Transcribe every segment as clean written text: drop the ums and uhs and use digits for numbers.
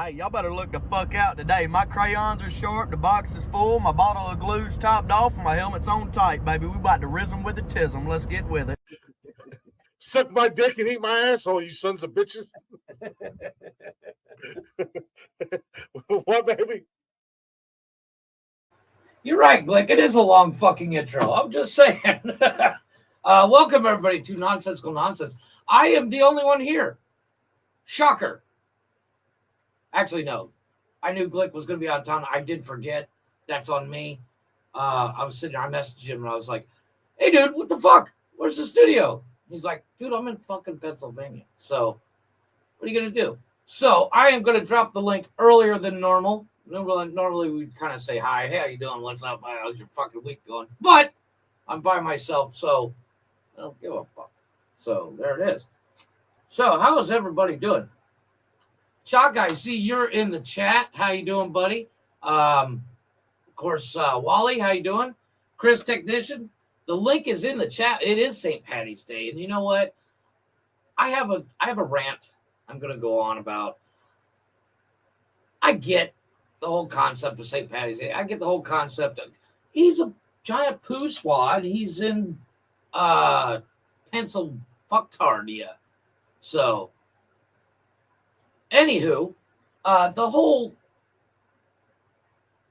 Hey, y'all better look the fuck out today. My crayons are short, the box is full, my bottle of glue's topped off, and my helmet's on tight, baby. We about to rizm with the tism. Let's get with it. Suck my dick and eat my asshole, you sons of bitches. What, baby? You're right, Glick. It is a long fucking intro. I'm just saying. Welcome, everybody, to Nonsensical Nonsense. I am the only one here. Shocker. Actually, no. I knew Glick was going to be out of town. I did forget. That's on me. I was sitting there. I messaged him, and I was like, hey, dude, what the fuck? Where's the studio? He's like, dude, I'm in fucking Pennsylvania. So what are you going to do? So I am going to drop the link earlier than normal. Normally we'd kind of say hi. Hey, how you doing? What's up? How's your fucking week going? But I'm by myself, so I don't give a fuck. So there it is. So how is everybody doing? Chuck, I see you're in the chat. How you doing, buddy? Of course, Wally, how you doing? Chris Technician, the link is in the chat. It is St. Patty's Day, and you know what? I have a rant I'm going to go on about. I get the whole concept of St. Patty's Day. I get the whole concept of he's a giant poo swad. He's in pencil fucktardia. So, anywho, the whole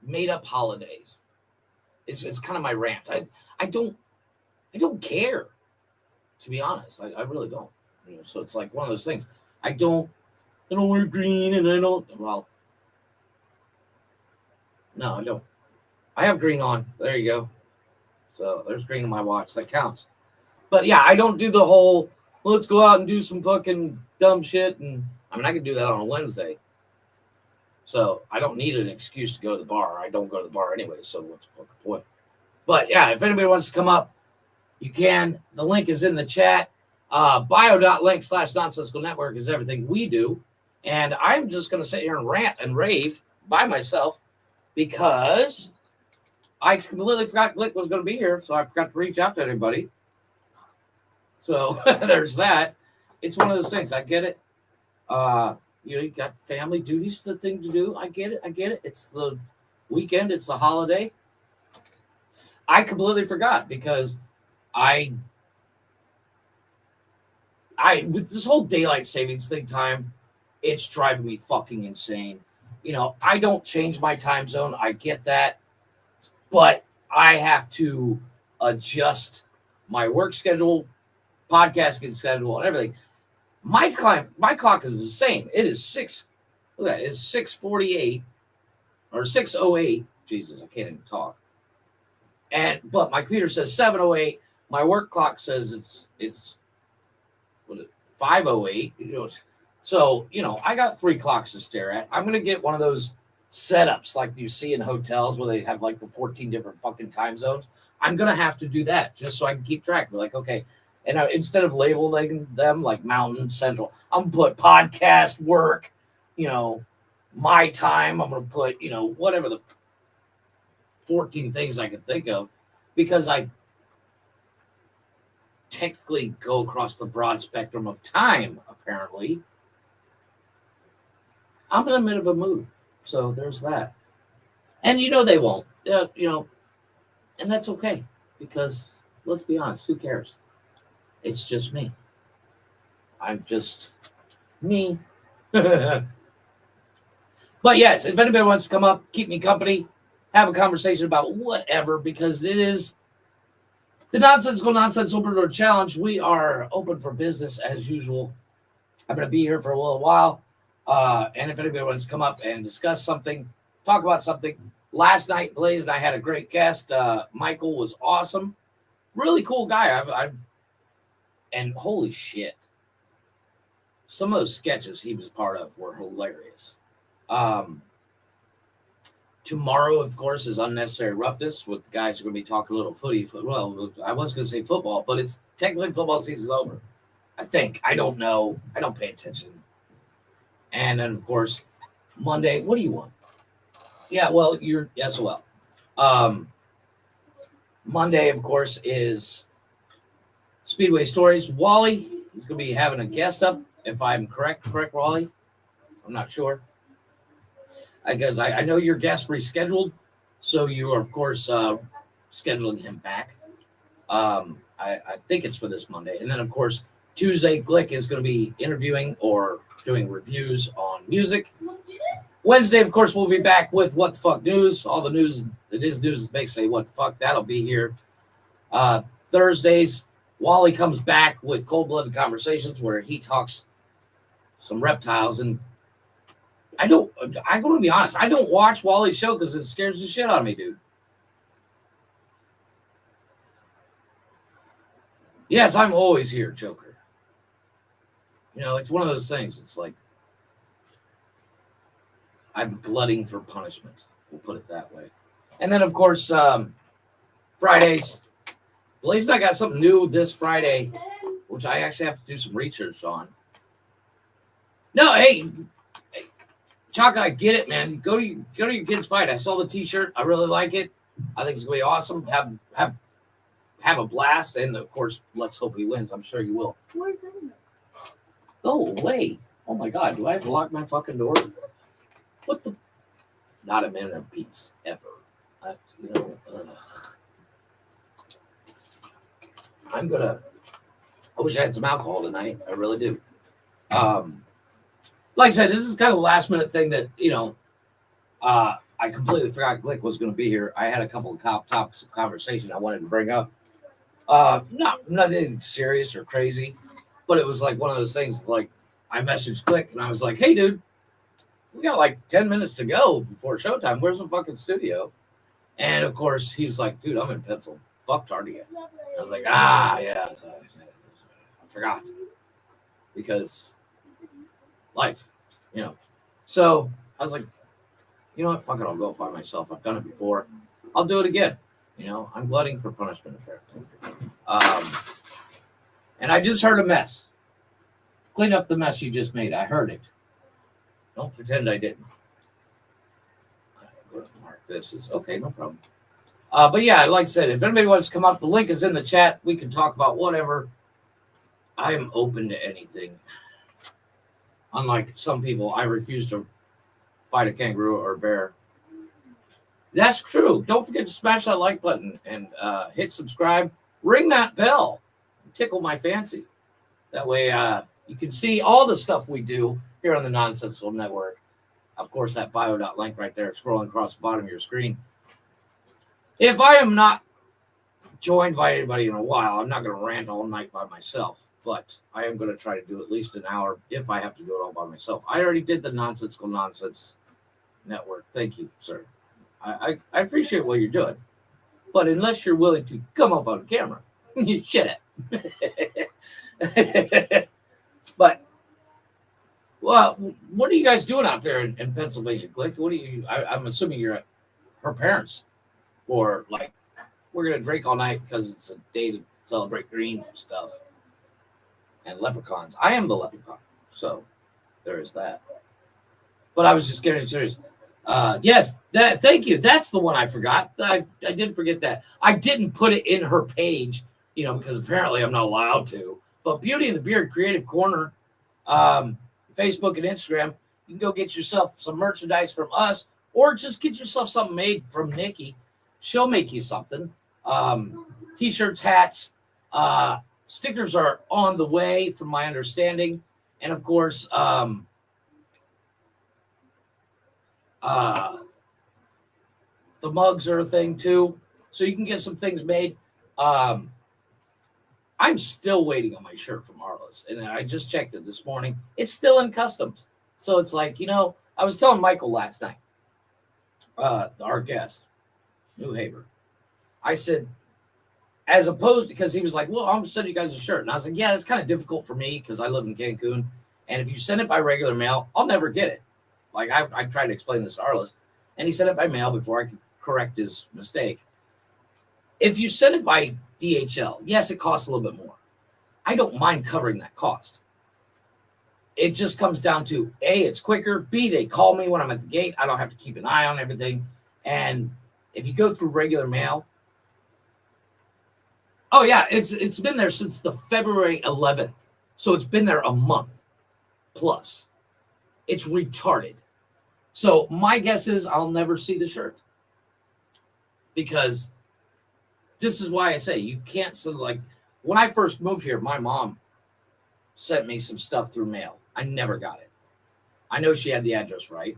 made up holidays is kind of my rant. I don't care, to be honest. I really don't. You know, so it's like one of those things. I don't wear green, and I don't. Well, no, I don't. I have green on. There you go. So there's green on my watch. That counts. But yeah, I don't do the whole let's go out and do some fucking dumb shit. And I mean, I can do that on a Wednesday. So I don't need an excuse to go to the bar. I don't go to the bar anyway. So what's the point? But yeah, if anybody wants to come up, you can. The link is in the chat. Bio.link/Nonsensicalnetwork is everything we do. And I'm just going to sit here and rant and rave by myself because I completely forgot Glick was going to be here. So I forgot to reach out to anybody. So there's that. It's one of those things. I get it. You got family duties, the thing to do. I get it. It's the weekend. It's the holiday. I completely forgot because with this whole daylight savings thing time, it's driving me fucking insane. You know, I don't change my time zone. I get that. But I have to adjust my work schedule, podcasting schedule, and everything. My clock is the same. It is 6:48 or 6:08. Jesus, I can't even talk. But my computer says 7:08. My work clock says it's 5:08. You know, so you know I got 3 clocks to stare at. I'm gonna get one of those setups like you see in hotels where they have like the 14 different fucking time zones. I'm gonna have to do that just so I can keep track. Be like, okay. And instead of labeling them like Mountain Central, I'm going to put podcast, work, you know, my time. I'm going to put, you know, whatever the 14 things I can think of because I technically go across the broad spectrum of time, apparently. I'm in a bit of a mood. So there's that. And you know they won't. You know, and that's okay because let's be honest, who cares? It's just me. I'm just me. But yes, if anybody wants to come up, keep me company, have a conversation about whatever, because it is the Nonsensical Nonsense Open Door Challenge. We are open for business as usual. I'm going to be here for a little while. And if anybody wants to come up and discuss something, talk about something. Last night, Blaze and I had a great guest. Michael was awesome. Really cool guy. And holy shit, some of those sketches he was part of were hilarious. Tomorrow, of course, is Unnecessary Roughness with the guys who are going to be talking a little footy. Well, I was going to say football, but it's technically football season's over. I think. I don't know. I don't pay attention. And then, of course, Monday, what do you want? Yeah, well, you're SOL. Monday, of course, is Speedway Stories. Wally is going to be having a guest up, if I'm correct, Wally? I'm not sure. Because I know your guest rescheduled, so you are, of course, scheduling him back. I think it's for this Monday. And then, of course, Tuesday, Glick is going to be interviewing or doing reviews on music. Wednesday, of course, we'll be back with What the Fuck News. All the news that is news makes say What the Fuck. That'll be here. Thursdays, Wally comes back with Cold-Blooded Conversations where he talks some reptiles. And I'm going to be honest, I don't watch Wally's show because it scares the shit out of me, dude. Yes, I'm always here, Joker. You know, it's one of those things. It's like I'm glutting for punishment. We'll put it that way. And then, of course, Fridays. Blaze and I got something new this Friday, which I actually have to do some research on. No, hey Chaka, I get it, man. Go to your kids' fight. I saw the T-shirt. I really like it. I think it's gonna be awesome. Have a blast, and of course, let's hope he wins. I'm sure you will. Where's it? Go away! Oh my God, do I have to lock my fucking door? What the? Not a minute of peace ever. You know, I wish I had some alcohol tonight. I really do. Like I said, this is kind of a last minute thing that, you know, I completely forgot Glick was going to be here. I had a couple of topics of conversation I wanted to bring up. Nothing serious or crazy, but it was like one of those things. Like I messaged Glick and I was like, "Hey, dude, we got like 10 minutes to go before showtime. Where's the fucking studio?" And of course, he was like, "Dude, I'm in Pencil. Fuck Tardia." I was like, yeah. So I forgot because life, you know. So I was like, you know what? Fuck it. I'll go by myself. I've done it before. I'll do it again. You know, I'm glutting for punishment, apparently. And I just heard a mess. Clean up the mess you just made. I heard it. Don't pretend I didn't. I'm going to mark this as okay, no problem. But yeah, like I said, if anybody wants to come up, the link is in the chat. We can talk about whatever. I am open to anything. Unlike some people, I refuse to fight a kangaroo or a bear. That's true. Don't forget to smash that like button and hit subscribe. Ring that bell. Tickle my fancy. That way you can see all the stuff we do here on the Nonsensical Network. Of course, that Bio.link right there scrolling across the bottom of your screen. If I am not joined by anybody in a while, I'm not going to rant all night by myself, but I am going to try to do at least an hour if I have to do it all by myself. I already did the Nonsensical Nonsense Network. Thank you, sir. I appreciate what you're doing, but unless you're willing to come up on camera, you shit it. But, well, what are you guys doing out there in Pennsylvania, Glick? What are you? I'm assuming you're at her parents'. Or like, we're going to drink all night because it's a day to celebrate green stuff and leprechauns. I am the leprechaun. So there is that. But I was just getting serious. Yes, thank you. That's the one I forgot. I did forget that. I didn't put it in her page, you know, because apparently I'm not allowed to. But Beauty and the Beard Creative Corner, Facebook and Instagram, you can go get yourself some merchandise from us or just get yourself something made from Nikki. She'll make you something. T-shirts, hats, stickers are on the way, from my understanding. And of course, the mugs are a thing too. So you can get some things made. I'm still waiting on my shirt from Arliss. And I just checked it this morning. It's still in customs. So it's like, you know, I was telling Michael last night, our guest, New Haver. I said, as opposed, because he was like, well, I'm going to send you guys a shirt. And I was like, yeah, it's kind of difficult for me because I live in Cancun. And if you send it by regular mail, I'll never get it. Like I tried to explain this to Arliss. And he sent it by mail before I could correct his mistake. If you send it by DHL, yes, it costs a little bit more. I don't mind covering that cost. It just comes down to, A, it's quicker. B, they call me when I'm at the gate. I don't have to keep an eye on everything. And if you go through regular mail, oh yeah, it's been there since the February 11th. So it's been there a month plus. It's retarded. So my guess is I'll never see the shirt. Because this is why I say you can't sort of like, when I first moved here, my mom sent me some stuff through mail. I never got it. I know she had the address right.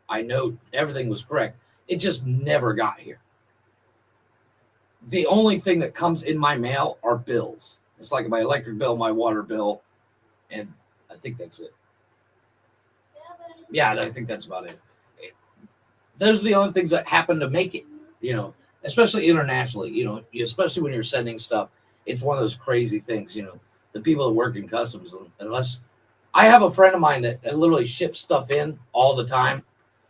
I know everything was correct. It just never got here. The only thing that comes in my mail are bills. It's like my electric bill, my water bill, and I think that's it. Yeah, I think that's about it. Those are the only things that happen to make it, you know, especially internationally, you know, especially when you're sending stuff. it's one of those crazy things, the people that work in customs, unless I have a friend of mine that literally ships stuff in all the time.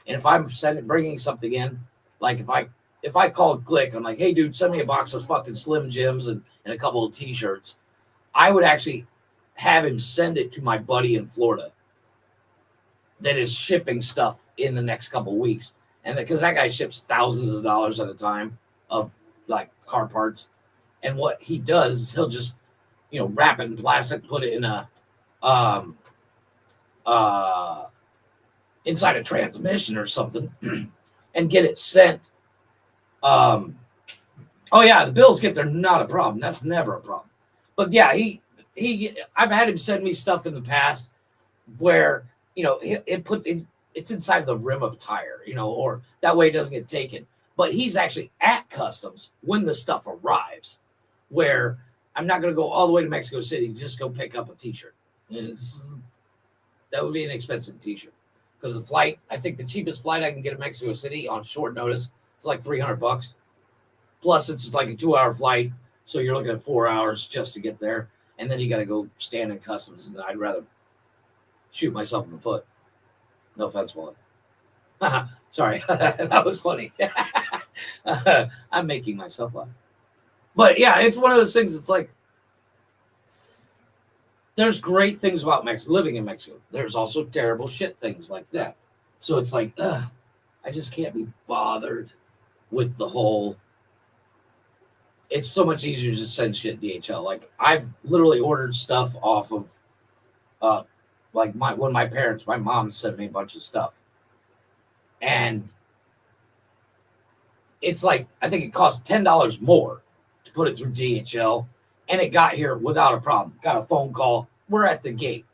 And if I'm bringing something in, like if I call Glick, I'm like, hey dude, send me a box of fucking Slim Jims and a couple of t-shirts. I would actually have him send it to my buddy in Florida that is shipping stuff in the next couple of weeks. And because that guy ships thousands of dollars at a time of like car parts. And what he does is he'll just, wrap it in plastic, put it in a inside a transmission or something and get it sent. Oh yeah, the bills get there, not a problem. That's never a problem. But yeah, I've had him send me stuff in the past where, it's inside the rim of a tire, or that way it doesn't get taken. But he's actually at customs when the stuff arrives, where I'm not going to go all the way to Mexico City to just go pick up a t-shirt. That would be an expensive t-shirt because the flight, I think the cheapest flight I can get to Mexico City on short notice is like $300. Plus it's like a 2-hour flight. So you're looking at 4 hours just to get there. And then you got to go stand in customs. And I'd rather shoot myself in the foot. No offense, Wally. Sorry. That was funny. I'm making myself laugh. But yeah, it's one of those things. It's like, there's great things about Mexico, living in Mexico. There's also terrible shit things like that. So it's like, I just can't be bothered with the whole. It's so much easier to just send shit DHL. Like I've literally ordered stuff off of, like my mom sent me a bunch of stuff, and it's like I think it cost $10 more to put it through DHL. And it got here without a problem. Got a phone call. We're at the gate.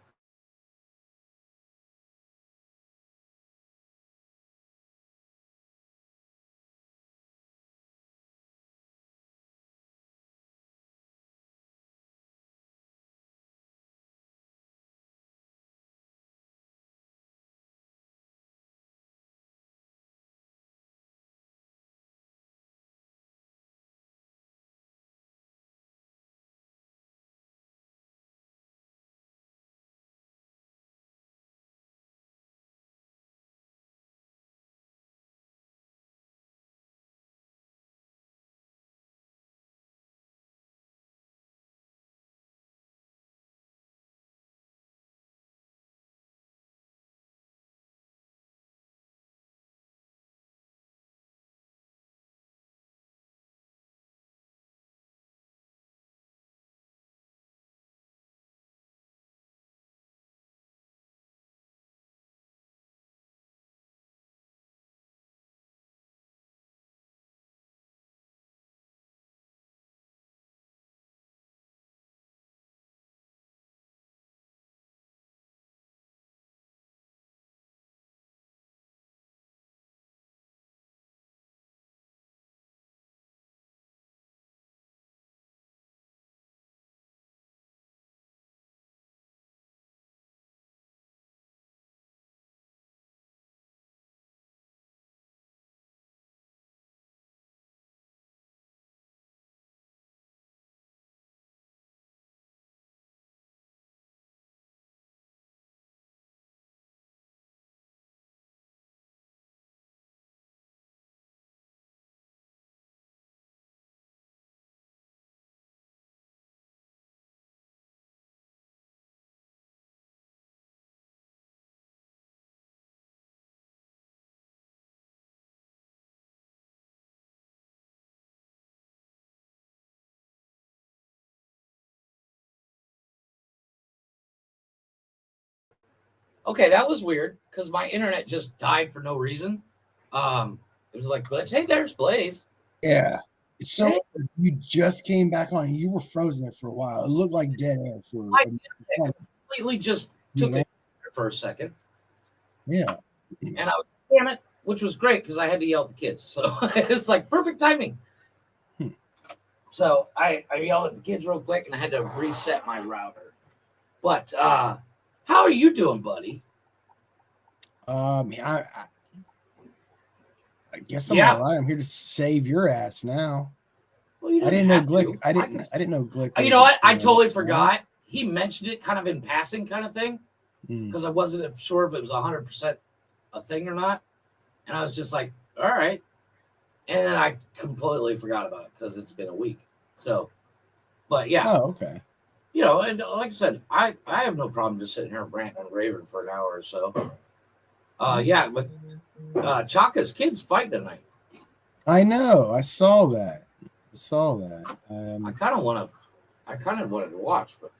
Okay, that was weird because my internet just died for no reason. It was like glitch. Hey, there's Blaze. Yeah. So Hey. you just came back on. You were frozen there for a while. It looked like dead air for My internet completely just took it for a second. Yeah. And I was, damn it, which was great because I had to yell at the kids. So it's like perfect timing. So I yelled at the kids real quick and I had to reset my router. But how are you doing, buddy? I guess I'm all right. I'm here to save your ass now. Well, you I didn't know have Glick. to. I didn't know Glick. You know what? I totally forgot. He mentioned it kind of in passing, kind of thing, because I wasn't sure if it was 100% a thing or not, and I was just like, all right, and then I completely forgot about it because it's been a week. So, but yeah. Oh, okay. You know, and like I said, I have no problem just sitting here and ranting and raving for an hour or so. Yeah, but Chaka's kids fight tonight. I know. I saw that. I kind of wanted to watch, but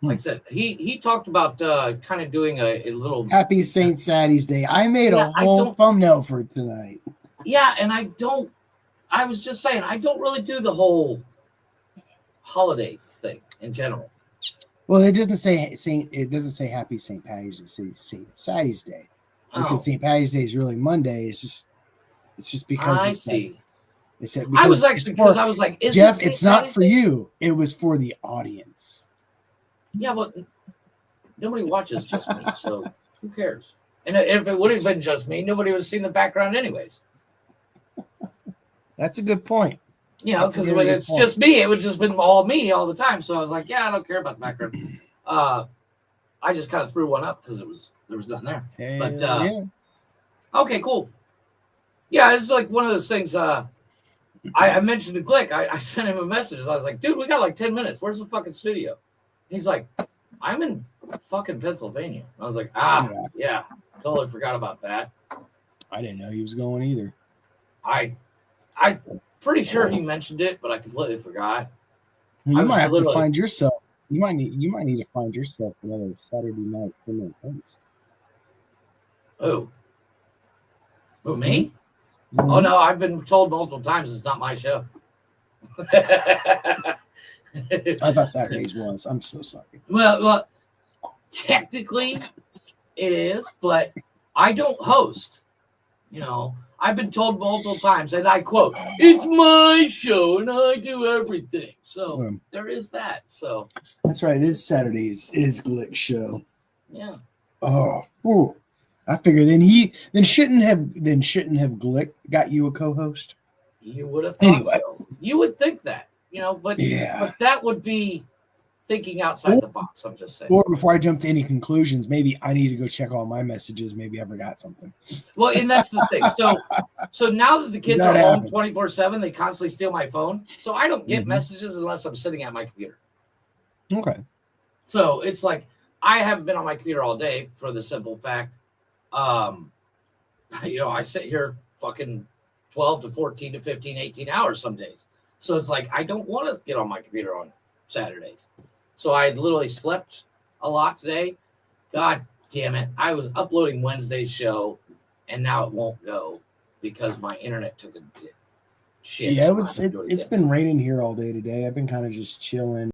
like I said, he talked about kind of doing a little Happy St. Sadie's Day. I made a whole thumbnail for tonight. Yeah, and I was just saying, I don't really do the whole holidays thing in general. Well, it doesn't say Happy St. Patty's Day. It says St. Sadie's Day. Because St. Patty's Day is really Monday. It's just because I see. I was like, is Jeff, it it's not for you. It was for the audience. Yeah, but nobody watches just me, so who cares? And if it would have been just me, nobody would have seen the background anyways. That's a good point. You know, because when it's just me, it would just been all me all the time. So I was like, yeah, I don't care about the background. I just kind of threw one up because there was nothing there. But yeah. Okay, cool. Yeah, it's like one of those things. I mentioned to Glick. I sent him a message. I was like, dude, we got like 10 minutes. Where's the fucking studio? He's like, I'm in fucking Pennsylvania. I was like, yeah, totally forgot about that. I didn't know he was going either. I'm pretty sure he mentioned it, but I completely forgot. You might have to find yourself. You might need to find yourself another Saturday night criminal host. Who, me? Mm-hmm. Oh no, I've been told multiple times it's not my show. I thought Saturdays was. I'm so sorry. Well, technically it is, but I don't host. You know, I've been told multiple times, and I quote, "It's my show, and I do everything." So there is that. So that's right. It is Saturdays. It is Glick's show. Yeah. Oh, I figure then shouldn't have Glick got you a co-host? You would have thought so. You would think that, you know, but that would be thinking outside the box. I'm just saying. Or before I jump to any conclusions, maybe I need to go check all my messages. Maybe I forgot something. Well, and that's the thing. So now that the kids are home 24/7, they constantly steal my phone. So I don't get messages unless I'm sitting at my computer. Okay. So it's like I haven't been on my computer all day for the simple fact, you know, I sit here fucking 12 to 14 to 15, 18 hours some days. So it's like I don't want to get on my computer on Saturdays. So I literally slept a lot today. God damn it. I was uploading Wednesday's show and now it won't go because my internet took a shit. Yeah, it's been raining here all day today. I've been kind of just chilling.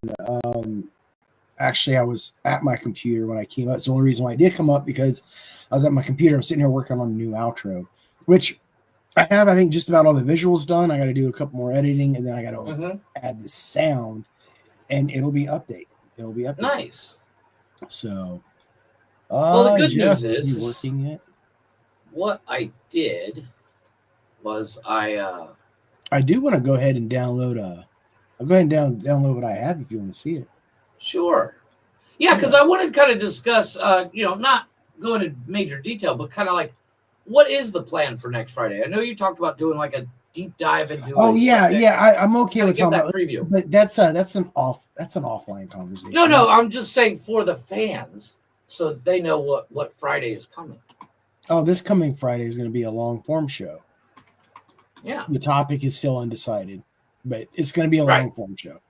Actually, I was at my computer when I came up. It's the only reason why I did come up because I was at my computer. I'm sitting here working on a new outro, which I have, I think, just about all the visuals done. I got to do a couple more editing, and then I got to add the sound, and it'll be update. Nice. So, well, the good news is working it. What I did was I do want to go ahead and download I'll go ahead and download what I have if you want to see it. Sure. Yeah, because I wanted to kind of discuss, you know, not go into major detail, but kind of like, what is the plan for next Friday? I know you talked about doing like a deep dive into. I'm okay with talking about preview, but that's an offline conversation. No, I'm just saying for the fans, so they know what Friday is coming. Oh, this coming Friday is going to be a long form show. Yeah, the topic is still undecided, but it's going to be a long form show.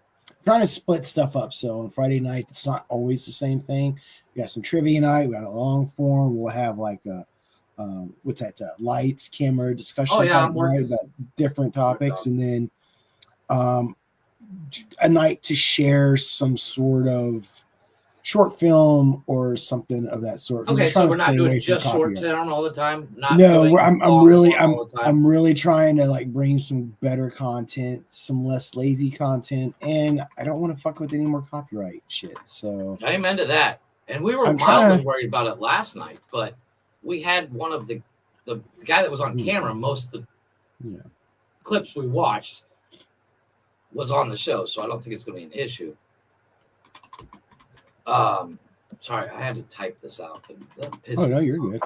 Trying to split stuff up, so on Friday night it's not always the same thing. We got some trivia night. We got a long form. We'll have like a lights, camera discussion type night about different topics, and then a night to share some sort of short film or something of that sort. Okay, so we're not doing just short film all the time. I'm really trying to like bring some better content, some less lazy content, and I don't want to fuck with any more copyright shit. So amen to that. And we were mildly worried about it last night, but we had one of the guy that was on camera most of the clips we watched was on the show, so I don't think it's going to be an issue. Sorry, I had to type this out. Oh no, you're good.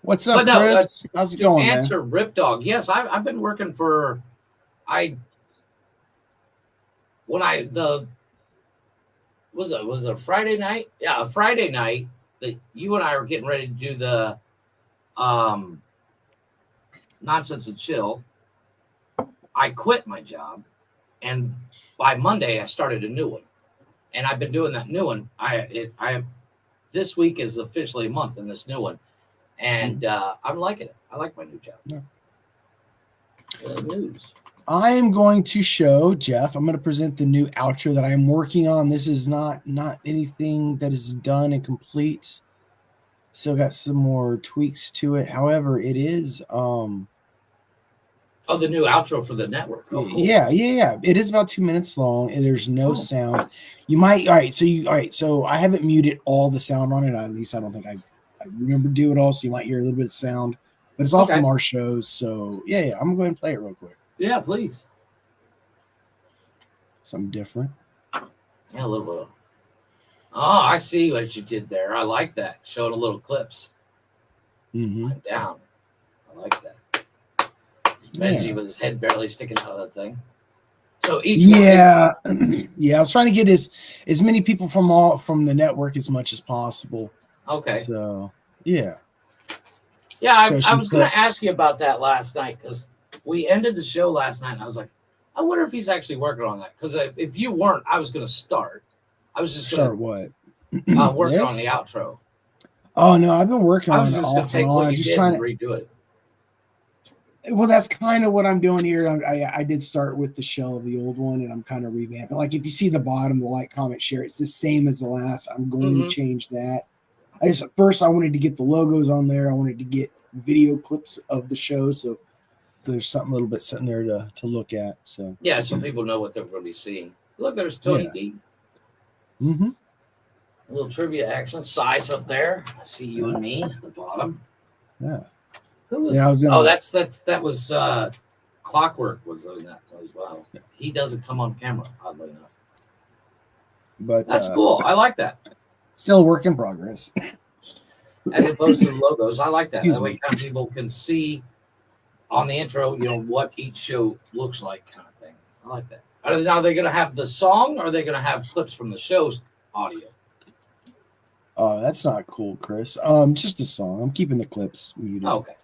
What's but up, no, Chris? How's it going, man? Answer Rip Dog. Yes, I've been working for was it a Friday night? Yeah, a Friday night that you and I were getting ready to do the Nonsense and Chill. I quit my job, and by Monday I started a new one, and I've been doing that new one. This week is officially a month in this new one, and I'm liking it. I like my new job. Yeah. News. I am going to show Jeff. I'm going to present the new outro that I am working on. This is not anything that is done and complete. Still got some more tweaks to it. However, it is the new outro for the network. Oh, cool. Yeah. It is about 2 minutes long, and there's no sound. You might So I haven't muted all the sound on it. At least I don't think I remember to do it all. So you might hear a little bit of sound, but it's all from our shows. So yeah. I'm going to go ahead and play it real quick. Yeah, please. Something different. Yeah, a little bit. Oh, I see what you did there. I like that. Showing a little clips. Mm-hmm. I'm down. I like that. Benji with his head barely sticking out of that thing. So each I was trying to get as many people from the network as much as possible. Okay. So yeah. Yeah, I was going to ask you about that last night because we ended the show last night, and I was like, I wonder if he's actually working on that. Because if you weren't, I was going to start. I was just going to working on the outro. Oh no, I've been working on it off off and on. Just trying to redo it. Well, that's kind of what I'm doing here. I did start with the shell of the old one, and I'm kind of revamping. Like if you see the bottom, the like, comment, share, it's the same as the last. I'm going to change that. First I wanted to get the logos on there. I wanted to get video clips of the show, so there's something a little bit sitting there to look at. So yeah, so people know what they're going to be seeing. Look, there's Tony D. Mm-hmm. A little trivia action. Size up there. I see you and me at the bottom. Yeah. Who was? That was Clockwork was in that as well. He doesn't come on camera, oddly enough. But that's cool. I like that. Still a work in progress. As opposed to the logos, I like that. That way, kind of people can see on the intro, what each show looks like, kind of thing. I like that. Are they going to have the song, or are they going to have clips from the show's audio? Oh, that's not cool, Chris. Just a song. I'm keeping the clips muted. Oh, okay.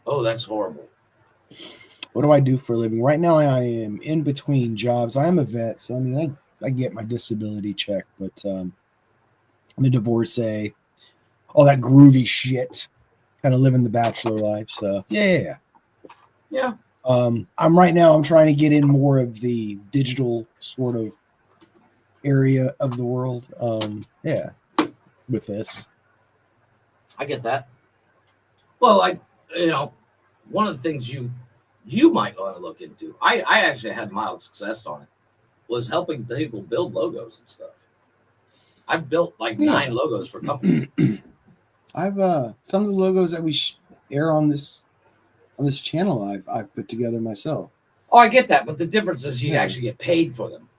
Oh, that's horrible. What do I do for a living? Right now, I am in between jobs. I am a vet, so I mean, I get my disability check, but I'm a divorcee. All that groovy shit. Kind of living the bachelor life. So yeah. I'm trying to get in more of the digital sort of area of the world. With this. I get that. Well, one of the things you might want to look into, I actually had mild success on it, was helping people build logos and stuff. I've built 9 logos for companies. I've some of the logos that we air on this channel I've put together myself. Oh, I get that, but the difference is you actually get paid for them.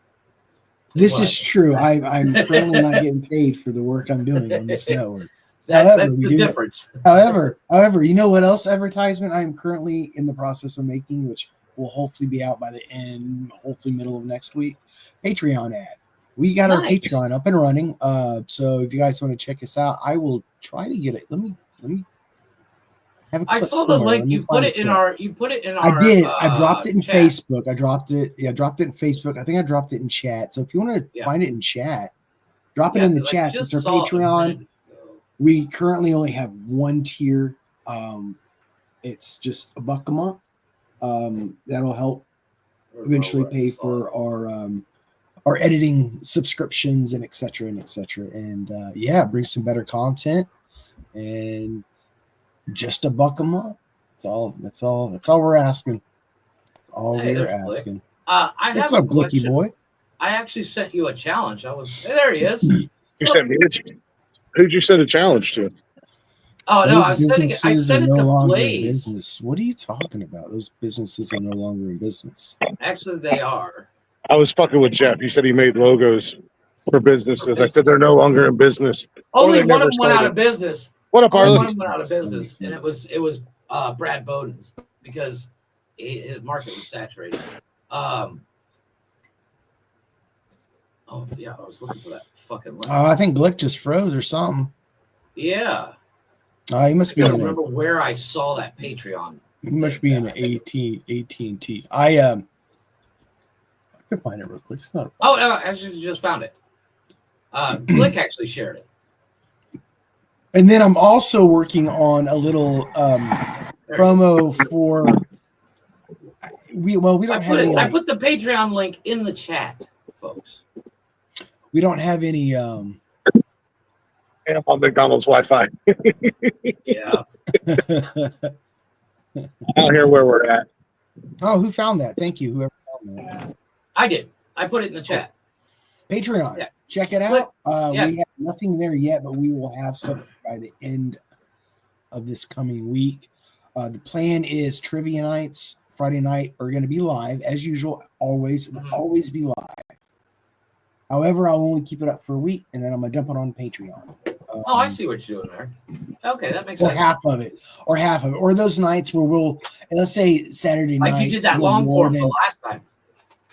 This is true. I'm currently not getting paid for the work I'm doing on this network. That's the difference. However, you know what else advertisement I'm currently in the process of making, which will hopefully be out by the end, hopefully middle of next week. Patreon ad. We got our Patreon up and running. So if you guys want to check us out, I will try to get it. Let me have a clip. I saw the link. You put it in our. I did. I dropped it in chat. Facebook. I dropped it in Facebook. I think I dropped it in chat. So if you want to find it in chat, drop it in the chat. It's our Patreon. We currently only have one tier. It's just $1 a month. That'll help eventually pay for our editing subscriptions and et cetera. And bring some better content and just $1 a month. That's all we're asking. We're asking. What's up, Blicky boy? I actually sent you a challenge. There he is. You sent me. Who'd you send a challenge to? Oh no, I Those businesses said are it no to longer in Blaze. business. What are you talking about? Those businesses are no longer in business. Actually, they are. I was fucking with Jeff. He said he made logos for businesses. I said they're no longer in business. Or Only they one of never them went out of started. business. What up, Only Arlen? one of them went out of business, That and makes it was Brad Bowden's because his market was saturated. Oh yeah, I was looking for that fucking link. I think Glick just froze or something. Yeah, He must I be gotta in remember where I saw that Patreon. He must be in an AT&T. I can find it real quick. It's not. A Oh, no, I actually just found it. Glick actually shared it. And then I'm also working on a little promo for. We don't have any. I put the Patreon link in the chat, folks. We don't have any. I'm on McDonald's Wi-Fi. Yeah. Out here where we're at. Oh, who found that? Thank you, whoever found that. I did. I put it in the chat. Patreon. Yeah. Check it out. Yeah. We have nothing there yet, but we will have stuff by the end of this coming week. The plan is trivia nights Friday night are going to be live as usual. Always be live. However, I'll only keep it up for a week, and then I'm gonna dump it on Patreon. I see what you're doing there. Okay, that makes Or sense. half of it, or those nights where we'll, let's say Saturday night. Like you did that long form for last time.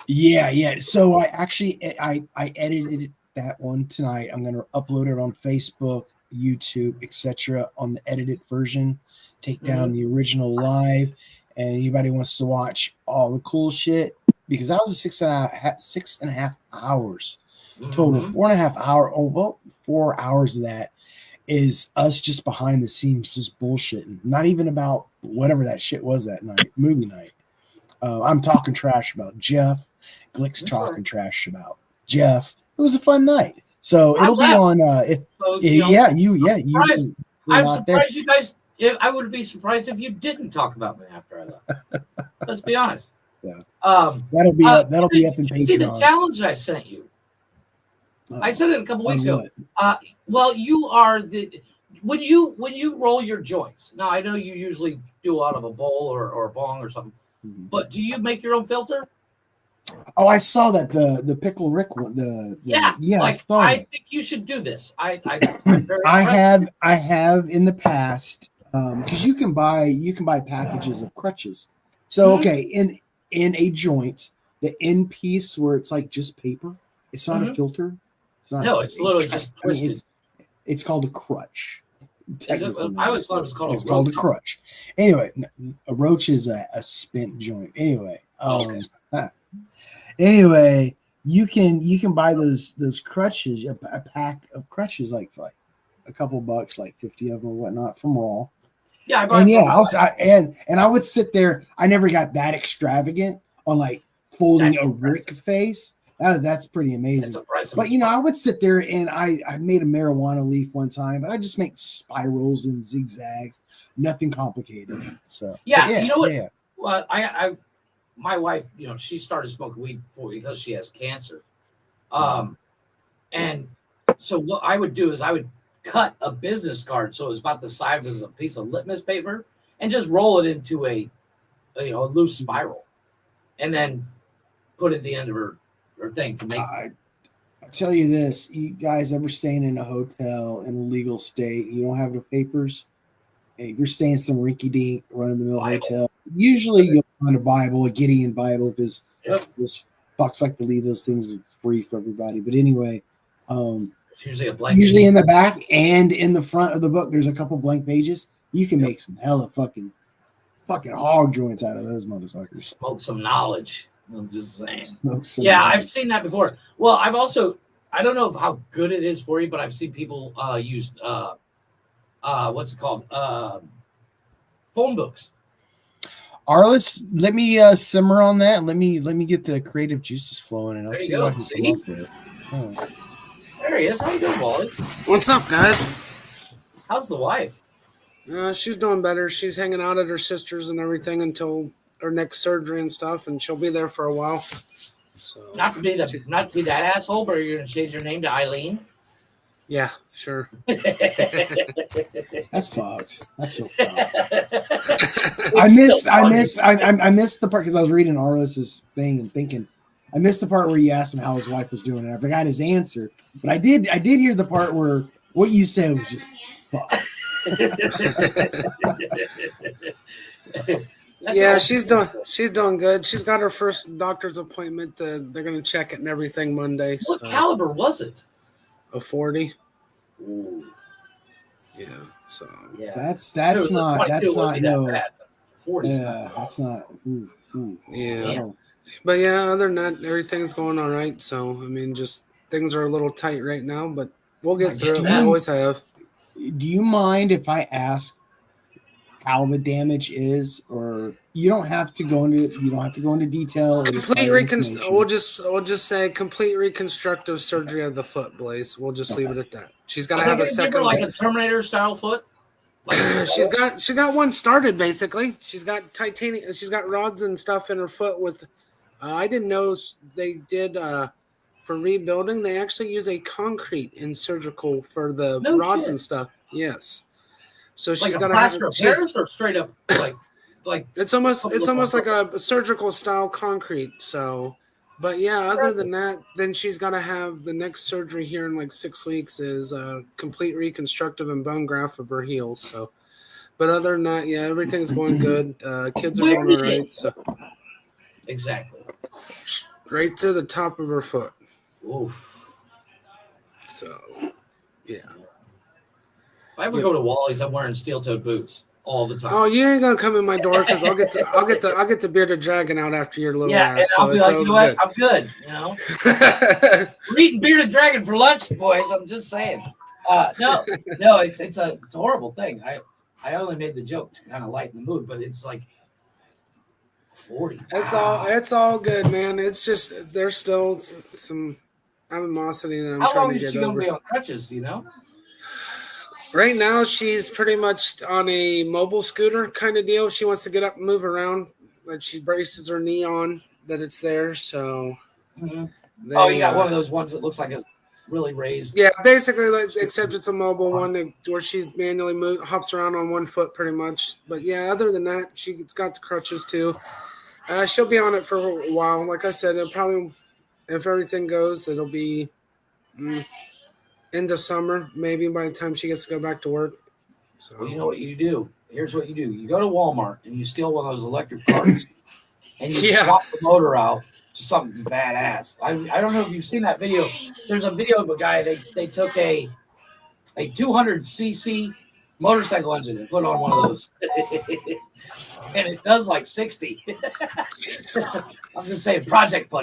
Yeah. So I actually I edited that one tonight. I'm gonna upload it on Facebook, YouTube, etc. on the edited version. Take down the original live, and anybody wants to watch all the cool shit, because that was a 6.5 hours total. 4.5 hour. Oh well, 4 hours of that is us just behind the scenes, just bullshitting. Not even about whatever that shit was that night, movie night. I'm talking trash about Jeff. Glick's talking trash about Jeff. It was a fun night. So it'll be on. I'm surprised you guys. I would be surprised if you didn't talk about me after I left. Let's be honest. Yeah. That'll be up in Patreon. See the challenge I sent you. I said it a couple weeks ago. Well, you are when you roll your joints. Now I know you usually do out of a bowl or a bong or something, but do you make your own filter? Oh, I saw that the Pickle Rick one. I think you should do this. I have in the past, because you can buy packages of crutches. So okay, in a joint, the end piece where it's like just paper, it's not a filter. It's literally just twisted. It's called a crutch. I always thought it was called. It's called a crutch. Anyway, a roach is a spent joint. Anyway, Anyway, you can buy those crutches, a pack of crutches, like a couple bucks, like 50 of them or whatnot, from Raw. Yeah, I would sit there. I never got that extravagant on like folding a Rick face. That's pretty amazing. That's impressive. But I would sit there and I made a marijuana leaf one time, but I just make spirals and zigzags, nothing complicated. So you know what? Yeah. Well, my wife, she started smoking weed because she has cancer. And so what I would do is I would cut a business card so it was about the size of a piece of litmus paper and just roll it into a loose spiral, and then put it at the end of her thing to make. I tell you this: you guys ever staying in a hotel in a legal state? You don't have the papers. Hey, if you're staying in some rinky-dink, run-of-the-mill hotel, usually you'll find a Bible, a Gideon Bible, because those fucks like to leave those things free for everybody. But anyway, it's usually a blank. Usually in the back and in the front of the book, there's a couple blank pages. You can make some hella fucking hog joints out of those motherfuckers. Smoke some knowledge. I'm just saying. Knowledge. I've seen that before. Well, I've also, I don't know how good it is for you, but I've seen people use what's it called? Phone books. Arliss, let me simmer on that. Let me get the creative juices flowing, and I'll see what I can come up with. Oh. There he is. How you doing, Wally? What's up, guys? How's the wife? She's doing better. She's hanging out at her sister's and everything until her next surgery and stuff, and she'll be there for a while. So not to be that asshole, but are you gonna change your name to Eileen? Yeah, sure. That's fucked. That's so fucked. I missed the part because I was reading Arliss's thing and thinking I missed the part where he asked him how his wife was doing, and I forgot his answer. But I did hear the part where what you said was just fuck. Yeah, she's doing good. She's got her first doctor's appointment. They're gonna check it and everything Monday. What caliber was it? A 40. Ooh. Yeah. So Yeah, that's not no. 40. Yeah, that's not. Yeah. But yeah, other than that, everything's going all right. So I mean, just things are a little tight right now, but we'll get through it. We always have. Do you mind if I ask how the damage is, or you don't have to go into detail? We'll just say complete reconstructive surgery of the foot, Blaze. We'll just leave it at that. She's got to have a second, like a Terminator style foot. She's got one started basically. She's got titanium. She's got rods and stuff in her foot with. I didn't know they did for rebuilding. They actually use a concrete in surgical for the rods and stuff. Yes. So she's got to have Paris or straight up like it's almost like a surgical style concrete. So, but yeah, other than that, then she's got to have the next surgery here in like 6 weeks is complete reconstructive and bone graft of her heels. So, but other than that, yeah, everything's going good. Kids are going all right. So exactly. Right through the top of her foot. Oof. So, yeah. If I ever go to Wally's, I'm wearing steel-toed boots all the time. Oh, you ain't gonna come in my door because I'll get the bearded dragon out after your little ass. And I'll so be like, you know what? I'm good. You know, we're eating bearded dragon for lunch, boys. I'm just saying. No, it's a horrible thing. I only made the joke to kind of lighten the mood, but it's like 40. It's all good, man. It's just there's still some animosity that I'm How trying long to is get she over. gonna be on crutches? Do you know? Right now, she's pretty much on a mobile scooter kind of deal. She wants to get up and move around, but she braces her knee on that it's there. So, you got one of those ones that looks like it's really raised. Yeah, basically, except it's a mobile one where she manually hops around on one foot pretty much. But yeah, other than that, she's got the crutches too. She'll be on it for a while. Like I said, it'll probably, if everything goes, it'll be into summer, maybe by the time she gets to go back to work. So Well, you know what you do? Here's what you do. You go to Walmart and you steal one of those electric cars and you swap the motor out to something badass. I don't know if you've seen that video. There's a video of a guy, they took a 200cc motorcycle engine and put on one of those. And it does like 60. I'm just saying, project.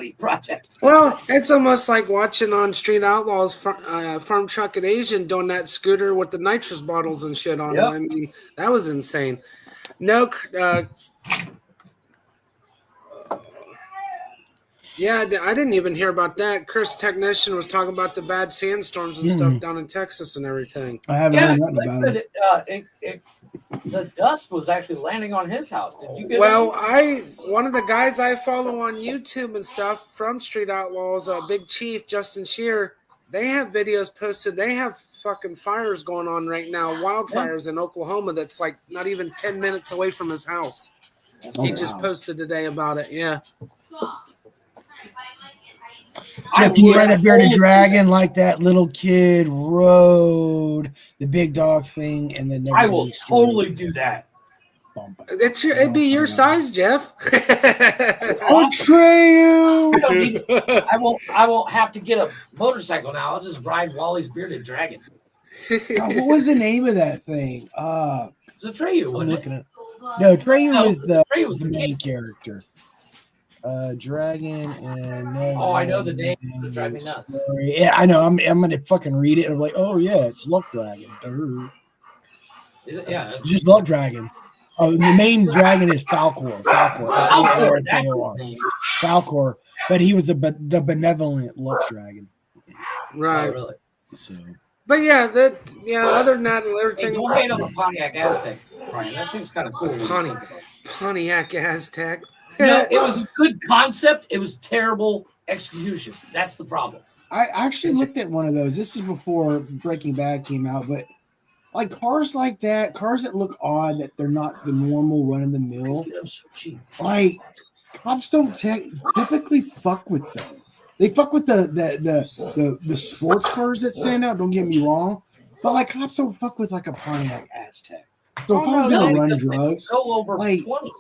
Well, it's almost like watching on Street Outlaws Farm Truck and Asian doing that scooter with the nitrous bottles and shit on it. I mean, that was insane. No, yeah, I didn't even hear about that. Chris Technician was talking about the bad sandstorms and stuff down in Texas and everything. I haven't heard nothing about it. The dust was actually landing on his house. Did you get one of the guys I follow on YouTube and stuff from Street Outlaws, Big Chief Justin Shear, they have videos posted. They have fucking fires going on right now, wildfires in Oklahoma. That's like not even 10 minutes away from his house. He just posted today about it. Yeah. Jeff, can you ride a bearded dragon like that little kid rode the big dog thing and then I will totally do that. It'd be your size, Jeff. I'll train you. I won't have to get a motorcycle now. I'll just ride Wally's bearded dragon. What was the name of that thing? It's Atreyu, wasn't it? No, Atreyu was the king. main character. Dragon and I know the name. It'll drive me nuts. Yeah, I know. I'm gonna fucking read it. And I'm like, oh yeah, it's Luck Dragon. Is it? Yeah, it's just Luck Dragon. Oh, the main dragon is Falcor. Falcor, but he was the benevolent Luck Dragon. Right. Oh, really? So. But yeah, other than that, everything. Hey, don't hate on the Pontiac Aztec, Brian. That thing's kind of cool. Pontiac Aztec. No, it was a good concept. It was terrible execution. That's the problem. I actually looked at one of those. This is before Breaking Bad came out, but like cars like that, cars that look odd, that they're not the normal run of the mill. They're so cheap. Like cops don't typically fuck with those. They fuck with the sports cars that stand out. Don't get me wrong, but like cops don't fuck with like a Pontiac Aztec. So if I was gonna run drugs, go over like 20.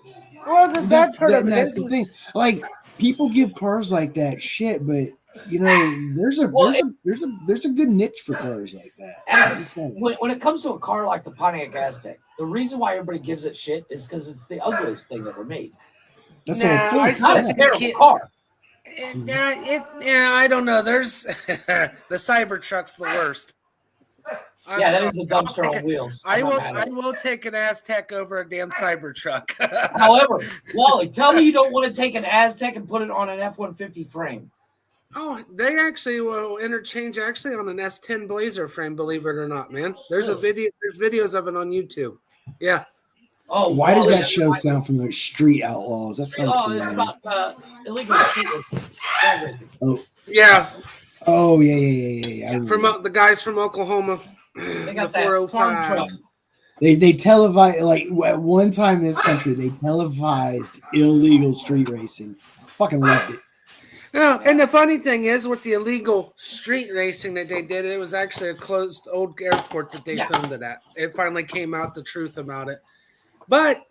Well, that's part of it. That's the thing. Like people give cars like that shit, but you know, there's a good niche for cars like that. When it comes to a car like the Pontiac Aztec, the reason why everybody gives it shit is because it's the ugliest thing ever made. That's it's not a terrible car. I don't know. There's the Cybertruck's the worst. That is a dumpster on wheels. I will take an Aztec over a damn Cybertruck. However, Wally, tell me you don't want to take an Aztec and put it on an F-150 frame. Oh, they actually will interchange actually on an S10 Blazer frame, believe it or not, man. There's a video. There's videos of it on YouTube. Yeah. Oh, why does that show sound from the Street Outlaws? That sounds it's about illegal street racing. Oh yeah. Oh yeah. From the guys from Oklahoma. They got the 405. They televised, like at one time in this country, they televised illegal street racing. Fucking loved it. Yeah, and the funny thing is, with the illegal street racing that they did, it was actually a closed old airport that they filmed it at. It finally came out the truth about it. But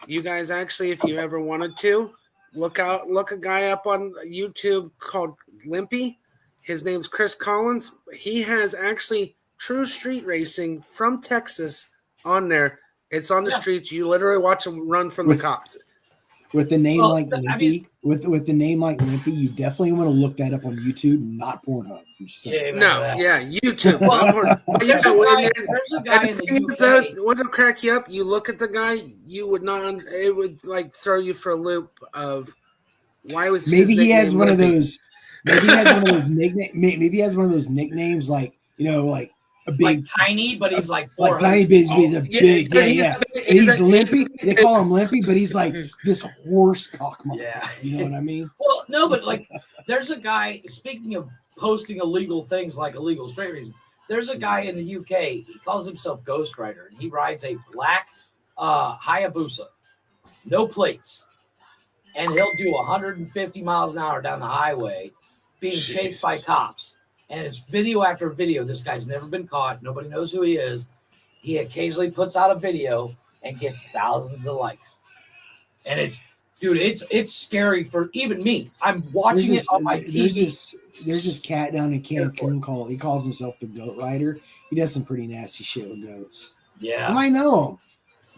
you guys actually, if you ever wanted to, look a guy up on YouTube called Limpy. His name's Chris Collins. He has actually true street racing from Texas on there. It's on the streets. You literally watch him run from the cops. With the name like Limpy, with the name like Limpy, you definitely want to look that up on YouTube, not Pornhub. YouTube. There's a guy in the UK. What'll crack you up? You look at the guy, you would not. It would like throw you for a loop of why was maybe he has one of those. Maybe he has one of those nicknames. Maybe he has one of those nicknames like like a big, like tiny, but he's like tiny, big. He's a big, He's Limpy. They call him Limpy, but he's like this horse cock motherfucker. Yeah, you know what I mean. Well, no, but like, there's a guy. Speaking of posting illegal things like illegal street racing, there's a guy in the UK. He calls himself Ghost Rider, and he rides a black Hayabusa, no plates, and he'll do 150 miles an hour down the highway, being chased by cops. And it's video after video. This guy's never been caught. Nobody knows who he is. He occasionally puts out a video and gets thousands of likes. And it's scary for even me. I'm watching it on my TV. There's this cat down in Cancun he calls himself the Goat Rider. He does some pretty nasty shit with goats. Yeah. You might know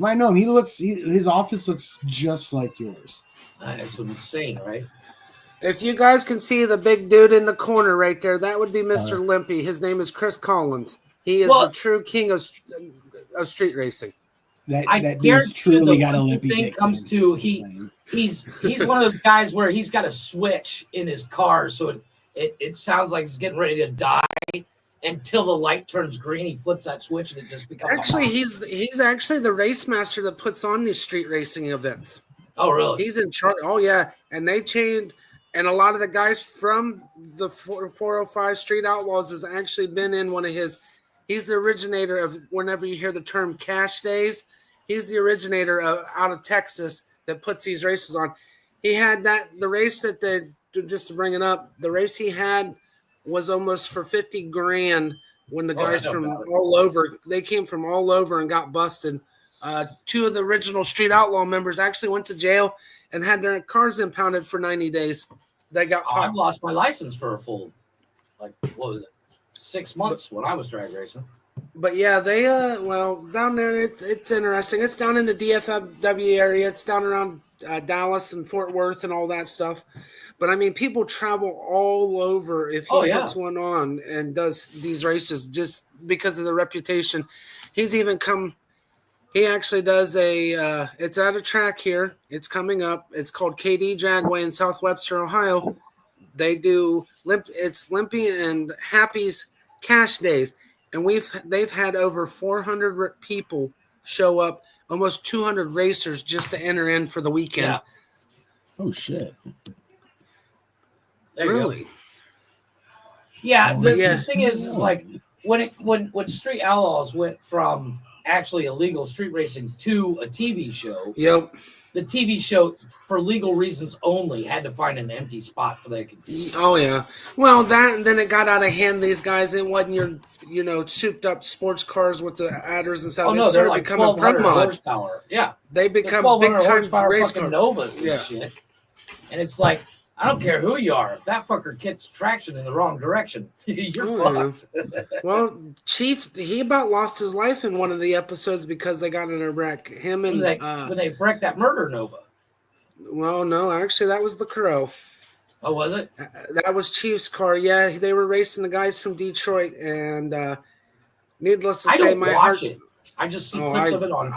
him. His office looks just like yours. That's insane, right? If you guys can see the big dude in the corner right there, that would be Mr. Limpy. His name is Chris Collins. He is the true king of street racing. That dude's truly got a limpy thing dick. Comes to he's one of those guys where he's got a switch in his car, so it sounds like he's getting ready to die until the light turns green. He flips that switch and it just becomes. Actually, he's actually the race master that puts on these street racing events. Oh, really? He's in charge. Oh, yeah, and they changed. And a lot of the guys from the 405 Street Outlaws has actually been in one of his. He's the originator of whenever you hear the term cash days. He's the originator out of Texas that puts these races on. He had the race that just to bring it up, the race he had was almost for $50,000 when the guys from all over, they came from all over and got busted. Two of the original Street Outlaw members actually went to jail and had their cars impounded for 90 days. They got popped. I've lost my license for a full, 6 months when I was drag racing. But yeah, they down there it's interesting. It's down in the DFW area. It's down around Dallas and Fort Worth and all that stuff. But I mean, people travel all over if he puts one on and does these races just because of the reputation. He's even come. He actually does it's at a track here. It's coming up. It's called KD Dragway in South Webster, Ohio. They do it's Limpy and Happy's Cash Days. And they've had over 400 people show up, almost 200 racers just to enter in for the weekend. Yeah. Oh, shit. Really? Yeah, Oh, the yeah. thing is like when Street Outlaws went from actually illegal street racing to a TV show, Yep. the TV show, for legal reasons only, had to find an empty spot for their contestants. Oh yeah. Well, that and then it got out of hand. These guys, it wasn't your souped up sports cars with the adders and stuff. Oh It no, they're started like becoming pro 1,200 mod. horsepower. Yeah, They they're become 1,200 big time horsepower race fucking cars. Novas and Yeah. shit. And it's like, I don't care who you are. If that fucker gets traction in the wrong direction, you're Oh, fucked. Well, Chief, he about lost his life in one of the episodes because they got in a wreck. Him and when they wrecked that murder Nova. well, no, actually, that was the Crow. Oh, was it? That was Chief's car. Yeah, they were racing the guys from Detroit, and needless to I say, don't my watch heart. it. I just see Oh, clips of it on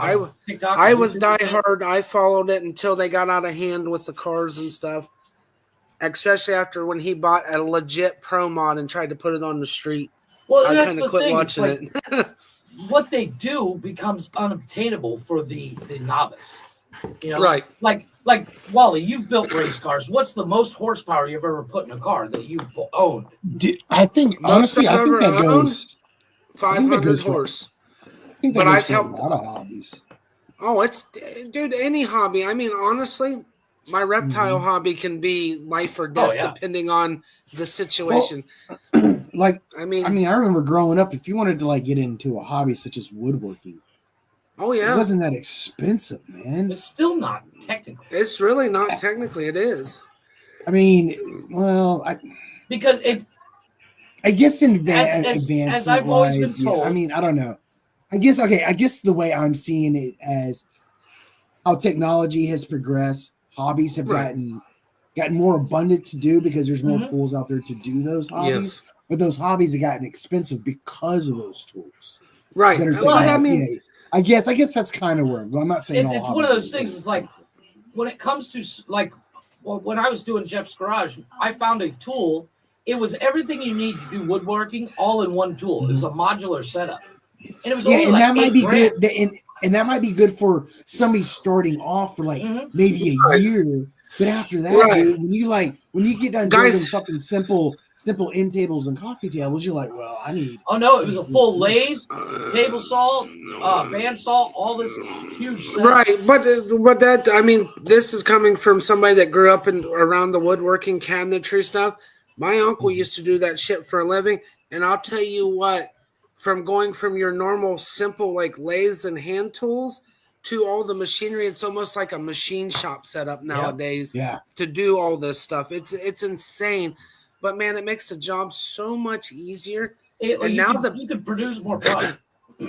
TikTok. I and was YouTube. diehard. I followed it until they got out of hand with the cars and stuff. Especially after when he bought a legit pro mod and tried to put it on the street. Well, I that's kind the of quit thing. It's watching like, it. what they do becomes unobtainable for the novice. You know, Right. Like Wally, you've built race cars. What's the most horsepower you've ever put in a car that you've owned? I think Most honestly, I've I think ever that owned, goes. 500 goes for- horse. I think that But goes I've for helped- a lot of hobbies. Oh, it's dude. Any hobby. I mean, honestly, my reptile hobby can be life or death depending on the situation. Like, I mean, I remember growing up. If you wanted to like get into a hobby such as woodworking, oh it yeah, wasn't that expensive, man. It's still not technically. it's really not technically. It is. I mean, well, Because it I guess in As I've always been told. I mean, I don't know. I guess the way I'm seeing it as how technology has progressed, hobbies have Right. gotten more abundant to do because there's more Mhm. tools out there to do those hobbies. Yes. But those hobbies have gotten expensive because of those tools. Right. That are Well, I technology. mean, Yeah, I guess that's kind of where I'm not saying It's all one of hobbies those are things. It's like expensive. when it comes to when I was doing Jeff's garage, I found a tool. It was everything you need to do woodworking all in one tool. It was a modular setup, and it was only and like that might be $8,000. good. And that might be good for somebody starting off for like Mhm. maybe a year. But after that, Right. dude, when you get done Guys- building fucking simple end tables and coffee tables, you're like, well, I need. Oh no, it was a full lathe, table saw, band saw, all this huge setup. right. But that I mean, this is coming from somebody that grew up around the woodworking cabinetry stuff. My uncle used to do that shit for a living, and I'll tell you what. From going from your normal simple like lathes and hand tools to all the machinery, it's almost like a machine shop setup nowadays Yeah. to do all this stuff. It's insane, but man, it makes the job so much easier. And now you could produce more product.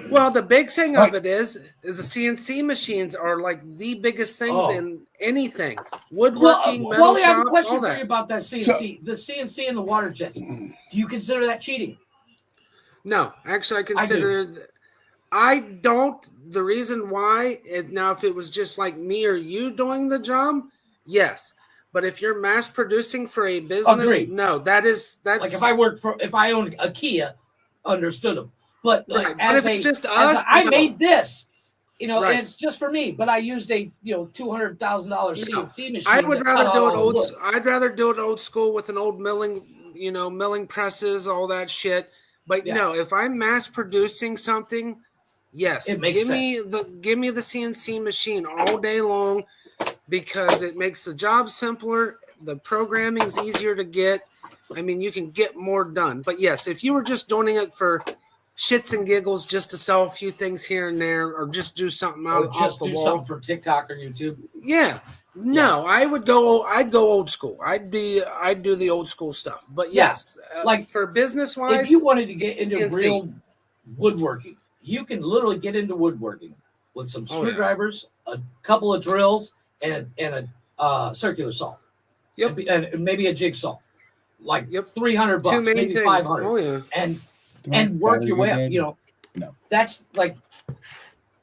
Well, the big thing Right. of it is the CNC machines are like the biggest things Oh. in anything woodworking, metal Wally, I have a shop, question all for you that. about that CNC. The CNC and the water jets. Do you consider that cheating? No, actually, I consider I don't. The reason why now, if it was just like me or you doing the job, yes. But if you're mass producing for a business, Agreed. no, that's Like if I owned a Kia, understood them. But like Right. But if it's just us, I no. made this, Right. and it's just for me. But I used a $200,000 CNC machine. I would that rather cut do all it the old. wood. I'd rather do it old school with an old milling presses, all that shit. But Yeah. no, if I'm mass producing something, yes, It makes give me the CNC machine all day long because it makes the job simpler. The programming's easier to get. I mean, you can get more done. But yes, if you were just doing it for shits and giggles, just to sell a few things here and there, or just do something Or out just off the do wall, something for TikTok or YouTube. yeah. No, I'd go old school. I'd do the old school stuff. But Yeah. yes, Like, for business If wise, you wanted to get into CNC. real woodworking, you can literally get into woodworking with some Oh, yeah. screwdrivers, a couple of drills, and a circular saw. Yep. And maybe a jigsaw. Like Yep. $300, two main maybe things. 500, Oh yeah. and work your way up. No. That's like,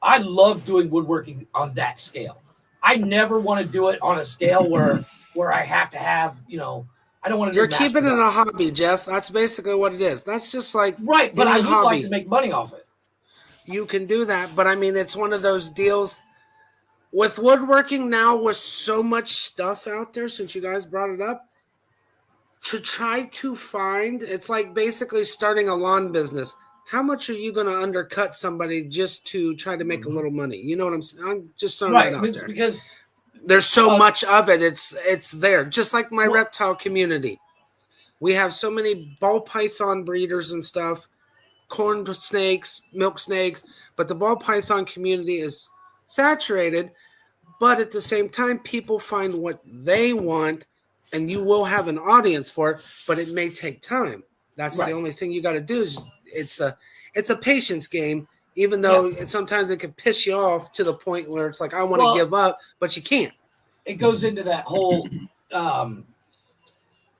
I love doing woodworking on that scale. I never want to do it on a scale where I have to have, I don't want to. You're keeping it a hobby, Jeff. That's basically what it is. That's just like right, but any I would hobby. like to make money off it. You can do that, but I mean, it's one of those deals with woodworking now with so much stuff out there. Since you guys brought it up, to try to find, it's like basically starting a lawn business. How much are you going to undercut somebody just to try to make a little money? You know what I'm saying? I'm just throwing that out there. Because there's so much of it. It's there. Just like my reptile community. We have so many ball python breeders and stuff, corn snakes, milk snakes, but the ball python community is saturated. But at the same time, people find what they want, and you will have an audience for it, but it may take time. That's the only thing you got to do is it's a patience game, even though sometimes it can piss you off to the point where it's like, I want to give up, but you can't. It goes into that whole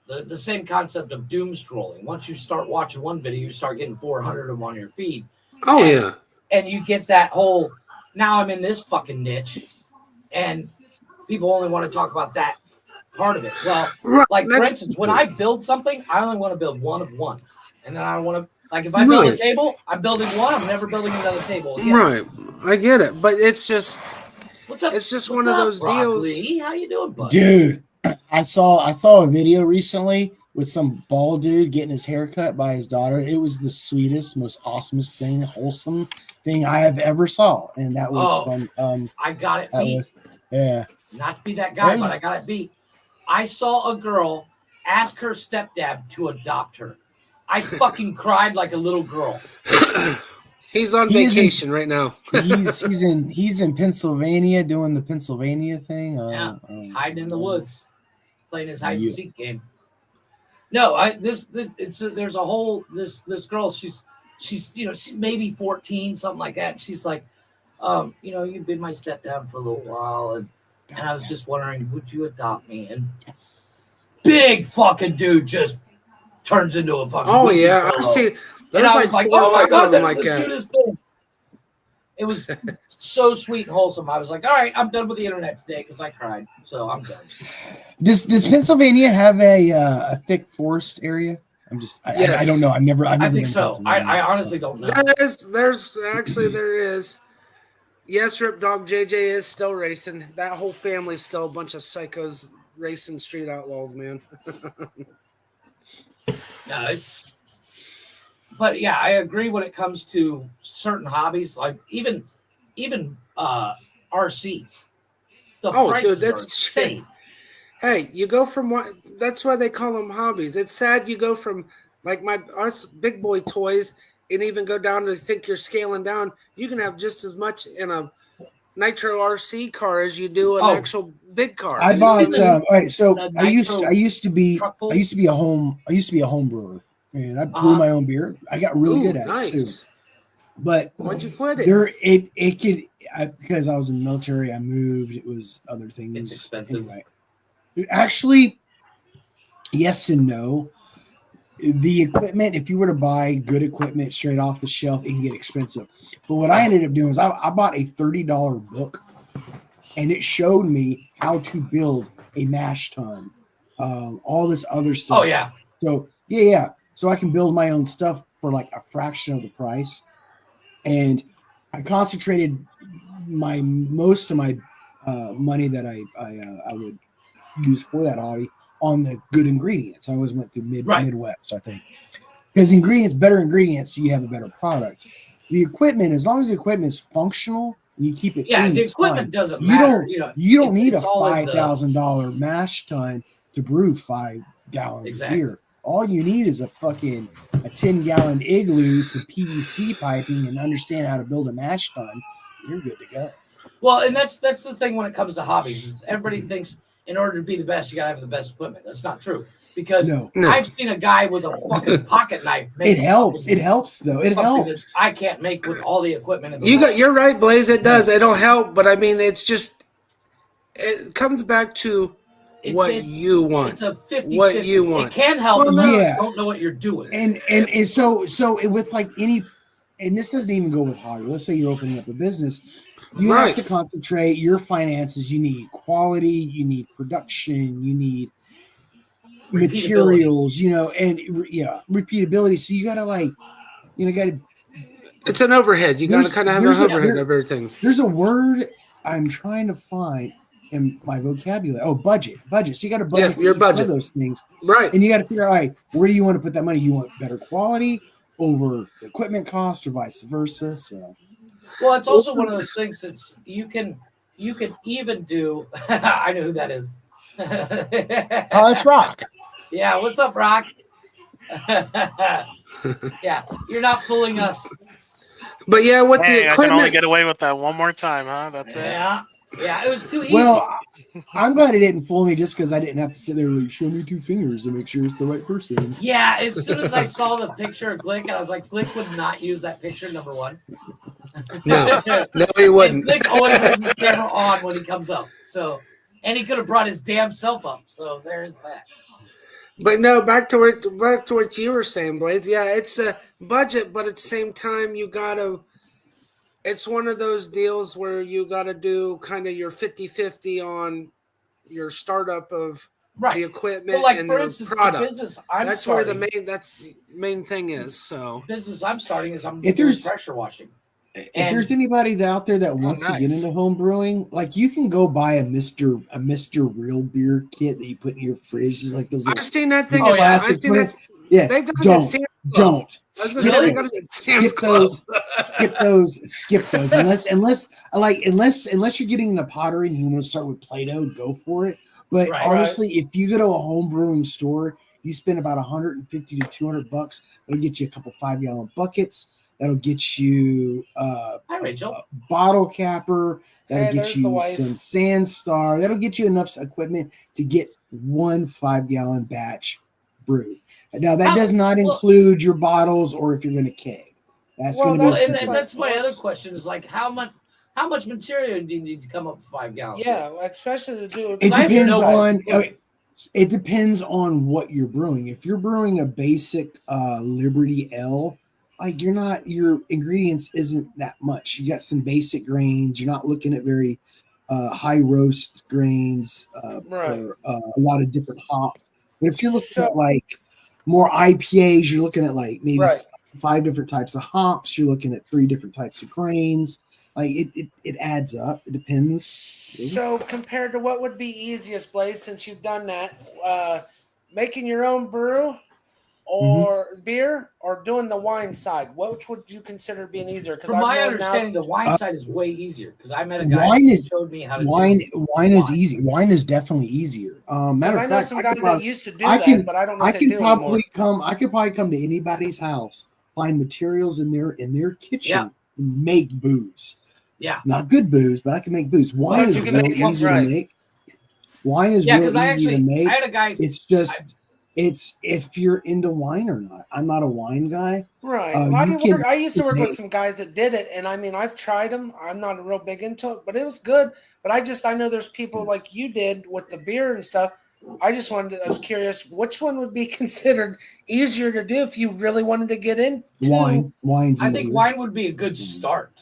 the same concept of doom scrolling. Once you start watching one video, you start getting 400 of them on your feed. Oh, and you get that whole, now I'm in this fucking niche, and people only want to talk about that part of it. Well, like for instance, when I build something, I only want to build one of one, and then I want to, like, if I build a table, I'm building one. I'm never building another table again. Right, I get it, but it's just, what's up? It's just one of those deals. How you doing, bud? Dude, I saw a video recently with some bald dude getting his hair cut by his daughter. It was the sweetest, most awesomest thing, wholesome thing I have ever saw, and that was from. I got it beat. Not to be that guy, but I got it beat. I saw a girl ask her stepdad to adopt her. I fucking cried like a little girl. He's on vacation right now. he's in Pennsylvania doing the Pennsylvania thing. He's hiding in the woods, playing his hide and seek game. No, there's a whole this girl. She's she's maybe 14, something like that. She's like, you've been my stepdad for a little while, and I was just wondering, would you adopt me? And big fucking dude just turns into a fucking. Oh yeah, I've seen. And I was like, oh my god, that's the cutest thing. It was so sweet and wholesome. I was like, all right, I'm done with the internet today because I cried, so I'm done. Does Pennsylvania have a thick forest area? I don't know. I think so. I honestly don't know. There is. Yes, Rip Dog JJ is still racing. That whole family's still a bunch of psychos racing street outlaws, man. No, but yeah, I agree when it comes to certain hobbies, like even RCs. The prices are insane. Hey, you go from what? That's why they call them hobbies. It's sad you go from like our big boy toys and even go down to think you're scaling down. You can have just as much in a Nitro RC car as you do an actual big car. I bought. All right, so I used to be a home brewer, and I brew my own beer. I got really good at it too. But why'd you quit it? Because I was in the military. I moved. It was other things. It's expensive. Anyway. Actually, yes and no. The equipment, if you were to buy good equipment straight off the shelf, it can get expensive. But what I ended up doing is I bought a $30 book, and it showed me how to build a mash tun, all this other stuff. Oh, yeah. So, yeah. So I can build my own stuff for like a fraction of the price. And I concentrated most of my money that I would use for that hobby on the good ingredients. I always went through Midwest, I think. Because better ingredients, you have a better product. The equipment, as long as the equipment is functional and you keep it clean, the equipment doesn't matter. You don't need a $5,000 mash tun to brew 5 gallons of beer. All you need is a 10-gallon igloo, some PVC piping, and understand how to build a mash tun. You're good to go. Well, and that's the thing when it comes to hobbies is everybody thinks in order to be the best, you gotta have the best equipment. That's not true. Because I've seen a guy with a fucking pocket knife. It helps. It helps, though. It helps. I can't make with all the equipment in the world. You're right, Blaze. It does. It'll help, but I mean, it comes back to what you want. It's a 50-50. What you want. It can help. Well, you don't know what you're doing. And so with like any, and this doesn't even go with hobby. Let's say you're opening up a business. You have to concentrate your finances. You need quality. You need production. You need materials, and repeatability. So you gotta it's an overhead. You gotta kind of have an overhead of everything. There's a word I'm trying to find. in my vocabulary. Oh, budget. So you got to budget for your each one budget. of those things, Right. and you got to figure out, all right, where do you want to put that money? You want better quality over equipment cost, or vice versa. So, Well, it's also one of those things that's you can even do. I know who that is. oh, that's Rock. Yeah, what's up, Rock? Yeah, you're not fooling us. But yeah, with the Hey, I can equipment, only get away with that one more time, huh? That's it. Yeah, it was too easy. Well, I'm glad it didn't fool me just because I didn't have to sit there like, show me 2 fingers to make sure it's the right person. Yeah, as soon as I saw the picture of Glick, I was like, Glick would not use that picture, number one. no, he And wouldn't. Glick always has his camera on when he comes up. So, and he could have brought his damn self up. So there's that. But no, back to what you were saying, Blades. Yeah, it's a budget, but at the same time, you gotta. It's one of those deals where you gotta do kind of your 50-50 on your startup of the equipment Well, like and for your instance, product. the business I'm That's starting, where the main thing is. So business I'm starting is I'm If doing there's- pressure washing. If there's anybody out there that wants to get nice. into home brewing, like you can go buy a Mr. Real Beer kit that you put in your fridge. It's like those. I've seen that thing. Oh, yeah. I've seen that. Yeah, They've got don't, Sam's Club. don't I was gonna skip say, they it. got it at Sam's Skip Club. those. Skip those. Unless you're getting into pottery and you want to start with Play-Doh, go for it. But Right. honestly, if you go to a home brewing store, you spend about $150 to $200. That'll get you a couple 5-gallon buckets. That'll get you Hi, Rachel. a bottle capper. That'll Hey, get there's the you wife. some Sandstar. That'll get you enough equipment to get 1 5-gallon batch brewed. Now that does not include your bottles or if you're going to keg. That's going to be Well, and separate. that's my other question is like how much material do you need to come up with 5 gallons? Yeah, especially to do. It I have depends no on. idea. It depends on what you're brewing. If you're brewing a basic Liberty L, like your ingredients isn't that much. You got some basic grains. You're not looking at very high roast grains Right. for a lot of different hops. But if you're looking at like more IPAs, you're looking at like maybe Right. 5 different types of hops. You're looking at 3 different types of grains. Like it adds up. It depends. So compared to what would be easiest, Blaze, since you've done that, making your own brew or beer or doing the wine side, which would you consider being easier? From my understanding, the wine side is way easier because I met a guy wine who is- showed me how to Wine do is easy. Wine is definitely easier. Matter I of know fact, some I guys could probably- that used to do I that, can- but I don't know I if they can do anymore. I could probably come to anybody's house, find materials in their kitchen, Yeah. and make booze. Yeah. Not good booze, but I can make booze. Wine Well, is you can real make it, easy right. to make. Wine is Yeah, real because I easy to actually make. I had a guy. It's just it's if you're into wine or not. I'm not a wine guy. Right. you Well, I used to work with make- some guys that did it, and I mean, I've tried them. I'm not real big into it, but it was good. But I know there's people like you did with the beer and stuff. I was curious, which one would be considered easier to do if you really wanted to get into Wine's I easier. think wine would be a good start.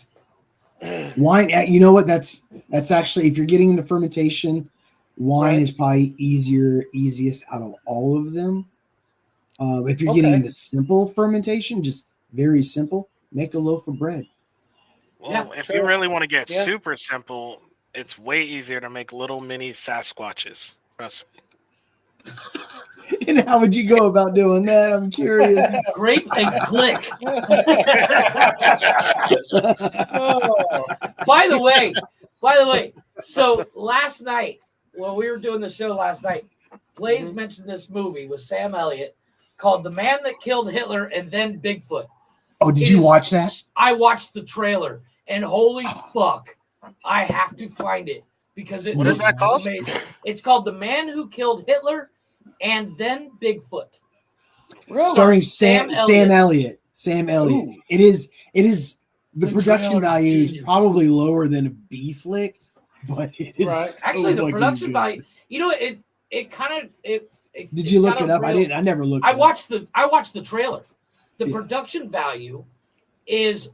Wine, you know what? That's actually, if you're getting into fermentation, wine Right. is probably easiest out of all of them. If you're Okay. getting into simple fermentation, just very simple, make a loaf of bread. Well, Yeah, if true. you really want to get Yeah. super simple, it's way easier to make little mini Sasquatches. Trust me. And how would you go about doing that? I'm curious. Grape and click. Oh, By the way, so last night when we were doing the show last night, Blaze mentioned this movie with Sam Elliott called "The Man That Killed Hitler and Then Bigfoot." Oh, did It you is- watch that? I watched the trailer, and holy fuck, I have to find it because it What is looks that called? amazing. It's called "The Man Who Killed Hitler and Then Bigfoot." really? Starring Sam Sam Elliott. Sam Elliott. Ooh. It is the The production trailer's value is genius. probably lower than a B flick, but it is Right. so Actually, the fucking production good. value, it kind of Did Did you look it up? I didn't. I never looked. I it up. watched the trailer. The Yeah. production value is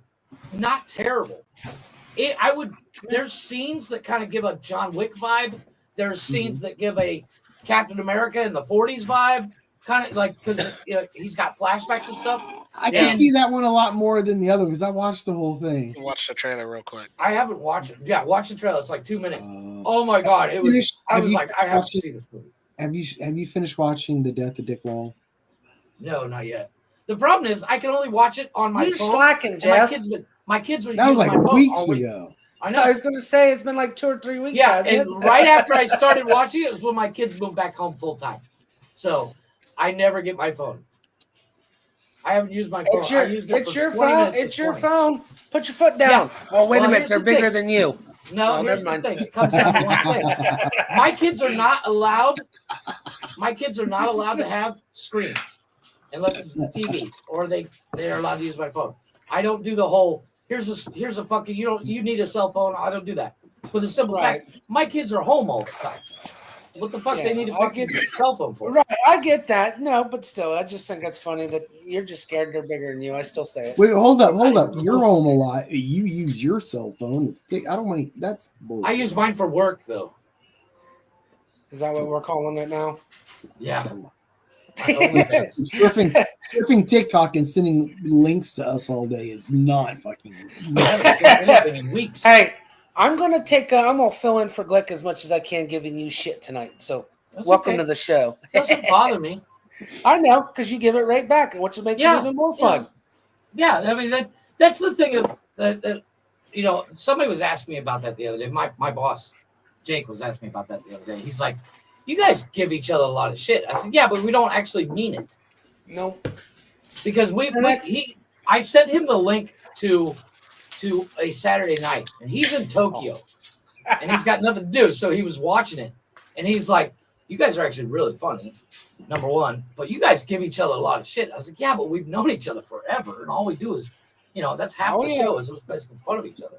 not terrible. There's scenes that kind of give a John Wick vibe. There's scenes that give a Captain America in the 40s vibe, kind of like because he's got flashbacks and stuff. I can see that one a lot more than the other because I watched the whole thing. Watch the trailer real quick. I haven't watched it. Yeah, watch the trailer. It's like 2 minutes. Oh my god, it was. I was like, I have to see this movie. Have you finished watching The Death of Dick Long? No, not yet. The problem is, I can only watch it on my phone. You slacking, Jeff. My kids would That was use like my phone weeks all week. ago. I know. I was gonna say it's been like 2 or 3 weeks. Yeah, and right after I started watching it was when my kids moved back home full time. So I never get my phone. I haven't used my phone. It's your phone. It's your phone. Put your foot down. Yeah. Oh, wait a minute. They're bigger than you. No, here's the thing. It comes down to one thing. My kids are not allowed to have screens unless it's a TV or they're allowed to use my phone. I don't do the whole here's a fucking you need a cell phone. I don't do that. For the simple fact, my kids are home all the time. What the fuck they need a fucking cell phone for? Right, I get that. No, but still, I just think that's funny that you're just scared they're bigger than you. I still say it. Wait, hold up. You're home a lot. You use your cell phone. I don't want to. That's bullshit. I use mine for work though. Is that what we're calling it now? Yeah. Surfing TikTok and sending links to us all day is not fucking. Anything in weeks. Hey, I'm gonna fill in for Glick as much as I can, giving you shit tonight. So welcome to the show. Doesn't bother me. I know, because you give it right back, which makes it even more fun. Yeah, I mean that's the thing that somebody was asking me about that the other day. My boss, Jake, was asking me about that the other day. He's like, "You guys give each other a lot of shit." I said, "Yeah, but we don't actually mean it." Nope. Because I sent him the link to a Saturday night, and he's in Tokyo, and he's got nothing to do, so he was watching it, and he's like, "You guys are actually really funny, number one, but you guys give each other a lot of shit." I was like, "Yeah, but we've known each other forever, and all we do is, that's half the show is making fun of each other."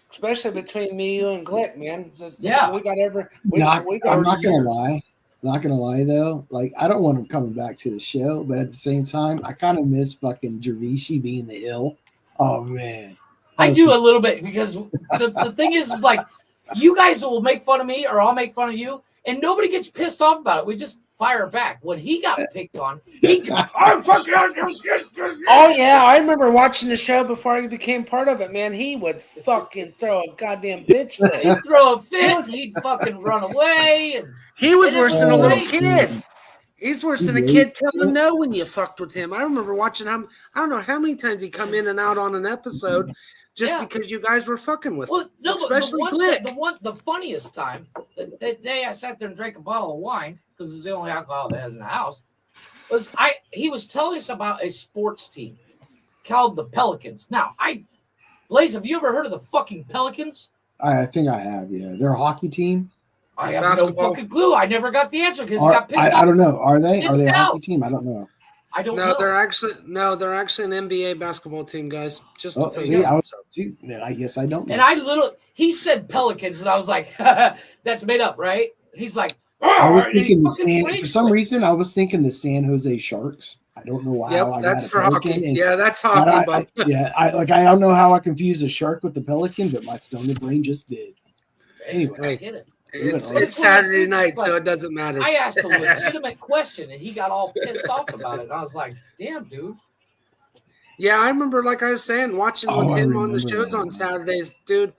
Especially between me, you, and Glick, man. Yeah, we got every. I'm not gonna lie. Not gonna lie though, like I don't want him coming back to the show, but at the same time, I kind of miss fucking Jerishi being the ill. Oh man. I do a little bit because the thing is like you guys will make fun of me or I'll make fun of you and nobody gets pissed off about it. We just fire back. When he got picked on, I'm fucking Oh yeah, I remember watching the show before he became part of it, man. He would fucking throw a goddamn bitch fit. He'd throw a fit, he'd fucking run away. And he was worse than a little kid. He's worse than a kid telling no when you fucked with him. I remember watching him. I don't know how many times he come in and out on an episode just because you guys were fucking with him. No, especially Glick. The funniest time, that day I sat there and drank a bottle of wine, because it's the only alcohol that has in the house, he was telling us about a sports team called the Pelicans. Now, Blaze, have you ever heard of the fucking Pelicans? I think I have, yeah. They're a hockey team. I have no fucking clue. I never got the answer because he got pissed off. I don't know. Are they a hockey team? I don't know. I don't know. They're actually an NBA basketball team, guys. Just I guess I don't know. And he said Pelicans, and I was like, that's made up, right? He's like, I was thinking for some reason I was thinking the San Jose Sharks. I don't know why. Yep, that's for hockey. That's hockey. I don't know how I confused a shark with the Pelican, but my stony brain just did. Anyway, I get it. It's Saturday night, so it doesn't matter. I asked a legitimate question, and he got all pissed off about it. And I was like, damn, dude. Yeah, I remember, like I was saying, watching with him on the shows on Saturdays, dude.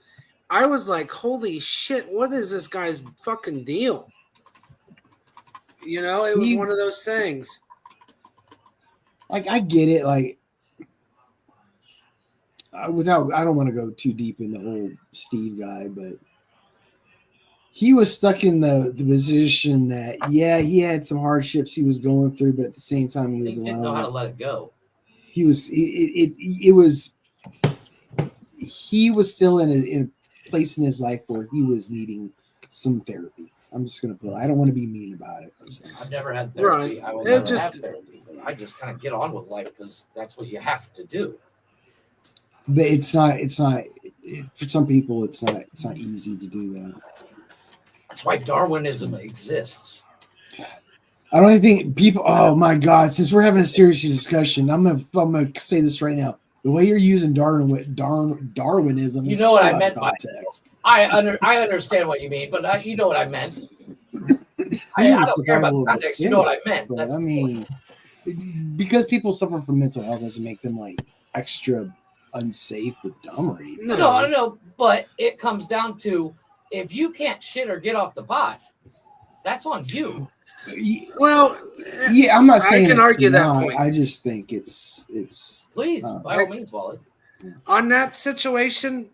I was like, holy shit, what is this guy's fucking deal? It was one of those things. Like, I get it. Like, I don't want to go too deep in the whole Steve guy, but he was stuck in the position that, he had some hardships he was going through, but at the same time, he didn't know how to let it go. He was still in a place in his life where he was needing some therapy. I'm just going to I don't want to be mean about it. I've never had therapy. Right. I will never have therapy. I just kind of get on with life because that's what you have to do. But it's not for some people, it's not easy to do that. That's why Darwinism exists. I don't think people. Oh my God! Since we're having a serious discussion, I'm gonna say this right now. The way you're using Darwinism, you know what I meant by context. I understand what you mean, but you know what I meant. I don't care about the context. You know what I meant. because people suffer from mental health doesn't make them like extra unsafe or dumb or anything. No, but it comes down to if you can't shit or get off the pot, that's on you. Well, Yeah, I'm not saying I can it's argue that not. point. I just think it's. Please, by all means, Wally. On that situation,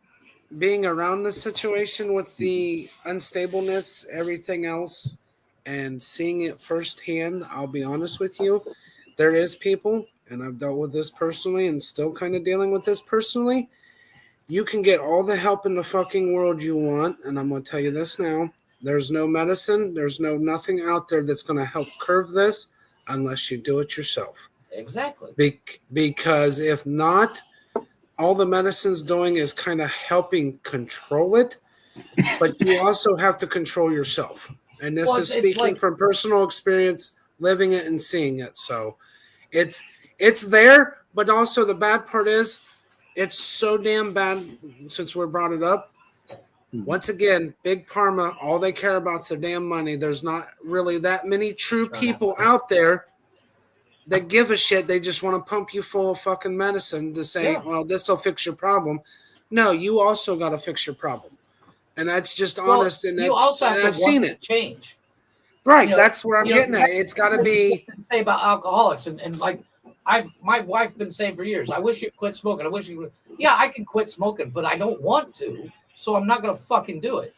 being around the situation with the unstableness, everything else, and seeing it firsthand, I'll be honest with you, there is people, and I've dealt with this personally and still kind of dealing with this personally. You can get all the help in the fucking world you want, and I'm going to tell you this now. There's no medicine, there's nothing out there that's going to help curb this unless you do it yourself. Exactly. Because if not, all the medicine's doing is kind of helping control it, but you also have to control yourself. And this is speaking from personal experience, living it and seeing it. So it's there, but also the bad part is it's so damn bad since we brought it up. Once again, big pharma, all they care about is their damn money. There's not really that many true people out there that give a shit. They just want to pump you full of fucking medicine to say, well, this will fix your problem. No, you also got to fix your problem. And that's just honest. And you also have I've seen it change. Right. That's where I'm getting at. It's got to be. Say about alcoholics and like my wife been saying for years, I wish you'd quit smoking. I wish you would. Yeah, I can quit smoking, but I don't want to. So I'm not going to fucking do it.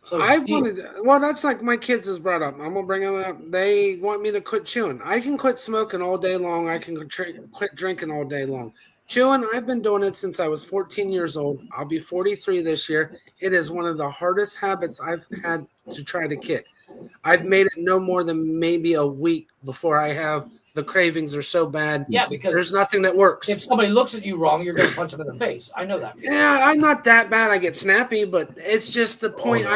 So that's like my kids has brought up. I'm gonna bring them up. They want me to quit chewing. I can quit smoking all day long. I can quit drinking all day long. Chewing, I've been doing it since I was 14 years old. I'll be 43 this year. It is one of the hardest habits I've had to try to kick. I've made it no more than maybe a week before I have the cravings are so bad. Yeah, because there's nothing that works. If somebody looks at you wrong, you're gonna punch them in the face. I know that. Yeah, I'm not that bad. I get snappy, but it's just the point. Oh, no.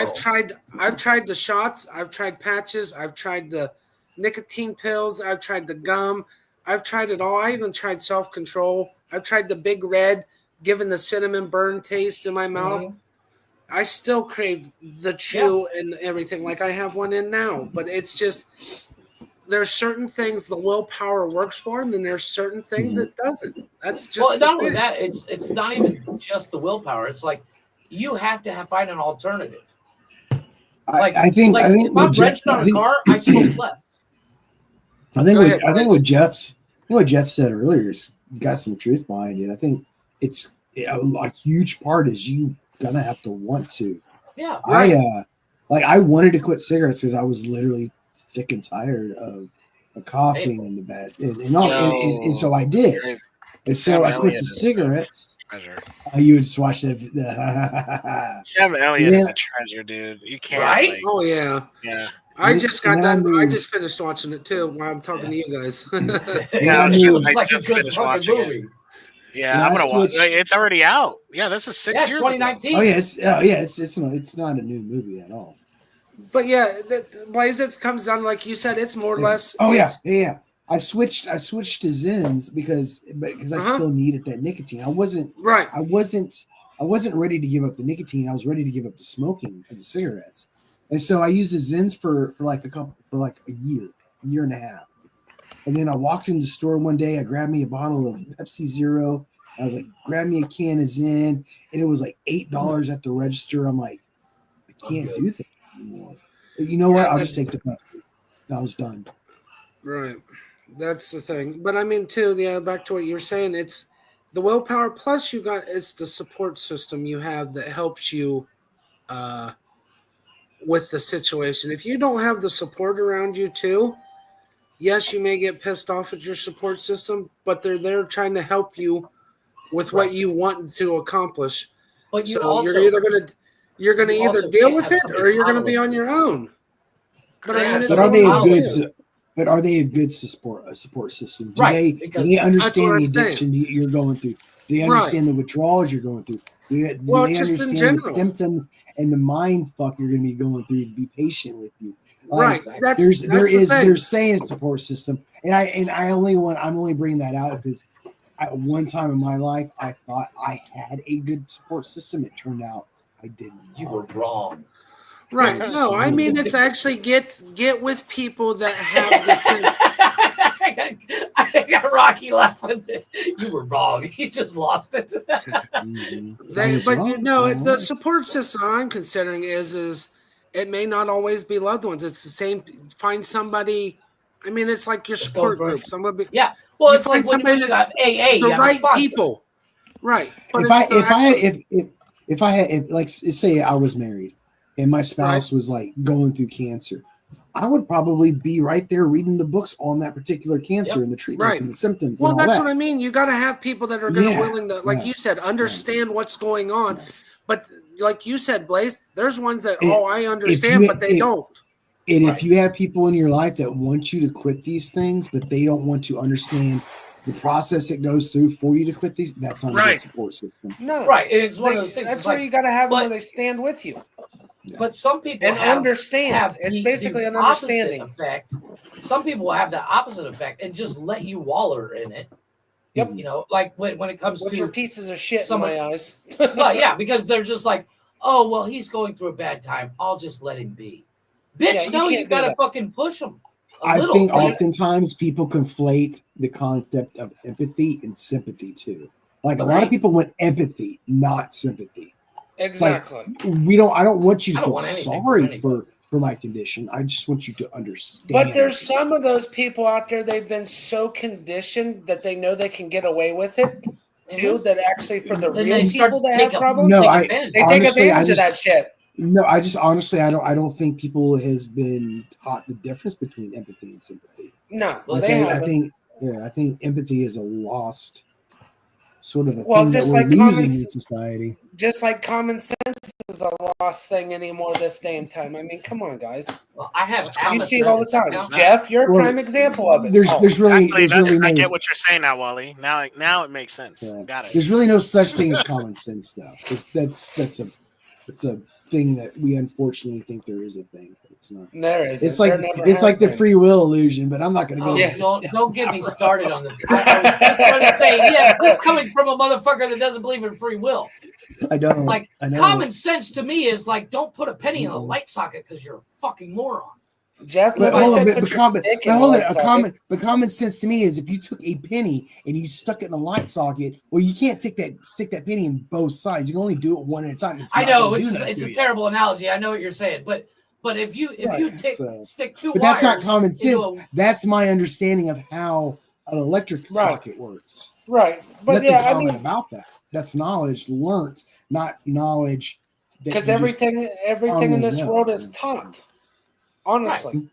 I've tried the shots, I've tried patches, I've tried the nicotine pills, I've tried the gum, I've tried it all. I even tried self-control. I've tried the Big Red, given the cinnamon burn taste in my mouth. Mm-hmm. I still crave the chew and everything, like I have one in now. But it's just there's certain things the willpower works for, and then there's certain things it doesn't. That's just not only that. It's not even just the willpower. It's like you have to find an alternative. I think if I'm wrenching on a car, I smoke less. I think what Jeff said earlier is got some truth behind it. I think it's a huge part is you gonna have to want to. Yeah. Right. I wanted to quit cigarettes because I was literally sick and tired of coughing in the bed, and so I did. And so I quit the cigarettes. You would just watch that. Sam Elliott is a treasure, dude. You can't. Right? Oh yeah. Yeah. I just got done. I just finished watching it too while I'm talking to you guys. It's like a good fucking movie. Yeah, I'm gonna watch. It's already out. Yeah, this is 6 years 2019. ago. Oh yeah, it's not a new movie at all. But yeah, it comes down like you said. It's more or less. Oh yeah. I switched to Zins because I still needed that nicotine. I wasn't ready to give up the nicotine. I was ready to give up the smoking of the cigarettes, and so I used the Zins for a year and a half. And then I walked into the store one day. I grabbed me a bottle of Pepsi Zero. I was like, grab me a can of Zin, and it was like $8 at the register. I'm like, I can't do that anymore. You know what? I'll just take the Pepsi. I was done. Right. That's the thing. But I mean, too, back to what you're saying, it's the willpower plus it's the support system you have that helps you with the situation. If you don't have the support around you, too, yes, you may get pissed off at your support system, but they're there trying to help you with what you want to accomplish. But you're gonna either deal with it or you're gonna be on your own. But are they a good support system? Do right, they understand the addiction you're going through? Do they understand the withdrawals you're going through? Do they understand the symptoms and the mind fuck you're going to be going through to be patient with you? Right. They're saying support system, and I'm only bringing that out because at one time in my life I thought I had a good support system. It turned out I didn't. You were wrong. Right. No, I mean it's actually get with people that have the sense. Rocky laughing. You were wrong. You just lost it. But you know, the support system I'm considering is it may not always be loved ones. It's the same. Find somebody. I mean, it's like your support group. Somebody. Yeah. Well, you it's like find when you got AA, the right people. Right. But if I had like say I was married and my spouse was like going through cancer, I would probably be right there reading the books on that particular cancer and the treatments and the symptoms. Well, and all that's that. what I mean. You got to have people that are going to willing to, like you said, understand what's going on. But like you said, Blaze, there's ones that I understand, but they don't. And if you have people in your life that want you to quit these things, but they don't want to understand the process it goes through for you to quit these, that's not a good support system. No, right. It's one of those things. That's where you got to have them where they stand with you. But some people understand. It's basically an understanding effect. Some people have the opposite effect and just let you waller in it. Yep. You know, like when it comes to your pieces of shit in my eyes. Well, yeah, because they're just like, oh, well, he's going through a bad time. I'll just let him be. Bitch, no, you gotta fucking push him. I think oftentimes people conflate the concept of empathy and sympathy too. Like a lot of people want empathy, not sympathy. Exactly. Like, I don't want you to feel sorry for my condition. I just want you to understand. But there's some of those people out there, they've been so conditioned that they know they can get away with it too, that actually for the real people that have problems, they take advantage of that shit. No, I don't think people has been taught the difference between empathy and sympathy. No, I think empathy is a lost sort of a thing that we're losing in society. Just like common sense is a lost thing anymore this day and time. I mean, come on, guys. Well, I have. You see it all the time, Jeff. You're a prime example of it. There's really I get what you're saying now, Wally. Now it makes sense. Got it. There's really no such thing as common sense, though. That's a thing that we unfortunately think there is a thing, but it's not. There is. It's like the free will illusion, but I'm not going to go. Yeah, don't get me started on the. I was just going to say, this coming from a motherfucker that doesn't believe in free will. I don't. Like common sense to me is like, don't put a penny in a light socket because you're a fucking moron. Jeff, common sense to me is if you took a penny and you stuck it in a light socket, well, you can't stick that penny in both sides. You can only do it one at a time. I know it's a terrible analogy. I know what you're saying, but if you stick two, but that's not common sense. That's my understanding of how an electric socket works. Right, but about that. That's knowledge learned, not knowledge. Because everything in this world is taught. Honestly. Right.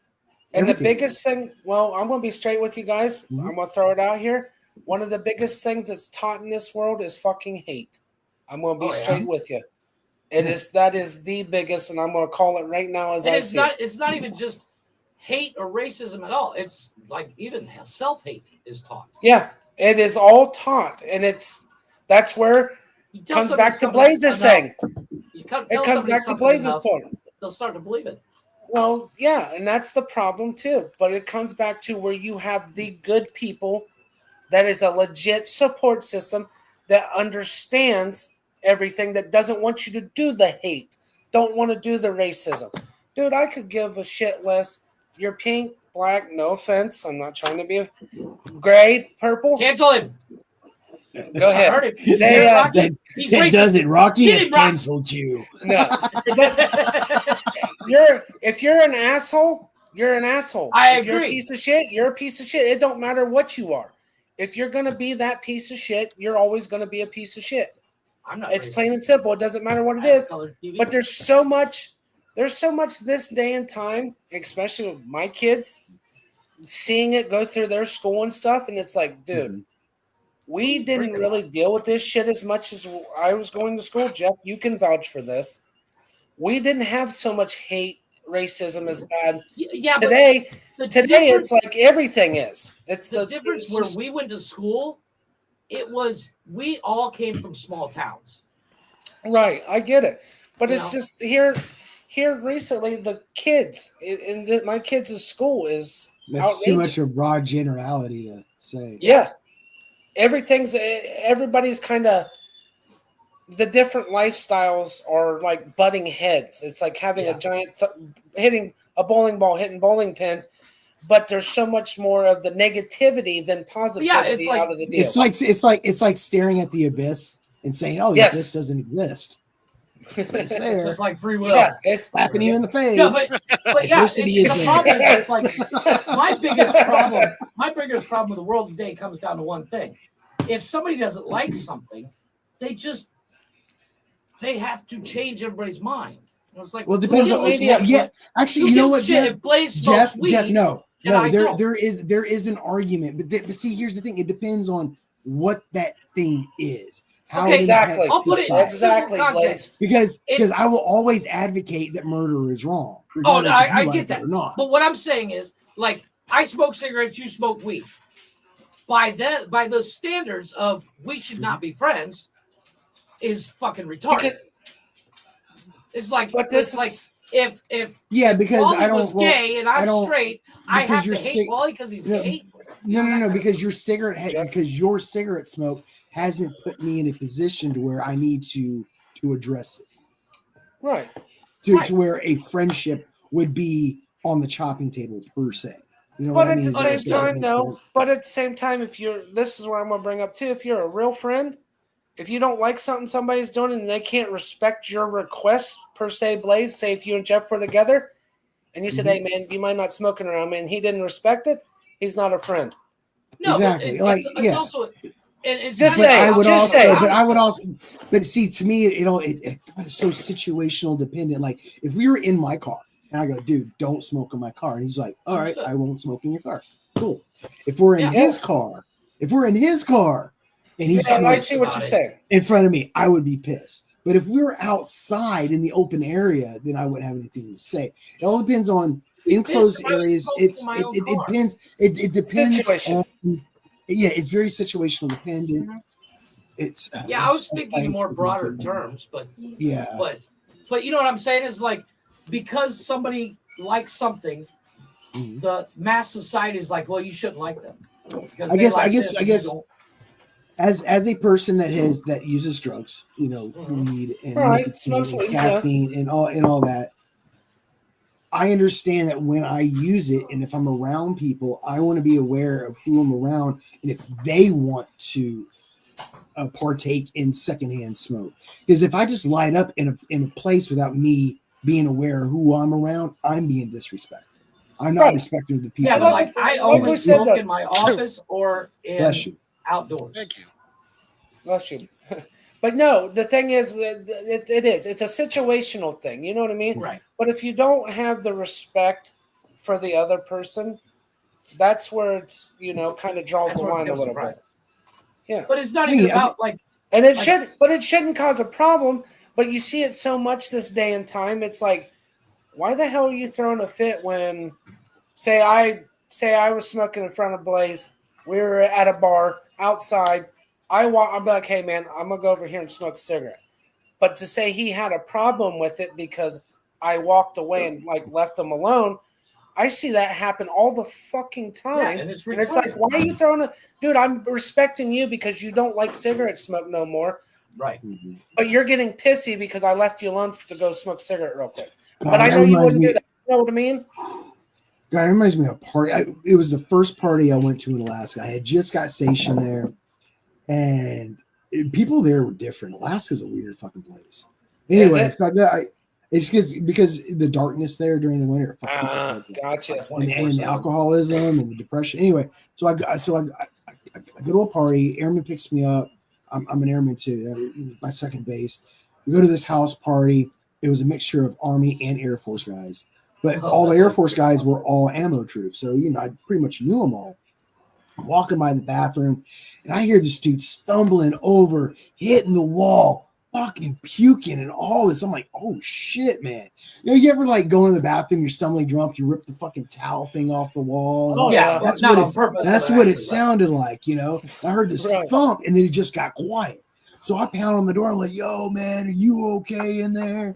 And the biggest thing, I'm going to be straight with you guys. Mm-hmm. I'm going to throw it out here. One of the biggest things that's taught in this world is fucking hate. I'm going to be straight with you. That is the biggest, and I'm going to call it right now as it's not even just hate or racism at all. It's like even self-hate is taught. Yeah, it is all taught. And that's where it comes back to Blaze's thing. It comes back to Blaze's point. They'll start to believe it. Well, yeah, and that's the problem too. But it comes back to where you have the good people that is a legit support system that understands everything, that doesn't want you to do the hate, don't want to do the racism. Dude, I could give a shit less. You're pink, black, no offense. I'm not trying to be gray, purple. Cancel him. Go ahead. I heard it. He's racist. Does it? Rocky has canceled you. No. If you're an asshole, you're an asshole. I agree. If you're a piece of shit, you're a piece of shit. It don't matter what you are. If you're gonna be that piece of shit, you're always gonna be a piece of shit. It's plain and simple. It doesn't matter what it is. But there's so much this day and time, especially with my kids, seeing it go through their school and stuff, and it's like, dude, we didn't really deal with this shit as much as I was going to school. Jeff, you can vouch for this. We didn't have so much hate, racism as bad. Yeah, today it's like everything is. It's the difference where we went to school. It was we all came from small towns. Right, I get it, but it's just here recently the kids in my kids' school is that's outrageous. Too much of broad generality to say. Yeah, everybody's kind of. The different lifestyles are like butting heads. It's like having a giant hitting a bowling ball, hitting bowling pins. but there's so much more of the negativity than positivity like- out of the deal. It's like staring at the abyss and saying, "Oh, Yes. this doesn't exist." But it's there, Just like free will. Yeah, it's slapping you in the face. No, but yeah, Adversity the is problem there. is like my biggest problem with the world today comes down to one thing. If somebody doesn't like something, they have to change everybody's mind. It's like, Well, it depends on yeah. Actually, you know what, Jeff? If Blaze smokes Jeff, weed, no. I don't. There is an argument, but see, here's the thing. It depends on what that thing is. How Okay, it exactly. impacts I'll put it in society. Exactly, simple context. Because I will always advocate that murder is wrong. Oh, regardless no, if you I like get it that. or not. But what I'm saying is, like, I smoke cigarettes, you smoke weed. By the standards of we should not be friends, is fucking retarded. It's like, But this it's is- like if Yeah, because Wally I don't. was well, gay and I'm I don't- straight, I because have to you're hate sick- Wally because he's No, gay. No, because your cigarette smoke hasn't put me in a position to where I need to address it. right. To where a friendship would be on the chopping table per se. You know But what I at mean? the Does same that time, make though, sense? this is where I'm gonna bring up too. If you're a real friend, if you don't like something somebody's doing and they can't respect your request per se, Blaze, say if you and Jeff were together, and you said, "Hey, man, you mind not smoking around me," and he didn't respect it, he's not a friend. No, Exactly. But Like, it's yeah. also, and it's Just kinda say, like- I would also, but see, to me, it's so situational dependent. Like, if we were in my car and I go, "Dude, don't smoke in my car," and he's like, "All right, Understood. I won't smoke in your car." Cool. If we're in Yeah. his car, and he Yeah, I smokes see what you're saying. in front of me, I would be pissed. But if we were outside in the open area, then I wouldn't have anything to say. It all depends on enclosed Pissed if I was areas. smoking in my own It car. depends. It depends Situation. on. Yeah, it's very situational dependent. It's Yeah, I was thinking in more broader terms, but Yeah, but you know what I'm saying is like because somebody likes something, Mhm. the mass society is like, well, you shouldn't like them. Because I they guess- like I guess- this I and you guess- don't. as a person that uses drugs, weed and Right, nicotine smokes and weed, yeah. caffeine and all that. I understand that when I use it and if I'm around people, I want to be aware of who I'm around and if they want to partake in secondhand smoke. Because if I just light up in a place without me being aware of who I'm around, I'm being disrespectful. I'm not Right. respecting the people. Yeah, but like I only we said smoke that- in my office or in Bless you. outdoors. Thank you. Bless you. But no, the thing is that it's a situational thing. You know what I mean? Right. But if you don't have the respect for the other person, that's where it's kind of draws That's the where it line a becomes little a problem. bit. Yeah, But it's not I even mean, about like and it shouldn't cause a problem. But you see it so much this day and time. It's like, why the hell are you throwing a fit when, say I was smoking in front of Blaze, we were at a bar outside. I'm like, hey man, I'm gonna go over here and smoke a cigarette. But to say he had a problem with it because I walked away and like left him alone, I see that happen all the fucking time. and it's And it's like, retarded. why are you throwing a dude? I'm respecting you because you don't like cigarette smoke no more, right. but you're getting pissy because I left you alone to go smoke a cigarette real quick. God, But I that know you reminds wouldn't me- do that. You know what I mean? God, it reminds me of a party. It was the first party I went to in Alaska. I had just got stationed there, and people there were different. Alaska's a weird fucking place. Anyway, Is it's because the darkness there during the winter. fucking expensive. Gotcha. And the alcoholism and the depression. Anyway, so I go to a party. Airman picks me up. I'm an airman too. My second base. We go to this house party. It was a mixture of Army and Air Force guys, but all the that's Air awesome. Force guys were all ammo troops. So I pretty much knew them all. I'm walking by the bathroom, and I hear this dude stumbling over, hitting the wall, fucking puking and all this. I'm like, oh shit, man. You ever like go in the bathroom, you're stumbling drunk, you rip the fucking towel thing off the wall. Oh, yeah, that's not what on it's purpose. that's but what it actually, sounded like, I heard this Right. thump, and then it just got quiet. So I pound on the door. I'm like, yo, man, are you okay in there?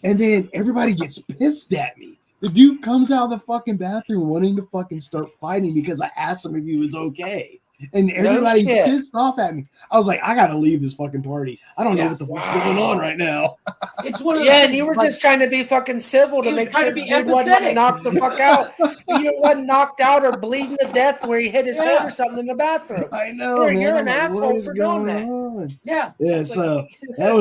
And then everybody gets pissed at me. The dude comes out of the fucking bathroom wanting to fucking start fighting because I asked him if he was okay. And everybody's shit. pissed off at me. I was like, I gotta leave this fucking party. I don't know Yeah. what the fuck's going on right now. It's one of those Yeah, and things you were like, just trying to be fucking civil to He was make trying sure to the be dude wasn't empathetic. knocked the fuck out. You wasn't knocked out or bleeding to death where he hit his head Yeah. or something in the bathroom. I know, man. You're I'm an like, asshole what is for doing going that. on? yeah. Yeah, It's so like- that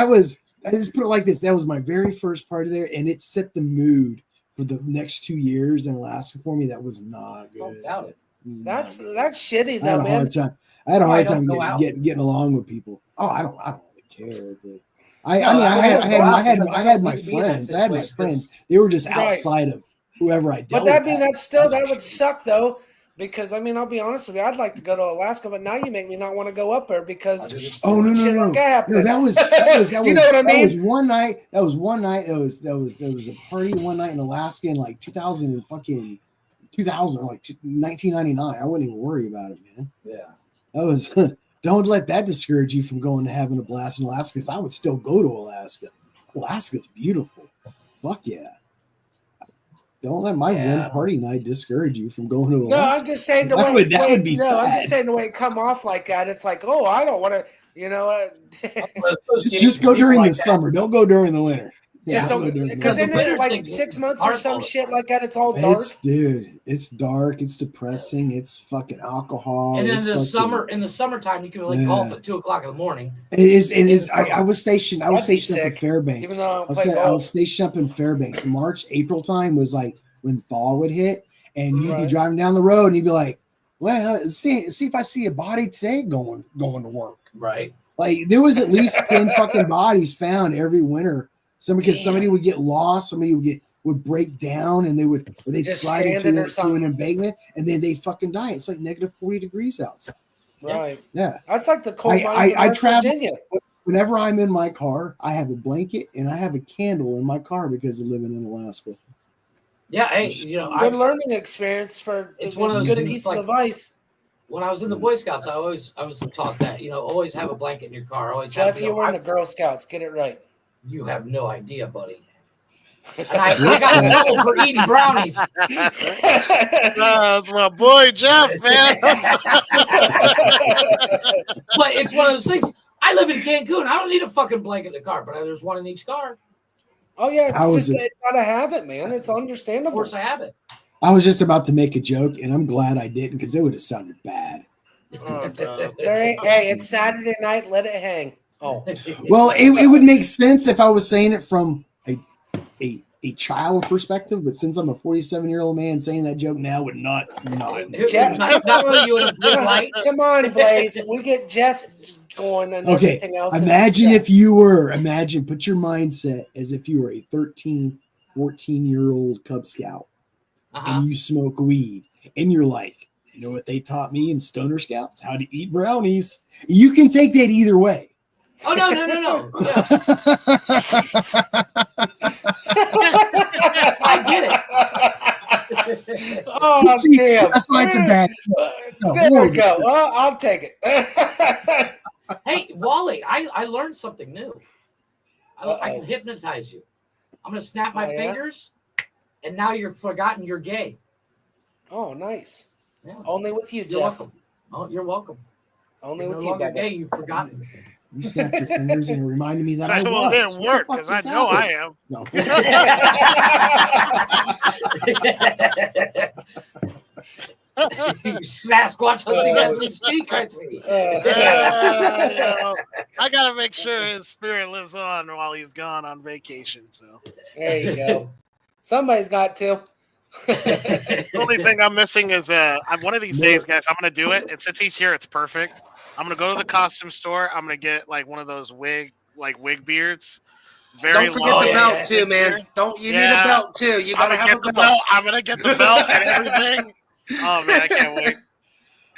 was I just put it like this. That was my very first party there, and it set the mood for the next 2 years in Alaska for me. That was not good. Don't doubt it. That's shitty I had though, a man. hard time. I had a Why hard don't time go out? getting along with people. Oh, I don't really care. But I No, mean, I don't go out because I I had don't my need to be in that friends. I had my situation, friends. They were just Right. outside of whoever I dealt But that with. being that still, That's that for would sure. suck though, because I mean, I'll be honest with you, I'd like to go to Alaska, but now you make me not want to go up there because Oh no shit like that happened. no! That was You know what I mean? That was one night. That was one night. There was a party one night in Alaska in like 2000 and fucking 2000, like 1999. I wouldn't even worry about it, man. Yeah. That was. Don't let that discourage you from going to having a blast in Alaska. Because I would still go to Alaska. Alaska's beautiful. Fuck yeah. Don't let my Yeah. one party night discourage you from going to Alaska. No, I'm just saying the That way would be no, I'm sad. just saying the way it come off like that. It's like, oh, I don't want to, you know. Just go during the summer. Don't go during the winter. Just don't go don't, during the because winter. then winter it's like thing 6 is months or dark some all the shit time. like that. It's all dark. It's dark. It's depressing. It's fucking alcohol. And then it's in fucking, the summertime, you can like golf at 2:00 in the morning. It is. I was stationed. I was I'd be stationed up in sick, Fairbanks. even though I don't I play was golf. stationed up in Fairbanks. March, April time was like when thaw would hit, and you'd be Right. driving down the road, and you'd be like, "Well, see if I see a body today going to work." Right. Like there was at least 10 fucking bodies found every winter. Somebody would get lost, somebody would break down, and they'd Just slide stranded into or to something. an embankment, and then they'd fucking die. It's like negative 40 degrees outside. Right. Yeah. That's like the cold I- mines I in West travel- Virginia. Whenever I'm in my car, I have a blanket and I have a candle in my car because of living in Alaska. Yeah. Hey, you know, Good learning experience for It's a one of those good things piece like- of advice. when I was in the Boy Scouts, I was taught that, you know, always have a blanket in your car. Always have. Jeff, you were in the Girl Scouts. Get it right. You have no idea, buddy. And I got in trouble for eating brownies. That's my boy Jeff, man. But it's one of those things. I live in Cancun. I don't need a fucking blanket in the car, but there's one in each car. Oh yeah, How it's is just it's not a habit, man. It's Of understandable. course, I have it. I was just about to make a joke, and I'm glad I didn't because it would have sounded bad. Oh, God. Hey, it's Saturday night. Let it hang. Oh, Well, it would make sense if I was saying it from a child perspective, but since I'm a 47-year-old man, saying that joke now would not. Jeff, not put you in a good light. come on, Blaze. We get Jeff going and Okay, everything else. imagine put your mindset as if you were a 13, 14-year-old Cub Scout Uh-huh. and you smoke weed and you're like, you know what they taught me in Stoner Scouts? How to eat brownies. You can take that either way. Oh no. Yeah. I get it. Oh See, damn! that's why it's a bad. a There we horrible go. joke. Well, I'll take it. Hey, Wally, I learned something new. I can Uh-oh. hypnotize you. I'm gonna snap my Oh, yeah? fingers, and now you're forgotten you're gay. Oh, nice. Yeah. Only with you, You're Jeff. welcome. Oh, you're welcome. Only You're with no you, longer Bubba. gay. You've forgotten. You snapped your fingers and it reminded me that I Well, was. it didn't work What the because I fuck know is I that? am. No. Sasquatch hunting as we speak, I see. I gotta make sure his spirit lives on while he's gone on vacation. So There you go. Somebody's got to. the only thing I'm missing is one of these days, guys, I'm gonna do it. And since he's here, it's perfect. I'm gonna go to the costume store. I'm gonna get like one of those wig beards. Very Don't forget long. the yeah, belt yeah. too, man. Don't you need Yeah. a belt too? You gotta I'm gonna have get a the belt. belt. I'm gonna get the belt and everything. Oh man, I can't wait.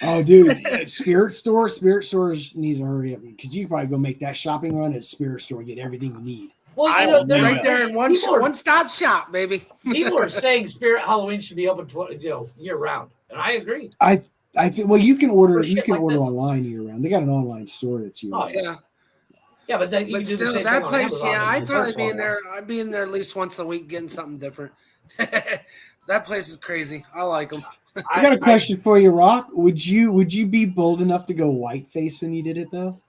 Oh, dude, Spirit stores needs to hurry up because you can probably go make that shopping run at Spirit Store and get everything you need. Well, I you know, will there's, do Right there in one people are- stop shop, baby. people are saying Spirit Halloween should be open year round, and I agree. I think. Well, you can order. For You shit can like order this. online year round. They got an online store that's year Oh, round. Yeah, Yeah, but then you but can do the still, same that thing on place. Amazon Yeah, and I'd just probably search be in for it. there. I'd be in there at least once a week getting something different. That place is crazy. I like them. I got a question for you, Rock. Would you be bold enough to go whiteface when you did it though?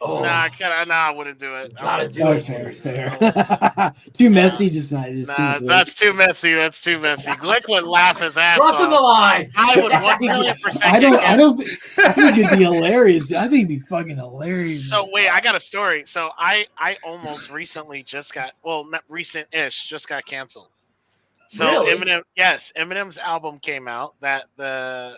Oh, Nah, I wouldn't do it. gotta do Oh, it. fair. Too messy, just not. It's too Nah, much work. that's too messy. That's too messy. Glick would laugh his ass Crossing the off. line. I would 1,000,000%. I think it'd be hilarious. I think it'd be fucking hilarious. So wait, I got a story. So I almost recently just got, well, not recent-ish, just got canceled. So Really? Eminem's album came out. That I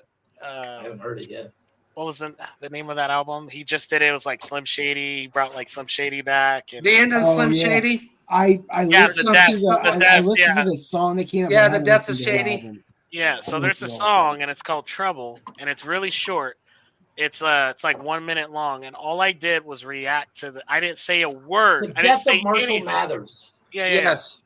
haven't heard it yet. what was the name of that album? He just did it. It was like Slim Shady. He brought like Slim Shady back. And The end of Slim yeah. Shady. I Yeah, listened the death- to the I death, listened yeah. to the song that came out. Yeah, but I The haven't Death of listened to the Shady. album. yeah, so I there's a listened to song and it's called Trouble, and it's really short. It's like 1 minute long, and all I did was react to the. I didn't say a word. The I didn't death say of Marshall anything. Mathers. Yeah. Yes.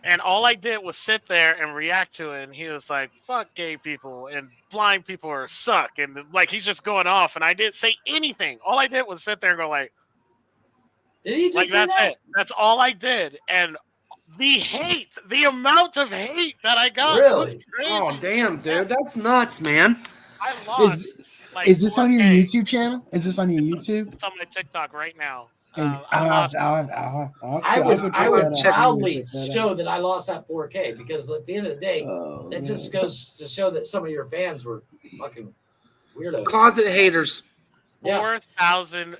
And all I did was sit there and react to it. And he was like, fuck gay people and blind people are suck. And like, he's just going off. And I didn't say anything. All I did was sit there and go like Did he just say that's that? it. That's all I did. And the amount of hate that I got was Really? crazy. Oh damn, dude, that's nuts, man. I lost. Is this on your 4K. YouTube channel? Is this on your YouTube? It's on my TikTok right now. And I lost. I I would would check proudly show that I lost that 4K because at the end of the day, Oh, it just goes to show that some of your fans were fucking weirdos. Closet haters. Yeah. 4,000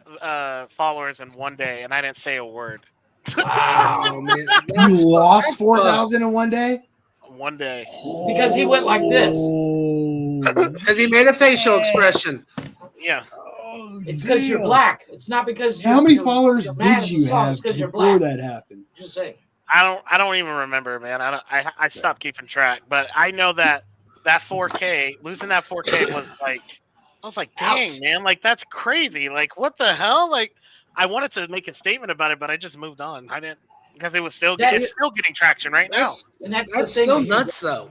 followers in one day, and I didn't say a word. Wow. Oh, man. You lost 4,000 in one day? One day. Because he went like this. Because he made a facial expression. Yeah. It's because you're black. It's not because How many you're followers mad did at you the song. have It's because you're before black. that happened? Just saying. I don't even remember, man. I stopped keeping track, but I know that 4K, losing that 4K was like, I was like, dang, Ouch. man, like that's crazy. Like, what the hell? Like, I wanted to make a statement about it, but I just moved on. I didn't, because it was still, it's still getting traction right now. That's That's the thing. still nuts, though.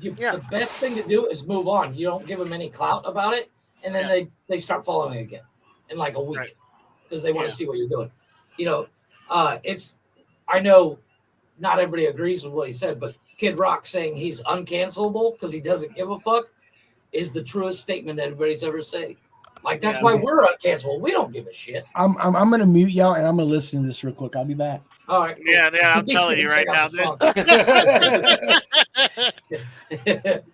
The best thing to do is move on. You don't give them any clout about it, and then they start following again in like a week because they want to see what you're doing. You know, I know not everybody agrees with what he said, but Kid Rock saying he's uncancelable because he doesn't give a fuck is the truest statement everybody's ever said. Like that's why we're uncancelable. We don't give a shit. I'm gonna mute y'all and I'm gonna listen to this real quick. I'll be back. All right. Cool. Yeah, I'm telling you right now.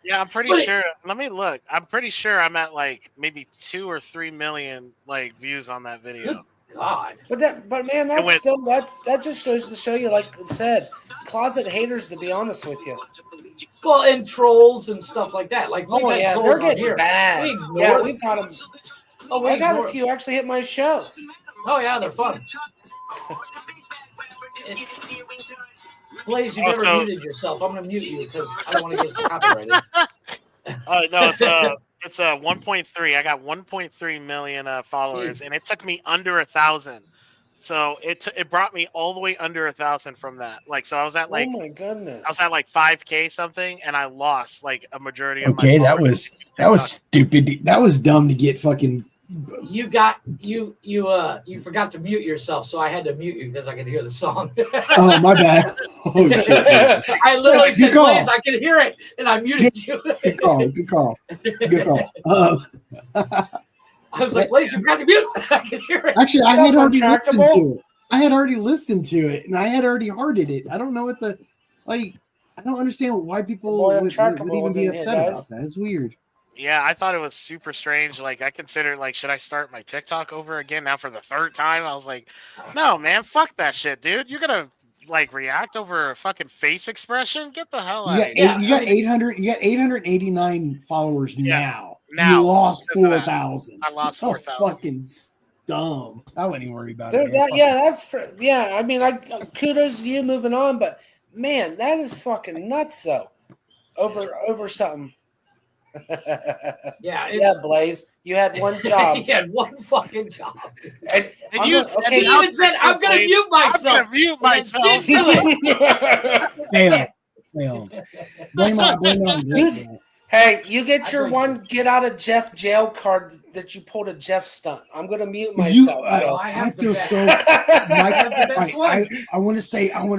Yeah, I'm pretty sure. Let me look. I'm pretty sure I'm at like maybe 2 or 3 million like views on that video. God. But man, that just goes to show you, like it said, closet haters. To be honest with you. Well, and trolls and stuff like that. Like, Oh yeah, they're getting bad. Yeah, we've got them. Oh, I got a few actually hit my show. Oh yeah, they're fun. Blaze, you never muted yourself. I'm gonna mute you because I don't want to get copyrighted. No, it's 1.3. I got 1.3 million followers, Jesus. and it took me under 1,000. So it brought me all the way under 1,000 from that. Like, so I was at like, oh my goodness, I was at like 5K something, and I lost like a majority of Okay, my that followers. was stupid. That was dumb to get fucking. You forgot to mute yourself, so I had to mute you because I could hear the song. Oh my bad. Oh shit. I literally Good said, call. "Blaze, I can hear it," and I muted you. Good call. Good call. Good call. I was like, "Blaze, you forgot to mute." I can hear it. Actually, I had already listened Retractable? to it. I had already listened to it, and I had already hearted it. I don't know what the like. I don't understand why people Boy, would Retractable even was be in here, upset guys. about that. It's weird. Yeah, I thought it was super strange. Like, I considered, like, should I start my TikTok over again now for the 3rd time? I was like, no, man, fuck that shit, dude. You're gonna like react over a fucking face expression? Get the hell out of here. You got 800. You got 889 followers now. Now You lost because of that. 4,000. I lost Oh, 4,000. fucking dumb. I wouldn't even worry about Dude, it. I mean, kudos to you moving on, but man, that is fucking nuts though. Over something. Yeah, Blaze, you had one job. He had one fucking job. And he even said, "I'm gonna mute myself." I'm gonna mute myself. Fail. Blame on Jeff. Hey, you get your one get out of Jeff jail card that you pulled a Jeff stunt. I'm gonna mute myself. I feel so. I want to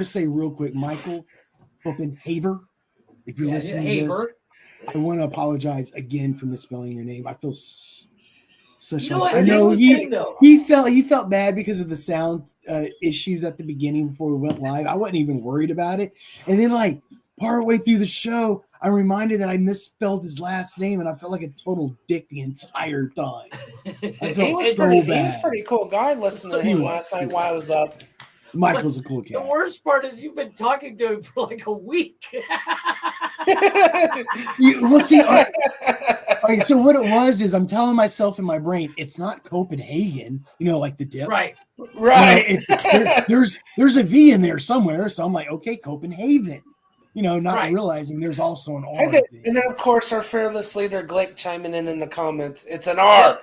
say real quick, Michael fucking Haber. If you're listening to this, I want to apologize again for misspelling your name. I feel such. I know he felt bad because of the sound issues at the beginning before we went live. I wasn't even worried about it, and then like partway through the show, I'm reminded that I misspelled his last name, and I felt like a total dick the entire time. I felt so bad. He was a pretty cool guy listening to him last night while I was up. Michael's a cool cat. The worst part is you've been talking to him for like a week. We'll see. Okay, so what it was is I'm telling myself in my brain, it's not Copenhagen, like the dip. Right. There's a V in there somewhere. So I'm like, okay, Copenhagen. Not realizing there's also an R. And then, of course, our fearless leader, Glick, chiming in the comments. It's an R.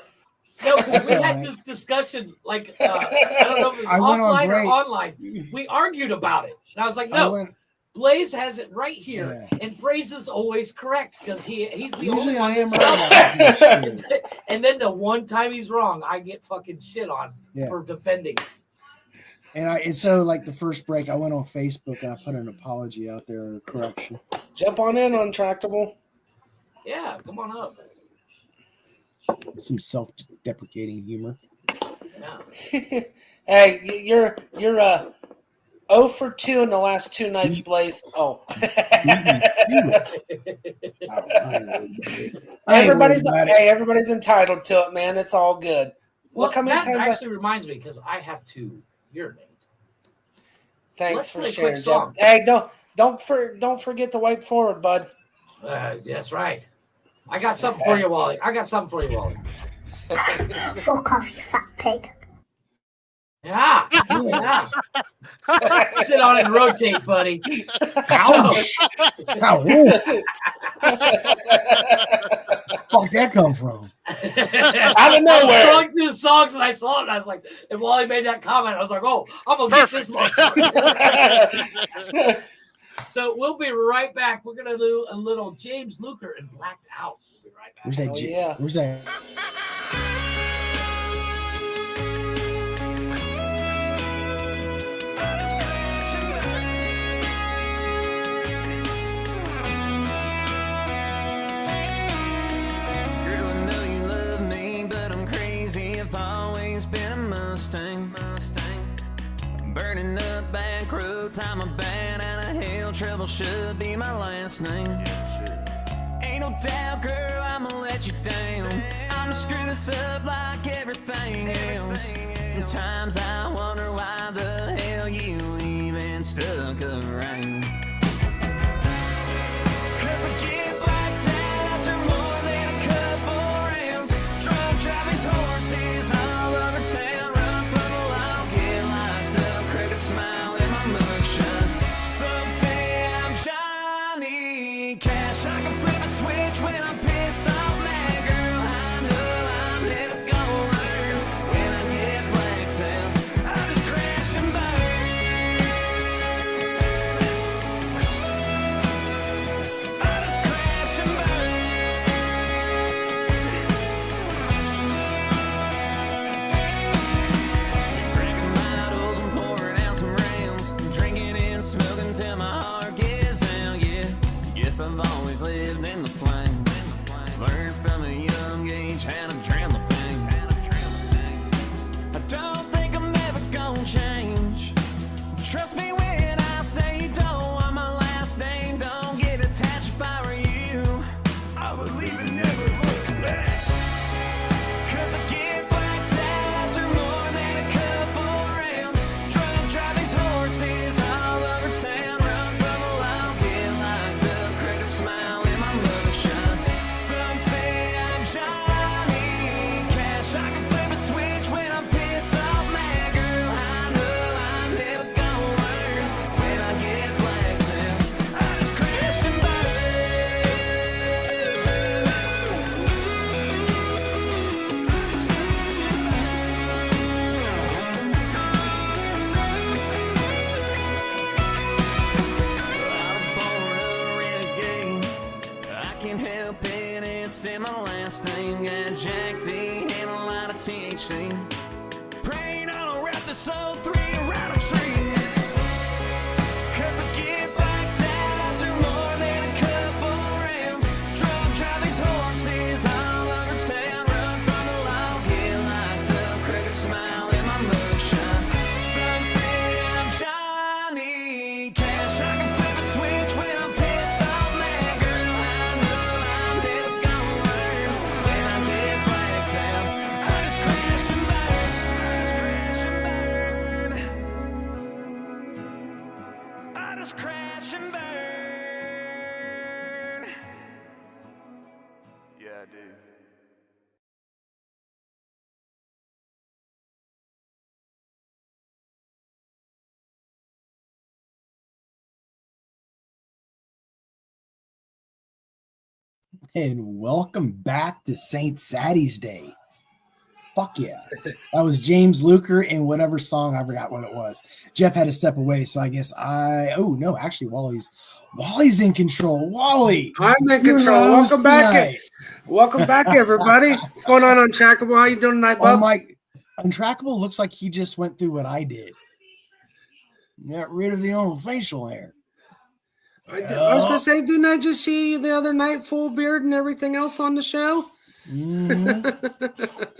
No, we had this discussion, I don't know if it was offline or online. We argued about it. And I was like, no, Blaze has it right here. Yeah. And Blaze is always correct because he's the only one that's right. And then the one time he's wrong, I get fucking shit on for defending it. And so the first break, I went on Facebook and I put an apology out there, or a correction. Jump on in, Untractable. Yeah, come on up. Some self-deprecating humor. Yeah. Hey, you're 0 for 2 in the last 2 nights, Blaze. Oh. Everybody's entitled to it, man. It's all good. Well, look how many times actually reminds me because I have to urinate. Thanks for sharing. Hey, don't forget to wipe forward, bud. That's right. I got something for you, Wally. Fuck off, you fat pig. Yeah. Sit on and rotate, buddy. Ouch. How fuck that come from? Out of nowhere. I was scrolling through the songs and I saw it and I was like, and Wally made that comment, I was like, oh, I'm gonna get this motherfucker. So we'll be right back. We're gonna do a little James Luker and Blacked Out. We'll be right back. Where's that? Where's that? I've always been a Mustang. Burning up back roads, I'm a bad out of hell. Trouble should be my last name. Ain't no doubt, girl, I'ma let you down. I'ma screw this up like everything else. Sometimes I wonder why the hell you even stuck around. Cause I get blacked out after more than a couple rounds. Drunk drive these horses all over town. Run from the law, get locked up. Crooked smile in my mugshot. Some say I'm Johnny Cash. I can flip a switch when I'm pissed off, mad girl. I know I'm never gonna learn. When I get blacked out, I just crash and burn. I just crash and burn. Drinking bottles and pouring out some rounds. Drinking and smoking till my heart gives out, yeah. Guess I've always lived in the flame. Learned from a young age how to drown the pain. I don't think I'm ever gonna change. Trust me when I say you don't want my last name. Don't get attached if I were you. I would leave and never look back. Cause I get blacked out after more than a couple rounds. Drunk drive these horses all over town. Run from the law, get locked up. Crooked smile in my mugshot. Some say I'm Johnny Cash. I can flip a switch when I'm pissed off, mad girl. I know I'm never gonna learn. When I get blacked out, I just crash and burn. I was born a renegade. I can't help it, it's in my last name. Got Jack D and a lot of THC. Praying I'll wrap this old 3 around a tree. Cause I get blacked out after more than a And welcome back to St. Sadie's Day. Fuck yeah. That was James Luker in whatever song. I forgot what it was. Jeff had to step away, so I guess actually Wally's in control. Wally, I'm in you're control. the host Welcome back. tonight. Welcome back, everybody. What's going on, Untrackable? How you doing tonight, Oh bub? my, Untrackable looks like he just went through what I did. Got rid of the old facial hair. I was going to say, didn't I just see you the other night, full beard and everything else on the show? Mhm.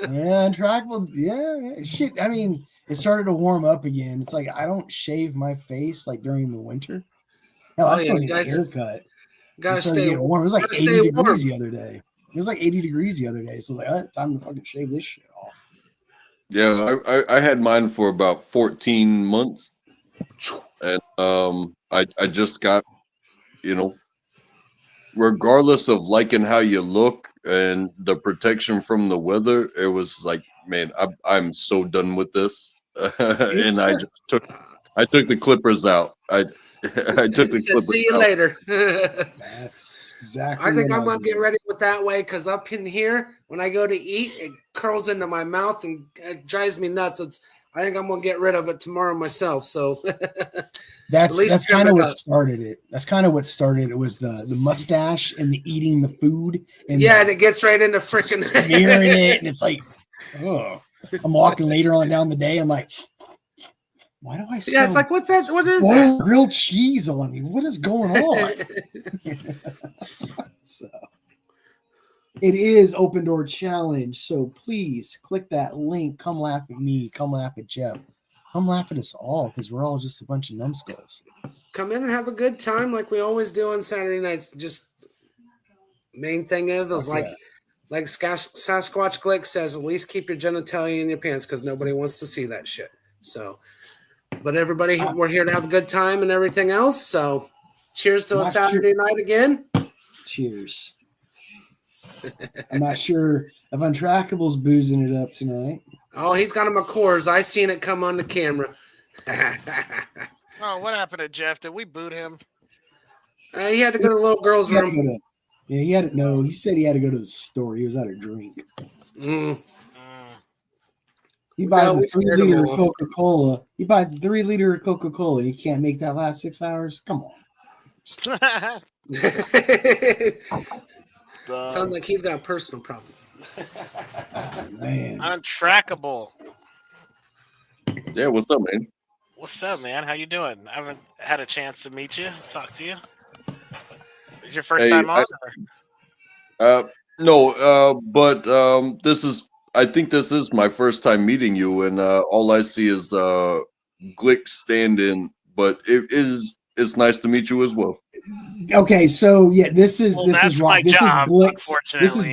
Yeah, Untrackable. Yeah. Shit. I mean, it started to warm up again. It's like I don't shave my face like during the winter. Hell, I still need a haircut. Gotta It started stay getting warm. It was like gotta 80 stay degrees warm. the other day. It was like 80 degrees the other day. So like, time to fucking shave this shit off. Yeah, I had mine for about 14 months, and I just got, regardless of liking how you look and the protection from the weather, it was like, man, I'm so done with this, and I took the clippers out. I took the Said, clippers see you out. later. That's exactly. I think what I'm gonna did. get ready with that way because up in here, when I go to eat, it curls into my mouth and it drives me nuts. I think I'm gonna get rid of it tomorrow myself. So that's kind of what started it. That's kind of what started it. Was the mustache and the eating the food and and it gets right into freaking smearing it, and it's like, oh, I'm walking later on down the day. I'm like, why do I? Yeah, it's like, what's that? What is that? that? Grilled cheese on me. What is going on? So it is Open Door Challenge. So please click that link. Come laugh at me. Come laugh at Jeff. Come laugh at us all because we're all just a bunch of numbskulls. Come in and have a good time like we always do on Saturday nights. Just main thing is like Sasquatch Glick says, at least keep your genitalia in your pants because nobody wants to see that shit. So, but everybody, we're here to have a good time and everything else. So, cheers to a Saturday night again. Cheers. I'm not sure if Untrackable's boozing it up tonight. Oh, he's got him a Coors. I seen it come on the camera. Oh, what happened to Jeff? Did we boot him? He had to go to the little girl's room. Yeah, he had to. No, he said he had to go to the store. He was at a drink. He buys a 3 liter of Coca-Cola. He buys 3 liter of Coca-Cola. He can't make that last 6 hours. Come on. Sounds like he's got a personal problem. Man. Untrackable. Yeah, what's up, man? What's up, man? How you doing? I haven't had a chance to meet you, talk to you. Is your first time on? No, but I think this is my first time meeting you, and all I see is Glick stand-in, but it's nice to meet you as well. Okay, so yeah, this is my This job, is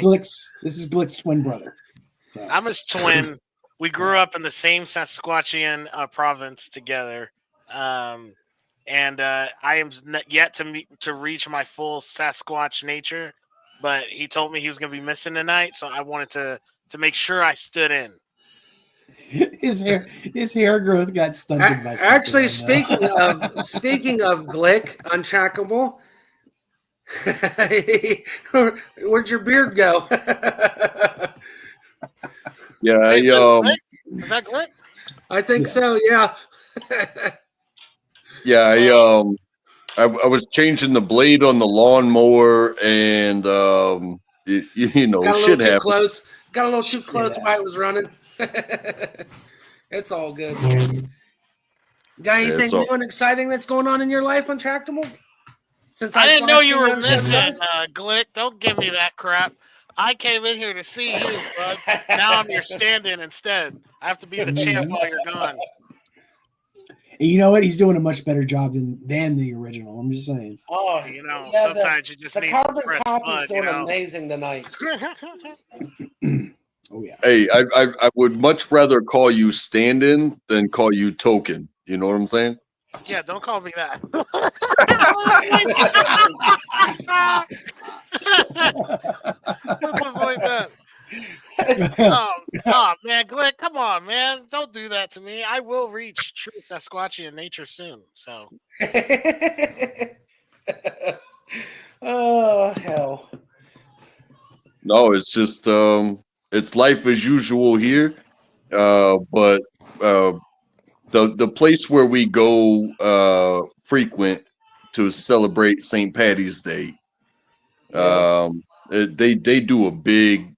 Glick's twin brother. So. I'm his twin. We grew up in the same Sasquatchian province together, and I am yet to reach my full Sasquatch nature. But he told me he was going to be missing tonight, so I wanted to make sure I stood in. His hair growth got stunted by something. Actually, speaking of Glick, Untrackable, where'd your beard go? Yeah, Is that Glick? I think so. Yeah. Yeah, I was changing the blade on the lawnmower, and shit happened. Got a little too close while it was running. It's all good. Got anything new and exciting that's going on in your life, Untractable? Since I didn't know you were missing, Glick. Don't give me that crap. I came in here to see you, bud. Now I'm your stand-in instead. I have to be the champ while you're gone. You know what? He's doing a much better job than the original. I'm just saying. Oh, sometimes you just need carbon fresh copy's blood, doing amazing tonight. Oh yeah. Hey, I would much rather call you stand-in than call you token. You know what I'm saying? Yeah, don't call me that. Let's avoid that. Oh man, Glick, come on, man. Don't do that to me. I will reach true Sasquatchian nature soon. So Oh hell. No, it's just it's life as usual here. But the place where we go frequent to celebrate St. Patty's Day, they do a big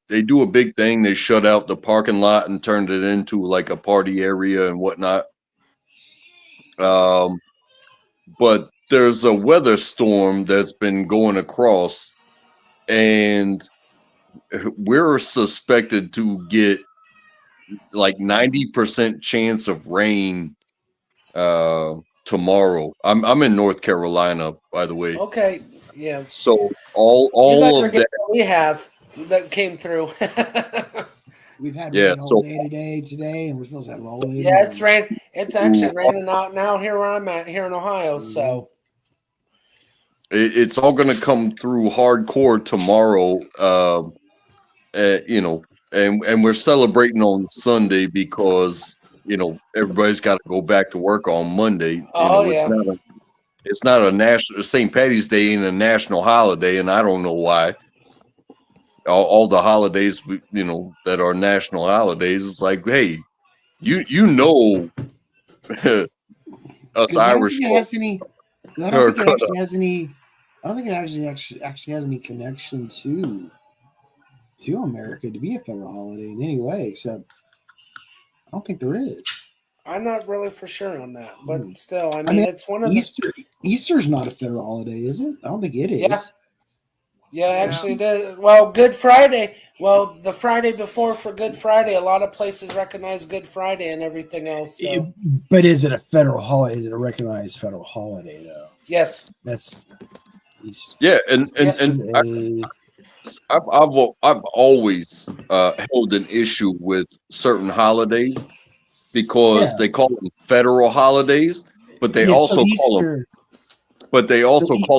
thing. They shut out the parking lot and turned it into like a party area and whatnot. But there's a weather storm that's been going across, and we're suspected to get like 90% chance of rain tomorrow. I'm in North Carolina, by the way. Okay, yeah. So You all guys are of getting that, what we have that came through. We've had yeah. rain all So day today, and we're supposed to have it all day Yeah, it's tomorrow. rain. It's actually raining out now here where I'm at, here in Ohio. So it's all going to come through hardcore tomorrow. You know, and we're celebrating on Sunday because everybody's got to go back to work on Monday. It's not a national St. Patty's Day ain't a national holiday, and I don't know why. All the holidays, that are national holidays, it's like, hey, you know, us I don't Irish think it folk has any. I don't think it actually has any. I don't think it actually has any connection to America to be a federal holiday in any way. Except I don't think there is. I'm not really for sure on that, but still, I mean, it's one of Easter. Easter's not a federal holiday, is it? I don't think it is. Yeah, actually, it is. Well, Good Friday. Well, the Friday before for Good Friday, a lot of places recognize Good Friday and everything else. So. But is it a federal holiday? Is it a recognized federal holiday though? Yes. That's Easter. Yeah, and I've always held an issue with certain holidays because they call them federal holidays, but they also call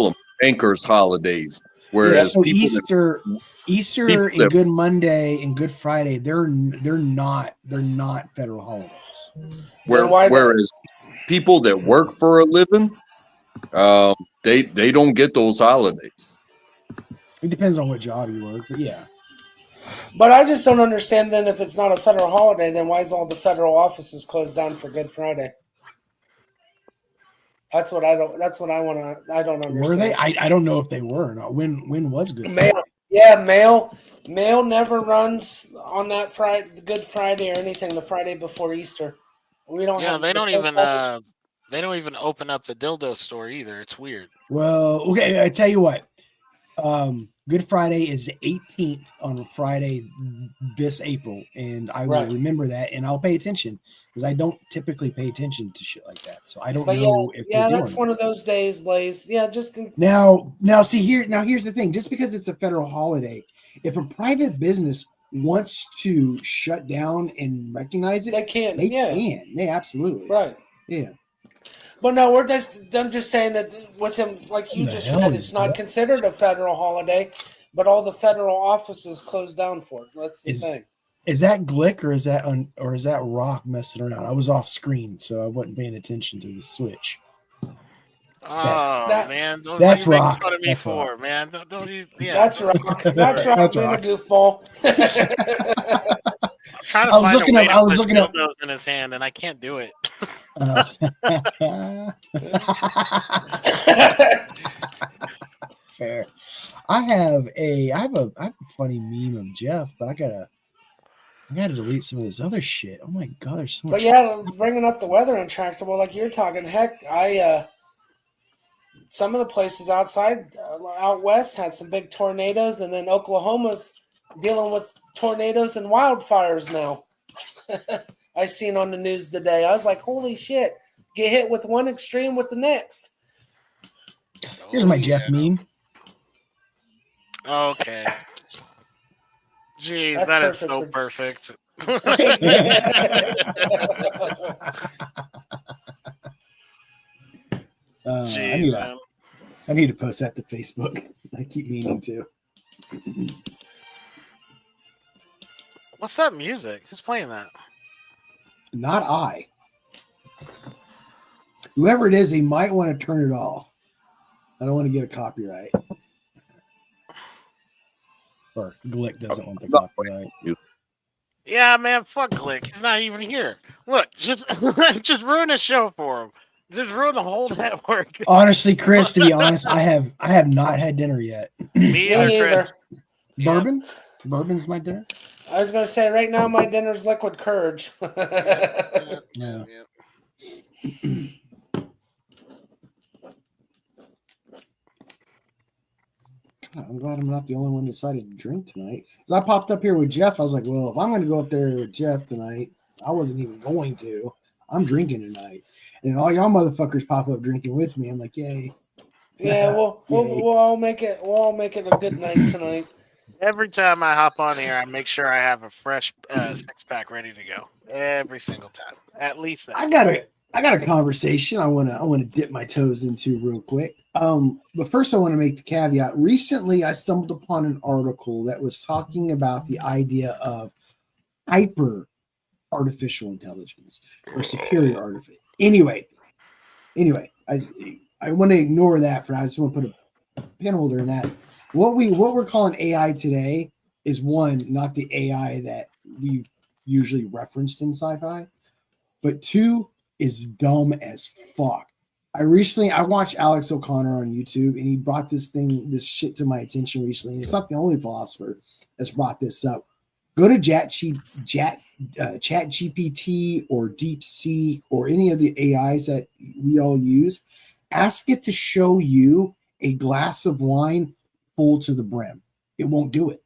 them bankers' holidays. Whereas Easter and Good Monday and Good Friday, they're not federal holidays. Whereas people that work for a living, they don't get those holidays. It depends on what job you work, but yeah. But I just don't understand then if it's not a federal holiday, then why is all the federal offices closed down for Good Friday? That's what I don't understand. Were they? I don't know if they were or not. When was Good Friday? Mail never runs on that Friday, Good Friday or anything, the Friday before Easter. We don't have they don't even open up the dildo store either. It's weird. Well, okay, I tell you what. Good Friday is the 18th on Friday this April, and I will remember that, and I'll pay attention because I don't typically pay attention to shit like that. So I don't know if that's one of those days, Blaze. Yeah, just now see here. Now here's the thing: just because it's a federal holiday, if a private business wants to shut down and recognize it, they can. They absolutely yeah. Well, no, I'm just saying that with him, like you just said, it's not considered a federal holiday, but all the federal offices closed down for it. That's the thing. Is that Glick or is that Rock messing around? I was off screen, so I wasn't paying attention to the switch. Man, that's Rock. Fun of me that's for Rock. Man. Don't you? Yeah, that's Rock. That's Rock being a goofball. Trying to find a way to put dildos in his hand, and I can't do it. Fair. I have a funny meme of Jeff, but I gotta delete some of this other shit. Oh my god, there's so much. But bringing up the weather intractable, like you're talking. Heck, some of the places out west had some big tornadoes, and then Oklahoma's dealing with tornadoes and wildfires now. I seen on the news today. I was like, holy shit. Get hit with one extreme with the next. Here's my Jeff meme. Okay. Jeez, that is so perfect. I need to post that to Facebook. I keep meaning to. What's that music? Who's playing that? Not I. Whoever it is, they might want to turn it off. I don't want to get a copyright. Or Glick doesn't want the copyright. Yeah, man, fuck Glick. He's not even here. Look, just just ruin the show for him. Just ruin the whole network. Honestly, Chris, to be honest, I have not had dinner yet. Me either, Chris. Bourbon? Bourbon's my dinner? I was gonna say right now my dinner's liquid courage. Yeah. I'm glad I'm not the only one who decided to drink tonight. Because I popped up here with Jeff. I was like, well, if I'm going to go up there with Jeff tonight, I wasn't even going to. I'm drinking tonight. And all y'all motherfuckers pop up drinking with me. I'm like, yay. Yeah, we'll all make it. We'll all make it a good night tonight. Every time I hop on here, I make sure I have a fresh 6-pack ready to go. Every single time, at least that. I got a conversation I want to dip my toes into real quick. But first I want to make the caveat. Recently, I stumbled upon an article that was talking about the idea of hyper artificial intelligence or superior artificial. Anyway, I want to ignore that for now. I just want to put a pin holder in that. What we're calling AI today is one, not the AI that we've usually referenced in sci-fi, but two, is dumb as fuck. I watched Alex O'Connor on YouTube, and he brought this shit to my attention recently. And it's not the only philosopher that's brought this up. Go to ChatGPT or DeepSeek or any of the AIs that we all use. Ask it to show you a glass of wine full to the brim. It won't do it.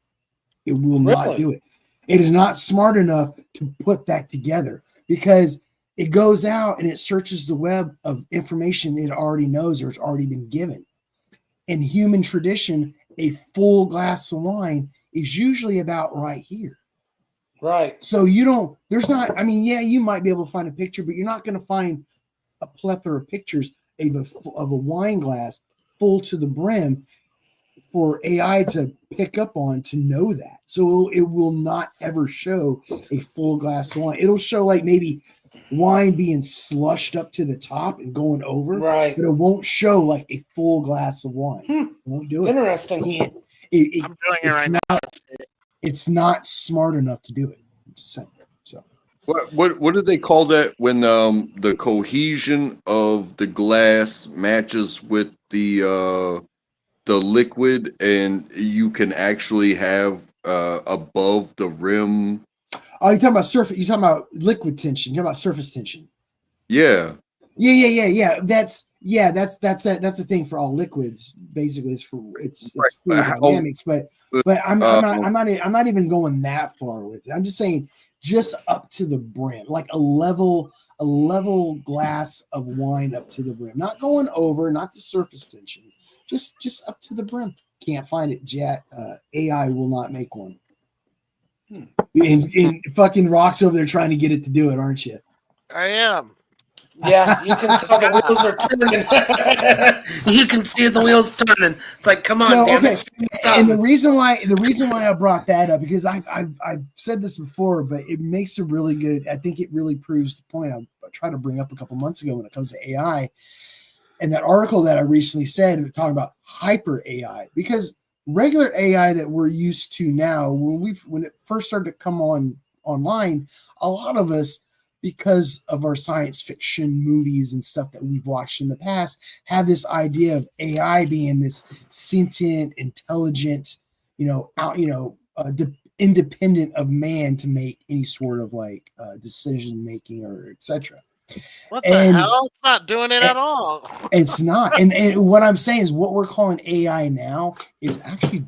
It will not do it. It is not smart enough to put that together because it goes out and it searches the web of information it already knows or it's already been given. In human tradition, a full glass of wine is usually about right here. Right. So you might be able to find a picture, but you're not going to find a plethora of pictures of a wine glass full to the brim for AI to pick up on to know that. So it will not ever show a full glass of wine. It'll show like maybe wine being slushed up to the top and going over, right? But it won't show like a full glass of wine. It won't do it. Interesting. I'm doing it right now. It's not smart enough to do it. So what do they call that when the cohesion of the glass matches with the liquid and you can actually have above the rim? Oh, you're talking about surface. You're talking about liquid tension. You're talking about surface tension. Yeah. That's the thing for all liquids. Basically, it's fluid dynamics. But I'm not even going that far with it. I'm just saying, just up to the brim, like a level glass of wine up to the brim, not going over, not the surface tension, just up to the brim. Can't find it yet. AI will not make one. And fucking Rock's over there trying to get it to do it, aren't you? I am. Yeah, you can tell the wheels are turning. You can see the wheels turning. It's like, come on, damn it. And the reason why I brought that up, because I've said this before, but it makes a really good. I think it really proves the point I tried to bring up a couple months ago when it comes to AI, and that article that I recently said talking about hyper AI, because regular AI that we're used to now, when it first started to come online, a lot of us, because of our science fiction movies and stuff that we've watched in the past, have this idea of AI being this sentient, intelligent, independent of man to make any sort of like decision making or etc. What the hell? It's not doing it at all. It's not. And what I'm saying is what we're calling AI now is actually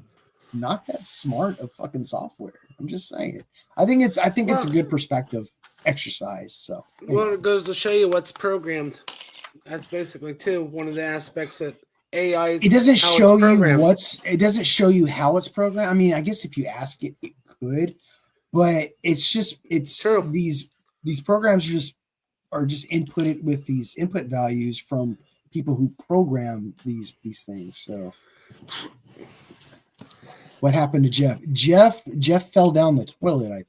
not that smart of fucking software. I'm just saying. I think it's a good perspective exercise. So well, it goes to show you what's programmed. That's basically too one of the aspects that AI. It doesn't show you how it's programmed. I mean, I guess if you ask it, it could, but it's true. These programs are just inputted with these input values from people who program these things. So what happened to Jeff? Jeff fell down the toilet, I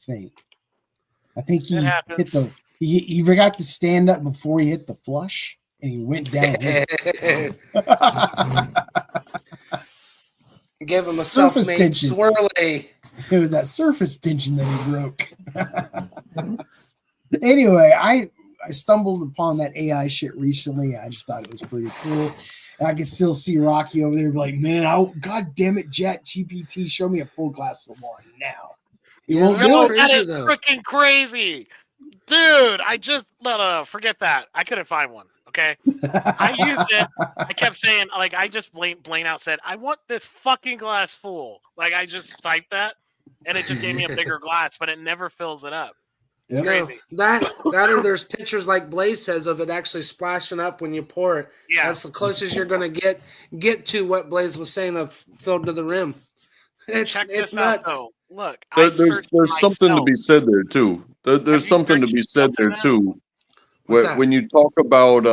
think he hit he forgot to stand up before he hit the flush and he went down. Give him a Surface self-made tension. swirly. It was that surface tension that he broke. Anyway, I stumbled upon that AI shit recently. I just thought it was pretty cool. And I can still see Rocky over there like, man, God damn it, Chat GPT, show me a full glass of wine now. It Yeah, won't that's do Yo, it. crazy, that is though. freaking crazy. Dude, I just no, forget that. I couldn't find one. Okay. I used it. I kept saying, like, I just plain out said, I want this fucking glass full. Like, I just typed that, and it just gave me a bigger glass, but it never fills it up. It's Yep. crazy. That or there's pictures like Blaze says of it actually splashing up when you pour it. Yeah. That's the closest you're gonna get to what Blaze was saying of filled to the rim. Check It's this out, nuts. though. Look, I There's searched something to myself. be said there too. Have There's you something to searched be said yourself in there that? too. What's that? When you talk about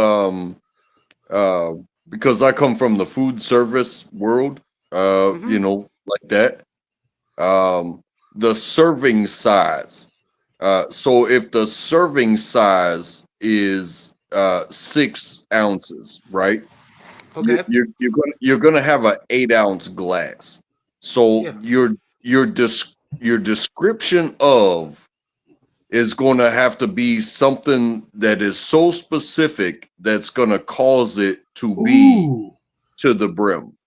because I come from the food service world, Mhm. you know, like that. The serving size. So if the serving size is 6 ounces, right? Okay. You're gonna have an 8-ounce glass. So Yeah. your description of is going to have to be something that is so specific that's going to cause it to be Ooh. to the brim.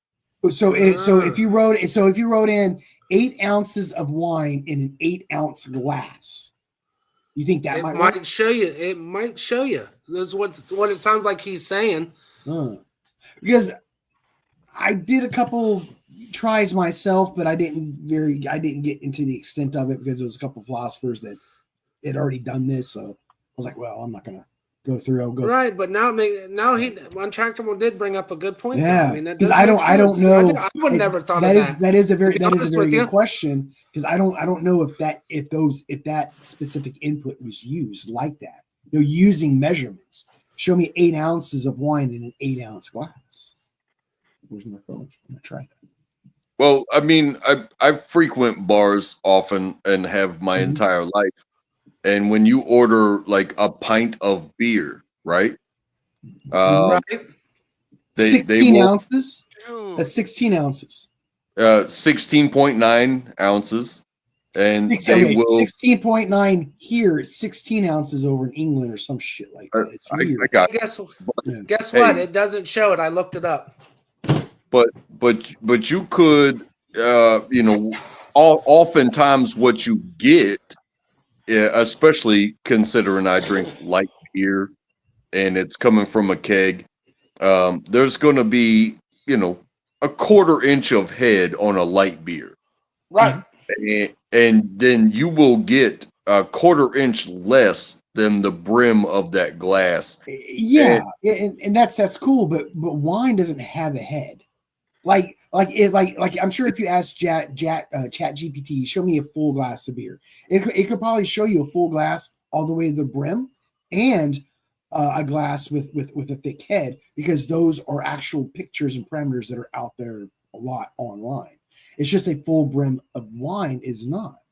So if you wrote in 8 ounces of wine in an 8-ounce glass, you think that It might might work? show you. It might show you. That's what it sounds like he's saying. Because I did a couple tries myself, but I didn't get into the extent of it because there was a couple philosophers that had already done this. So I was like, well, I'm not gonna go through. Right, but now he Untractable did bring up a good point. Yeah, though. I mean, that because does I make don't sense. know. I would never thought that of is that. that is a very To be that is a honest very with good you. question because I don't know if that specific input was used like that. Using measurements. Show me 8 ounces of wine in an 8-ounce glass. Where's my phone? I'm gonna try that. Well, I mean, I frequent bars often and have my entire life. And when you order like a pint of beer, right? Right. They 16 will ounces. Dude. That's 16 ounces. 16.9 ounces, and they will. 16.9 here. 16 ounces over in England or some shit like that. It's weird. I got. Guess Hey. what? It doesn't show it. I looked it up. But you could oftentimes what you get, especially considering I drink light beer and it's coming from a keg, there's going to be a 1/4 inch of head on a light beer, right? And then you will get a 1/4 inch less than the brim of that glass. Yeah, and that's cool, but wine doesn't have a head. Like I'm sure if you ask Chat GPT, show me a full glass of beer, it could probably show you a full glass all the way to the brim and a glass with a thick head, because those are actual pictures and parameters that are out there a lot online. It's just a full brim of wine is not.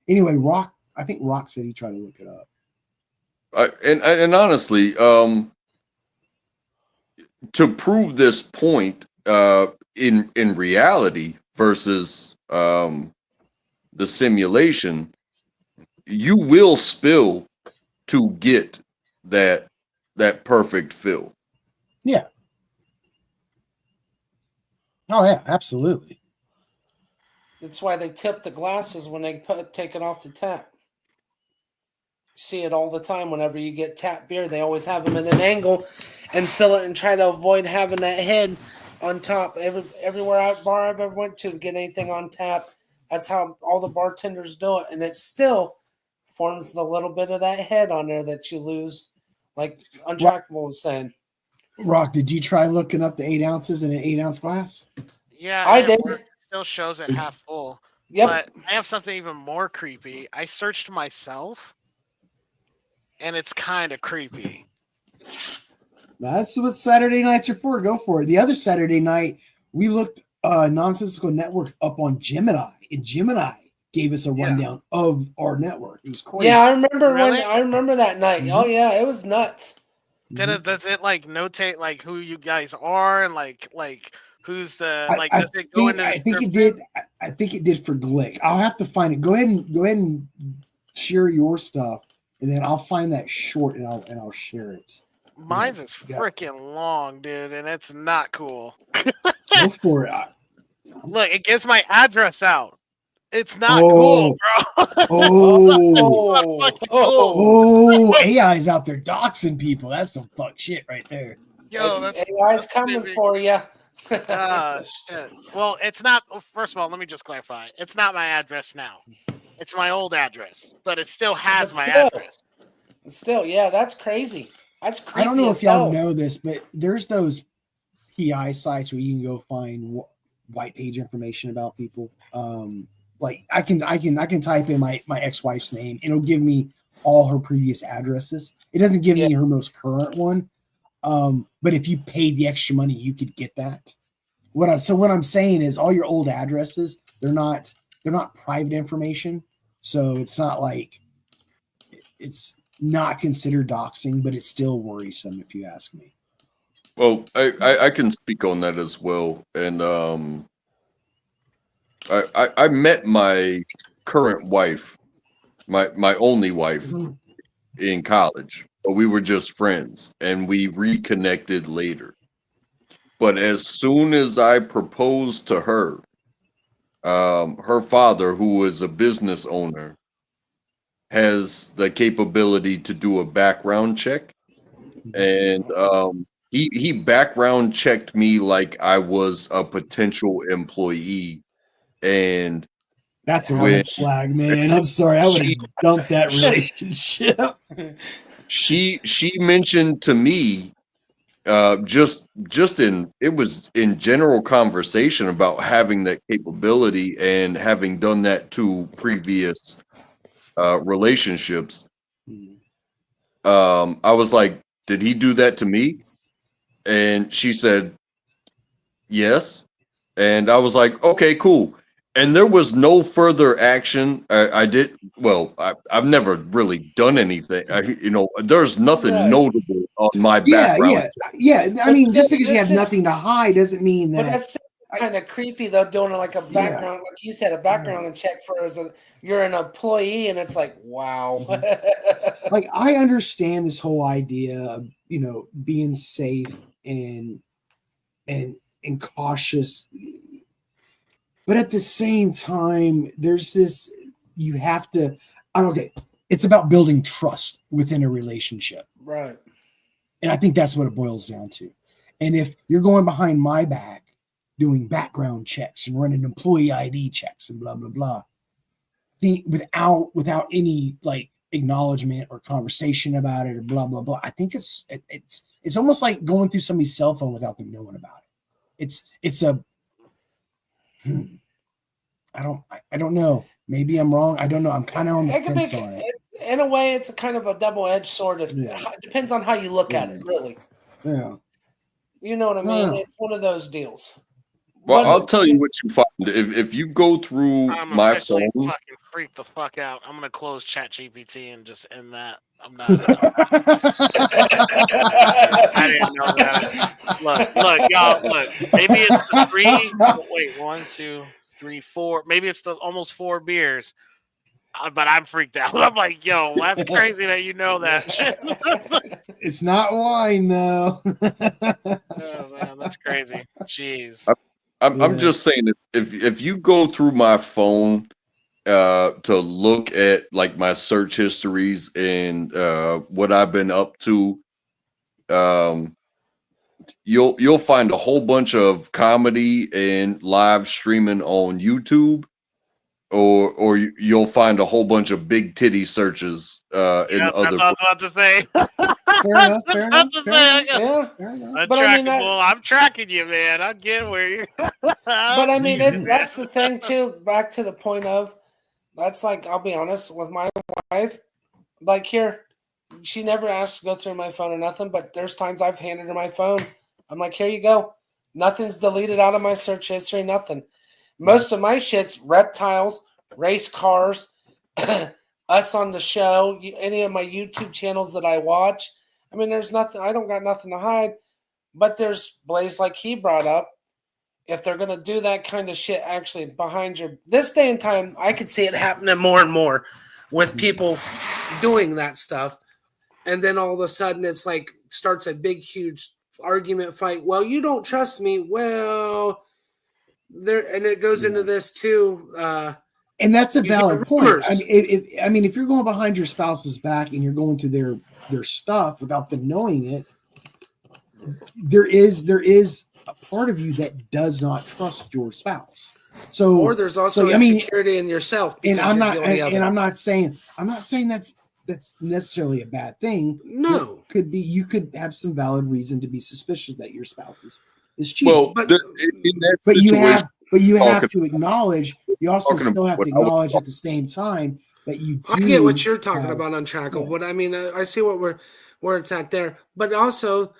Anyway, I think Rock said he tried to look it up. And honestly, to prove this point, in reality versus the simulation, you will spill to get that perfect fill. Yeah. Oh yeah, absolutely. That's why they tip the glasses when they take it off the tap. See it all the time. Whenever you get tap beer, they always have them in an angle and fill it and try to avoid having that head on top. Everywhere bar I've ever went to get anything on tap, that's how all the bartenders do it, and it still forms the little bit of that head on there that you lose, like Untrackable was saying. Rock, did you try looking up the 8 ounces in an 8-ounce glass? Yeah, I did. It still shows it half full. Yep. But I have something even more creepy. I searched myself, and it's kind of creepy. That's what Saturday nights are for. Go for it. The other Saturday night, we looked Nonsensical Network up on Gemini, and Gemini gave us a rundown of our network. It was crazy. Yeah, I remember Really? I remember that night. Oh yeah, it was nuts. Does it like notate like who you guys are and like Who's the I, like? I Does it go into the think it description? did. I think it did for Glick. I'll have to find it. Go ahead and share your stuff, and then I'll find that short and I'll share it. Mine's is Yeah. freaking long, dude, and it's not cool. Go for it. Look, it gives my address out. It's not Oh. cool, bro. Oh, It's not fucking cool. oh, AI is out there doxing people. That's some fuck shit right there. Yo, that's AI's coming busy. for you. Ah, shit. Well, it's not. First of all, let me just clarify. It's not my address now. It's my old address, but it still has my address. Still, yeah, that's crazy. That's creepy. I don't know as if y'all hell. know this, but there's those PI sites where you can go find white page information about people. Like I can type in my ex-wife's name, and it'll give me all her previous addresses. It doesn't give me her most current one. But if you paid the extra money, you could get that. What I'm saying is all your old addresses, they're not private information. So it's not like it's not considered doxing, but it's still worrisome if you ask me. Well, I can speak on that as well. And I met my current wife, my only wife, in college. But we were just friends, and we reconnected later. But as soon as I proposed to her, her father, who is a business owner, has the capability to do a background check, and he background checked me like I was a potential employee, and that's a red flag, man. I'm sorry, I would have dumped that relationship. She mentioned to me just in general conversation about having that capability and having done that to previous relationships. I was like, did he do that to me? And she said, yes. And I was like, okay, cool. And there was no further action. I've never really done anything. There's nothing notable on my background. Yeah. I mean, just because you have nothing to hide doesn't mean that. But that's kind of creepy, though, doing like a background, like you said, a background check for you're an employee, and it's like, wow. Like, I understand this whole idea of, being safe and cautious. But at the same time, there's this, you have to, it's about building trust within a relationship. Right. And I think that's what it boils down to. And if you're going behind my back, doing background checks and running employee ID checks and blah, blah, blah, without any like acknowledgement or conversation about it or blah, blah, blah, I think it's almost like going through somebody's cell phone without them knowing about it. I don't know. Maybe I'm wrong. I don't know. I'm kind of on the fence on it. In a way, it's a kind of a double-edged sword. It depends on how you look at it, really. Yeah. You know what I mean? It's one of those deals. Well, I'll tell you what you find. If you go through my phone, fucking freak the fuck out. I'm gonna close ChatGPT and just end that. I'm not. I didn't know that. Look, y'all. Look, maybe it's the 3. Wait, 1, 2, 3, 4. Maybe it's the almost 4 beers. But I'm freaked out. I'm like, yo, that's crazy that you know that shit. It's not wine, though. Oh man, that's crazy. Jeez. I'm just saying, if you go through my phone to look at like my search histories and what I've been up to, you'll find a whole bunch of comedy and live streaming on YouTube, or you'll find a whole bunch of big titty searches in other. That's what I was about to say. Fair enough. Untrackable. I'm tracking you, man. I get where you're. But I mean, that's the thing too. Back to the point of, that's like, I'll be honest with my wife. Like here, she never asks to go through my phone or nothing. But there's times I've handed her my phone. I'm like, here you go. Nothing's deleted out of my search history. Nothing. Most of my shit's reptiles, race cars, us on the show, any of my YouTube channels that I watch. I mean, there's nothing. I don't got nothing to hide. But there's Blaze, like he brought up. if they're going to do that kind of shit actually behind your, this day and time, I could see it happening more and more with people doing that stuff. And then all of a sudden it's like starts a big, huge argument fight. Well, you don't trust me. Well, there, and it goes into this too. And that's a valid point. rumors. I mean, if you're going behind your spouse's back and you're going through their stuff without them knowing it, there is a part of you that does not trust your spouse. So, or there's also insecurity in yourself. And I'm not saying that's necessarily a bad thing. No, you could have some valid reason to be suspicious that your spouse is cheating. Well, in that situation, you have to acknowledge. You also still have to acknowledge at the same time that you. I get what you're talking about on Trackle, but I mean, I see where it's at there. But also,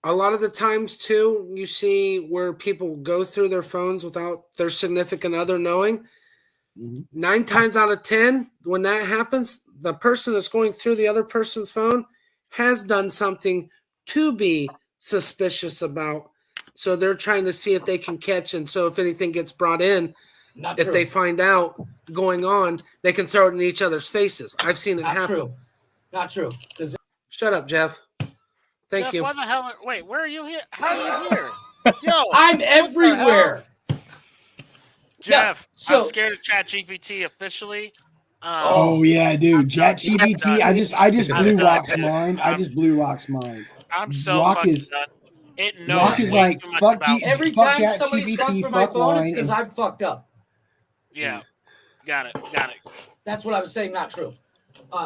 a lot of the times too, you see where people go through their phones without their significant other knowing. 9 times out of 10, when that happens, the person that's going through the other person's phone has done something to be suspicious about. So they're trying to see if they can catch. And so if anything gets brought in, if they find out going on, they can throw it in each other's faces. I've seen it happen. Not true. Shut up, Jeff. Thank Jeff, you. Why the hell? Wait, where are you here? How are you here? Yo, I'm everywhere. Jeff, Yeah, I'm scared of ChatGPT officially. Oh yeah, dude. ChatGPT. I just blew Rock's mind. I'm so Rock fucking is done. It knows Rock is way like too much fuck. about Every fuck time somebody's gone ChatGPT, through my fuck phone, it's wine, because I'm fucked up. Yeah, got it. That's what I was saying. Not true.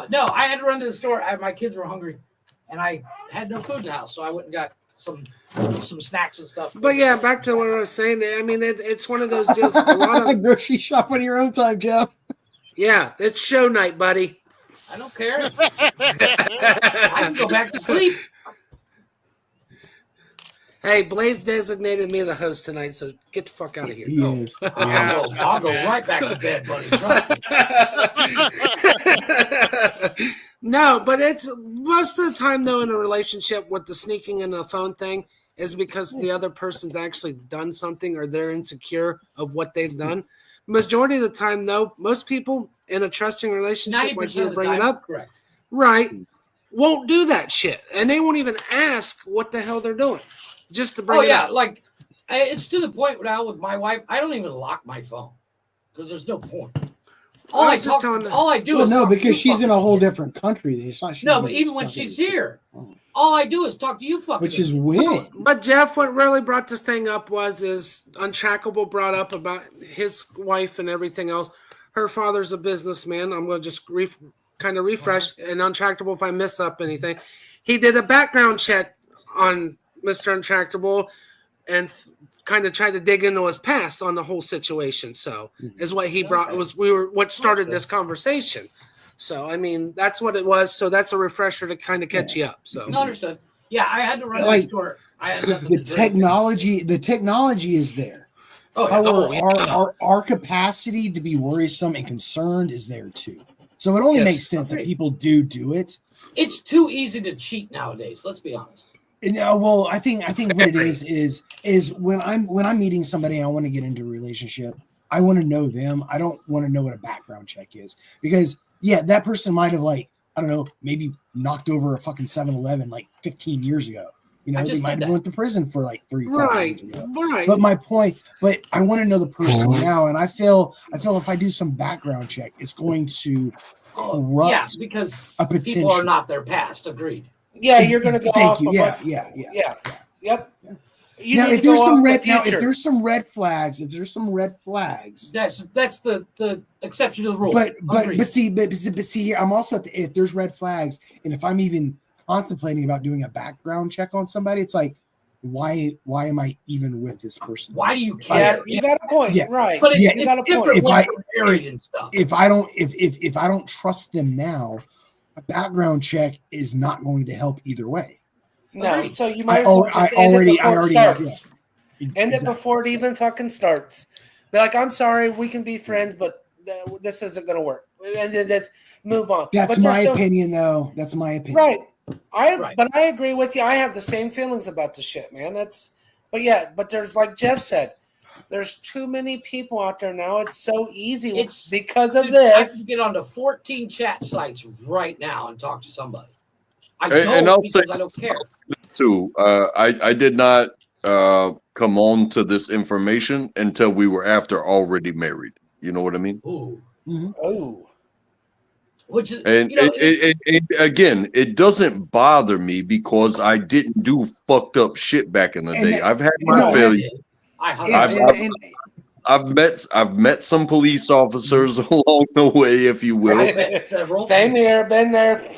No, I had to run to the store. My kids were hungry, and I had no food in the house, so I went and got some snacks and stuff. But yeah, back to what I was saying. I mean, it's one of those deals. A lot of grocery shop on your own time, Jeff. Yeah, it's show night, buddy. I don't care. I can go back to sleep. Hey, Blaze designated me the host tonight, so get the fuck out of here. He is. I'll go right back to bed, buddy. Trust me. No, but it's most of the time, though, in a relationship with the sneaking in the phone thing is because the other person's actually done something or they're insecure of what they've done. Majority of the time, though, most people in a trusting relationship, like you were bringing up, correct, right, won't do that shit. And they won't even ask what the hell they're doing. Just to bring it up. Like it's to the point now with my wife, I don't even lock my phone because there's no point. All I do is because she's in a whole different country. It's not. But even when she's here, all I do is talk to you fuckers. Which is weird. But Jeff, what really brought this thing up is Untrackable brought up about his wife and everything else. Her father's a businessman. I'm going to just kind of refresh and Untrackable if I miss up anything. He did a background check on Mr. Untractable and kind of tried to dig into his past on the whole situation. So is what he brought what started this conversation. So, I mean, that's what it was. So that's a refresher to kind of catch you up. So understood. Yeah. I had to run to the store. I had the technology is there. Our capacity to be worrisome and concerned is there too. So it only makes sense that people do it. It's too easy to cheat nowadays. Let's be honest. Well, I think what it is when I'm meeting somebody, I want to get into a relationship. I want to know them. I don't want to know what a background check is because that person might have maybe knocked over a fucking 7-Eleven like 15 years ago. They might have went to prison for like 3 years ago. Right. But I want to know the person now, and I feel if I do some background check, it's going to corrupt. Because a potential. People are not their past. Agreed. Yeah, you're going to go off. Yep. Now, if there's some red flags, that's the exception to the rule. But see here, I'm also if there's red flags, and if I'm even contemplating about doing a background check on somebody, it's like, why am I even with this person? Why do you care? You got a point, right? But you got a point. If I don't trust them now, a background check is not going to help either way. No, so you might as well just end it before it starts. End it before it even fucking starts. Be like, I'm sorry, we can be friends, but this isn't going to work. And then let's move on. That's my opinion, though. That's my opinion. Right. But I agree with you. I have the same feelings about the shit, man. But there's like Jeff said, There's too many people out there now. It's so easy It's because of dude, I can this. get onto 14 chat sites right now and talk to somebody. I And don't I'll say because I don't care. too. I did not come on to this information until we were already married. You know what I mean? Ooh. Oh. Which is, And you know, again, it doesn't bother me because I didn't do fucked up shit back in the And day. that- I've had you my know, failures. I I've met some police officers along the way, if you will. met several. Same here, been there.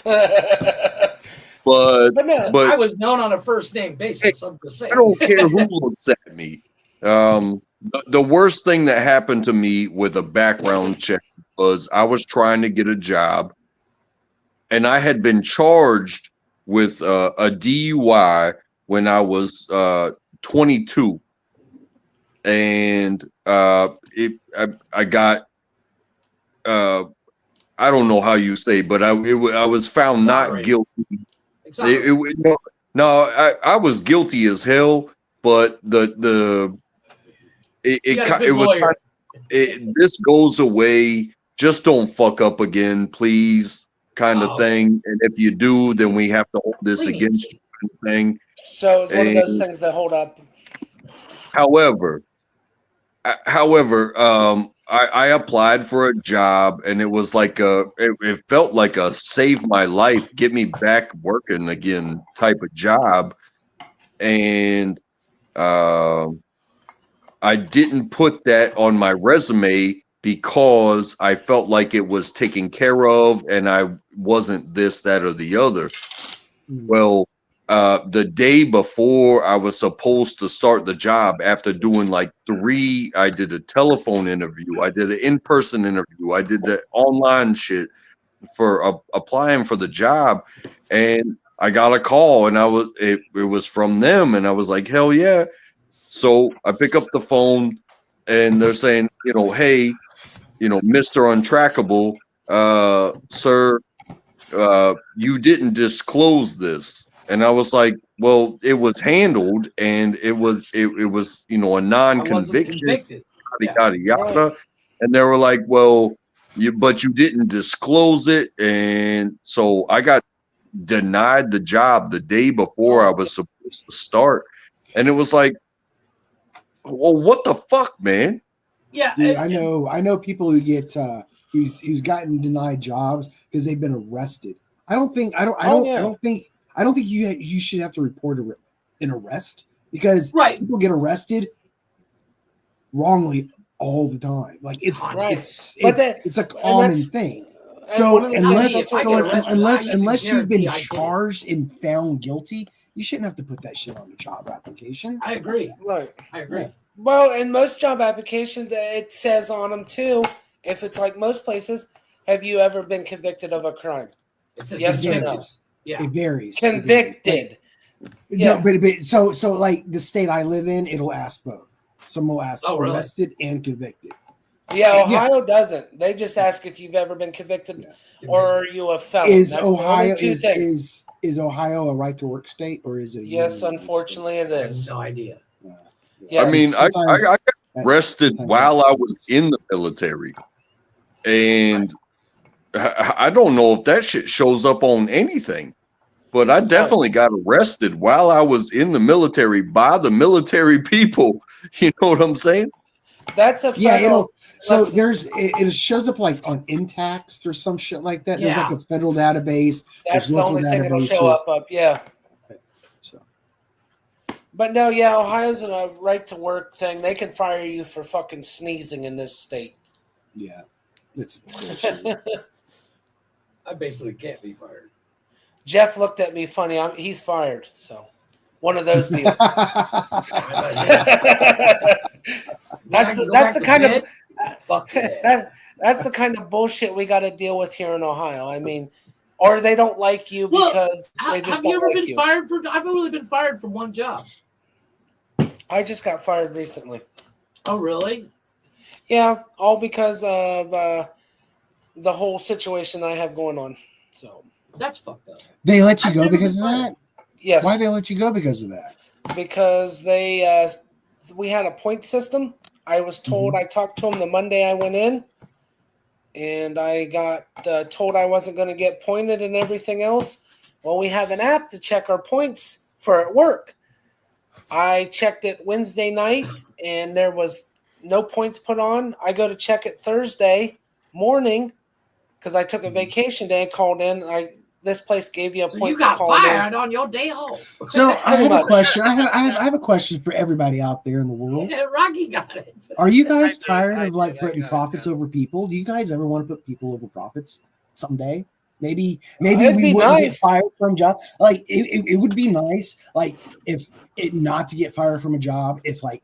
But no, I was known on a first name basis. I'm just saying. I don't care who looks at me. The worst thing that happened to me with a background check was I was trying to get a job, and I had been charged with a DUI when I was 22, and I got I don't know how you say, but I was found not guilty. I was guilty as hell, but this goes away. Just don't fuck up again, please, kind of thing. And if you do, then we have to hold this against you, kind of thing. So it's one of those things that hold up. However, I applied for a job, and it was like it felt like a save my life, get me back working again type of job. And I didn't put that on my resume because I felt like it was taken care of and I wasn't this, that, or the other. Well, the day before I was supposed to start the job, after doing like I did a telephone interview, I did an in-person interview, I did the online shit for applying for the job, and I got a call, and it was from them, and I was like, hell yeah. So I pick up the phone, and they're saying, hey, Mr. Untrackable, sir, you didn't disclose this. And I was like, well, it was handled, and it was a non-conviction, yada yada. And they were like, well, but you didn't disclose it, and so I got denied the job the day before I was supposed to start. And it was like, well, what the fuck, man? Yeah, dude, I know people who get who's gotten denied jobs because they've been arrested. I don't think you should have to report an arrest, because people get arrested wrongly all the time. Like it's a common thing. So unless you've been charged and found guilty, you shouldn't have to put that shit on the job application. I agree. Right. I agree. Yeah. Well, in most job applications, it says on them too, if it's like most places, have you ever been convicted of a crime? Yes or no? Yeah. It varies. Convicted. Yeah, but so like the state I live in, it'll ask both. Some will ask arrested and convicted. Yeah, Ohio doesn't. They just ask if you've ever been convicted or are you a felon. Is Ohio is Ohio a right to work state, or is it? Yes, unfortunately it is. No idea. I mean, I got arrested while I was in the military, and I don't know if that shit shows up on anything, but I definitely got arrested while I was in the military by the military people. You know what I'm saying? That's a federal, it shows up like on Intaxt or some shit like that. There's like a federal database. That's the only thing that'll show up. Yeah. So. But no, yeah, Ohio's a right to work thing. They can fire you for fucking sneezing in this state. Yeah, it's. I basically can't be fired. Jeff looked at me funny. He's fired. So one of those deals. That's the kind of that's the kind of bullshit we got to deal with here in Ohio. I mean, or they don't like you because they just don't like you. I've only been fired from one job. I just got fired recently. Oh, really? Yeah, all because of the whole situation I have going on. So that's fucked up. They let you go because of that? Yes. Why they let you go because of that? Because they we had a point system. I was told, I talked to him the Monday I went in, and I got told I wasn't going to get pointed and everything else. Well, we have an app to check our points for at work. I checked it Wednesday night, and there was no points put on. I go to check it Thursday morning because I took a vacation day and called in. This place gave you a point. You got fired on your day off. So I have a question. I have a question for everybody out there in the world. Yeah, Rocky got it. Are you guys tired of putting profits over people? Do you guys ever want to put people over profits someday? Maybe we wouldn't get fired from jobs. Like it would be nice, like if it not to get fired from a job. If like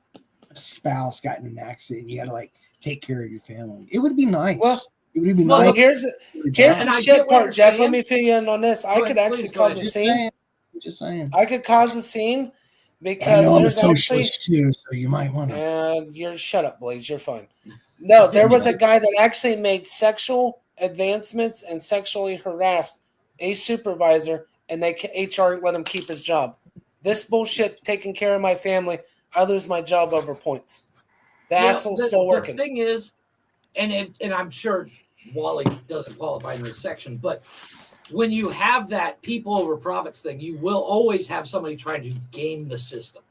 a spouse got in an accident, and you had to like take care of your family. It would be nice. Well, it would be nice. Well, here's the shit part, Jeff. Let me fill you in on this. I could actually cause a scene. Just saying. I could cause a scene because I know I'm a there's actually. socialist too, so you might want to. And you're shut up, Blaze. You're fine. No, there was a guy that actually made sexual advancements and sexually harassed a supervisor, and HR let him keep his job. This bullshit taking care of my family, I lose my job over points. The asshole's still working. The thing is, and I'm sure Wally doesn't qualify in this section, but when you have that people over profits thing, you will always have somebody trying to game the system.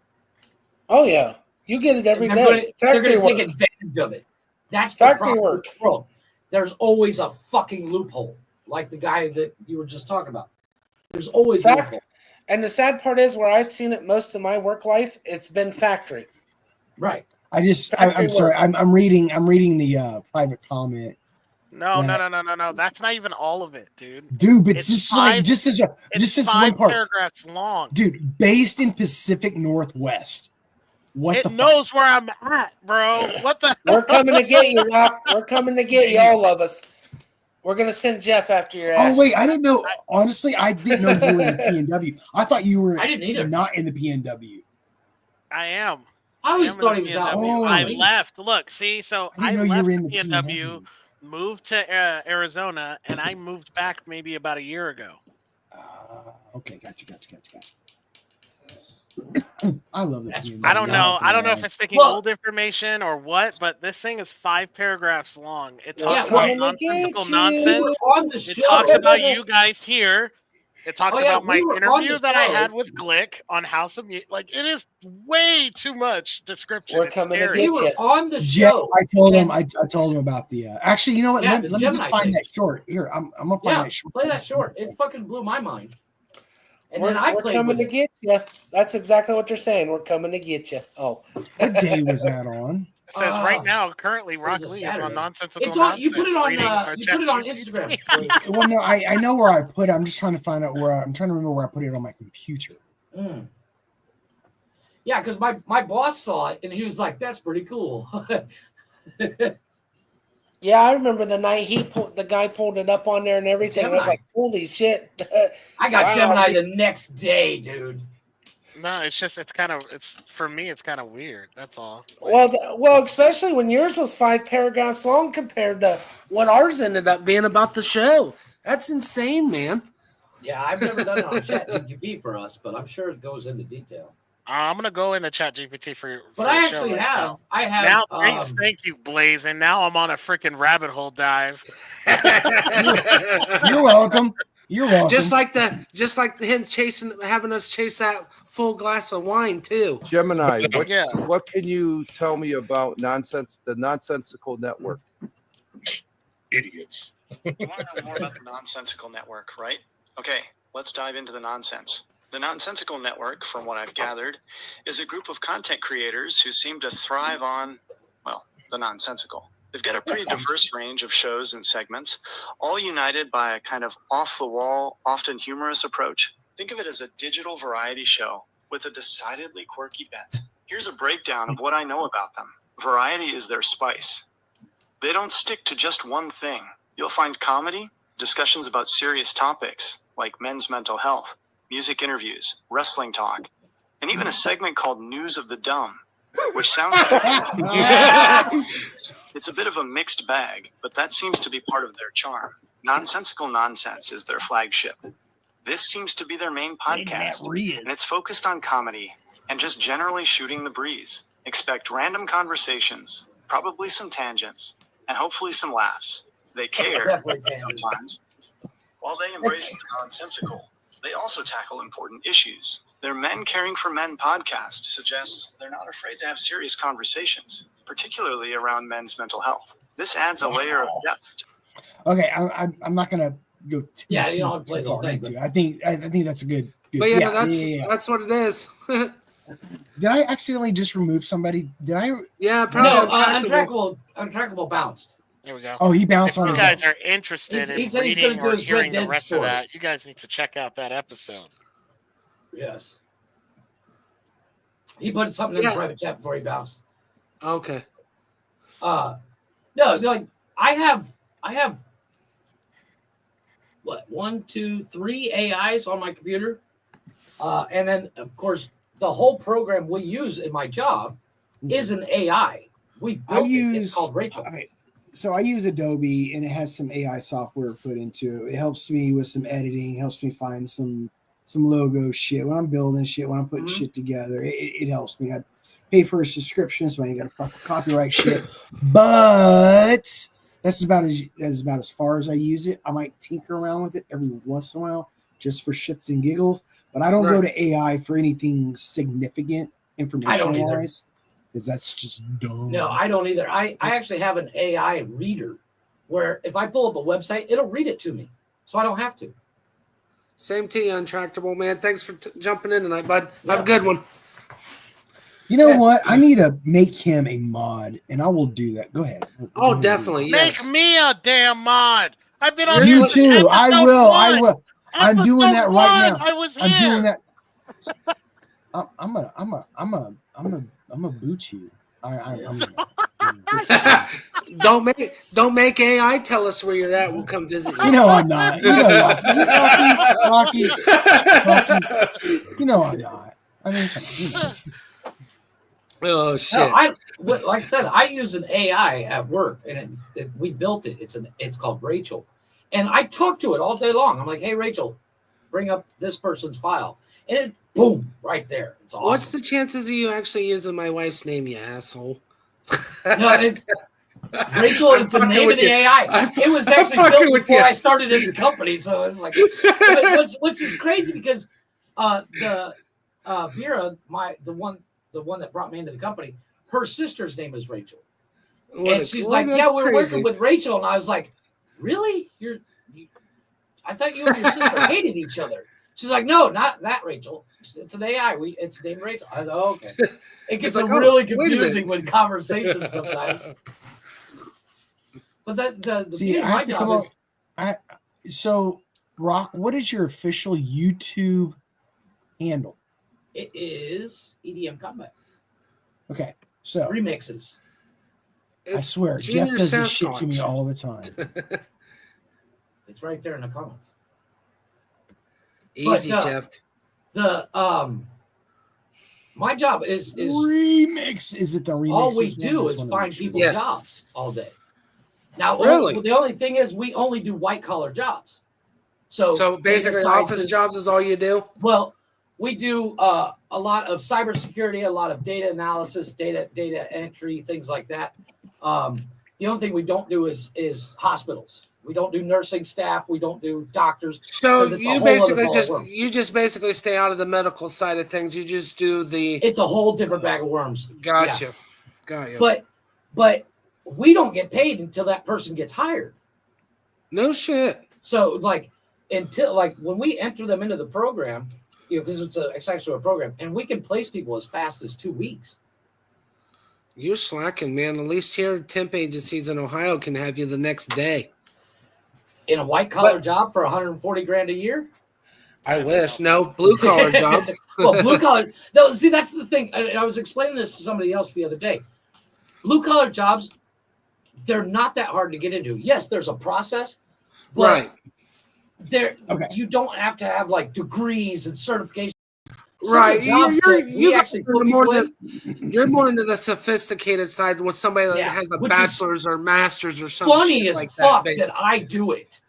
Oh yeah, you get it every day. They're going to take advantage of it. That's the factory work. World. There's always a fucking loophole, like the guy that you were just talking about. There's always a loophole. And the sad part is, where I've seen it most of my work life, it's been factory. Right. I'm sorry. I'm reading the private comment. No. That's not even all of it, dude. Dude, but it's just as one part. Paragraphs long. Dude, based in Pacific Northwest. It knows where I'm at, bro. What the? We're coming to get you, Rock. We're coming to get you, all of us. We're gonna send Jeff after your ass. Oh wait, I didn't know. Honestly, I didn't know you were in the PNW. I thought you were. I didn't either. Not in the PNW. I am. I always thought he was out. I left. Look, see, so I left the PNW, moved to Arizona, and I moved back maybe about a year ago. Okay, gotcha. I love that. I don't know. I don't know if it's picking old information or what, but this thing is 5 paragraphs long. It talks about nonsensical nonsense. It talks about you guys here. It talks about my interview that I had with Glick on House of Music. Like, it is way too much description. We're coming to get you. you. On the show. I told him about the. Actually, you know what? Let me just find that short. Here, I'm gonna find that short. Play that short. It fucking blew my mind. And we're played coming to get you. That's exactly what they're saying. We're coming to get you. Oh, what day was that on? It says right now, currently, Rock Lee is on Nonsensical. It's on. Nonsense, You put it on Instagram. Well, no, I know where I put it. I'm just trying to find out where. I'm trying to remember where I put it on my computer. Yeah, because my boss saw it and he was like, "That's pretty cool." Yeah, I remember the night the guy pulled it up on there and everything. Gemini. I was like, "Holy shit!" I got Gemini the next day, dude. No, it's for me. It's kind of weird. That's all. Well, especially when yours was 5 paragraphs long compared to what ours ended up being about the show. That's insane, man. Yeah, I've never done it on ChatGPT for us, but I'm sure it goes into detail. I'm gonna go into ChatGPT for But I actually have. Now. I have. Now, thank you, Blaze, and now I'm on a freaking rabbit hole dive. You're welcome. You're welcome. Just like him having us chase that full glass of wine too. Gemini, what can you tell me about the Nonsensical Network? Idiots. You want to know more about the Nonsensical Network, right? Okay, let's dive into the nonsense. The Nonsensical Network, from what I've gathered, is a group of content creators who seem to thrive on, well, the nonsensical. They've got a pretty diverse range of shows and segments, all united by a kind of off-the-wall, often humorous approach. Think of it as a digital variety show with a decidedly quirky bent. Here's a breakdown of what I know about them. Variety is their spice. They don't stick to just one thing. You'll find comedy, discussions about serious topics like men's mental health, music interviews, wrestling talk, and even a segment called News of the Dumb, which sounds like it's a bit of a mixed bag, but that seems to be part of their charm. Nonsensical Nonsense is their flagship. This seems to be their main podcast, and it's focused on comedy and just generally shooting the breeze. Expect random conversations, probably some tangents, and hopefully some laughs. They care Definitely tangents. sometimes. While they embrace the nonsensical, they also tackle important issues. Their Men Caring for Men podcast suggests they're not afraid to have serious conversations, particularly around men's mental health. This adds a layer of depth. Okay, I'm not gonna go. Yeah, you don't play the whole thing. I think that's a good. But yeah, that's what it is. Did I accidentally just remove somebody? Did I? Yeah, probably. No, untrackable bounced. There we go. Oh, he bounced If on you his guys own. are interested He in said he's reading gonna do or his hearing Red the Dead rest story. of that, you guys need to check out that episode. Yes. He put something in the private chat before he bounced. Okay. No, like I have what 1, 2, 3 AIs on my computer, and then of course the whole program we use in my job is an AI. We built it. It's called Rachel. Okay. So I use Adobe, and it has some AI software put into it. It helps me with some editing, helps me find some logo shit when I'm building shit, when I'm putting shit together. It helps me. I pay for a subscription, so I ain't got to fucking copyright shit. But that's about as far as I use it. I might tinker around with it every once in a while, just for shits and giggles. But I don't go to AI for anything significant information wise, because that's just dumb. No, I don't either. I actually have an AI reader where if I pull up a website, it'll read it to me, so I don't have to. Same to you, Untractable, man. Thanks for jumping in tonight, bud. Have a good one. You know what? I need to make him a mod, and I will do that. Go ahead. Oh, definitely. Make me a damn mod. I've been on You this too. since I episode will. one. I will. I'm doing that right now. I was here. I'm doing that. I'm a boot you. Don't make AI tell us where you're at. We'll come visit you. You know I'm not. You know Rocky. You know I'm not. I mean, come on. Oh shit! No, like I said, I use an AI at work, and we built it. It's called Rachel, and I talk to it all day long. I'm like, "Hey, Rachel, bring up this person's file," and it boom right there. It's awesome. What's the chances of you actually using my wife's name, you asshole? No, Rachel is the name of the AI. It was actually built before I started in the company, so it's like, which is crazy because Vera, the one that brought me into the company, her sister's name is Rachel, and she's like, "Yeah, we're working with Rachel," and I was like, "Really? I thought you and your sister hated each other." She's like, "No, not that Rachel. It's an AI. It's named Rachel." I was like, "Oh, okay." It gets like, really confusing with conversations sometimes. But the See, I have to come up. So, Rock, what is your official YouTube handle? It is EDM Combat. Okay, so remixes. I swear, Jeff does this shit to me all the time. It's right there in the comments. Easy, Jeff. My job is remix. Is it the remix? All we do is find people jobs all day. Now, really, the only thing is we only do white collar jobs. So basically, office jobs is all you do. Well, we do a lot of cybersecurity, a lot of data analysis, data entry, things like that. The only thing we don't do is hospitals. We don't do nursing staff. We don't do doctors. So you just basically stay out of the medical side of things. You just do the. It's a whole different bag of worms. Gotcha. Yeah. Got you. But we don't get paid until that person gets hired. No shit. So until when we enter them into the program, because it's actually a program, and we can place people as fast as 2 weeks. You're slacking, man. At least here, temp agencies in Ohio can have you the next day. In a white collar job for $140,000 a year? I wish. No, blue collar jobs. Well, blue collar. No, see, that's the thing. I was explaining this to somebody else the other day. Blue collar jobs, they're not that hard to get into. Yes, there's a process, but you don't have to have degrees and certifications. Right, you're more into the sophisticated side with somebody that has a bachelor's or master's or something. Funny as fuck that I do it.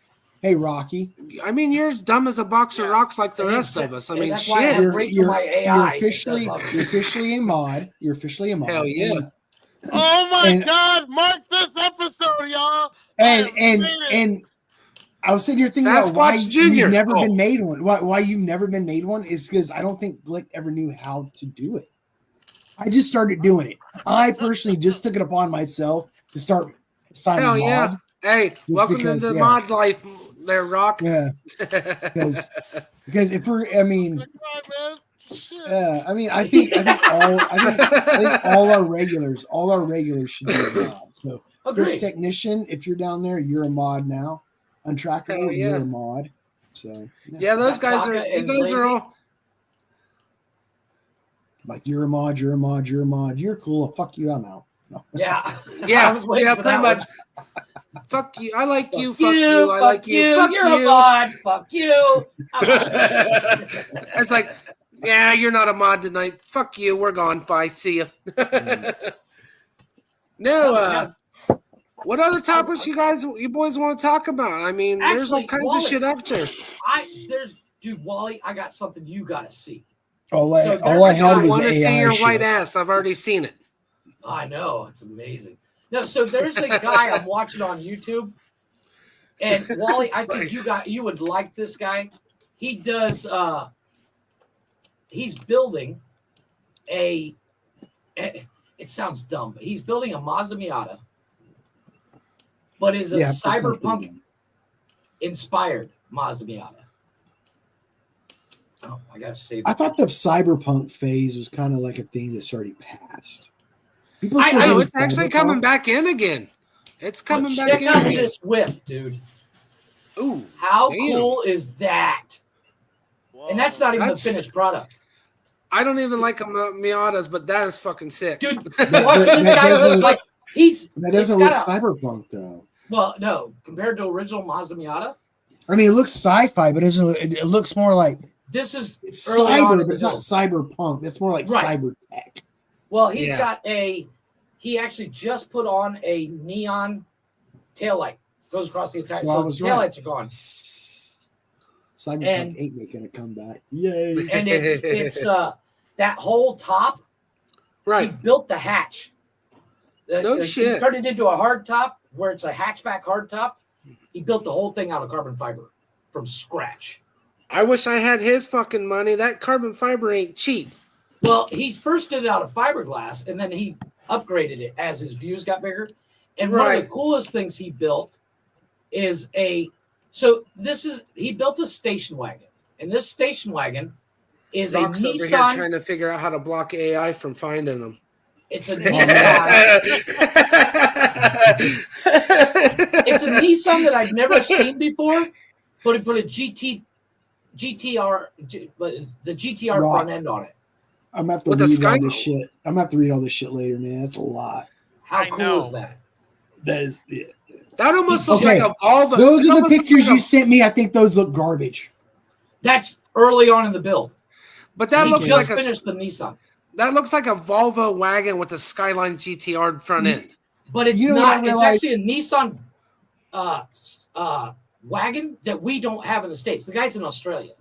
Hey, Rocky. I mean, you're as dumb as a box of rocks like the rest of us. I mean, that's why I shit. have great for my AI. You're officially a mod. You're officially a mod. Hell yeah. Oh my And- God! Mark this episode, y'all. And I was sitting here thinking about why Sasquatch Jr. you've never been made one. Why you've never been made one is because I don't think Glick ever knew how to do it. I just started doing it. I personally just took it upon myself to start signing Hell mod. yeah. Hey, welcome because, to the yeah. mod life there, Rock. Yeah. Because if we're, I mean, I think all our regulars should be a mod. So first technician, if you're down there, you're a mod now. Untrackable, you're a mod. So yeah, those guys are. You guys are all. Like you're a mod, you're a mod, you're a mod. You're cool. Fuck you. I'm out. No. Yeah, yeah, I was waiting for pretty that much. one. Fuck you. I like you. Fuck you. I like you. Fuck You're you. a mod. Fuck you. It's like, yeah, you're not a mod tonight. Fuck you. We're gone. Bye. See ya. No. What other topics you boys want to talk about? I mean, there's all kinds of shit up there. Dude, Wally, I got something you got to see. All I had was want to see AI your shit. white ass. I've already seen it. I know. It's amazing. No, so there's a guy I'm watching on YouTube. And Wally, I think you would like this guy. He does he's building it sounds dumb, but he's building a Mazda Miata, but is a cyberpunk inspired Mazda Miata. Oh, I gotta save. I thought the cyberpunk phase was kind of like a thing that's already passed. I know it's actually coming back in again. It's coming back in. Check out again. this whip, dude. Ooh, how cool is that? Whoa. And that's not even the finished product. I don't even like Miatas, but that is fucking sick. Dude, watch this guy look like that doesn't look cyberpunk though. Well, no, compared to original Mazda Miata. I mean, it looks sci-fi, but it looks more like this is cyber, but it's not cyberpunk. That's more like cyber tech. Well, he's he actually just put on a neon taillight. Goes across the entire. So the taillights are gone. Cyberpunk ain't making a comeback. Yay! And it's that whole top. Right. He built the hatch. No shit. He turned it into a hard top where it's a hatchback hard top. He built the whole thing out of carbon fiber from scratch. I wish I had his fucking money. That carbon fiber ain't cheap. Well, he first did it out of fiberglass, and then he upgraded it as his views got bigger. And one of the coolest things he built is he built a station wagon, and this station wagon is Doc's a over Nissan. here trying to figure out how to block AI from finding them. It's a Nissan. It's a Nissan that I've never seen before, but it put a GTR, but the GTR front end on it. I'm gonna have to read all this shit. I'm gonna have to read all this shit later, man. That's a lot. How cool is that? That is. That almost looks like a Volvo. Those are the pictures you sent me. I think those look garbage. That's early on in the build. But that looks just like finished the Nissan. That looks like a Volvo wagon with a Skyline GTR front end. But it's not. It's actually a Nissan wagon that we don't have in the States. The guy's in Australia.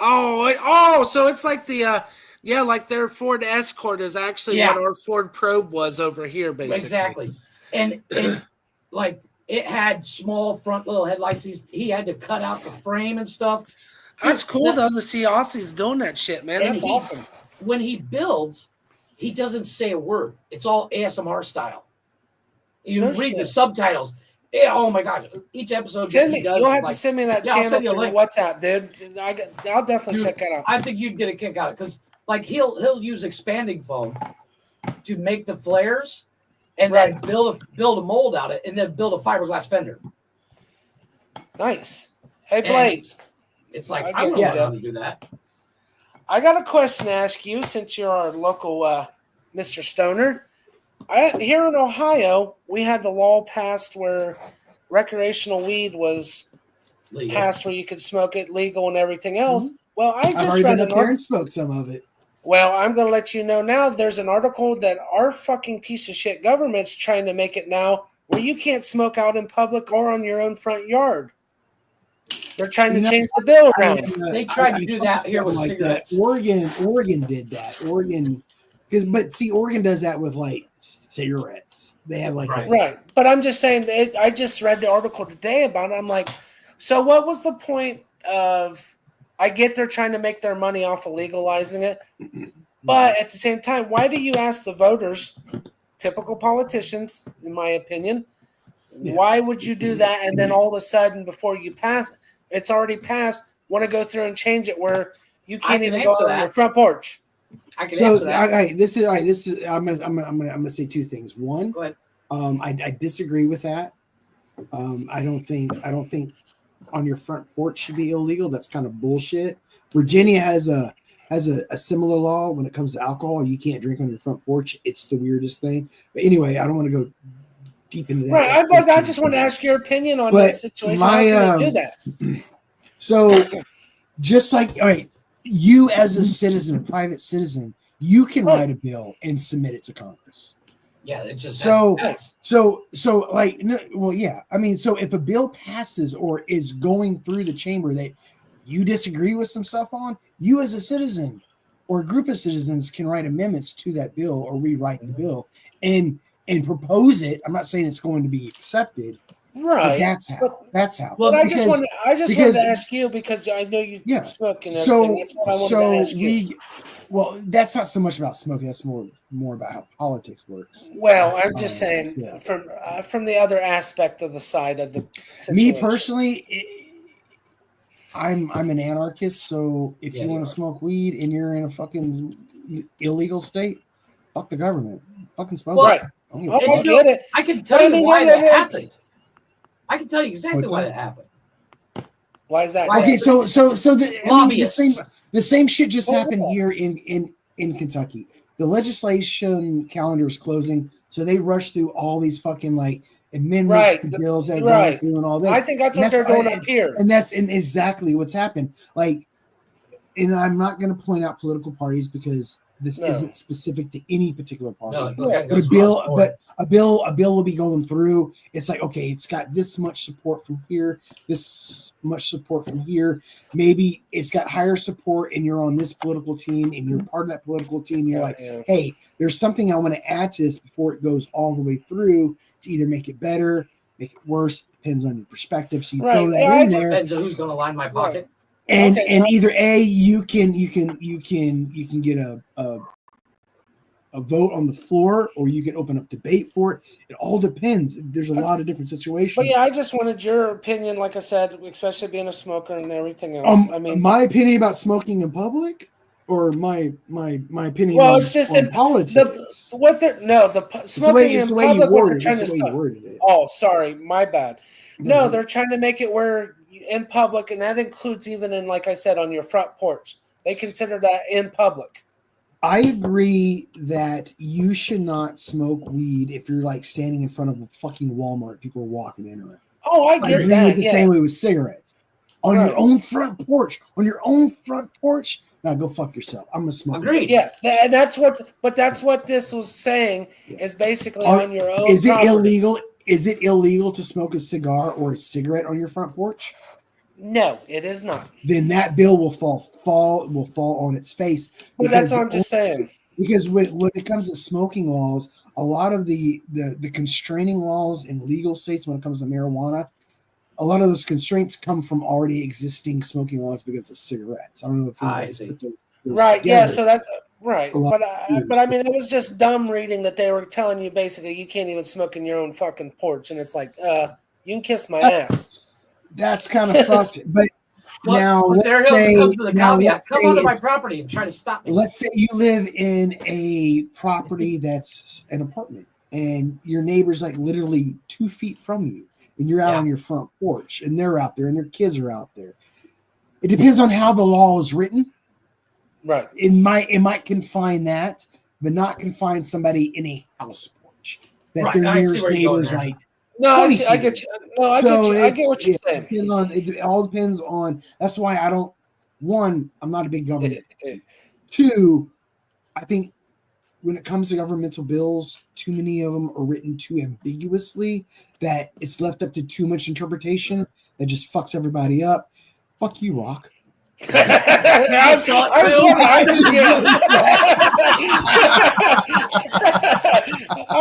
So it's like the like their Ford Escort is actually what our Ford Probe was over here, basically. Exactly. And like it had small front little headlights. He had to cut out the frame and stuff. That's cool though to see Aussies doing that shit, man. That's awesome. When he builds, he doesn't say a word. It's all ASMR style. You read the subtitles. Yeah, oh my God! Each episode you'll have to send me that channel through WhatsApp, dude. I'll definitely check that out. I think you'd get a kick out of it because, like, he'll use expanding foam to make the flares, and then build a mold out of it, and then build a fiberglass fender. Nice. Hey, Blaze. It's like I don't know how to do that. I got a question to ask you since you're our local Mr. Stoner. Here in Ohio, we had the law passed where recreational weed was passed where you could smoke it legal and everything else. Mm-hmm. Well, I've already been up there and smoked some of it. Well, I'm going to let you know now there's an article that our fucking piece of shit government's trying to make it now where you can't smoke out in public or on your own front yard. They're trying to You know, change the bill I, around. They tried to I do saw that here something with like that. cigarettes. Oregon did that. But see, Oregon does that with like cigarettes. They have like Right. Right. But I'm just saying, I just read the article today about it. I'm like, so what was the point of, I get they're trying to make their money off of legalizing it, but at the same time, why do you ask the voters, typical politicians, in my opinion, why would you do that? And then all of a sudden, before you pass, it's already passed, want to go through and change it where you can't can even go answer out on that. your front porch. I can So answer that. this is I'm gonna say two things. One, Go ahead. I disagree with that. I don't think on your front porch should be illegal. That's kind of bullshit. Virginia has a similar law when it comes to alcohol. You can't drink on your front porch. It's the weirdest thing. But anyway, I don't want to go deep into that. Right. I just want to ask your opinion on this situation. How can they do that? So just like, all right, you as a citizen, a private citizen, you can write a bill and submit it to Congress. Yeah, it just So has yeah. I mean, so if a bill passes or is going through the chamber that you disagree with some stuff on, you as a citizen or a group of citizens can write amendments to that bill or rewrite the bill and propose it. I'm not saying it's going to be accepted. Right. But that's how. Well, I just wanted to ask you because I know you smoke and everything. That's what I wanted to ask you. Well, that's not so much about smoking. That's more about how politics works. Well, I'm just saying from the other aspect of the side of the situation. Me personally, I'm an anarchist. So if you want to smoke weed and you're in a fucking illegal state, fuck the government. Fucking smoke. Right. I get it. I can tell you why that happened. I can tell you exactly why that happened. Why is that? Okay, so lobbyists. The same shit just happened here in Kentucky. The legislation calendar is closing, so they rush through all these fucking like amendments to bills that are going through and all this. I think that's what they're doing up here, and that's exactly what's happened. Like, and I'm not going to point out political parties because this isn't specific to any particular party. But a bill will be going through. It's like, okay, it's got this much support from here, this much support from here. Maybe it's got higher support, and you're on this political team, and you're part of that political team. You're like, hey, there's something I want to add to this before it goes all the way through to either make it better, make it worse. Depends on your perspective. So you throw that in there. Depends on who's going to line my pocket. And either you can get a vote on the floor, or you can open up debate for it. It all depends. There's a lot of different situations. But yeah, I just wanted your opinion, like I said, especially being a smoker and everything else. I mean, my opinion about smoking in public, or my opinion. Well, it's just on politics. Smoking in public. What they're trying to stop. Oh, sorry, my bad. No, they're trying to make it where in public, and that includes even in, like I said, on your front porch. They consider that in public. I agree that you should not smoke weed if you're like standing in front of a fucking Walmart. People are walking in or Oh, I get agree that. with the same way with cigarettes. On your own front porch. Now go fuck yourself. I'm gonna smoke. Agreed. Yeah, and that's what this was saying is basically on your own. Is it illegal? Is it illegal to smoke a cigar or a cigarette on your front porch? No, it is not. Then that bill will fall on its face. But that's what I'm just saying. Because when it comes to smoking laws, a lot of the constraining laws in legal states when it comes to marijuana, a lot of those constraints come from already existing smoking laws because of cigarettes. I don't know if I see. Right. Yeah. So that's right. But I mean, it was just dumb reading that they were telling you basically you can't even smoke in your own fucking porch, and it's like, you can kiss my ass. That's kind of fucked. But now let's say, comes to the caveat. Come onto my property and try to stop me. Let's say you live in a property that's an apartment, and your neighbor's like literally 2 feet from you, and you're out on your front porch, and they're out there, and their kids are out there. It depends on how the law is written. Right. It might confine that, but not confine somebody in a house porch that their nearest neighbor is like. No, I get you. No, I get what you're saying. It all depends on. That's why I don't. One, I'm not a big government. Two, I think when it comes to governmental bills, too many of them are written too ambiguously that it's left up to too much interpretation. that just fucks everybody up. Fuck you, Rock. I saw it I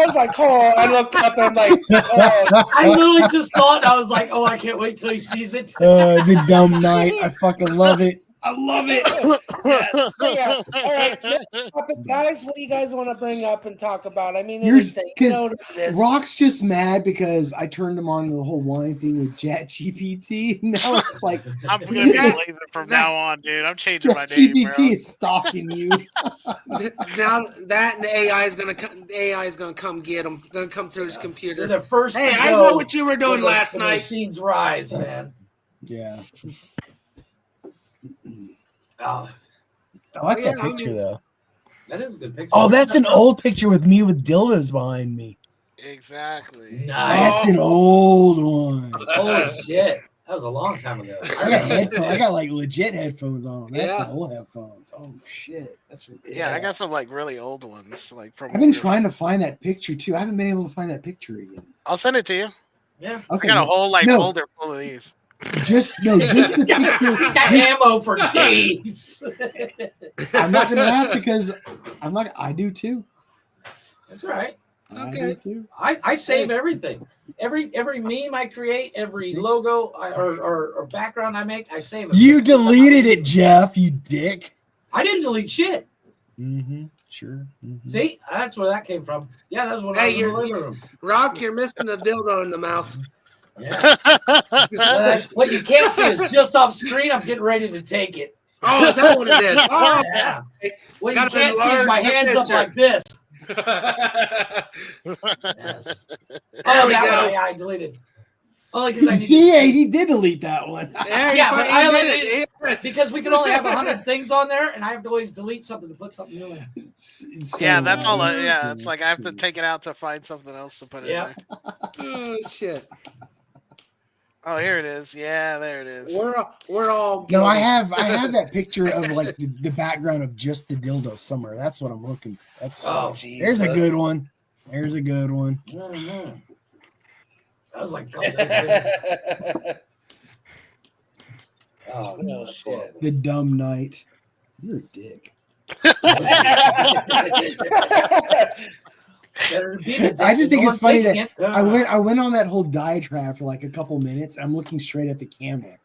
was like, oh, I looked up and I'm like, oh. I literally just saw it. I was like, oh, I can't wait till he sees it. The dumb night. I fucking love it. I love it. Yes. So, yeah. All right, guys, what do you guys want to bring up and talk about? I mean, Because anything. Rock's just mad because I turned him on to the whole wine thing with ChatGPT. Now it's like I'm gonna be blazing from now on, dude. I'm changing my name, bro. GPT is stalking you. Now that and the AI is gonna come get him. Gonna come through his computer. The first. Hey, I know what you were doing last night. Machines rise, man. Yeah. Oh, I like that picture though. That is a good picture. Oh, that's an old picture with me with dildos behind me. Exactly. Nice. That's an old one. Holy shit. That was a long time ago. I got headphones. I got like legit headphones on. That's Yeah. my old headphones. Oh shit. That's ridiculous. Yeah, I got some like really old ones, like from. I've been trying to find that picture too. I haven't been able to find that picture again. I'll send it to you. Yeah. Okay. I got a whole folder full of these. Just the picture. He's got ammo for days. I'm not gonna laugh because I do too. That's right. Okay. I do too. I save everything. Every meme I create, every logo or background I make, I save it. You deleted it, Jeff. You dick. I didn't delete shit. Mm-hmm. Sure. Mm-hmm. See, that's where that came from. Yeah, that was when I was in the living room. Rock, you're missing a dildo in the mouth. Yes. What you can't see is just off screen. I'm getting ready to take it. Oh, is that what it is? Oh, yeah. What you Gotta can't see is enlarge my the hands up picture. like this. Yes. Oh, that one I deleted. Only because I need See, he did delete that one. Yeah, but I only did it because we can only have 100 things on there, and I have to always delete something to put something new in. Yeah, that's all. It's like I have to take it out to find something else to put in there. Oh shit. Oh, here it is. Yeah, there it is. We're all. No, I have that picture of like the background of just the dildo somewhere. That's what I'm looking for. That's there's a good one. There's a good one. Mm-hmm. That was like a couple days later. Oh no shit! The dumb night. You're a dick. I just think it's funny that I went on that whole diatribe for like a couple minutes. I'm looking straight at the camera,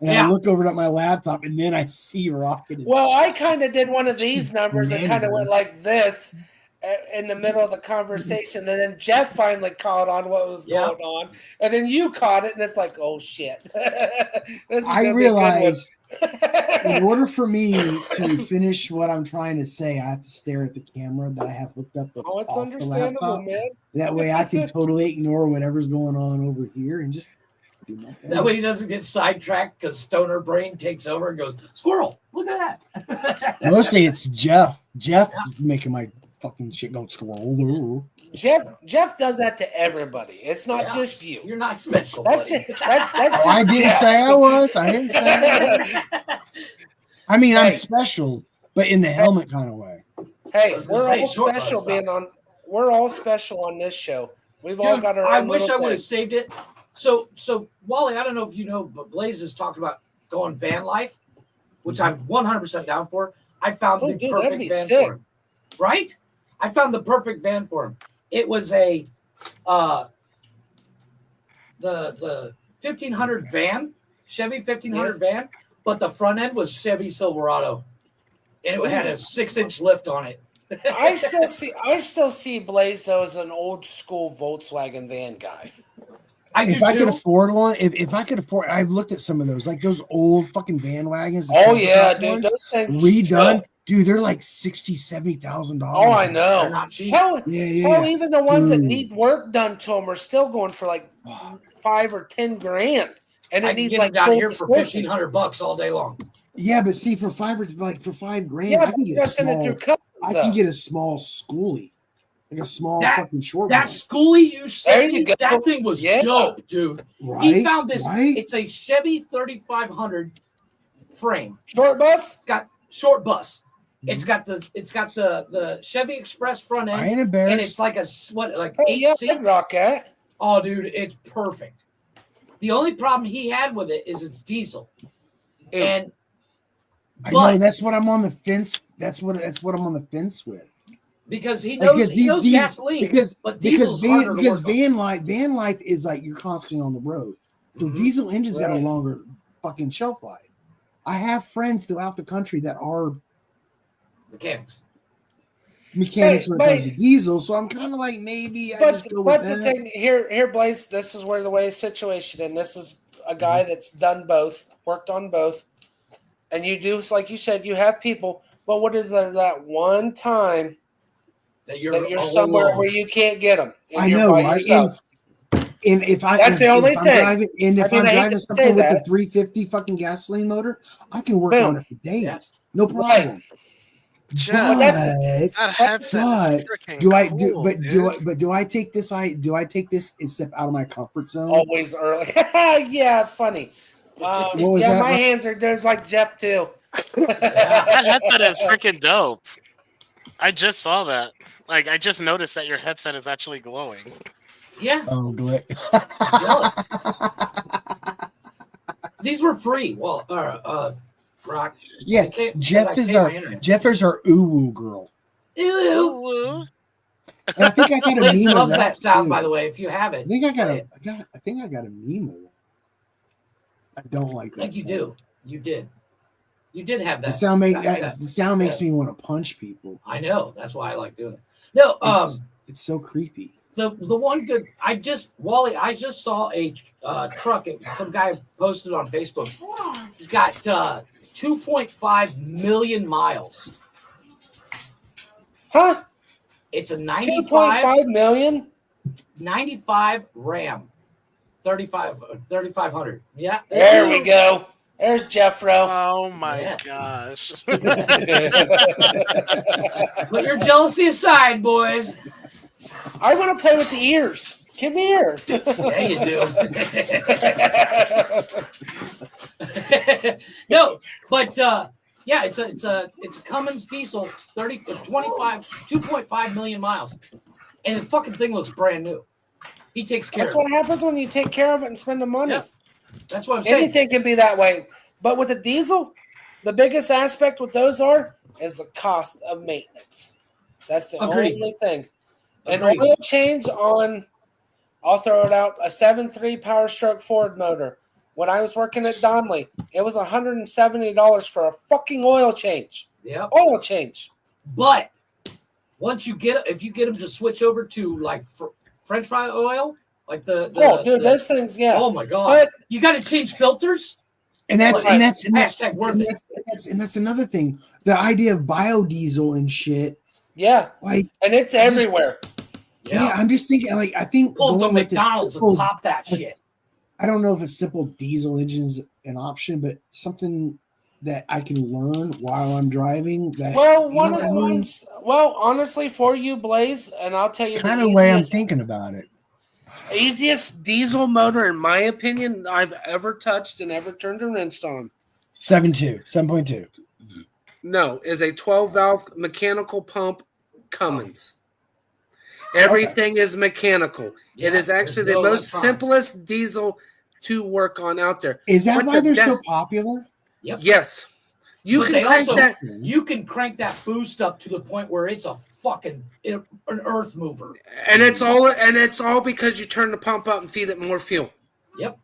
and I look over at my laptop, and then I see Rocket. Well, I kind of did one of these numbers and kind of went like this in the middle of the conversation, and then Jeff finally caught on what was going on, and then you caught it, and it's like, oh shit! I realized in order for me to finish what I'm trying to say, I have to stare at the camera that I have hooked up. That's it's off the understandable, laptop. man. That way, I can totally ignore whatever's going on over here and just do my thing. That way he doesn't get sidetracked because stoner brain takes over and goes, squirrel, look at that. Mostly it's Jeff. Jeff is making my fucking shit go squirrel. Jeff does that to everybody. It's not just you. You're not special. That's buddy. that's just I didn't Jeff. say I was. I didn't say that. I mean, I'm special, but in the helmet kind of way. Hey, was gonna we're say, all short special bus being on. We're all special on this show. We've all got our own I wish little I would have thing. saved it. So Wally, I don't know if you know, but Blaze is talking about going van life, which I'm 100% down for. I found the that'd perfect be van sick. for him. Right? I found the perfect van for him. It was a the 1500 van, Chevy 1500 van, but the front end was Chevy Silverado, and it had a 6-inch lift on it. I still see Blaze though as an old school Volkswagen van guy. If I could afford one, if I could afford, I've looked at some of those, like those old fucking van wagons. Oh yeah, dude, those things redone. Dude, they're like $60,000-$70,000. Oh, I know. They're not cheap. Hell, even the ones that Dude. need work done to them are still going for like $5 or $10,000, and I it can needs get like them down full here for description. $1,500 all day long. Yeah, but see, for $5,000, Yeah, I can get a but send it through small. customs, I can get a small schoolie, like a small fucking short. That schoolie you There sent you me, go. that thing was Yeah. dope, dude. He Right? found this. Right? It's a Chevy 3500 frame. Short bus. It's got short bus. It's got the Chevy Express front end. I ain't embarrassed. And it's like 8 Yeah, seats. rock at. Oh, dude, it's perfect. The only problem he had with it is it's diesel. And I know that's what I'm on the fence. That's what I'm on the fence with. Because he knows gasoline, but diesel's harder to work on. Van life is like you're constantly on the road. So diesel engines got a longer fucking shelf life. I have friends throughout the country that are mechanics when it comes to diesel, so I'm kind of like maybe I just go with that. But the thing here, Blaze, this is where the way situation, and this is a guy that's done both, worked on both, and you do, like you said, you have people. But what is that one time that you're somewhere alone, where you can't get them? I know, right? And if I'm driving something with the 350 fucking gasoline motor, I can work on it for days, no problem. Right. Do I take this and step out of my comfort zone? Always early. Yeah, funny. My hands are there's like Jeff too. That headset is freaking dope. I just saw that. Like, I just noticed that your headset is actually glowing. Yeah. Oh, great. Jealous. These were free. Well, Rock. Yeah, Jeff is our uwu girl. Uwu. And I think I got a Liz meme loves of that sound, too. by the way. If you have it, I think I got a meme of that. I don't like that. I think you do. You did. You did have that. The sound makes me want to punch people. I know. That's why I like doing it. No, it's so creepy. The one good. I just saw a truck. Some guy posted on Facebook. He's got 2.5 million miles. Huh? It's a 95 2.5 million. 95 Ram, 3500. Yeah. There we go. There's Jeffro. Oh my gosh. Put your jealousy aside, boys. I want to play with the ears. Come here. Yeah, you do. No, but yeah, it's a Cummins diesel, 2.5 million miles, and the fucking thing looks brand new. He takes care. That's what happens when you take care of it and spend the money. Yeah. That's what I'm saying. Anything can be that way, but with a diesel, the biggest aspect with those is the cost of maintenance. That's the only thing. An oil change on, I'll throw it out, a 7.3 Power Stroke Ford motor. When I was working at Donley, it was $170 for a fucking oil change. Yeah, oil change. But once if you get them to switch over to like French fry oil, like those things, yeah. Oh my god, but you got to change filters. And that's hashtag worth it. And that's another thing. The idea of biodiesel and shit. Yeah, like, and it's everywhere. Yeah, I'm just thinking. Like, I think pull the McDonald's and pop that shit. I don't know if a simple diesel engine is an option, but something that I can learn while I'm driving. Honestly, for you, Blaze, and I'll tell you kind of way I'm thinking about it. Easiest diesel motor, in my opinion, I've ever touched and ever turned a wrench on. 7.2. No, is a 12-valve mechanical pump Cummins. Everything is mechanical. Yeah, it is actually the most simplest diesel to work on out there. Is that why they're so popular? Yep. Yes. You can crank that boost up to the point where it's a fucking an earth mover. And it's all because you turn the pump up and feed it more fuel. Yep.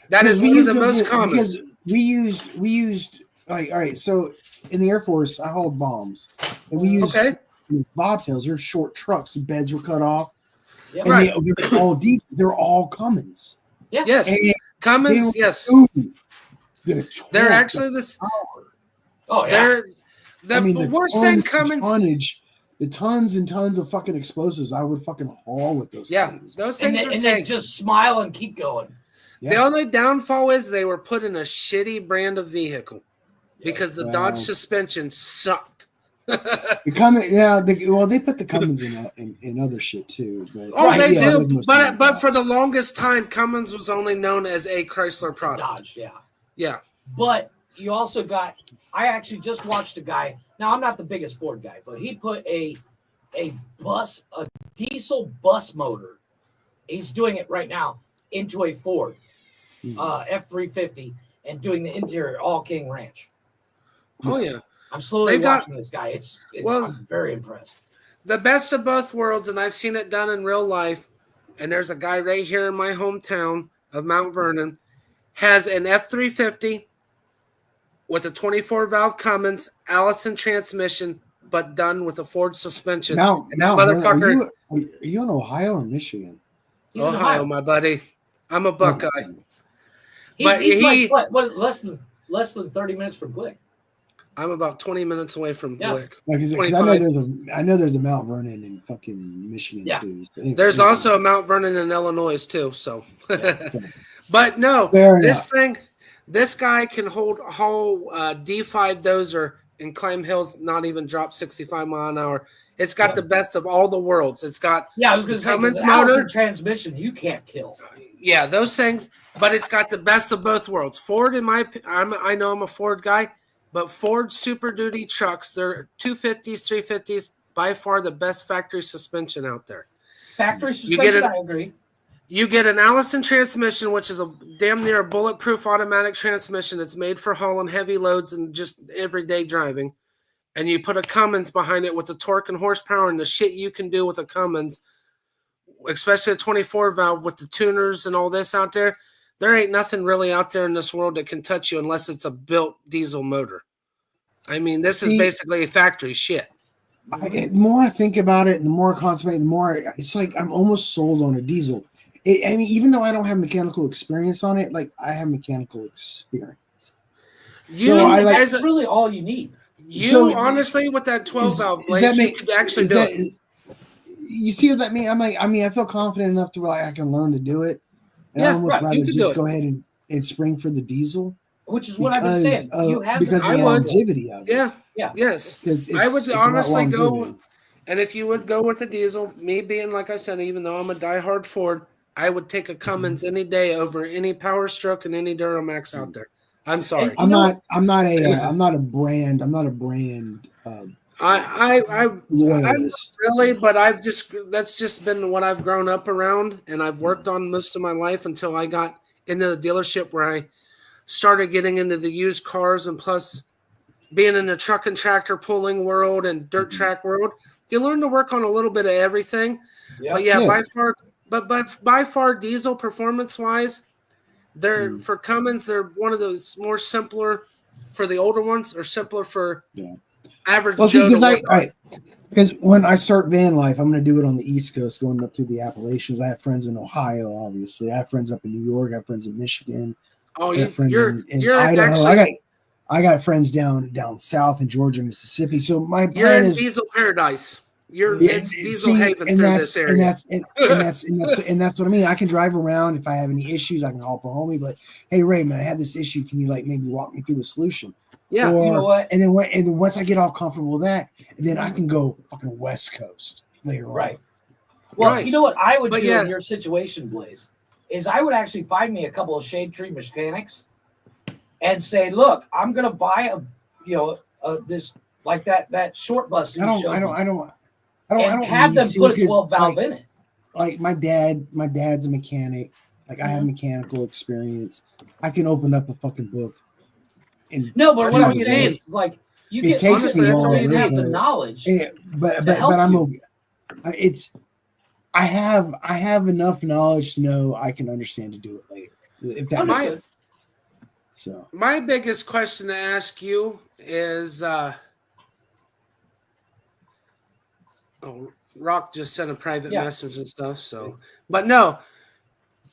That is one of the most common. Because we used like, all right, so in the Air Force I hauled bombs. And we used bobtails. They're short trucks. The beds were cut off. Yep. And they're all diesel. They're all Cummins. Yeah. Yes. Cummins, yes. They're actually this. Oh, yeah. The worst thing Cummins. The tons and tons of fucking explosives I would fucking haul with those things. Those things and they just smile and keep going. Yeah. The only downfall is they were put in a shitty brand of vehicle because the Dodge suspension sucked. They put the Cummins in other shit too. But, they do. But for the longest time, Cummins was only known as a Chrysler product. Dodge, yeah. But you also got. I actually just watched a guy. Now I'm not the biggest Ford guy, but he put a diesel bus motor. He's doing it right now into a Ford. F-350 and doing the interior all King Ranch. Oh yeah, I'm slowly They got- watching this guy. It's Well- I'm very impressed. the best of both worlds, and I've seen it done in real life. And there's a guy right here in my hometown of Mount Vernon, has an F-350 with a 24 valve Cummins Allison transmission, but done with a Ford suspension. Now, and that Vernon, motherfucker, are you in Ohio or Michigan? He's in Ohio, my buddy. I'm a Buckeye. But He's he- like what is it, less than 30 minutes from Glick. I'm about 20 minutes away from Yeah. Blick. Like, 'cause I know there's a Mount Vernon in fucking Michigan Yeah. too. So There's also a Mount Vernon in Illinois too. So, but no, Fair this guy can haul D5 dozer and climb hills, not even drop 65 mile an hour. It's got the best of all the worlds. It's got I was going to say Cummins because Allison motor. transmission you can't kill. Yeah, those things. But it's got the best of both worlds. Ford, I know I'm a Ford guy, but Ford Super Duty trucks, they're 250s, 350s, by far the best factory suspension out there. Factory suspension, I agree. You get an Allison transmission, which is a damn near bulletproof automatic transmission. It's made for hauling heavy loads and just everyday driving. And you put a Cummins behind it with the torque and horsepower and the shit you can do with a Cummins, especially a 24 valve with the tuners and all this out there. There ain't nothing really out there in this world that can touch you unless it's a built diesel motor. I mean, this is basically factory shit. The more I think about it, the more I contemplate, the more it's like I'm almost sold on a diesel. I mean, even though I don't have mechanical experience on it, like I have mechanical experience. That's really all you need. Honestly, with that 12 valve blade, you could actually do it. You see what that means? I feel confident enough to where I can learn to do it. And I almost rather just go ahead and spring for the diesel. Which is what I've been saying. You have because of the longevity of it. Yeah. Yes. I would honestly go, and if you would go with a diesel, me being, like I said, even though I'm a diehard Ford, I would take a Cummins any day over any Power Stroke and any Duramax out there. I'm sorry. I'm not a brand. I'm really, but that's just been what I've grown up around, and I've worked on most of my life until I got into the dealership where I started getting into the used cars, and plus being in the truck and tractor pulling world and dirt track world, you learn to work on a little bit of everything. But by far, diesel performance wise, they're for Cummins, they're one of those more simpler for the older ones, or simpler for average. Well, see, because when I start van life, I'm going to do it on the East Coast, going up through the Appalachians. I have friends in Ohio, obviously. I have friends up in New York. I have friends in Michigan. Oh, you're Idaho. actually. I got friends down south in Georgia, Mississippi. So my You're plan in is diesel paradise. It's diesel haven through this area. And that's what I mean. I can drive around. If I have any issues, I can call up a homie. But hey, Raymond, I have this issue. Can you maybe walk me through a solution? Yeah, or, you know what? And then once I get all comfortable with that, then I can go fucking West Coast later on. Right. Well, you know what I would do in your situation, Blaze, is I would actually find me a couple of shade tree mechanics and say, look, I'm gonna buy this like that short bus. I don't have them put a 12 valve in it. Like my dad's a mechanic. Like I have mechanical experience. I can open up a fucking book. No, but what I'm saying is like you get honestly, that's why you have the knowledge. But I'm okay. I have enough knowledge to know I can understand to do it later. If that makes sense. So my biggest question to ask you is Rock just sent a private message and stuff. So, but no,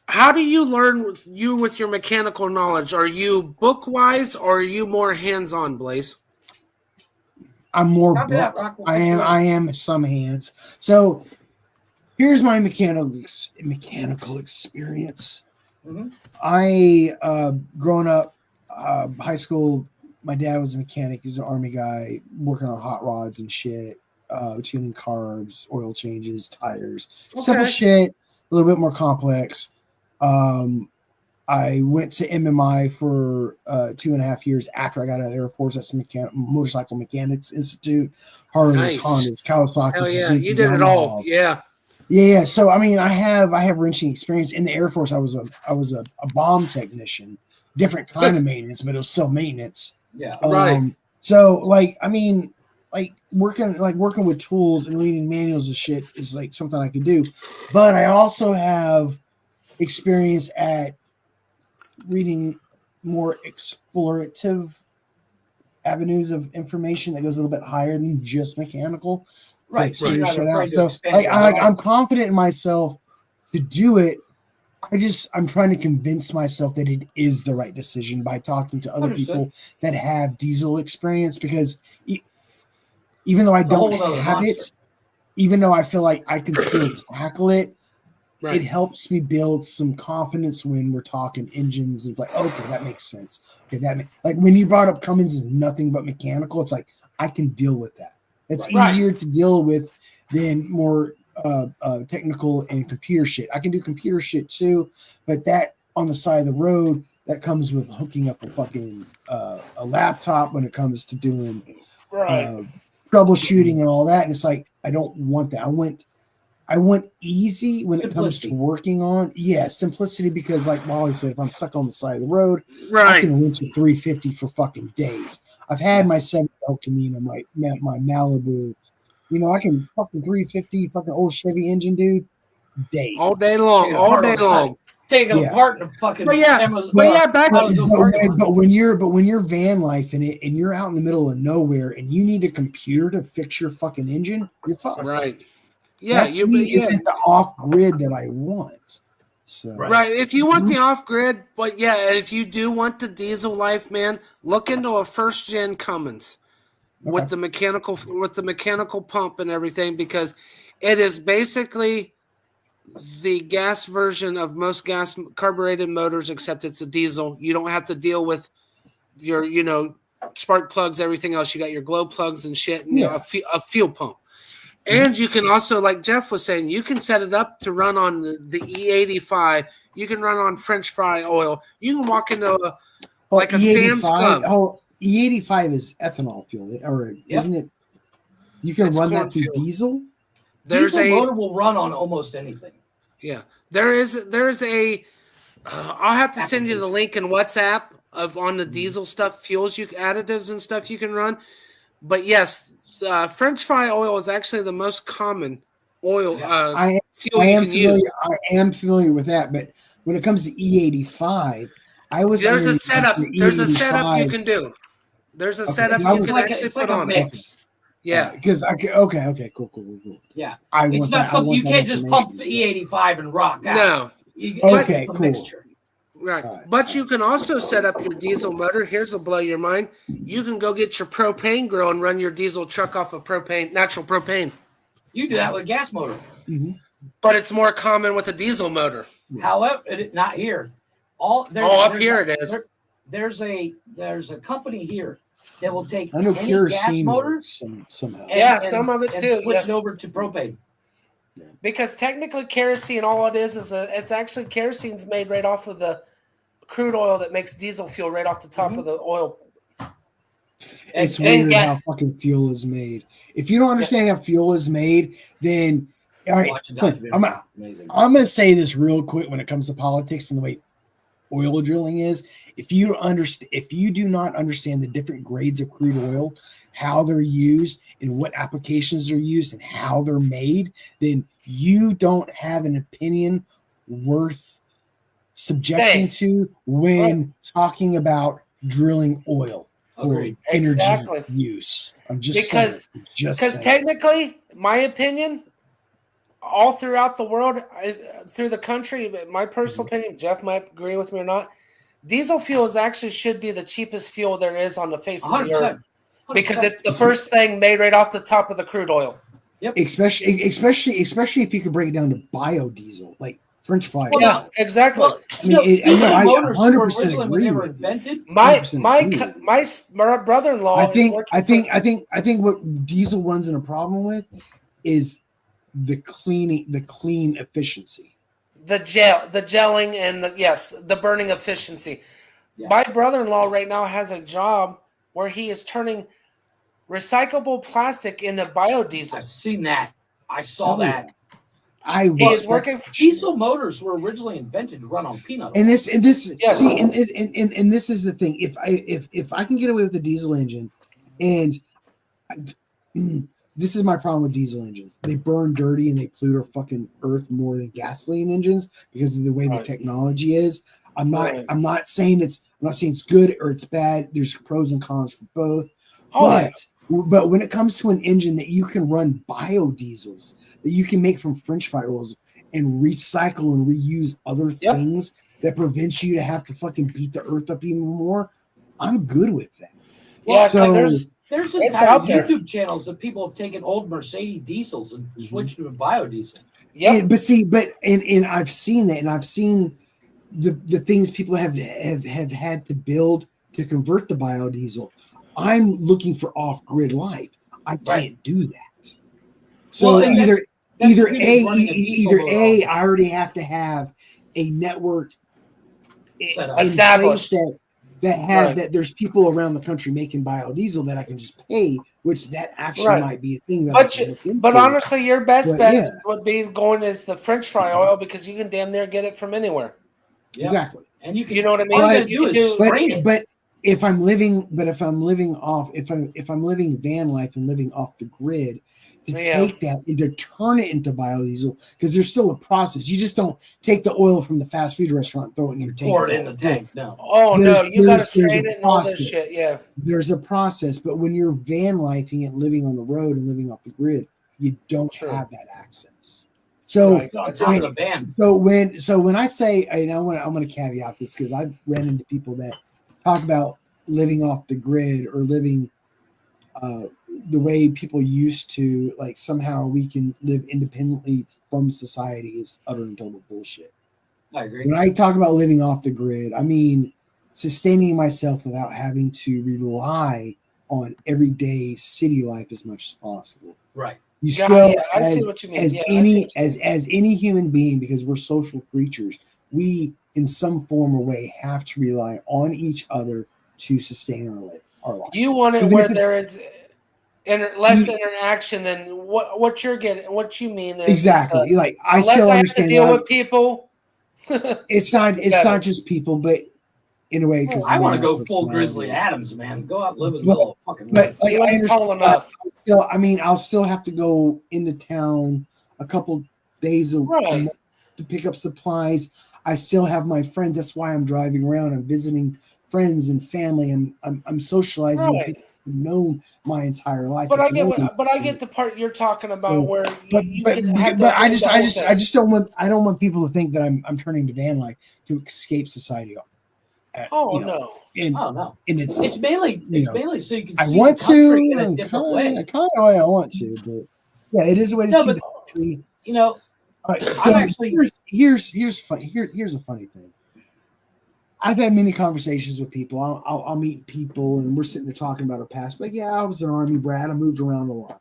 how do you learn with your mechanical knowledge? Are you book wise or are you more hands on, Blaze? I'm more book. I am some hands. So here's my mechanical experience. Mm-hmm. I growing up, high school, my dad was a mechanic. He was an Army guy working on hot rods and shit, tuning carbs, oil changes, tires, simple shit, a little bit more complex. I went to MMI for 2.5 years after I got out of the Air Force. That's the Motorcycle Mechanics Institute. Harleys, Hondas, Kawasaki's. Hell yeah, you did it all. Yeah. Yeah. So I mean, I have wrenching experience in the Air Force. I was a bomb technician, different kind of maintenance, but it was still maintenance. Yeah. Right. So like, I mean, like working with tools and reading manuals and shit is like something I could do, but I also have experience at reading more explorative avenues of information that goes a little bit higher than just mechanical. Right. So you're not Shit afraid out. to So expand like your I'm horizon. confident in myself to do it. I'm trying to convince myself that it is the right decision by talking to other Understood. people that have diesel experience, because even though I It's a whole don't nother have monster. it, even though I feel like I can still tackle it, Right. it helps me build some confidence when we're talking engines and like, okay, that makes sense. Okay, like when you brought up Cummins is nothing but mechanical, it's like I can deal with that. It's Right. easier to deal with than more technical and computer shit. I can do computer shit too, but that on the side of the road that comes with hooking up a fucking a laptop when it comes to doing troubleshooting and all that. And it's like I don't want that. I want easy when it comes to working on. Yeah, simplicity, because like Wally said, if I'm stuck on the side of the road, I Right. can wrench a 350 for fucking days. I've had my 7 El Camino, my Malibu. You know, I can fucking 350 fucking old Chevy engine, dude. Days. All day long. Take it All apart day on the side. long. Take it Yeah. apart and fucking. But yeah, Emma's- but yeah, back Emma's But, own but, parking when, lot. but when you're van life in it and you're out in the middle of nowhere and you need a computer to fix your fucking engine, you're fucked. Right. Yeah, That to me isn't the off grid that I want. So Right. If you want the off grid, but yeah, if you do want the diesel life, man, look into a first gen Cummins with the mechanical pump and everything, because it is basically the gas version of most gas carbureted motors, except it's a diesel. You don't have to deal with your, spark plugs, everything else. You got your glow plugs and shit, and a fuel pump. And you can also, like Jeff was saying, you can set it up to run on the E85. You can run on French fry oil. You can walk into a Sam's Club. Oh, E85 is ethanol fuel, or isn't it? You can run that through diesel. Diesel motor will run on almost anything. Yeah, there's a. I'll have to send you the link in WhatsApp on the diesel stuff, fuels, additives and stuff you can run. But yes, French fry oil is actually the most common oil fuel you can use. I am familiar with that, but when it comes to E85, There's a setup. There's a setup you can do. There's a setup you can actually put on mix. Yeah, because cool. Yeah, I it's want not that. something you can't just pump information. the E85 and rock out. No. It's a cool. mixture. Right. But you can also set up your diesel motor. Here's will blow your mind. You can go get your propane grill and run your diesel truck off of natural propane. You do that with a gas motor. Mm-hmm. But it's more common with a diesel motor. However, not here. Up here it is. There's a company here that will take I know any gas kerosene motor somehow. Some of it and too. switch Yes. it over to propane. Because technically kerosene, all it is it's actually kerosene's made right off of the crude oil that makes diesel fuel right off the top of the oil. It's weird how fucking fuel is made. If you don't understand how fuel is made, then all right. I'm gonna say this real quick when it comes to politics and the way oil drilling is. If you do not understand the different grades of crude oil, how they're used and what applications they're used and how they're made, then you don't have an opinion worth subjecting to when talking about drilling oil or energy use. I'm just because technically, my opinion, all throughout the world, through the country, my personal opinion, Jeff might agree with me or not, diesel fuel should be the cheapest fuel there is on the face of the earth. 100%. Because it's the first thing made right off the top of the crude oil. Yep. Especially if you could break it down to biodiesel, like French fry. Well, yeah, exactly. Well, I 100% when they were agree. invented. My brother-in-law. I think what diesel runs into a problem with is the clean efficiency. The gelling and the burning efficiency. Yeah. My brother-in-law right now has a job where he is turning recyclable plastic into biodiesel. I've seen that. I saw that. I He is respect working. Diesel motors were originally invented to run on peanut oil. And this Yes. see, and this is the thing. If I can get away with a diesel engine, and this is my problem with diesel engines. They burn dirty and they pollute our fucking earth more than gasoline engines because of the way the technology is. I'm not saying it's good or it's bad. There's pros and cons for both. But when it comes to an engine that you can run biodiesels, that you can make from French fry oils and recycle and reuse other things that prevents you to have to fucking beat the earth up even more, I'm good with that. Yeah, so there's entire YouTube channels that people have taken old Mercedes diesels and switched to a biodiesel. Yeah, and I've seen that, and I've seen the things people have had to build to convert the biodiesel. I'm looking for off-grid life. I can't do that. So either I already have to have a network established that there's people around the country making biodiesel that I can just pay, which that actually might be a thing that I can look into. But honestly, your best bet would be going as the French fry oil because you can damn near get it from anywhere. Exactly. And you can, you know what I mean? But if I'm living van life and living off the grid, to take that and to turn it into biodiesel, because there's still a process. You just don't take the oil from the fast food restaurant, throw it in your tank. Pour it in the tank. No. Oh no, you gotta strain it and all this shit. Yeah. There's a process, but when you're van lifing and living on the road and living off the grid, you don't have that access. So, when I say, and I'm going to caveat this because I've ran into people that talk about living off the grid or living the way people used to, like somehow we can live independently from society is utter and total bullshit. I agree. When I talk about living off the grid, I mean sustaining myself without having to rely on everyday city life as much as possible. Right. You still, as any human being, because we're social creatures, we in some form or way have to rely on each other to sustain our life. You want it where there is less interaction than what you're getting. What you mean is exactly like I still understand. I have to deal with people. It's not just people, but in a way, because I want to go full Grizzly Adams, man. Go out and live in the middle of fucking. But like, I tall enough. I'll still have to go into town a couple days a month to pick up supplies. I still have my friends. That's why I'm driving around. I'm visiting friends and family. I'm socializing with people I've known my entire life. But I get the part you're talking about where I just don't want people to think that I'm turning to van life to escape society. No. And it's mainly so you can see I want the country to in a different way. I kind of way I want to, but yeah, it is a way to see the country. You know, all right, so here's a funny thing. I've had many conversations with people. I'll meet people and we're sitting there talking about our past. But yeah, I was an Army brat. I moved around a lot.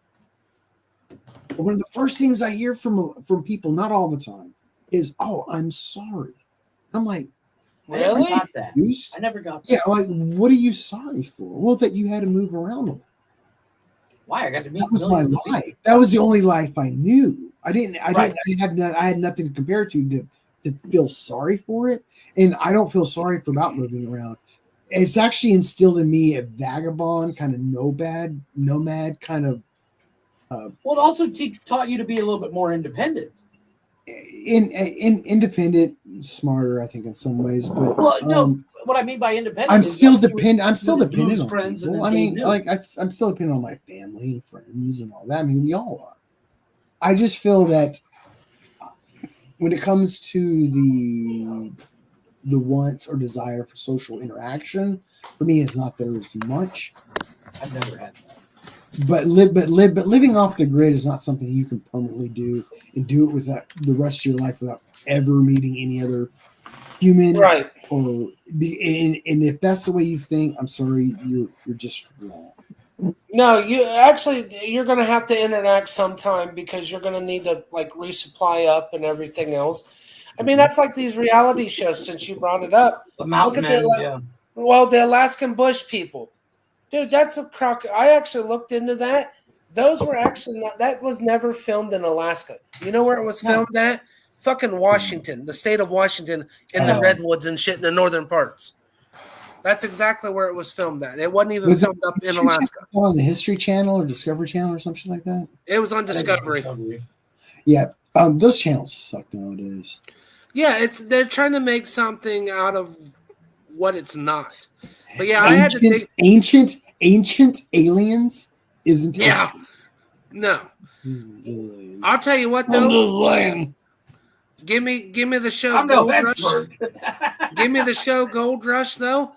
But one of the first things I hear from people, not all the time, is, "Oh, I'm sorry." I'm like, really? I never got that. I never got that. Yeah, like, what are you sorry for? Well, that you had to move around a lot. Why? I got to meet. That was my life. That was the only life I knew. I had nothing to compare to feel sorry for it, and I don't feel sorry for about moving around. It's actually instilled in me a vagabond kind of nomad kind of. Well, it also taught you to be a little bit more independent. Independent, smarter, I think, in some ways. But no, what I mean by independent, I'm still dependent. I'm still dependent on friends. People. I mean, I'm still dependent on my family and friends and all that. I mean, we all are. I just feel that when it comes to the want or desire for social interaction, for me, it's not there as much. I've never had that. But living off the grid is not something you can permanently do and do it without the rest of your life without ever meeting any other human. Right. And if that's the way you think, I'm sorry, you're just wrong. No, you're going to have to interact sometime because you're going to need to like resupply up and everything else. I mean, that's like these reality shows. Since you brought it up, the mountain men, well, the Alaskan bush people, dude, that's a crock. I actually looked into that. those were actually not. That was never filmed in Alaska. You know where it was filmed at? Fucking Washington, the state of Washington, in the redwoods and shit in the northern parts. That's exactly where it was filmed at. It wasn't even filmed up in Alaska. On the History Channel or Discovery Channel or something like that. It was on Discovery. Yeah, those channels suck nowadays. Yeah, they're trying to make something out of what it's not. But yeah, I had to think. Ancient aliens isn't. Yeah, no. I'll tell you what though. Give me the show Gold Rush. Give me the show Gold Rush though.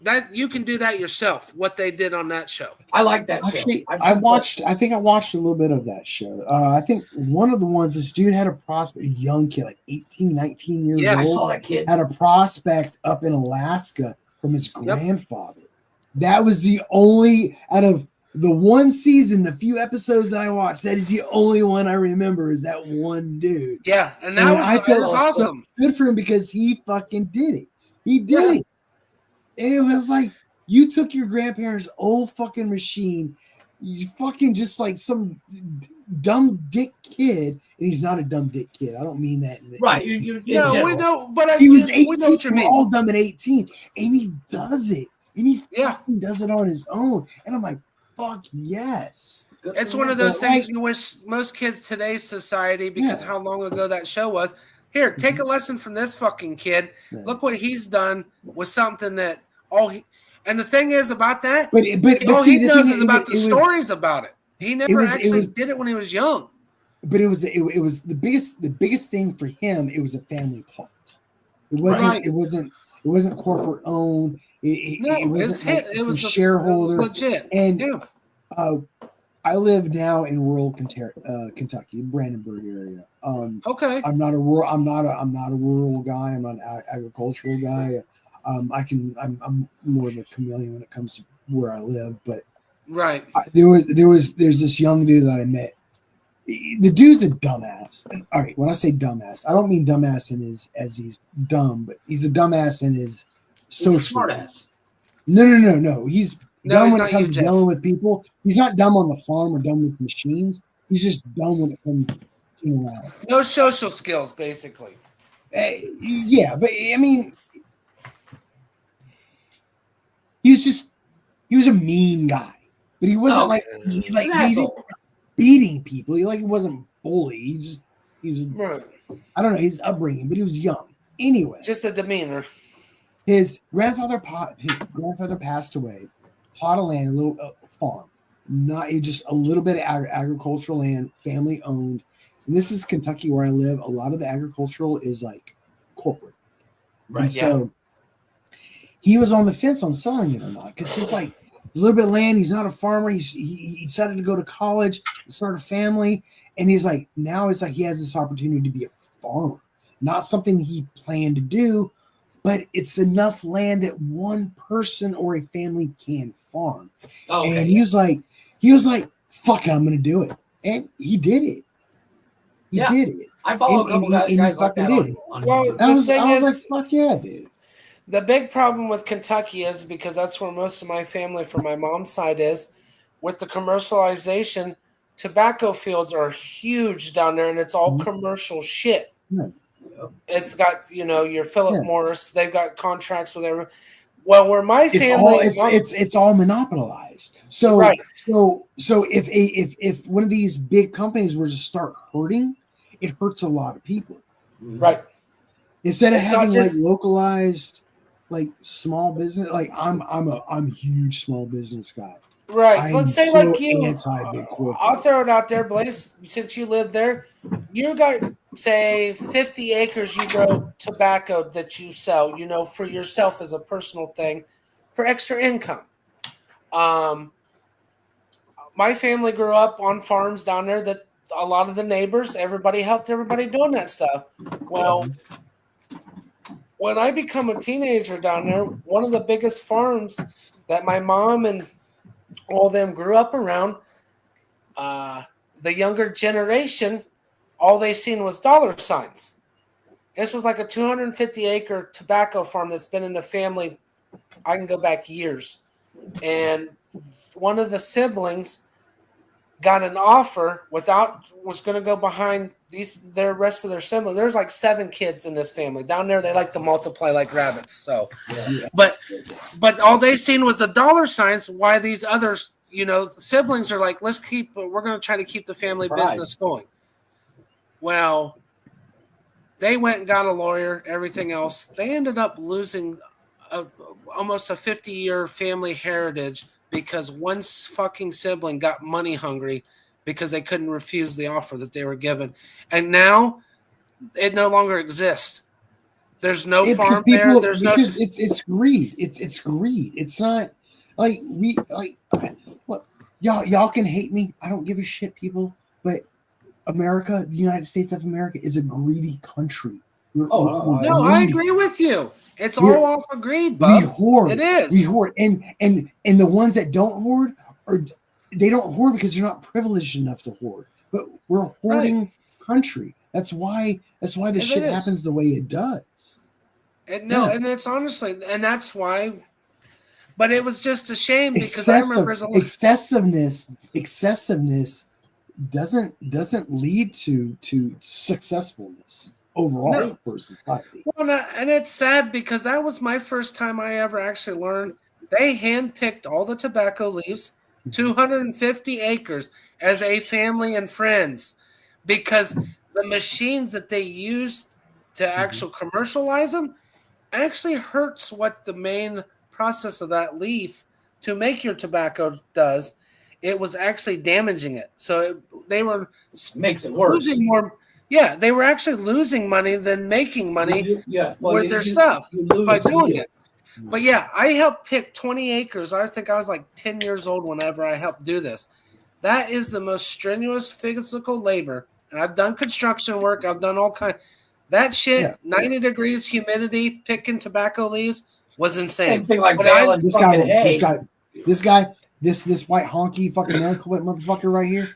That you can do that yourself. What they did on that show. I like that Actually, show. I think I watched a little bit of that show. I think one of the ones, this dude had a prospect, a young kid, like 18, 19 years old. Yeah, I saw that kid. Had a prospect up in Alaska from his grandfather. That was the only, out of the one season, the few episodes that I watched, that is the only one I remember is that one dude. Yeah, and that was awesome. So good for him because he fucking did it. He did it. And it was like, you took your grandparents' old fucking machine, you fucking just like some dumb dick kid, and he's not a dumb dick kid. I don't mean that. Right. No, we know, but he was 18. We know what you mean. We're all dumb at 18, and he does it. And he fucking does it on his own. And I'm like, fuck yes. It's one of those things you wish most kids today's society, because how long ago that show was. Here, take a lesson from this fucking kid. Yeah. Look what he's done with something that and the thing is about that, but all see, he knows is about the stories about it. He never actually did it when he was young. But it was the biggest thing for him. It was a family plot. It wasn't it wasn't corporate owned. It was shareholder legit. And I live now in rural Kentucky, Brandenburg area. Okay. I'm not a rural guy. I'm not an agricultural guy. I'm more of a chameleon when it comes to where I live. But there's this young dude that I met. The dude's a dumbass. And, all right, when I say dumbass, I don't mean dumbass as he's dumb, but he's a dumbass in his social. Smart ass. No. He's dumb when it comes to dealing with people. He's not dumb on the farm or dumb with machines. He's just dumb when it comes to around. No social skills, basically. Yeah, but I mean, he was a mean guy, but he wasn't he didn't beating people. He wasn't bully. He was I don't know his upbringing, but he was young. Anyway, just a demeanor. His grandfather passed away. Plot of land, a little farm, just a little bit of agricultural land, family owned. And this is Kentucky where I live. A lot of the agricultural is like corporate, right? And so he was on the fence on selling it or not because it's like a little bit of land. He's not a farmer. He decided to go to college, start a family, and he's like now it's like he has this opportunity to be a farmer, not something he planned to do, but it's enough land that one person or a family can farm. And he was like, fuck it, I'm gonna do it. And he did it. He did it. I follow a couple guys like that. Well, I was like, fuck yeah, dude. The big problem with Kentucky is because that's where most of my family from my mom's side is. With the commercialization, tobacco fields are huge down there, and it's all commercial shit. Yeah. It's got your Philip Morris. They've got contracts with everyone. Well, where my family it's all monopolized. So if one of these big companies were to start hurting, it hurts a lot of people. Right. Instead of having like localized, like small business, like I'm a huge small business guy. Right. Let's say like you. Anti-big corporate. I'll throw it out there, Blaze. Since you live there, you got say 50 acres. You grow tobacco that you sell. For yourself as a personal thing, for extra income. My family grew up on farms down there that a lot of the neighbors, everybody helped everybody doing that stuff. Well, when I become a teenager down there, one of the biggest farms that my mom and all of them grew up around, the younger generation, all they seen was dollar signs. This was like a 250-acre tobacco farm that's been in the family. I can go back years. And one of the siblings got an offer was going to go behind their rest of their siblings. There's like 7 kids in this family. Down there, they like to multiply like rabbits. So, but all they seen was the dollar signs. Why these others, siblings are like, we're going to try to keep the family business going. Well, they went and got a lawyer, everything else. They ended up losing almost a 50-year family heritage because one fucking sibling got money hungry because they couldn't refuse the offer that they were given. And now it no longer exists. There's no farm there. It's greed. It's greed. It's not like look, y'all can hate me. I don't give a shit, people. But America, the United States of America, is a greedy country. I agree with you. It's all off of greed, bud. We hoard. It is. We hoard, and the ones that don't hoard they don't hoard because they're not privileged enough to hoard. But we're a hoarding country. That's why this shit happens the way it does. And it's honestly, and that's why. But it was just a shame because I remember excessiveness doesn't lead to successfulessness overall for society. Well, and it's sad because that was my first time I ever actually learned they handpicked all the tobacco leaves, 250 acres, as a family and friends, because the machines that they used to actually commercialize them actually hurts what the main process of that leaf to make your tobacco does. It was actually damaging it. So they were makes it worse. Losing more. Yeah, they were actually losing money than making money with their stuff by doing it. But yeah, I helped pick 20 acres. I think I was like 10 years old whenever I helped do this. That is the most strenuous physical labor. And I've done construction work. I've done all kinds. That shit, 90 degrees humidity, picking tobacco leaves was insane. Same thing like baling fucking hay. This white honky fucking medical motherfucker right here,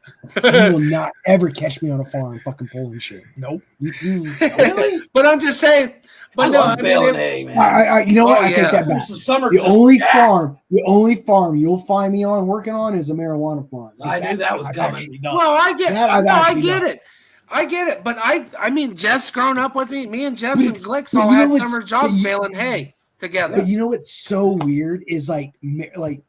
you will not ever catch me on a farm fucking pulling shit. Nope. Really? But I'm just saying. But I love hay, man. I you know what? I take that back. The only farm you'll find me on working on is a marijuana farm. I knew that was coming. Well, I get it. I get it. But I mean, Jeff's grown up with me. Me and Jeff and Glicks all had summer jobs baling hay together. But you know what's so weird is like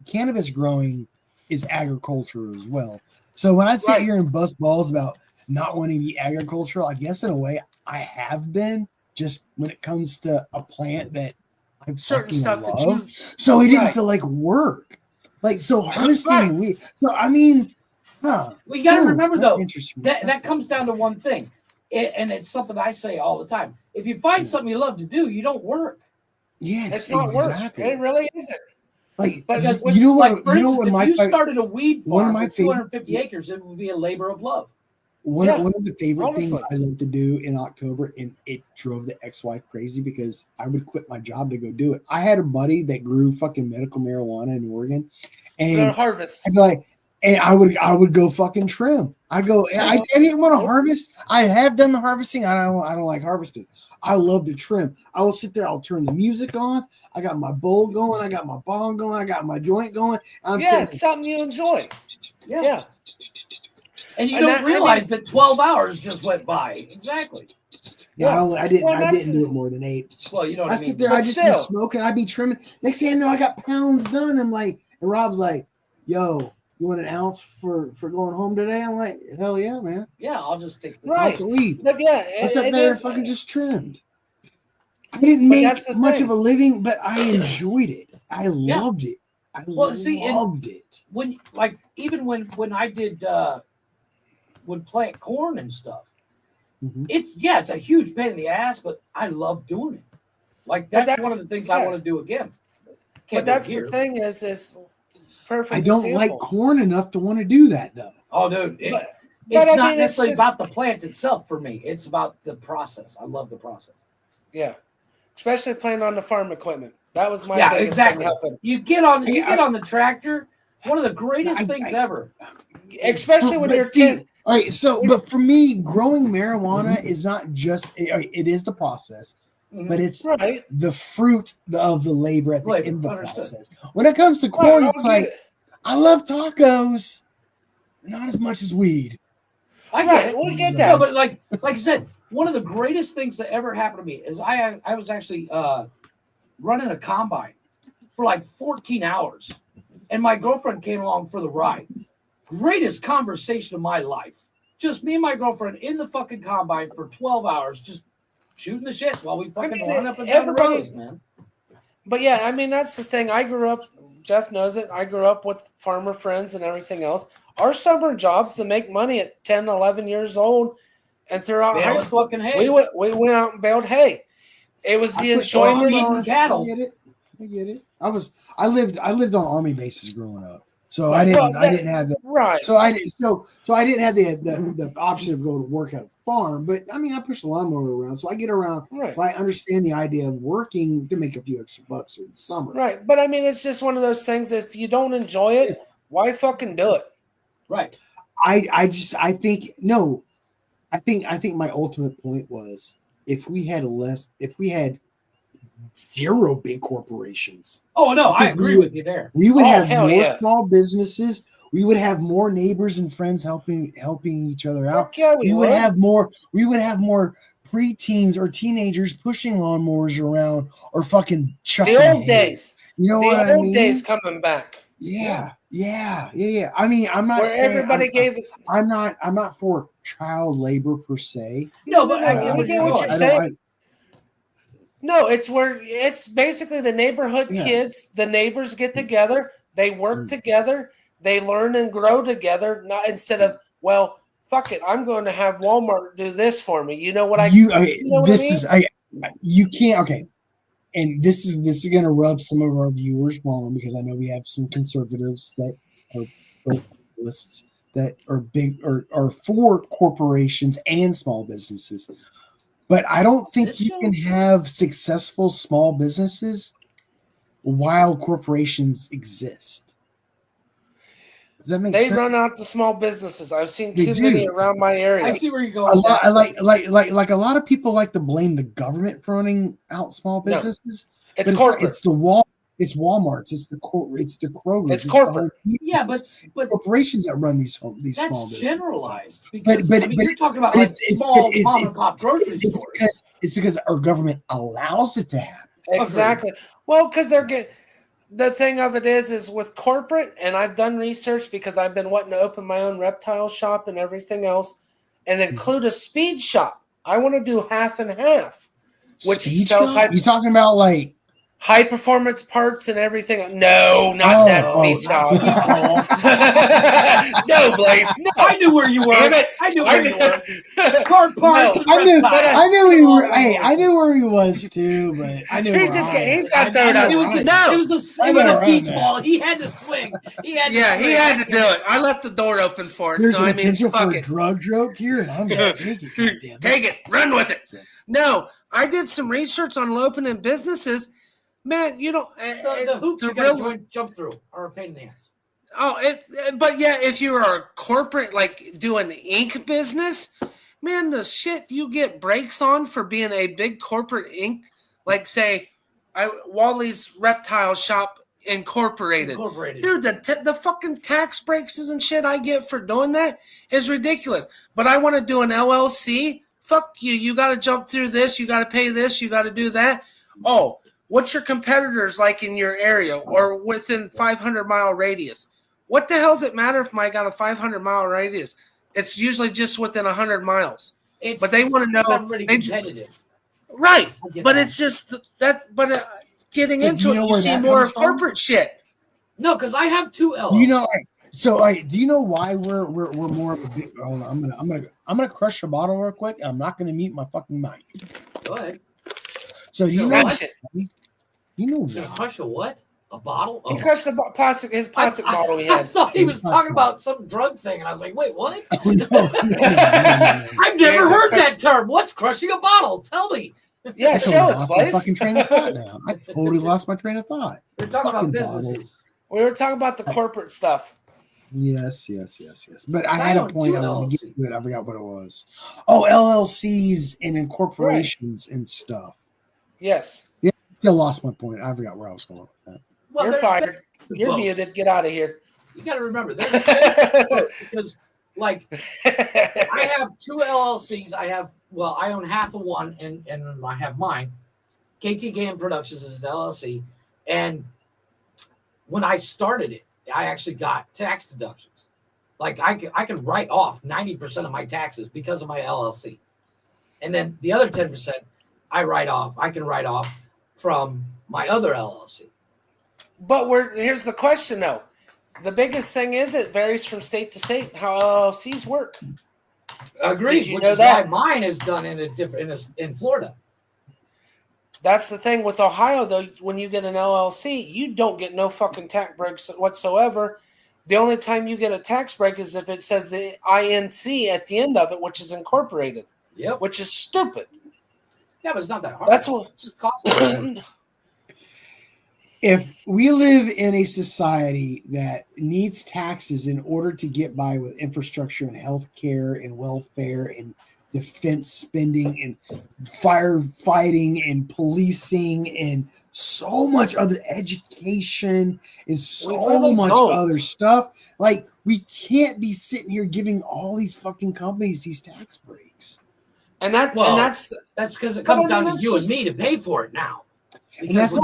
cannabis growing is agriculture as well. So when I sit here and bust balls about not wanting to be agricultural, I guess in a way I have been, just when it comes to a plant that I certain stuff love. that you so it didn't feel like work. Like so harvesting weed. So I mean, well, you got to remember though that comes down to one thing, and it's something I say all the time. If you find something you love to do, you don't work. Yeah, it's not work. It really isn't. Like, because you know what? Like, for instance, if you started a weed farm with 250 favorite, acres, it would be a labor of love. One of the favorite things I love to do in October, and it drove the ex-wife crazy because I would quit my job to go do it. I had a buddy that grew fucking medical marijuana in Oregon, and harvest. I'd be like, and I would go fucking trim. I didn't want to harvest. I have done the harvesting. I don't like harvesting. I love to trim. I will sit there. I'll turn the music on. I got my bowl going. I got my bong going. I got my joint going. It's something you enjoy. Yeah. And you don't realize that 12 hours just went by. Exactly. Yeah, I didn't do it more than 8. Well, you know what I mean. I sit there. I just be smoking. I be trimming. Next thing I know, I got pounds done. I'm like, and Rob's like, "Yo, you want an ounce for going home today?" I'm like, "Hell yeah, man." Yeah, I'll just take the ounce of weed. But yeah, I sat there and fucking just trimmed. I didn't make much of a living, but I enjoyed it. I loved it. I loved it. When even when I did would plant corn and stuff, it's a huge pain in the ass, but I love doing it. Like that's one of the things I want to do again. But that's the thing is perfect. I don't like corn enough to want to do that though. Oh, dude, it's not necessarily about the plant itself for me. It's about the process. I love the process. Yeah, especially playing on the farm equipment. That was my biggest thing helping. You get on the tractor. One of the greatest things ever. Especially when you're a kid. All right, so but for me, growing marijuana is not just it is the process, but it's the fruit of the labor at the end of the process. When it comes to corn, it's like I love tacos, not as much as weed. I get it. We get No, that. but like I said, one of the greatest things that ever happened to me is I was actually running a combine for like 14 hours, and my girlfriend came along for the ride. Greatest conversation of my life. Just me and my girlfriend in the fucking combine for 12 hours, just shooting the shit while we fucking run up and down the roads, man. But yeah, I mean, that's the thing. I grew up, Jeff knows it, I grew up with farmer friends and everything else. Our summer jobs to make money at 10, 11 years old and throughout high school, we went out and baled hay. It was the enjoyment of cattle. I get it. I lived on army bases growing up. So I didn't have that. Right. So I didn't have the option of going to work at a farm, but I mean I push the lawnmower around, so I get around. Right. So I understand the idea of working to make a few extra bucks in the summer. Right. But I mean it's just one of those things that if you don't enjoy it, why fucking do it? Right. I think my ultimate point was if we had zero big corporations. Oh no, I agree with you there. We would have more small businesses. We would have more neighbors and friends helping each other out. Yeah, we would have more preteens or teenagers pushing lawnmowers around or fucking chucking the old hay. days. You know what I mean? The old days coming back. Yeah. I mean, I'm not saying everybody gave. I'm not for child labor per se. No, but I get what you're saying. No, it's basically the neighborhood kids. The neighbors get together. They work together. They learn and grow together. Not instead of fuck it. I'm going to have Walmart do this for me. You know what I? You can't. Okay, and this is going to rub some of our viewers wrong because I know we have some conservatives that are lists that are big or are for corporations and small businesses. But I don't think you can have successful small businesses while corporations exist. Does that make sense? They run out the small businesses. I've seen too many around my area. I see where you're going. I like a lot of people like to blame the government for running out small businesses. No, it's corporate. It's Walmart's. It's the Kroger's. It's corporate. But corporations that run these small businesses. That's generalized. Because, but you're talking about like small mom and pop grocery stores. It's because our government allows it to happen. Exactly. Well, because they're getting. The thing of it is with corporate, and I've done research because I've been wanting to open my own reptile shop and everything else, and include a speed shop. I want to do half and half, which sells you talking about like high performance parts and everything. No, not that speed shop. No, Blaze. No. I knew where you were. I knew where you were. Car parts. No, I knew he were. Hey, I knew where he was too, but I knew he's got thrown out. It was a beach ball. He had to swing. He had to do it. I left the door open for it. There's so a I mean, potential fuck for a drug joke here, and I'm gonna take it. Take it. Run with it. No, I did some research on opening businesses. Man, you don't. The hoops you gotta jump through are a pain in the ass. Oh, but yeah, if you're a corporate, like doing ink business, man, the shit you get breaks on for being a big corporate ink, like say, Wally's Reptile Shop Incorporated. Dude, the fucking tax breaks and shit I get for doing that is ridiculous. But I want to do an LLC. Fuck you. You got to jump through this. You got to pay this. You got to do that. Oh. What's your competitors like in your area or within 500-mile radius? What the hell does it matter if I got a 500-mile radius? It's usually just within 100 miles. But they want to know. Pretty competitive. Right. But it's just that. But getting into it, you see more corporate shit. No, because I have two L's. You know, so do you know why we're more of a big? Hold on, I'm gonna crush a bottle real quick. And I'm not gonna mute my fucking mic. Go ahead. So you know what? You know crush a what? A bottle? He crushed his plastic bottle he had. I thought he was talking about some drug thing, and I was like, wait, what? Oh, no. I've never heard that term. What's crushing a bottle? Tell me. Yeah, show us, my fucking train of thought now. I totally lost my train of thought. We're talking about businesses. We were talking about the corporate stuff. Yes. But I had a point I was going to get to it. I forgot what it was. Oh, LLCs and incorporations and stuff. Yes. Yeah, still lost my point. I forgot where I was going with that. Well, you're fired. You're muted. Get out of here. You got to remember, because like I have 2 LLCs. I own half of one, and I have mine. KT Game Productions is an LLC, and when I started it, I actually got tax deductions. Like I can write off 90% of my taxes because of my LLC, and then the other 10% I can write off from my other LLC. But here's the question though. The biggest thing is it varies from state to state how LLCs work. Agreed, which is why mine is done in Florida. That's the thing with Ohio though. When you get an LLC, you don't get no fucking tax breaks whatsoever. The only time you get a tax break is if it says the INC at the end of it, which is incorporated. Yep. Which is stupid. Yeah, but it's not that hard. That's what. If we live in a society that needs taxes in order to get by with infrastructure and healthcare and welfare and defense spending and firefighting and policing and so much other education and so much other stuff, like we can't be sitting here giving all these fucking companies these tax breaks. And that's because it comes down to you and me to pay for it now. And that's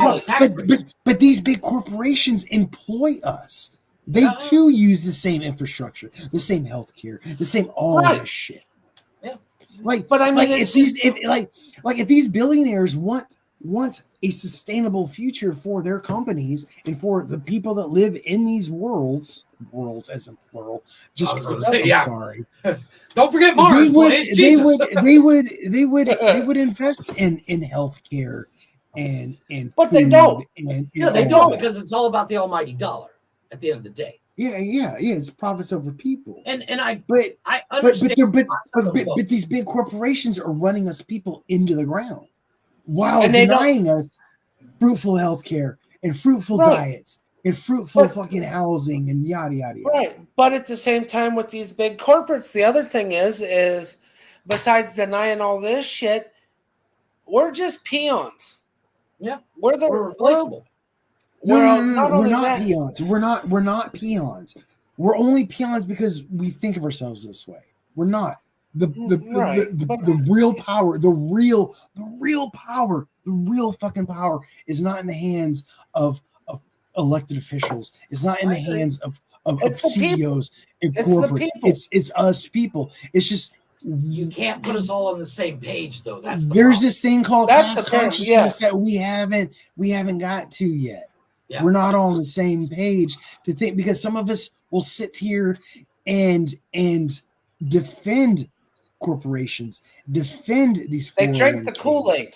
but these big corporations employ us. They too use the same infrastructure, the same healthcare, the same all this shit. Yeah. But I mean, if these billionaires want a sustainable future for their companies and for the people that live in these worlds as in plural. Sorry. Don't forget Mars. They would invest in healthcare. But they don't. They don't because it's all about the almighty dollar at the end of the day. Yeah. It's profits over people. I understand. But these big corporations are running us people into the ground while denying us fruitful healthcare and fruitful diets and fruitful fucking housing and yada yada yada. Right. But at the same time, with these big corporates, the other thing is besides denying all this shit, we're just peons. Yeah, we're replaceable. We're not peons. We're not peons. We're only peons because we think of ourselves this way. We're not. The real power, the real fucking power is not in the hands of elected officials. It's not in the hands of CEOs and corporate. It's us people. It's just. You can't put us all on the same page, though. There's this thing called class consciousness that we haven't got to yet. Yeah. We're not all on the same page to think, because some of us will sit here and defend corporations, defend these. They drink the Kool-Aid.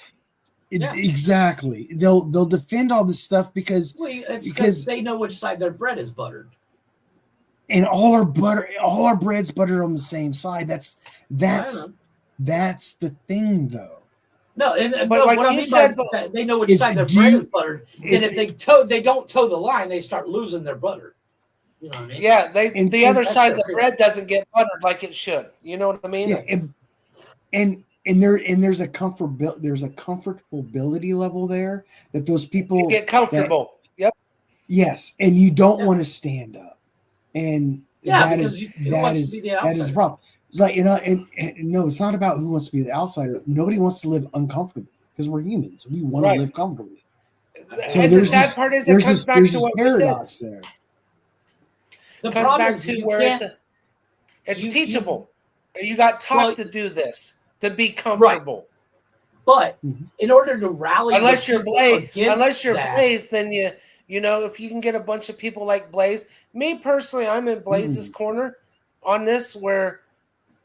Exactly. They'll defend all this stuff because they know which side their bread is buttered. And all our bread's buttered on the same side. That's the thing, though. No, what I mean by that, they know which side their bread is buttered. And if they don't toe the line, they start losing their butter. You know what I mean? Yeah, the other side of the bread doesn't get buttered like it should. You know what I mean? Yeah, there's a comfortability level there that those people you get comfortable. Yep. Yes, and you don't want to stand up. And that is the problem. It's like, and no, it's not about who wants to be the outsider. Nobody wants to live uncomfortably because we're humans. We want to live comfortably. So and the sad part is it comes back to what paradox there. The problem is where it's teachable. You got taught to do this, to be comfortable. But in order to rally, unless you're Blaze, then you know, if you can get a bunch of people like Blaze. Me personally, I'm in Blaze's corner on this, where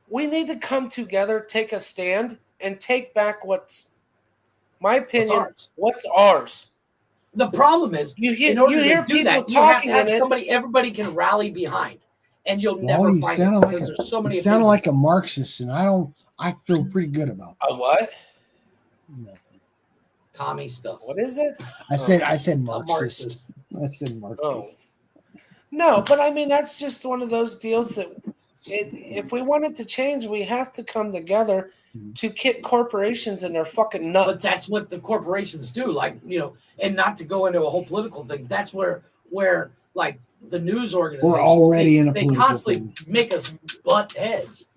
we need to come together, take a stand, and take back what's ours. The problem is, in order to do that, you have to have somebody everybody can rally behind, and you'll never find it because there's so many. You sound like a Marxist, and I feel pretty good about that. A what? No. Commie stuff. What is it? I said Marxist. I said Marxist. Oh. No, but I mean, that's just one of those deals that if we want it to change, we have to come together to kick corporations in their fucking nuts. But that's what the corporations do. Like, and not to go into a whole political thing, that's where like the news organizations. We're already in a they political constantly thing. make us butt heads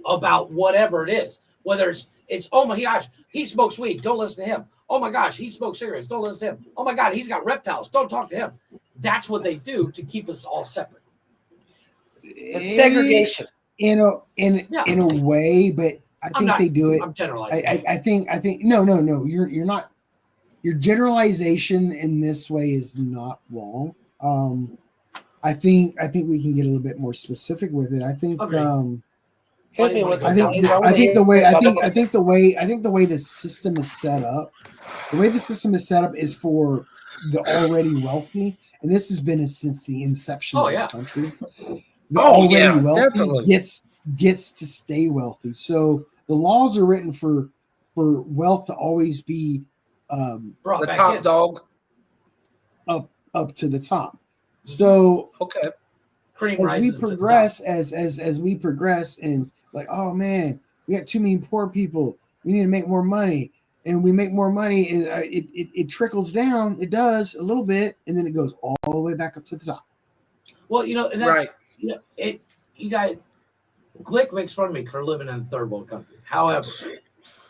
about whatever it is. Whether it's oh my gosh, he smokes weed, don't listen to him. Oh my gosh, he smokes cigarettes, don't listen to him. Oh my God, he's got reptiles, don't talk to him. That's what they do to keep us all separate. It's segregation. In a way, but I think they do it. I'm generalizing. I think no. You're not. Your generalization in this way is not wrong. I think we can get a little bit more specific with it. I think. Hit me with I think the way the system is set up. The way the system is set up is for the already wealthy, and this has been since the inception of this country. The already wealthy gets to stay wealthy. So the laws are written for wealth to always be the top dog up to the top. So okay, as we progress, as we progress, and like, oh man, we got too many poor people. We need to make more money, and we make more money, and it trickles down. It does a little bit, and then it goes all the way back up to the top. Well, and that's you guys. Glick makes fun of me for living in a third world country. However,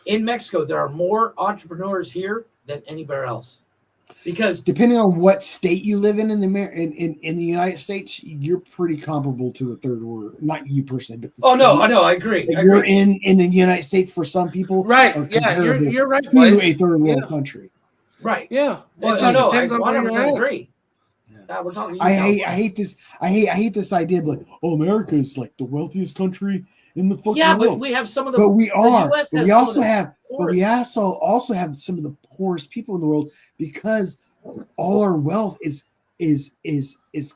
in Mexico, there are more entrepreneurs here than anywhere else. Because depending on what state you live in the United States, you're pretty comparable to a third world. Not you personally, but I agree. You're in the United States for some people, right? Yeah, you're right. To a third world country, right? Yeah. Well, I 100% agree. We're talking. I hate this idea of like, oh, America is like the wealthiest country in the fucking world. But we have some of the. But we are. But we also have some of the poorest people in the world because all our wealth is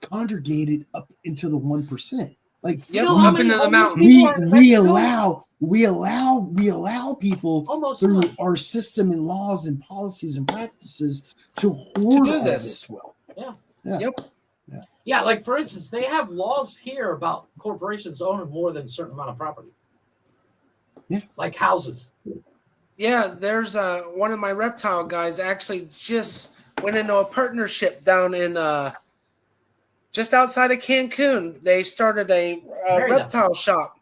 congregated up into the 1%. Like up into the mountain. We allow people through our system and laws and policies and practices to hoard all this wealth. Yeah. Yeah, like for instance, they have laws here about corporations owning more than a certain amount of property. Yeah. Like houses. Yeah, there's one of my reptile guys actually just went into a partnership down in just outside of Cancun. They started a reptile shop,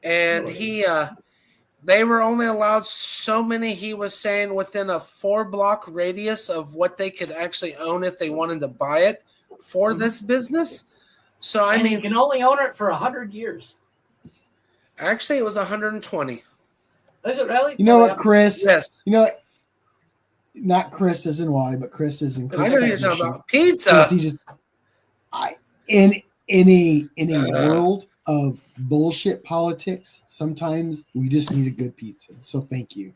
and they were only allowed so many, he was saying, within a 4-block radius of what they could actually own if they wanted to buy it for this business. So I mean, you can only own it for 100 years. Actually, it was 120. Is it really? You know what, Chris? Yes. You know what? Not Chris as in Wally, but Chris as in Chris. I know you're talking about pizza. He just, in a world of bullshit politics, sometimes we just need a good pizza. So thank you,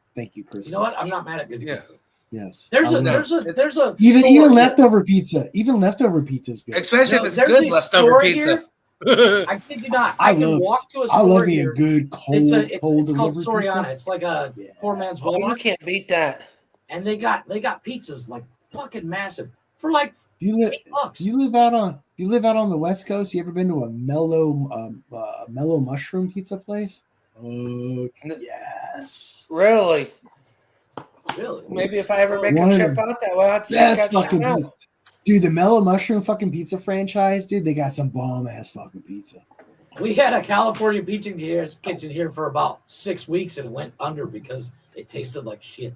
Chris. You know what? I'm not mad at good pizza. Yes. There's a even leftover pizza. Even leftover pizza is good. Especially if it's good leftover pizza. I kid you not. I can walk to a store. I love me here. a good cold. It's called pizza. Soriana. It's like a poor man's Walmart. Oh, you can't beat that. And they got pizzas like fucking massive for like $8. You live out on the West Coast? You ever been to a mellow mushroom pizza place? Oh yes. Really? Really? Maybe if I ever make a trip out that way, I'll check that out. Dude, the Mellow Mushroom fucking pizza franchise, dude, they got some bomb ass fucking pizza. We had a California pizza kitchen here for about 6 weeks and it went under because it tasted like shit.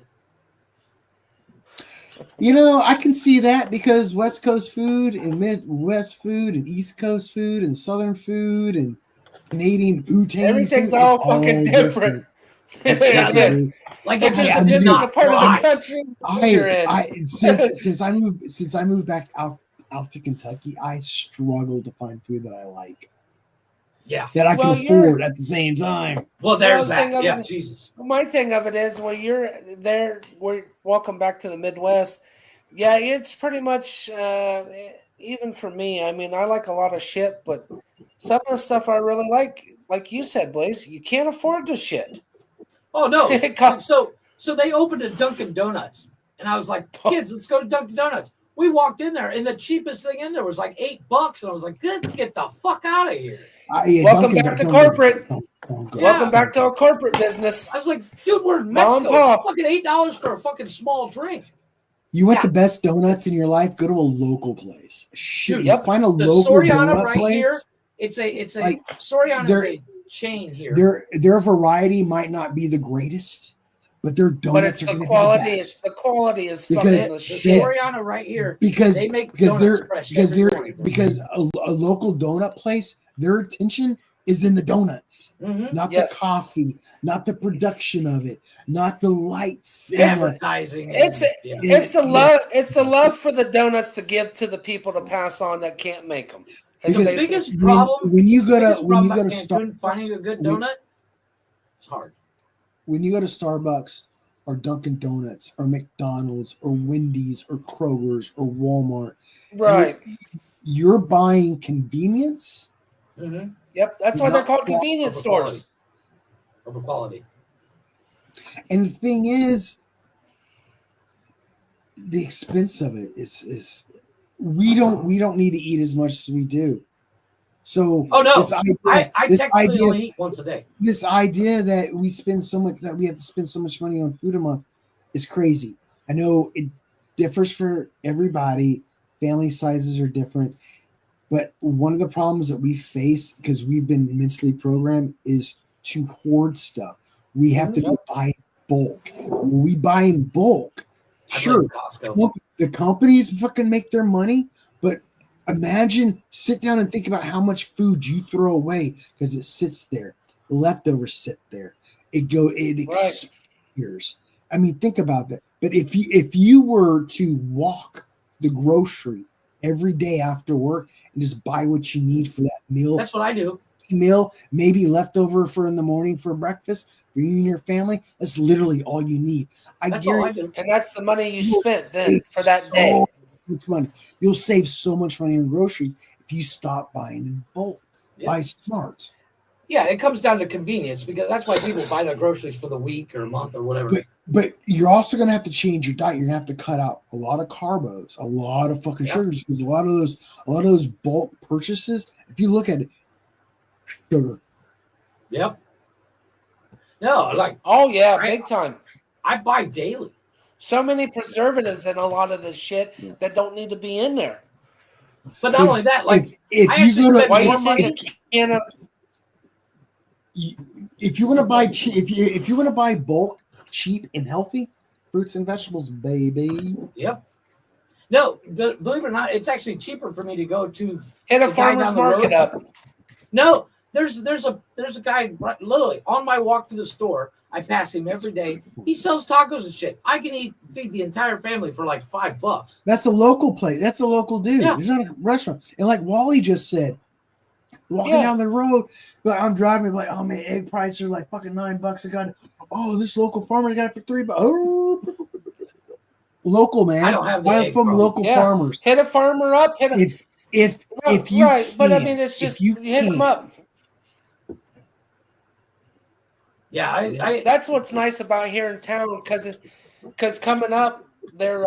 You know, I can see that because West Coast food and Midwest food and East Coast food and Southern food and Canadian Wu-Tang everything's food, all fucking different. Like it's just a different part of the country. Since I moved back out to Kentucky, I struggle to find food that I like. Yeah, that I can afford at the same time. Well, there's that. Yeah, Jesus. My thing of it is, when you're there, welcome back to the Midwest. Yeah, it's pretty much even for me. I mean, I like a lot of shit, but some of the stuff I really like you said, Blaze, you can't afford the shit. Oh no! So they opened a Dunkin' Donuts, and I was like, kids, let's go to Dunkin' Donuts. We walked in there, and the cheapest thing in there was like $8, and I was like, let's get the fuck out of here. Welcome back to corporate. Welcome back to a corporate business. I was like, dude, we're in Mexico. It's fucking $8 for a fucking small drink. You want Yeah. the best donuts in your life? Go to a local place. Shit, Dude, you find a the local Soriana donut right place. here. It's a like, Soriana is they're- a chain here. Their variety might not be the greatest, but their But donuts it's are the going to be quality. the It's best. the quality is Because fucking the The shit. Soriana right here. because they make because donuts they're fresh because every they're morning. because a local donut place, their attention is in the donuts, Mhm. not Yes. the coffee, not the production of it, not the lights. and the- Advertising. It's yeah. it's the love. It's the love for the donuts to give to the people to pass on that can't make them. It's Because The basically- biggest problem. when you go the to biggest when you problem go to about Cancun Starbucks, finding a good when- donut, it's hard. when you go to Starbucks or Dunkin' Donuts or McDonald's or Wendy's or Kroger's or Walmart, right. you're buying convenience. Mm-hmm. Yep. That's why they're called Not convenience over quality. stores. Over quality. And the thing is, the expense of it is we don't need to eat as much as we do. So Oh no, this idea, I this technically idea, only eat once a day. this idea that we spend so much that we have to spend so much money on food a month is crazy. I know it differs for everybody. Family sizes are different. But one of the problems that we face because we've been mentally programmed is to hoard stuff. We have to go buy bulk. When we buy in bulk, I sure, blame Costco. the companies fucking make their money, but imagine sit down and think about how much food you throw away because it sits there. The leftovers sit there. It expires. I mean, think about that. But if you were to walk the grocery every day after work and just buy what you need for that meal. That's what I do. Meal, maybe leftover for in the morning for breakfast for you and your family. That's literally all you need. That's all I do. And that's the money you spent then for that day. Much money. You'll save so much money on groceries if you stop buying in bulk. Yeah. Buy smart. Yeah, it comes down to convenience because that's why people buy their groceries for the week or month or whatever. But you're also gonna have to change your diet. You're gonna have to cut out a lot of carbos, a lot of fucking sugars, because a lot of those bulk purchases. If you look at it, sugar. Yep. No, like Oh yeah, big time. I buy daily. So many preservatives in a lot of this shit that don't need to be in there. But not only that, like if I you actually go to spend Why more you money. think a can of if you want to buy if you want to buy bulk, cheap and healthy fruits and vegetables, baby. Yep. No, but believe it or not, it's actually cheaper for me to go to hit a the guy farmer's down the market road. up. No, there's a guy right, literally on my walk to the store. I pass him every day. He sells tacos and shit. I can feed the entire family for like $5. That's a local place. That's a local dude. Yeah. There's not a restaurant. And like Wally just said, walking down the road, but I'm driving like, oh man, egg prices are like fucking $9. I got, oh, this local farmer got it for $3. Oh, local man. I don't have the Buy egg from problem. local farmers. Hit a farmer up. Hit a, If you right, but I can, mean, it's if just you hit them can. up. Yeah, I That's what's nice about here in town because coming up, they're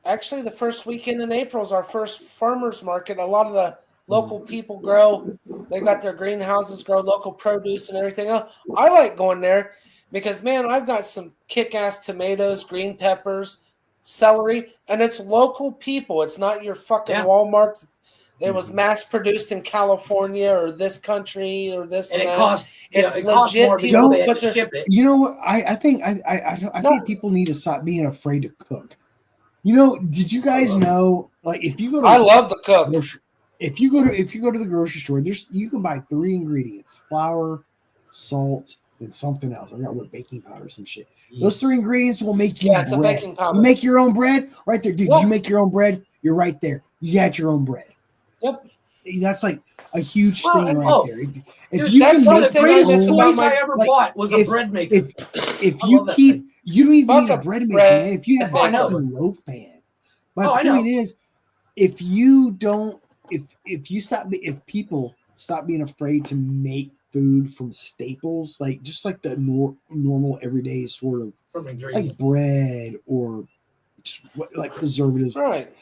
actually the first weekend in April is our first farmers market. A lot of the local people grow. They got their greenhouses, grow local produce and everything else. I like going there because man, I've got some kick-ass tomatoes, green peppers, celery, and it's local people. It's not your fucking Walmart. It was mass produced in California or this country or this and it that. costs It's it costs legit more people, because they but have to they're- ship it. You know what? I think think people need to stop being afraid to cook. You know, did you guys know? Like, if you go to I love the cook. If you go to the grocery store, you can buy 3 ingredients: flour, salt, and something else. I forgot what, baking powder or some shit. Those 3 ingredients will make you it's a bread. baking powder. You make your own bread right there, dude. Yeah. You make your own bread. You're right there. You got your own bread. Yep. That's like a huge Well, thing right oh, there. dude, If you that's can one of make the thing I greatest miss about toys my- I ever like, bought was a if- bread maker. if I you love that keep, thing. you don't even Fuck need a a bread maker, bread man. If you have Oh, I a know. fucking loaf pan. My Oh, I know. point is, if you don't, if people stop being afraid to make food from staples, like just like the normal everyday sort of From like ingredients. bread or just like preservatives, Right.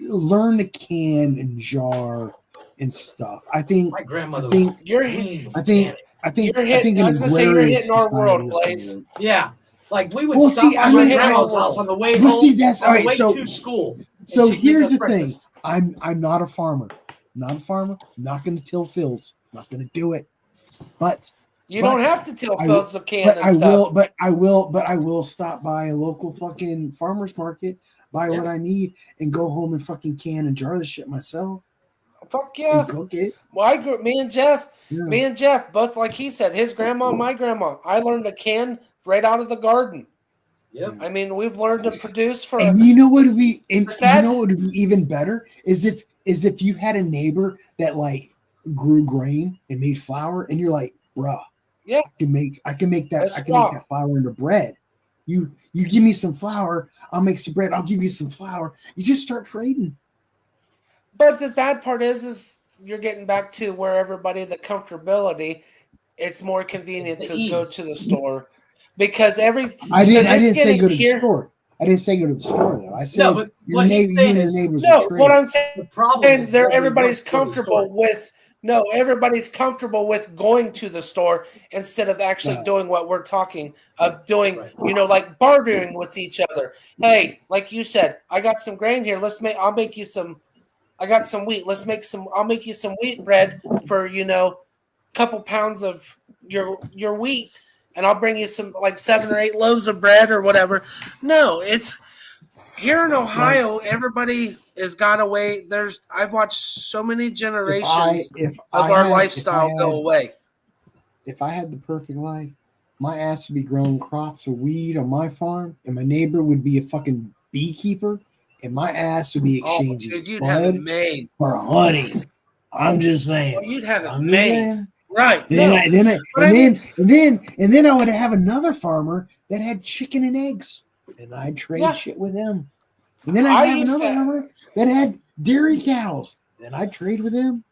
learn to can and jar and stuff. I think. My grandmother I think. You're was I think. I think. You're I think hitting. I was in gonna say you're agrarian hitting our world, society Blaze. yeah. Like we would Well, stop see, by I my mean, grandma's house on the way well, home, see, that's on all the right. way So, to school. and so she'd make here's us the breakfast. thing. I'm not a farmer. Not a farmer. Not going to till fields. Not going to do it. But You don't have to till fields the can and stuff. I will stop by a local fucking farmer's market, buy what I need, and go home and fucking can and jar the shit myself. Fuck yeah. And cook it. Well, me and Jeff, Yeah. both like he said, his grandma, my grandma. I learned to can right out of the garden. Yep. I mean, we've learned to produce for. And you know what would be, and you know what would be even better is if you had a neighbor that like grew grain and made flour, and you're like, bruh, yeah, I can make that flour into bread. You give me some flour, I'll make some bread. I'll give you some flour. You just start trading. But the bad part is you're getting back to where everybody the comfortability. It's more convenient to go to the store because I didn't say go to the store. I didn't say go to the store though. I said No, but what he's saying is what I'm saying. The problem is everybody's comfortable with. No, everybody's comfortable with going to the store instead of actually doing what we're talking of doing. You know, like bartering with each other. Hey, like you said, I got some grain here. I'll make you some. I got some wheat. I'll make you some wheat bread for, a couple pounds of your wheat, and I'll bring you some like 7 or 8 loaves of bread or whatever. No, it's here in Ohio, everybody has got away. I've watched so many generations of our lifestyle go away. If I had the perfect life, my ass would be growing crops of weed on my farm, and my neighbor would be a fucking beekeeper. And my ass would be exchanging blood for honey. I'm just saying. Well, you'd have it made. Right. Then I would have another farmer that had chicken and eggs. And I'd trade shit with him. And then I'd have another farmer that had dairy cows. And I'd trade with him.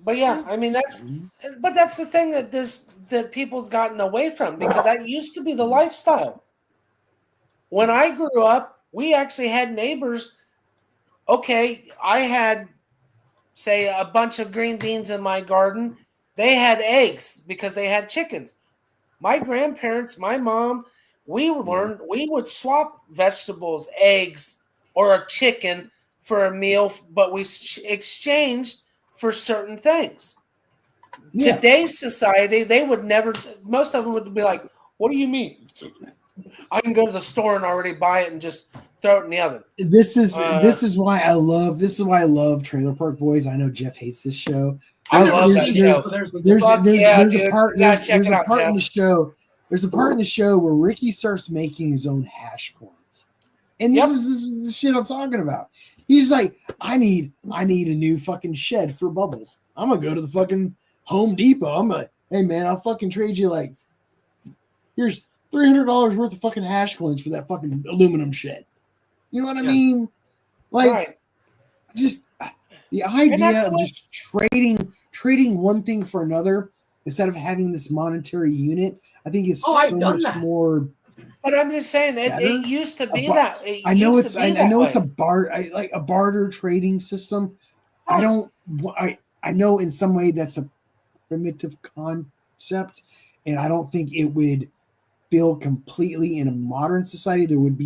But yeah, I mean that's the thing that people's gotten away from, because that used to be the lifestyle. When I grew up, we actually had neighbors. Okay, I had, say, a bunch of green beans in my garden. They had eggs because they had chickens. My grandparents, my mom, we would swap vegetables, eggs, or a chicken for a meal, but we exchanged for certain things. Yeah. Today's society, they would never, most of them would be like, what do you mean? I can go to the store and already buy it and just throw it in the oven. This is why I love Trailer Park Boys. I know Jeff hates this show. I love that show. There's a part in the show where Ricky starts making his own hash corns. And this is the shit I'm talking about. He's like, I need a new fucking shed for Bubbles. I'm gonna go to the fucking Home Depot. I'm like, hey man, I'll fucking trade you like, here's $300 worth of fucking hash coins for that fucking aluminum shed. You know what I mean? Like, just the idea of just trading one thing for another instead of having this monetary unit, I think is so much more. But I'm just saying it used to be that. I know it's a barter trading system. I know in some way that's a primitive concept, and I don't think it would feel completely in a modern society. There would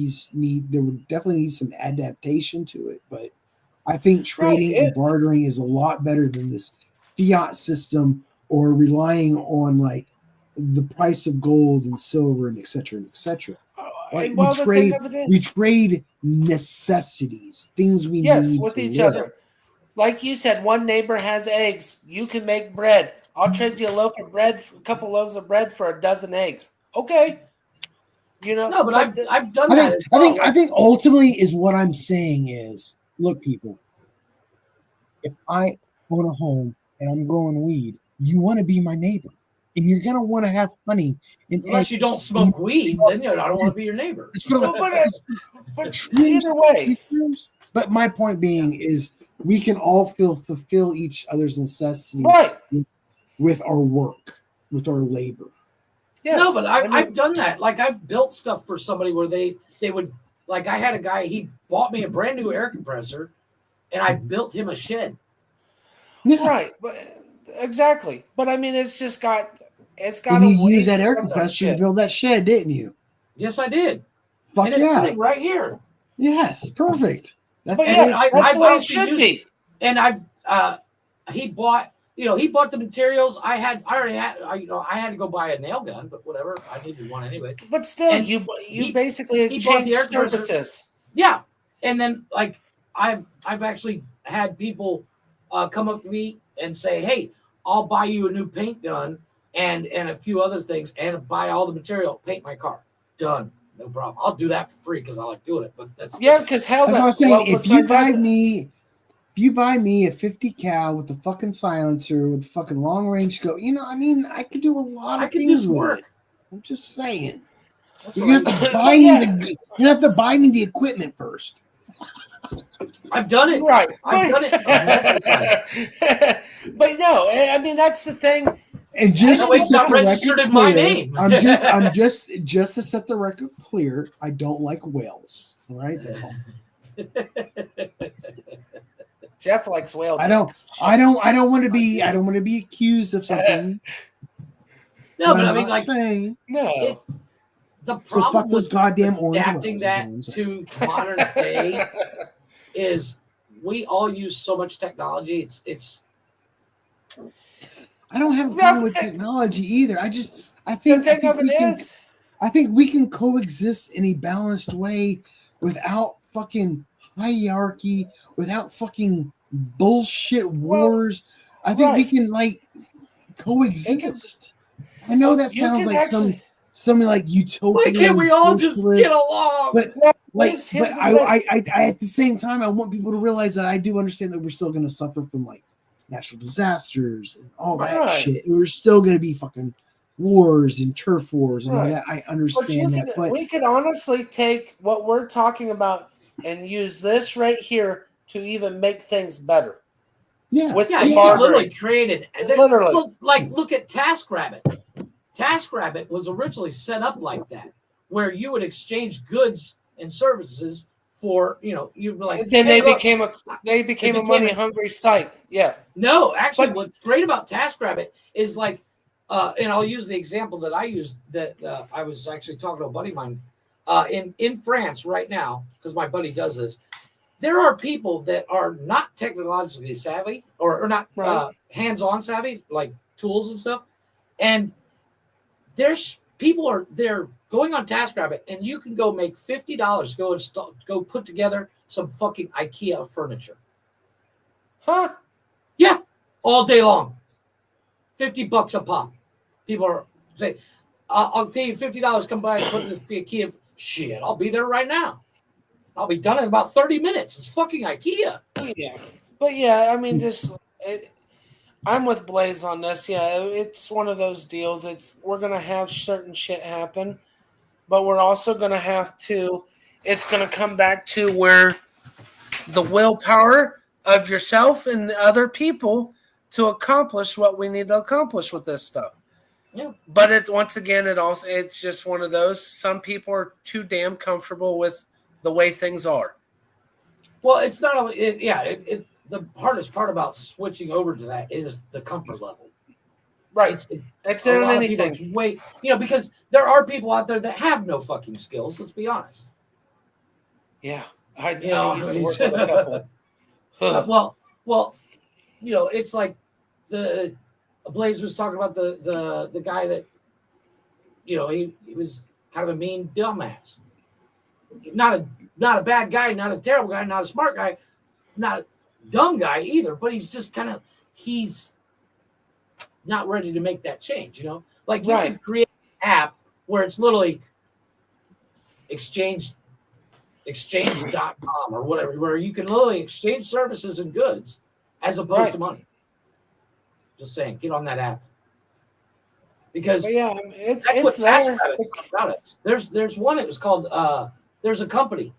definitely need some adaptation to it, but I think trading and bartering is a lot better than this fiat system or relying on like the price of gold and silver and et cetera and et cetera. Like we trade necessities, things we need with each live. other. Like you said, one neighbor has eggs. You can make bread. I'll trade you a couple loaves of bread for a dozen eggs. Okay. No, but I've done that. I think ultimately is what I'm saying is, look, people, if I own a home and I'm growing weed, you want to be my neighbor. And you're gonna want to have honey. Unless you don't smoke weed, then I don't want to be your neighbor. But either way. But my point being is we can all fulfill each other's necessities with our work, with our labor. Yes. No, but I've done that. Like I've built stuff for somebody where they would, like I had a guy, he bought me a brand new air compressor and I built him a shed. Yeah. Right. But exactly. But I mean, it's got you use that air compressor to build that shed, didn't you? Yes, I did. Fuck And it's yeah. sitting right here. Yes, perfect. That's But it. yeah, that's what it actually should used- be. And he bought the materials. I had to go buy a nail gun, but whatever. I needed one anyways. But still, And you he basically bought the exchanged air compressor. services. Yeah, and then like I've actually had people come up to me and say, "Hey, I'll buy you a new paint gun and a few other things, and buy all the material, paint my car." Done, no problem. I'll do that for free because I like doing it. But that's Because hell, That's what I'm saying. well, If you besides buy me a 50 cal with the fucking silencer with the fucking long range scope, I could do a lot of I can do things some with work. it. I'm just saying. That's You're what gonna I- have to buy me you have to buy me the equipment first. I've done it. Right. I've done it. But no, I mean that's the thing. And just That way to it's set not the record registered in my clear, name. I'm just to set the record clear, I don't like whales. All right, that's all. Jeff likes whale. I don't want to be accused of something. No, but I'm I mean, not like, saying. No. the So fuck problem those with goddamn orange adapting whales, that is what I'm to modern day is we all use so much technology. It's I don't have a problem with technology either. I think we can coexist in a balanced way without fucking hierarchy, without fucking bullshit wars. I think we can coexist. I know that sounds like some like utopian. Why can't we all just socialist, get along? But I at the same time I want people to realize that I do understand that we're still going to suffer from like natural disasters and all that shit. We're still going to be fucking wars and turf wars and all that. I understand that, but we could honestly take what we're talking about and use this right here to even make things better. Yeah, with yeah, the you barbering. literally created. Literally. Look at TaskRabbit. TaskRabbit was originally set up like that, where you would exchange goods and services for, you'd be like. And then hey, they became a money hungry site. Yeah. No, actually, what's great about TaskRabbit is like, and I'll use the example that I used that I was actually talking to a buddy of mine in France right now, because my buddy does this. There are people that are not technologically savvy or not hands-on savvy, like tools and stuff. And there's people they're going on TaskRabbit, and you can go make $50 go put together some fucking IKEA furniture. Huh? Yeah, all day long. $50 a pop. People are saying, I'll pay you $50, come by and put the IKEA. Shit, I'll be there right now. I'll be done in about 30 minutes. It's fucking IKEA. Yeah. But yeah, I mean, I'm with Blaze on this. Yeah, it's one of those deals. We're going to have certain shit happen, but we're also going to have to, it's going to come back to where the willpower of yourself and other people to accomplish what we need to accomplish with this stuff. Yeah. But it's just one of those. Some people are too damn comfortable with the way things are. Well, it's not only the hardest part about switching over to that is the comfort level. Right. It's in anything. Because there are people out there that have no fucking skills. Let's be honest. Yeah. I used to work with a couple. Well, it's like Blaze was talking about the guy that, he was kind of a mean dumbass. Not a bad guy, not a terrible guy, not a smart guy, not a dumb guy either, but he's not ready to make that change, Like you can create an app where it's literally exchange.com or whatever, where you can literally exchange services and goods as opposed to money. Just saying, get on that app. Because that's what TaskRabbit's about. There's one, it was called there's a company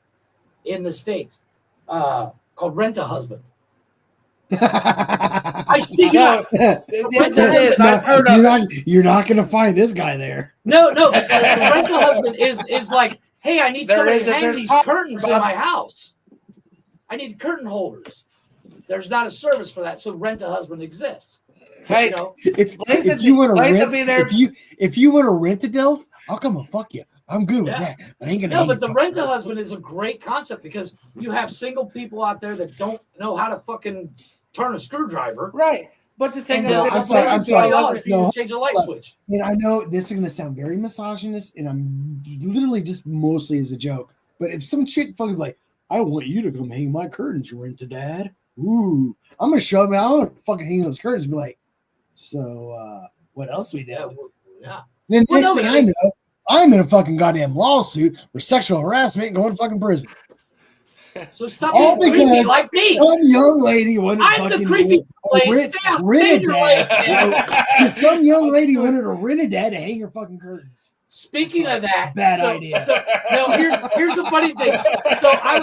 in the States called Rent-A-Husband. I speak about You're not going to find this guy there. No. The Rent-A-Husband is like, hey, I need somebody to hang these curtains in my house. I need curtain holders. There's not a service for that, so Rent-A-Husband exists. Hey, if you want to rent, if you want to rent a Dell, I'll come and fuck you. I'm good with Yeah. that. But I ain't gonna. No, hang but your the fucking rent-a-husband is a great concept because you have single people out there that don't know how to fucking turn a screwdriver. Right. But the thing And of they'll it I'm is, sorry. I'm sorry. $20 for you No, to change a light hold up. switch. And I know this is gonna sound very misogynist, and I'm literally just mostly as a joke. But if some chick fucking be like, I want you to come hang my curtains, Rent-A-Dad. Ooh, I'm gonna show them. I'm gonna fucking hang those curtains. And be like, so what else we do? Yeah. Then Well, next no, thing but I know, I'm in a fucking goddamn lawsuit for sexual harassment and going to fucking prison. So stop All being creepy because like me. some young lady wanted I'm the fucking creepy. Please stay in your lane. Because some young lady wanted a Rent-A-Dad to hang her fucking curtains. Speaking of that, Bad idea. So, no, here's a funny thing. So I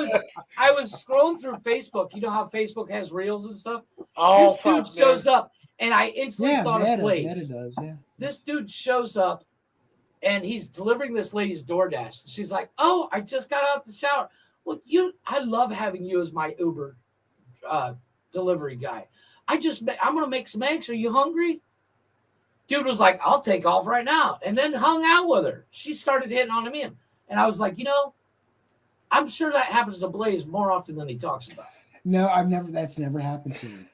was scrolling through Facebook. You know how Facebook has reels and stuff. Oh, This dude fuck, shows up, and I instantly thought of Blaze. Meta does, yeah. This dude shows up, and he's delivering this lady's DoorDash. She's like, "Oh, I just got out the shower." Well, I love having you as my Uber delivery guy. I'm gonna make some eggs. Are you hungry? Dude was like, I'll take off right now. And then hung out with her. She started hitting on him. And I was like, I'm sure that happens to Blaze more often than he talks about. No, that's never happened to me.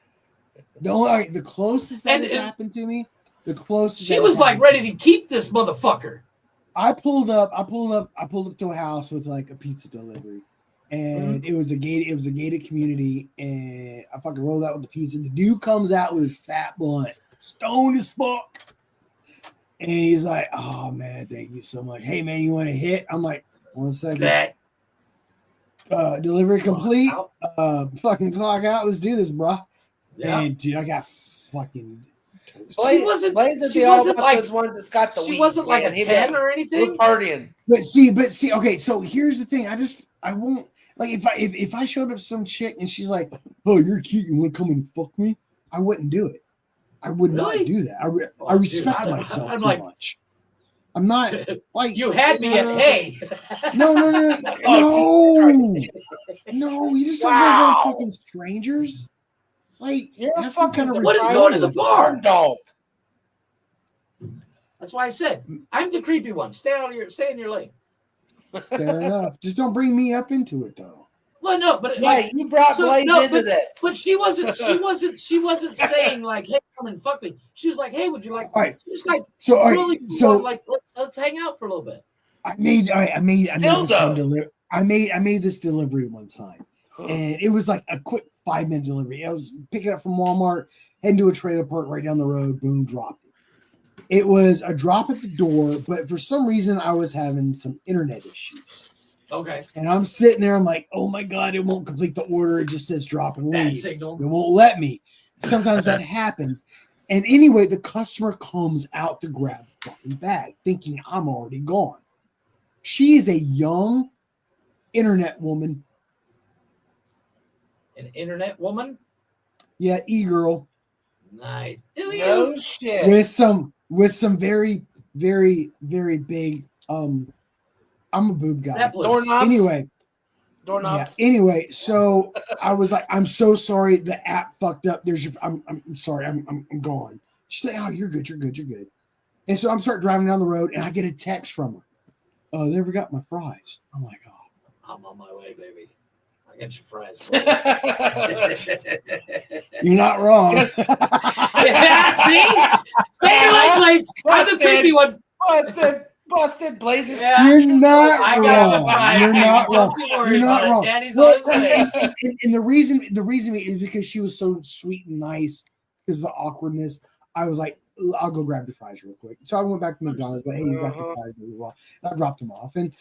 The closest that has happened to me, the closest. She was like ready to keep this motherfucker. I pulled up to a house with like a pizza delivery. And it was a gated community, and I fucking rolled out with the pizza. The dude comes out with his fat blunt, stoned as fuck. And he's like, "Oh man, thank you so much. Hey man, you want a hit?" I'm like, "1 second. Delivery complete. Fucking clock out. Let's do this, bro." Yeah. And dude, I got fucking She wasn't like those ones that's got the. She wasn't like a 10 or anything. We're partying. But see. Okay, so here's the thing. I won't like if I showed up to some chick and she's like, "Oh, you're cute. You want to come and fuck me?" I wouldn't do it. I would not do that. I respect myself too much. I'm not like you had me at hey. No. You just don't go fucking strangers. Like you're have some kind of what is going to the bar, dog? That's why I said I'm the creepy one. Stay in your lane. Fair enough. Just don't bring me up into it though. Well, no, but you brought Blaze into this. But she wasn't saying like, "Hey, come and fuck me." She was like, "Hey, would you like?" All right. She was like, so like let's hang out for a little bit. I made this delivery one time, and it was like a quick 5-minute delivery. I was picking up from Walmart, heading to a trailer park right down the road. Boom, dropped it. It was a drop at the door, but for some reason I was having some internet issues. Okay. And I'm sitting there, I'm like, oh my God, it won't complete the order. It just says drop and leave. Signal. It won't let me. Sometimes that happens. And anyway, the customer comes out to grab the fucking bag, thinking I'm already gone. She is a young internet woman. An internet woman? Yeah, e-girl. Nice. No shit. With some very, very, very big I'm a boob guy. Doorknobs? Anyway. Doorknobs? Yeah. Anyway, so I was like, I'm so sorry. The app fucked up. I'm sorry. I'm gone. She's like, oh, you're good. And so I'm start driving down the road and I get a text from her. Oh, they forgot my fries. I'm like, oh. I'm on my way, baby. I got your fries. You're not wrong. Yeah, see? Stay in my place. I'm the creepy one. Busted Blazes. Yeah. You're not wrong. You're not wrong. You're not wrong. Daddy's on his way. And the reason is because she was so sweet and nice because of the awkwardness. I was like, I'll go grab the fries real quick. So I went back to McDonald's, but hey, you got the fries really well. I dropped them off. And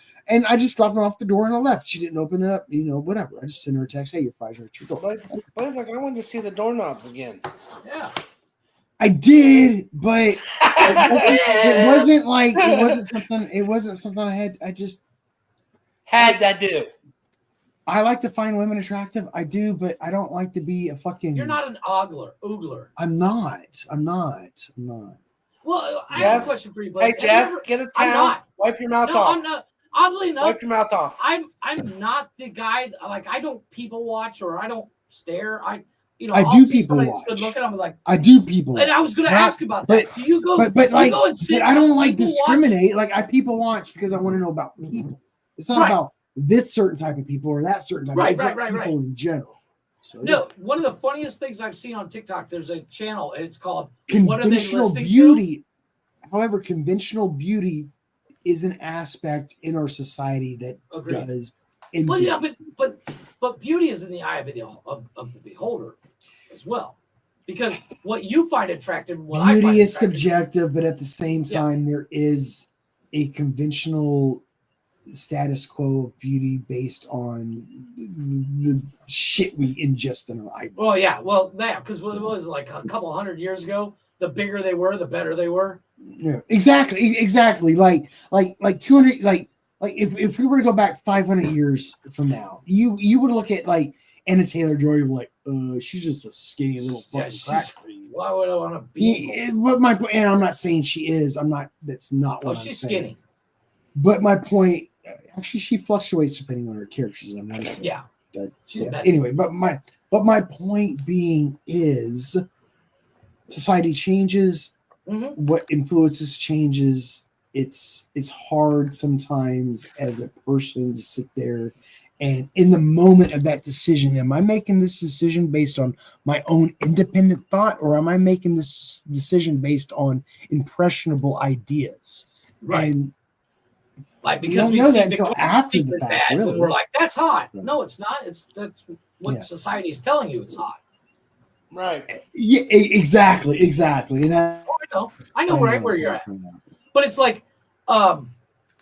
I just dropped them off the door and I left. She didn't open it up, whatever. I just sent her a text, hey, your fries are at your door. Blaze like, I wanted to see the doorknobs again. Yeah. I did, but it wasn't something I just had to do. I like to find women attractive. I do, but I don't like to be a fucking. You're not an oogler. I'm not. Well, I Jeff, have a question for you, Blaze. Hey, Jeff, get a towel. Wipe your mouth off. I'm not. Oddly enough, wipe your mouth off. I'm not the guy. Like I don't people watch or I don't stare. you know, I I'll do see people somebody that's good watch. looking. I'm like, I do people. and I was going to Not- ask about that. Do you go? But do you like, go and sit but and I just don't like people discriminate. Like I people watch because I want to know about people. It's not Right. about this certain type of people or that certain type. Right, It's right, about right, people right. in general. So No, one of the funniest things I've seen on TikTok. There's a channel, and it's called "What Are They conventional Listening to?" beauty. However, conventional beauty is an aspect in our society that Agreed. does. Well, yeah, influence. but beauty is in the eye of the beholder as well, because what you find attractive, and what I find Beauty is attractive, subjective, but at the same Yeah. time, there is a conventional status quo of beauty based on the shit we ingest in our eyeballs. Well, yeah, well, yeah, because what it was like a couple hundred years ago, the bigger they were, the better they were. Yeah, exactly. Like 200, like if we were to go back 500 years from now, you would look at like Anna Taylor-Joy and be like, she's just a skinny little Yeah, fucking she's, crack. why would I want to be? But and I'm not saying she is. I'm not. That's not what I'm she's saying. skinny. But my point, actually, she fluctuates depending on her characters. I'm noticing. Yeah, That, she's yeah. mad. Anyway, but my point being is, society changes. Mm-hmm. What influences changes. It's hard sometimes as a person to sit there and in the moment of that decision, am I making this decision based on my own independent thought, or am I making this decision based on impressionable ideas? Right. And Like, you because don't we know see that until Victoria's after the Secret fact, ads, really. and we're like, "That's hot." Yeah. No, it's not. That's what Yeah. society's telling you it's hot. Right. Yeah, exactly. And I know right where you're at. But it's like,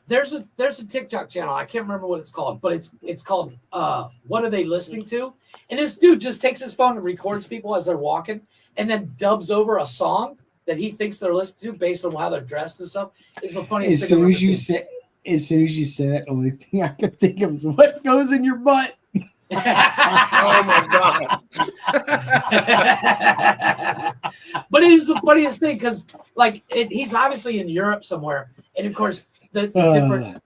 there's a TikTok channel. I can't remember what it's called, but it's called "What Are They Listening to?" And this dude just takes his phone and records people as they're walking, and then dubs over a song that he thinks they're listening to based on how they're dressed and stuff. It's the funniest As thing I've soon ever as seen. as soon as you said it, the only thing I could think of is what goes in your butt. Oh my god. But it is the funniest thing because, like, he's obviously in Europe somewhere, and of course, the different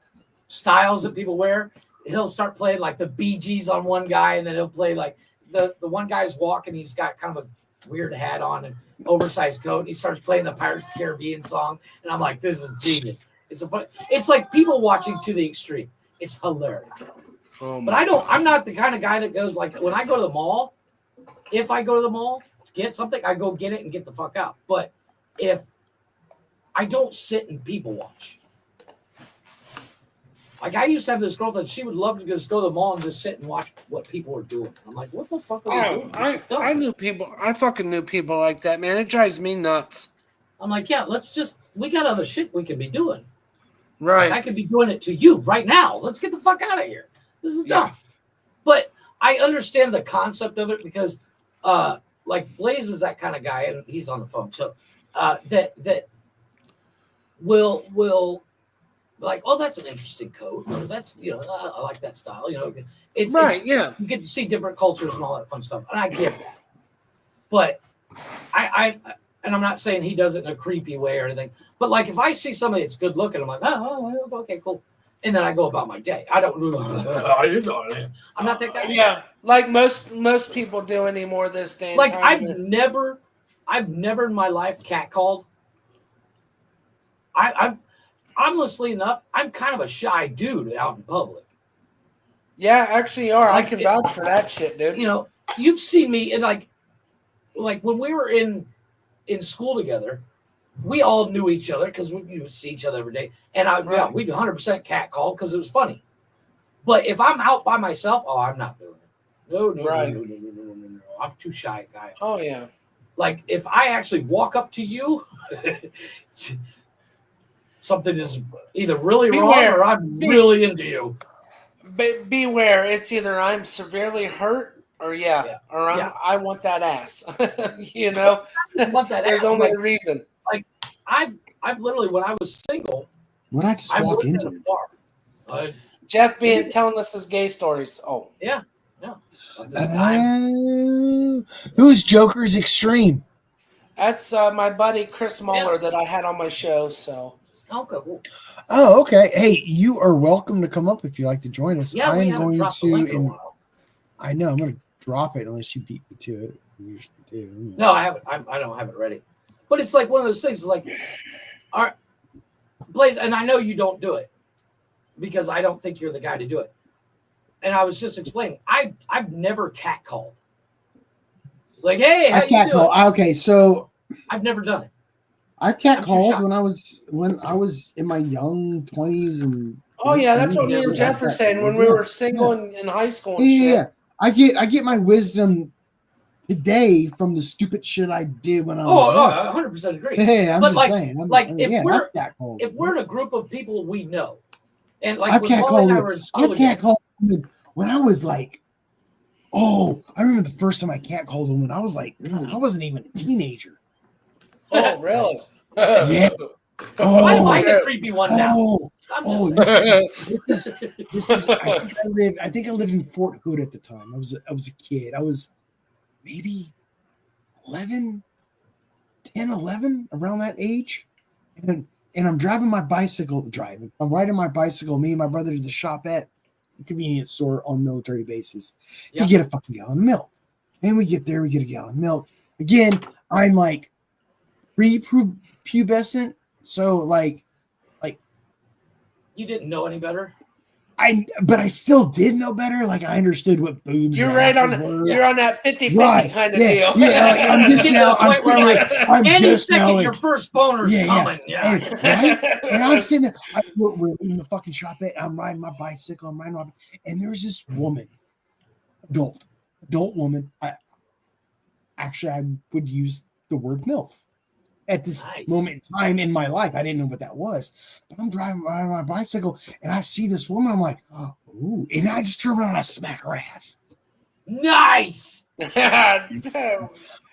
styles that people wear. He'll start playing like the Bee Gees on one guy, and then he'll play like the one guy's walking. He's got kind of a weird hat on and oversized coat. And he starts playing the Pirates of the Caribbean song, and I'm like, this is genius. It's like people watching to the extreme. It's hilarious. But I'm not the kind of guy that goes like, when I go to the mall, if I go to the mall to get something, I go get it and get the fuck out. But if I don't sit and people watch, like I used to have this girlfriend, she would love to just go to the mall and just sit and watch what people were doing. I'm like, what the fuck are you doing? I knew people. I fucking knew people like that, man. It drives me nuts. I'm like, yeah, we got other shit we can be doing. Right. Like I could be doing it to you right now. Let's get the fuck out of here. This is dumb. But I understand the concept of it because like Blaze is that kind of guy, and he's on the phone. So that will like, oh, that's an interesting coat. Or that's, I like that style. It's yeah. You get to see different cultures and all that fun stuff, and I get that. But and I'm not saying he does it in a creepy way or anything. But like, if I see somebody that's good looking, I'm like, oh, okay, cool. And then I go about my day. I don't. I'm not that guy. Yeah, like most people do anymore this day. Like I've never in my life catcalled. I'm honestly enough, I'm kind of a shy dude out in public. Yeah, actually, you are. Like, I can vouch for that shit, dude. You've seen me in like when we were in school together. We all knew each other because we would see each other every day. And we'd 100% catcall because it was funny. But if I'm out by myself, I'm not doing it. No. I'm too shy, guy. Oh, yeah. Like, if I actually walk up to you, something is either really wrong or I'm really into you. But beware, it's either I'm severely hurt or I want that ass. I want that There's ass. only Like, a reason. Like, I've literally, when I was single, what I just walk worked into at a bar. Jeff being telling us his gay stories. Oh, yeah. At this time. Who's Joker's Extreme? That's my buddy Chris Muller that I had on my show. So. Okay. Cool. Oh, okay. Hey, you are welcome to come up if you'd like to join us. Yeah, I we am haven't going dropped the link in a to. while. I know I'm going to drop it unless you beat me to it. No, I haven't. I don't have it ready. But it's like one of those things. Like, Blaze, and I know you don't do it because I don't think you're the guy to do it. And I was just explaining. I've never catcalled. Like, hey, how you doing? Okay, so I've never done it. I've catcalled when I was in my young 20s and. Oh yeah, that's what me and Jeff were saying when we were single in high school. And shit. Yeah. I get my wisdom today from the stupid shit I did when I was young. 100% agree. Hey, I'm but just like, saying. If we're in a group of people we know, and like I've when Wally and I were in school catcalled when I was like, I remember the first time I catcalled a woman. I was like, I wasn't even a teenager. Oh, really? Yeah. Why am I the creepy one now? This is. I think I lived in Fort Hood at the time. I was a kid. I was maybe 11, around that age, and I'm driving my bicycle. I'm riding my bicycle. Me and my brother to the shop at the convenience store on military bases to get a fucking gallon of milk. And we get there, we get a gallon of milk. Again, I'm like pre-pubescent, so like you didn't know any better. But I still did know better. Like I understood what boobs. You're right on. You're on that 50-50 kind of deal. Yeah, I'm just now. I'm any just second now. Your first boner's coming. Yeah. And I'm sitting there. We're in the fucking shop. I'm riding my bicycle. And there's this woman, adult woman. I would use the word MILF. At this moment in time in my life, I didn't know what that was. But I'm driving my bicycle and I see this woman. I'm like, oh, and I just turn around and I smack her ass. Nice. I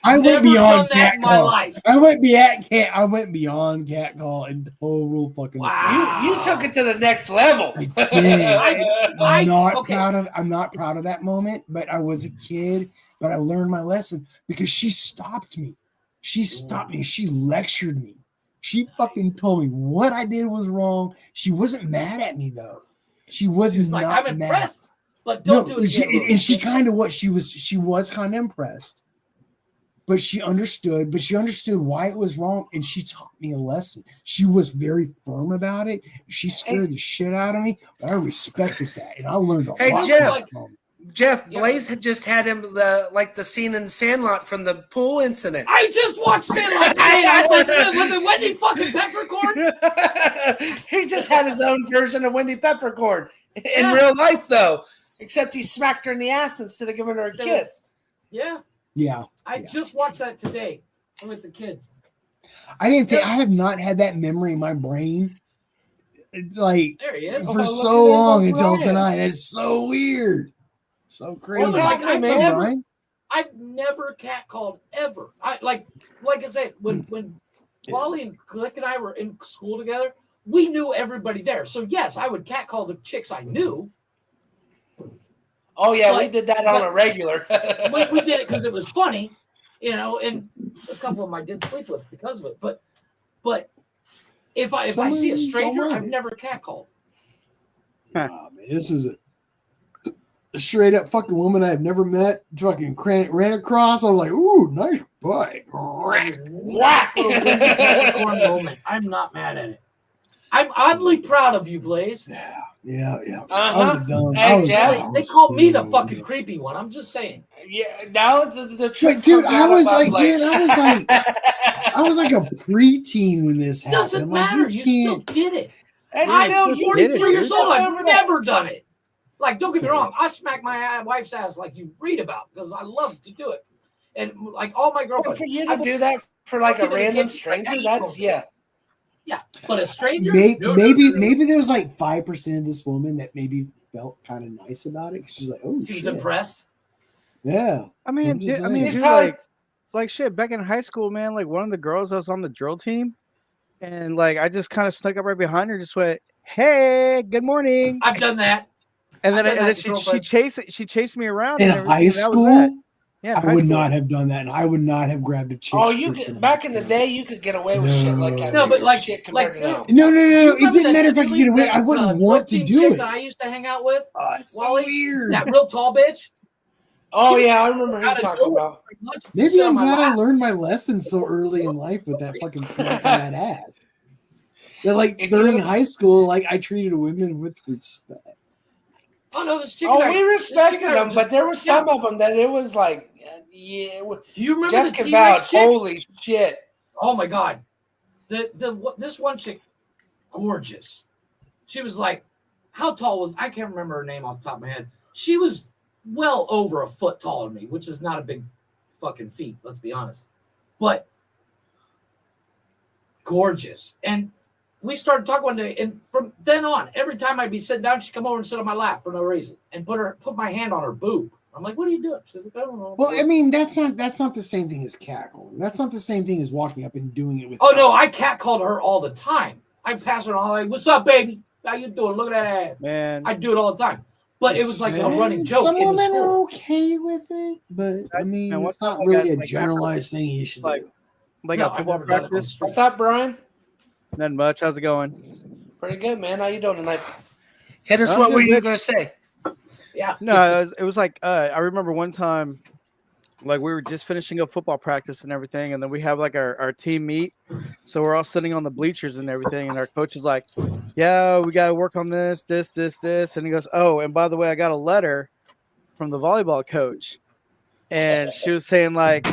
went beyond catcall. I went beyond catcall and total fucking. Wow. You took it to the next level. I'm not proud of that moment, but I was a kid. But I learned my lesson because she stopped me. She stopped me. She lectured me. She fucking told me what I did was wrong. She wasn't mad at me though. She wasn't like, not I'm mad. Impressed, but don't do it again. And she kind of she was kind of impressed, but she understood. But she understood why it was wrong, and she taught me a lesson. She was very firm about it. She scared the shit out of me, but I respected that, and I learned a lot. Hey Jeff, Blaze had just had him the scene in Sandlot from the pool incident. I just watched Sandlot today. I was like, was it Wendy fucking Peppercorn? He just had his own version of Wendy Peppercorn in real life, though. Except he smacked her in the ass instead of giving her a kiss. Yeah. Yeah. I just watched that today with the kids. I have not had that memory in my brain like there he is. for so long until tonight. It's so weird. So crazy. I've never catcalled ever. Like I said, when Wally and Click and I were in school together, we knew everybody there. So yes, I would catcall the chicks I knew. Oh yeah, we did that on a regular. we did it because it was funny, and a couple of them I did sleep with because of it. But if I see a stranger, I've never catcalled. Man, this is a straight up fucking woman I've never met. Fucking ran across. I was like, ooh, nice butt. Last little moment. I'm not mad at it. I'm oddly proud of you, Blaze. Yeah. Uh-huh. They call me the fucking creepy one. I'm just saying. Yeah. Now the truth. Dude, I was like a preteen when this happened. Doesn't matter. You still did it. And I'm 43 years old. I've never done it. Like, don't get me wrong. I smack my wife's ass like you read about because I love to do it. And like all my girlfriends. For you to do that for like a random stranger, that's Yeah, but a stranger. Maybe there was like 5% of this woman that maybe felt kind of nice about it. She's like, oh, she's impressed. Yeah, dude, like shit. Back in high school, man, like one of the girls that was on the drill team, and like I just kind of snuck up right behind her, just went, "Hey, good morning." I've done that. And then she chased me around in high school. Yeah, I would not have done that, and I would not have grabbed a chick. Oh, you could, back in the day, you could get away with shit like that. No, but like shit compared to now. No. It didn't matter if I could get away. I wouldn't want to do it. That I used to hang out with. Oh, it's Wally, so weird. That real tall bitch. Oh She- yeah, I remember who you're out of talking nowhere, about. like, lunch, Maybe sit on I'm my glad I lap. learned my lesson so early in life with that fucking smack on that ass. That like If during you- high school, like I treated women with respect. Oh no, this chicken. Oh, I- we this respected chicken I them, was but just- there were some of them that it was like, yeah. Do you remember Jeff the can T-Rex vouch. chick? Holy shit! Oh my god, this one chick, gorgeous. She was like, how tall was I? Can't remember her name off the top of my head. She was well over a foot taller than me, which is not a big fucking feat. Let's be honest, but gorgeous. And we started talking one day, and from then on, every time I'd be sitting down, she'd come over and sit on my lap for no reason, and put my hand on her boob. I'm like, what are you doing? She's like, I don't know. Well, I mean, that's not the same thing as catcalling. That's not the same thing as walking up and doing it with. Oh no, I catcalled her all the time. I pass her on like, "What's up, baby? How you doing? Look at that ass." Man, I do it all the time, but it was like a running joke Some in the women school. are okay with it, but I mean, man, it's one not time I really got, a like, generalized thing you should like- do. Like No, at I've football never done it on the practice. street. What's up, Brian? Not much. How's it going? Pretty good, man. How you doing tonight? Hit us. I'm What doing were you good. gonna say? Yeah. No, it was like I remember one time, like we were just finishing up football practice and everything, and then we have like our team meet. So we're all sitting on the bleachers and everything, and our coach is like, "Yeah, we gotta work on this, and he goes, "Oh, and by the way, I got a letter from the volleyball coach," and she was saying like,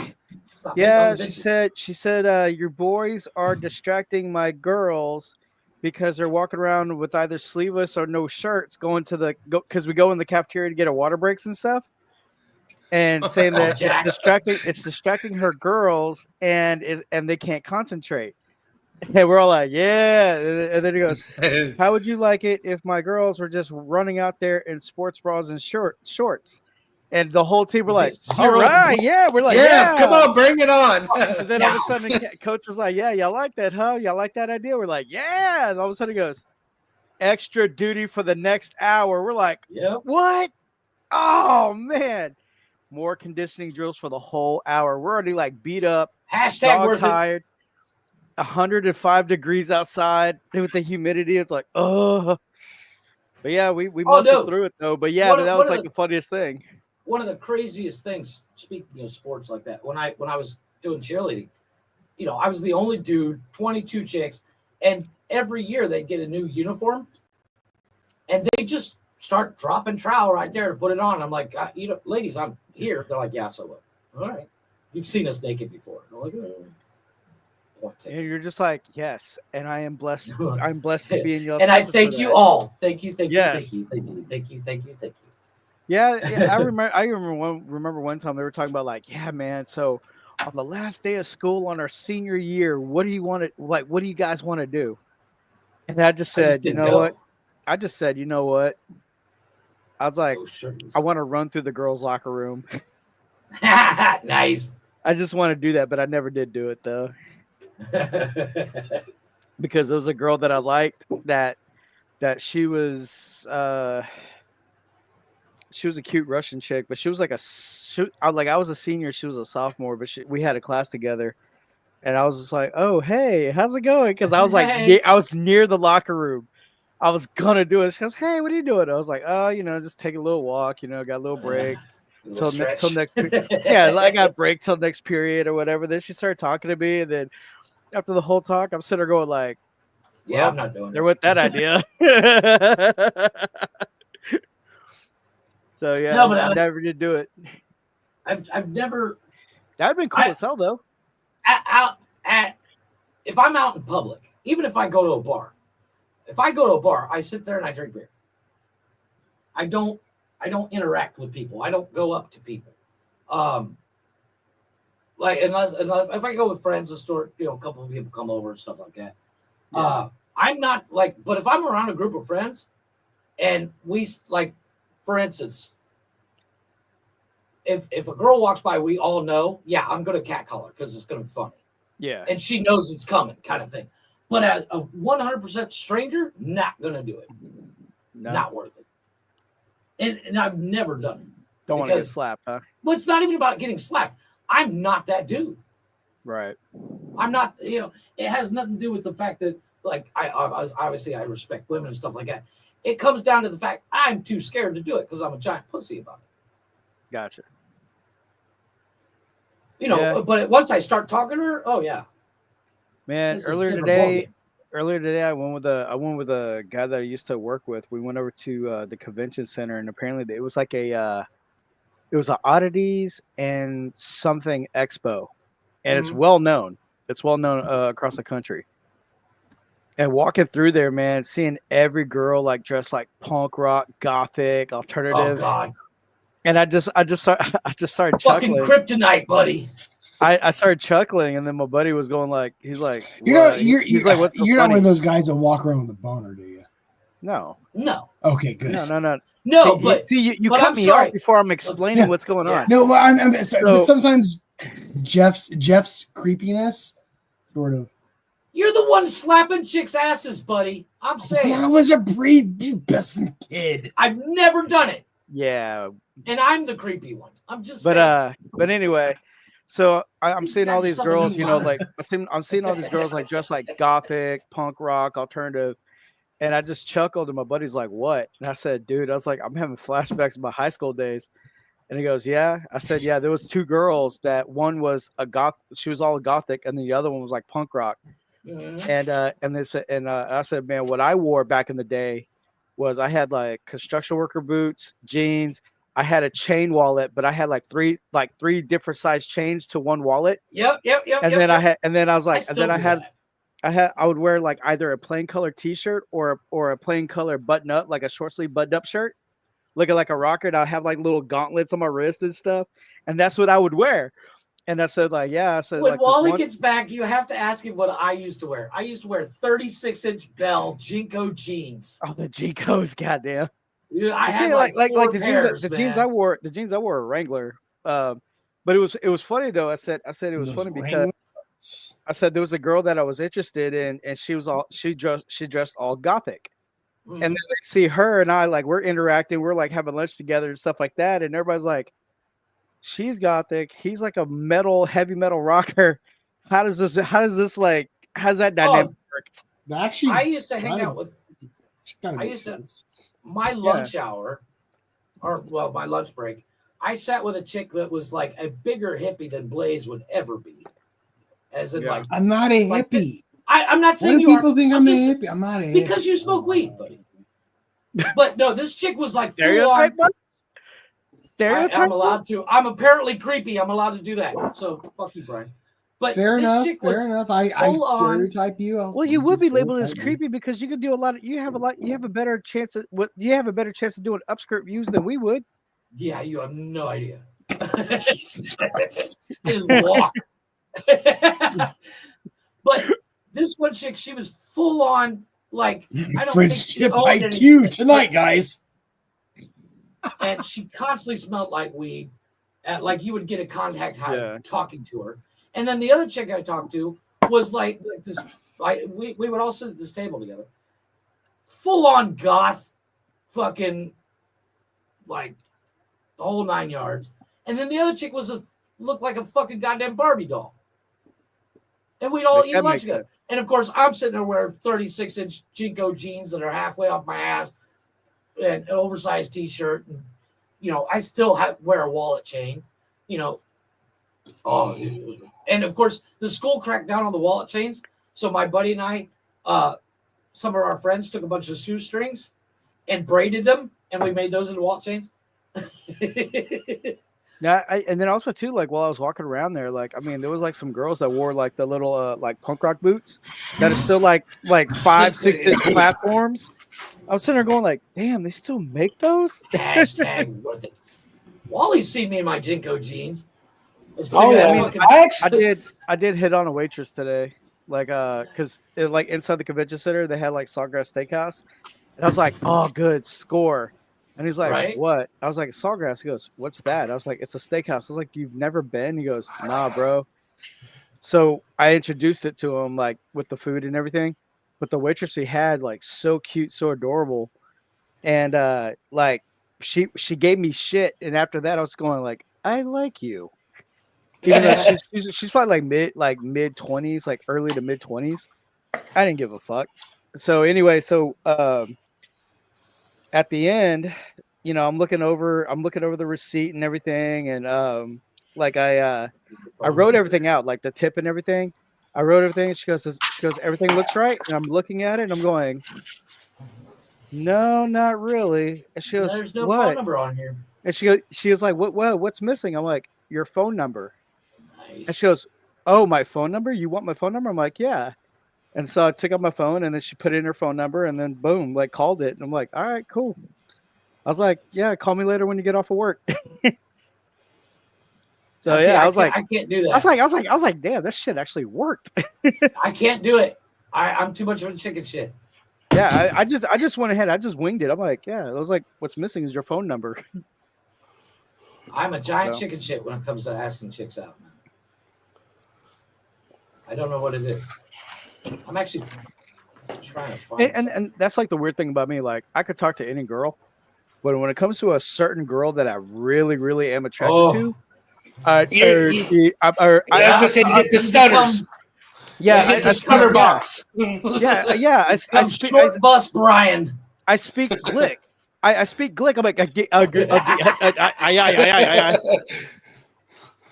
Stop hitting on "Yeah," the she said, your boys are distracting my girls." Because they're walking around with either sleeveless or no shirts, going to because we go in the cafeteria to get our water breaks and stuff, and saying that it's distracting her girls and they can't concentrate. And we're all like, yeah. And then he goes, how would you like it if my girls were just running out there in sports bras and shorts? And the whole team were like, all right, yeah. We're like, yeah, come on, bring it on. And then all of a sudden, coach was like, yeah, y'all like that, huh? Y'all like that idea? We're like, yeah. And all of a sudden he goes, extra duty for the next hour. We're like, Yep. what? Oh, man. More conditioning drills for the whole hour. We're already like beat up, Hashtag worth it. tired, 105 degrees outside with the humidity. It's like, oh. But yeah, we muscled through it though. But yeah, that was like the funniest thing. One of the craziest things, speaking of sports like that, when I was doing cheerleading, you know, I was the only dude, 22 chicks, and every year they'd get a new uniform, and they just start dropping trowel right there to put it on. I'm like, you know, ladies, I'm here. They're like, yeah, so what? All right, you've seen us naked before. I'm like, and you're just like, yes, and I am blessed. I'm blessed to be in your. And I thank you all. Thank you. Yes. Thank you. Yeah, I remember one time they were talking about like, yeah, man. So on the last day of school on our senior year, what do you want to like? What do you guys want to do? And I just said, you know what? I just said, you know what? I was like, I want to run through the girls' locker room. Nice. I just want to do that, but I never did do it though. Because there was a girl that I liked that she was a cute Russian chick, but she was like I was a senior, she was a sophomore, but we had a class together, and I was just like, oh hey, how's it going? Because I was like, I was near the locker room, I was gonna do it. She goes, hey, what are you doing? I was like, oh, you know, just take a little walk, you know, got a little break till next yeah, I got a break till next period or whatever. Then she started talking to me, and then after the whole talk, I'm sitting there going like, yeah, well, I'm not doing there went that idea. So yeah, no, but I never did do it. I've never. That'd been cool as hell though. If I'm out in public, even if I go to a bar, I sit there and I drink beer. I don't interact with people. I don't go up to people. Like unless if I go with friends, the store, you know, a couple of people come over and stuff like that. Yeah. I'm not like, but if I'm around a group of friends, and we like, for instance, if a girl walks by, we all know, yeah, I'm gonna catcall her because it's gonna be funny. Yeah, and she knows it's coming, kind of thing. But a 100% stranger, not gonna do it. No. Not worth it. And I've never done it. Don't want to get slapped, huh? Well, it's not even about getting slapped. I'm not that dude. Right. I'm not. You know, it has nothing to do with the fact that, like, I obviously I respect women and stuff like that. It comes down to the fact I'm too scared to do it because I'm a giant pussy about it. Gotcha. You know, Yeah. but once I start talking to her, oh yeah. Man, It's a earlier different today, ballgame. I went with a guy that I used to work with. We went over to the convention center, and apparently it was like it was a oddities and something expo, and it's Mhm. well known. It's well known across the country. And walking through there, man, seeing every girl like dressed like punk rock, gothic, Oh alternative, God. and I just started Fucking chuckling. kryptonite, buddy. I started chuckling, and then my buddy was going like, he's like, You're not, what? you're, He's you're, like, what's so you're not one funny? of those guys that walk around with a boner, do you? No, No. Okay, good. no. No, You but cut I'm me sorry. off before I'm explaining Yeah. what's going on. No, well, I'm sorry, but So- sometimes Jeff's creepiness sort of. You're the one slapping chicks' asses, buddy. I'm saying. I was a best kid. I've never done it, Yeah, and I'm the creepy one. I'm just saying. but anyway, so I'm seeing all got these yourself a girls, new you know, monitor. like I'm seeing all these girls like dressed like gothic, punk rock, alternative, and I just chuckled, and my buddy's like, "What?" And I said, "Dude, I was like, I'm having flashbacks of my high school days." And he goes, "Yeah." I said, "Yeah." There was two girls that one was a goth, she was all gothic, and the other one was like punk rock. Mhm. And they said, I said, man, what I wore back in the day was I had like construction worker boots, jeans. I had a chain wallet, but I had like three different size chains to one wallet. Yep. And then I was like, still do I would wear like either a plain color T-shirt or a plain color button up, like a short sleeve button up shirt, looking like a rocker. And I'll have like little gauntlets on my wrist and stuff, and that's what I would wear. And I said, like, yeah, I said, When like, Wally gets back, you have to ask him what I used to wear. I used to wear 36-inch Bell Jinko jeans. oh, the G-Co's, goddamn. Dude, I You had see, like four the pairs, jeans man. I wore, were Wrangler. But it was funny though. I said it was funny because I said there was a girl that I was interested in, and she dressed all gothic. And then they see her and I, like, we're interacting, we're like having lunch together and stuff like that, and everybody's like, she's gothic, he's like a heavy metal rocker. How's that dynamic work? Actually, I used to hang out with. My lunch hour, or my lunch break, I sat with a chick that was like a bigger hippie than Blaze would ever be. As in, like, I'm not a hippie. I'm not saying What do you people are. think I'm a hippie? I'm not a hippie. Because you smoke weed, buddy. But no, this chick was like Stereotype, full on. Stereotype. I'm allowed to. I'm apparently creepy. I'm allowed to do that. So fuck you, Brian. But fair this enough. chick was Fair enough. I stereotype you. Well, you would be labeled as creepy because you could do a lot. You have a better chance of doing upskirt views than we would. Yeah, you have no idea. Jesus Christ. Just walk. But this one chick, she was full on, like, I don't French think she tip owned IQ anything. tonight, guys. And she constantly smelled like weed, and like you would get a contact high talking to her. And then the other chick I talked to was like this. We would all sit at this table together, full on goth, fucking like the whole 9 yards. And then the other chick looked like a fucking goddamn Barbie doll. And we'd all eat lunch together. Sense. And of course, I'm sitting there wearing 36-inch Jinko jeans that are halfway off my ass, and an oversized T-shirt, and I still wear a wallet chain. And of course, the school cracked down on the wallet chains. So my buddy and I, some of our friends took a bunch of shoestrings and braided them, and we made those into wallet chains. Yeah, and then also too, like while I was walking around there, like I mean, there was like some girls that wore like the little like punk rock boots that are still like 5-6 inch platforms. I was sitting there going like, damn, they still make those? Hashtag worth it. Wally's seen me in my Jinko jeans. I did hit on a waitress today, like because like inside the convention center they had like Sawgrass Steakhouse, and I was like, oh, good score. And he's like, Right. What? I was like, Sawgrass. He goes, what's that? I was like, it's a steakhouse. I was like, you've never been? He goes, nah, bro. So I introduced it to him, like with the food and everything. But the waitress we had, like, so cute, so adorable. And like she gave me shit. And after that, I was going like, I like you. Even though she's probably like mid 20s, like early to mid 20s. I didn't give a fuck. So anyway, at the end, I'm looking over the receipt and everything, and like I wrote everything out, like the tip and everything. I wrote everything. She goes, everything looks right, and I'm looking at it, and I'm going, no, not really. And she goes, There's no phone what? number on here. And she was like, what's missing? I'm like, your phone number. Nice. And she goes, oh, my phone number? You want my phone number? I'm like, yeah. And so I took out my phone, and then she put in her phone number, and then boom, like called it. And I'm like, all right, cool. I was like, yeah, call me later when you get off of work. So Now, see, yeah, I was like, I can't do that. I was like, damn, that shit actually worked. I can't do it. I'm too much of a chicken shit. Yeah, I just went ahead. I just winged it. I'm like, yeah. I was like, what's missing is your phone number. I'm a giant So. chicken shit when it comes to asking chicks out. I don't know what it is. I'm actually trying to find And that's like the weird thing about me. Like, I could talk to any girl, but when it comes to a certain girl that I really, really am attracted to, I was gonna say to get the stutters. Yeah, hit the stutter box. Yeah. I speak short bus Brian. I speak Glick. I speak Glick. I'm like,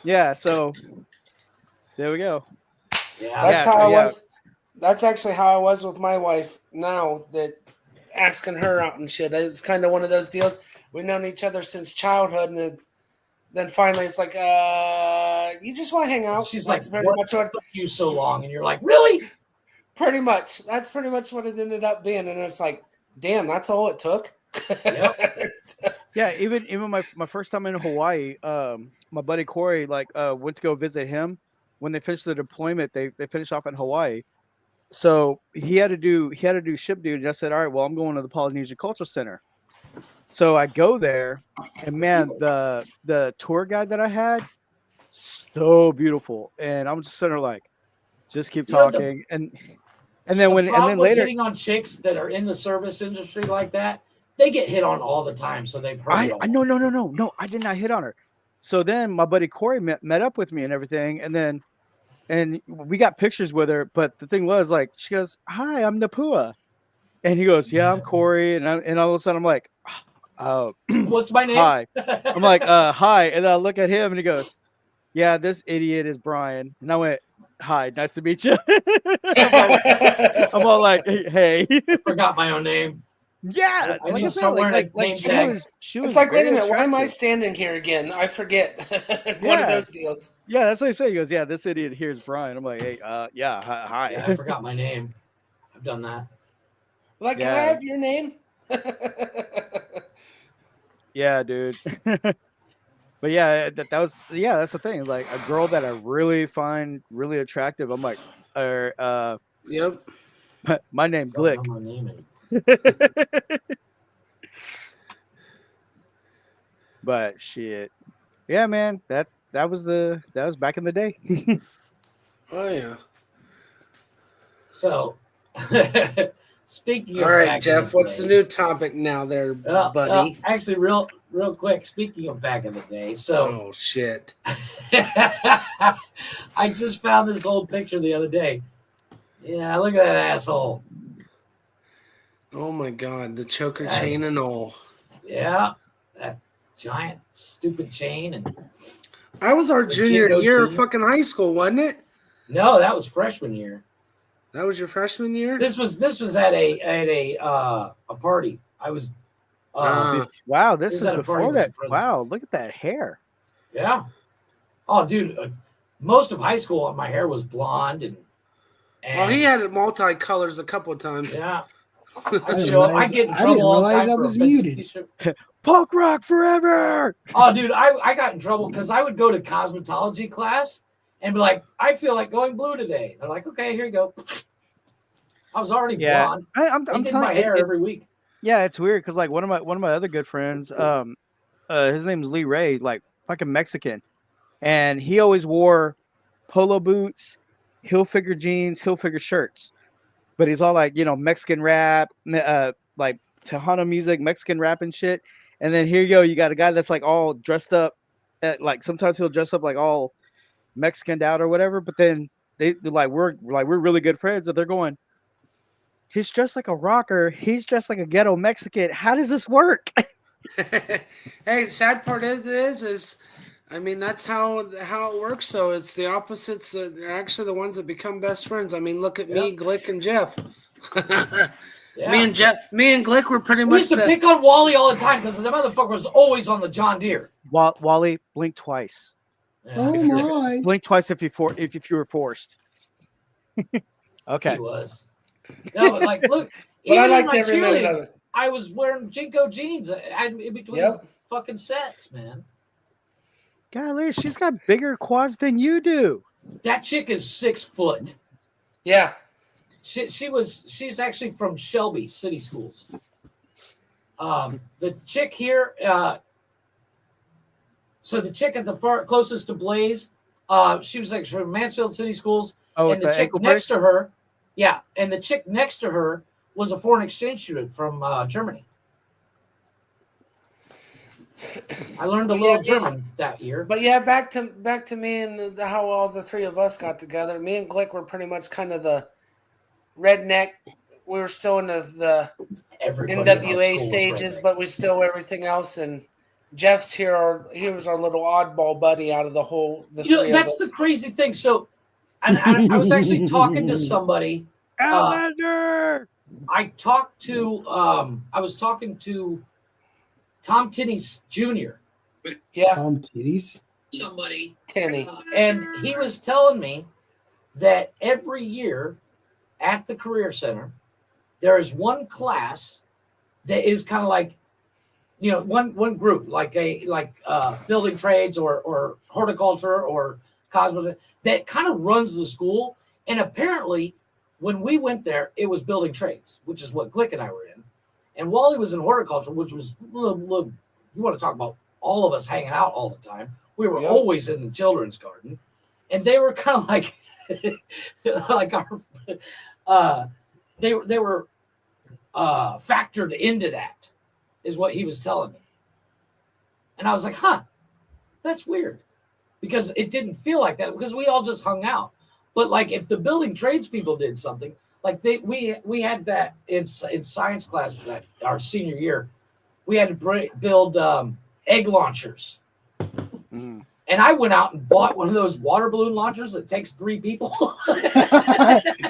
yeah. So there we go. Yeah, that's how I was. That's actually how I was with my wife. Now that asking her out and shit, it was kind of one of those deals. We've known each other since childhood, and then finally it's like, you just want to hang out. She's That's like, pretty what much what took you so long? And you're like, really? Pretty much. That's pretty much what it ended up being. And it's like, damn, that's all it took. Yep. Yeah, even my first time in Hawaii, my buddy Corey went to go visit him. When they finished the deployment, they finished off in Hawaii. So he had to do ship duty. And I said, all right, well, I'm going to the Polynesian Cultural Center. So I go there, and man, the tour guide that I had, so beautiful. And I'm just sitting there like, just keep talking. And then later, hitting on chicks that are in the service industry like that, they get hit on all the time. So they've heard it all. No, I did not hit on her. So then my buddy Corey met up with me and everything, and we got pictures with her. But the thing was, like, she goes, "Hi, I'm Napua," and he goes, "Yeah, I'm Corey," and all of a sudden I'm like, what's my name? Hi. I'm like, hi, and I look at him and he goes, "Yeah, this idiot is Brian," and I went, "Hi, nice to meet you." I'm all like, "Hey." I forgot my own name. Yeah, I need to start wearing a name tag. She was it's like, wait a very minute, why am I attractive. standing here again? I forget. One of those deals. Yeah, that's what he said. He goes, "Yeah, this idiot here is Brian." I'm like, "Hey, yeah, hi." Yeah, I forgot my name. I've done that. Like, can I have your name? Yeah, dude. But yeah, that's the thing. Like a girl that I really find really attractive. I'm like, yep. My name Glick. But shit, yeah, man. That was back in the day. Oh yeah. So, speaking of all right, back Jeff, in the what's day, the new topic now, there, buddy? Actually, real quick. Speaking of back in the day, so oh shit, I just found this old picture the other day. Yeah, look at that asshole. Oh my god, the choker chain and all. Yeah, that giant stupid chain. And I was our junior year of fucking high school, wasn't it? No, that was freshman year. That was your freshman year? This was at a party. I was wow, this is at a party before with that. some friends. Wow, look at that hair. Yeah. Oh, dude, most of high school my hair was blonde and well, he had it multi-colors a couple of times. Yeah. I get in trouble all the time for offensive t-shirt. Punk rock forever. Oh, dude, I got in trouble because I would go to cosmetology class and be like, I feel like going blue today. They're like, okay, here you go. I was already blonde. I'm did telling my you, hair every week. Yeah, it's weird because like one of my other good friends, his name's Lee Ray, like fucking Mexican, and he always wore polo boots, heel figure jeans, heel figure shirts, but he's all like, Mexican rap, like Tejano music, Mexican rap and shit. And then here you go, you got a guy that's like all dressed up, like sometimes he'll dress up like all Mexicaned out or whatever. But then they're like we're really good friends, and they're going, he's dressed like a rocker, he's dressed like a ghetto Mexican. How does this work? Hey, sad part is I mean, that's how it works. So it's the opposites that are actually the ones that become best friends. I mean, look at me, Glick, and Jeff. Yeah. Me and Glick were pretty We much used to pick on Wally all the time because the motherfucker was always on the John Deere. Wally, blink twice. Yeah. Oh my! Blink twice if you were forced. Okay. He was. No, but like, look. But I even in liked my every minute cheerleading, of it. I was wearing Jinko jeans in between fucking sets, man. Golly, she's got bigger quads than you do. That chick is 6 foot. Yeah. She's actually from Shelby City Schools. The chick here, so the chick at the far closest to Blaze, she was actually from Mansfield City Schools. Oh, and the chick ankle next brace? to her, yeah, and the chick next to her was a foreign exchange student from Germany. I learned a little German that year. But yeah, back to me and how all the three of us got together. Me and Glick were pretty much kind of the redneck. We were still in the NWA stages, but we still everything else. And Jeff's here. He was our little oddball buddy out of the whole. That's the crazy thing. So, and I was actually talking to somebody. Outlander. I was talking to Tom Tinney's Jr. Yeah. Tom Titties. Somebody. Tinney. And he was telling me that every year at the Career Center, there is one class that is kind of like, one group, like building trades or horticulture or cosmetics that kind of runs the school. And apparently, when we went there, it was building trades, which is what Glick and I were in. And Wally was in horticulture, which was, you want to talk about all of us hanging out all the time. We were always in the children's garden. And they were kind of like, they were factored into that, is what he was telling me. And I was like, that's weird. Because it didn't feel like that, because we all just hung out. But like if the building trades people did something, like we had that in science class that our senior year, we had to build egg launchers. Mm. And I went out and bought one of those water balloon launchers that takes 3 people.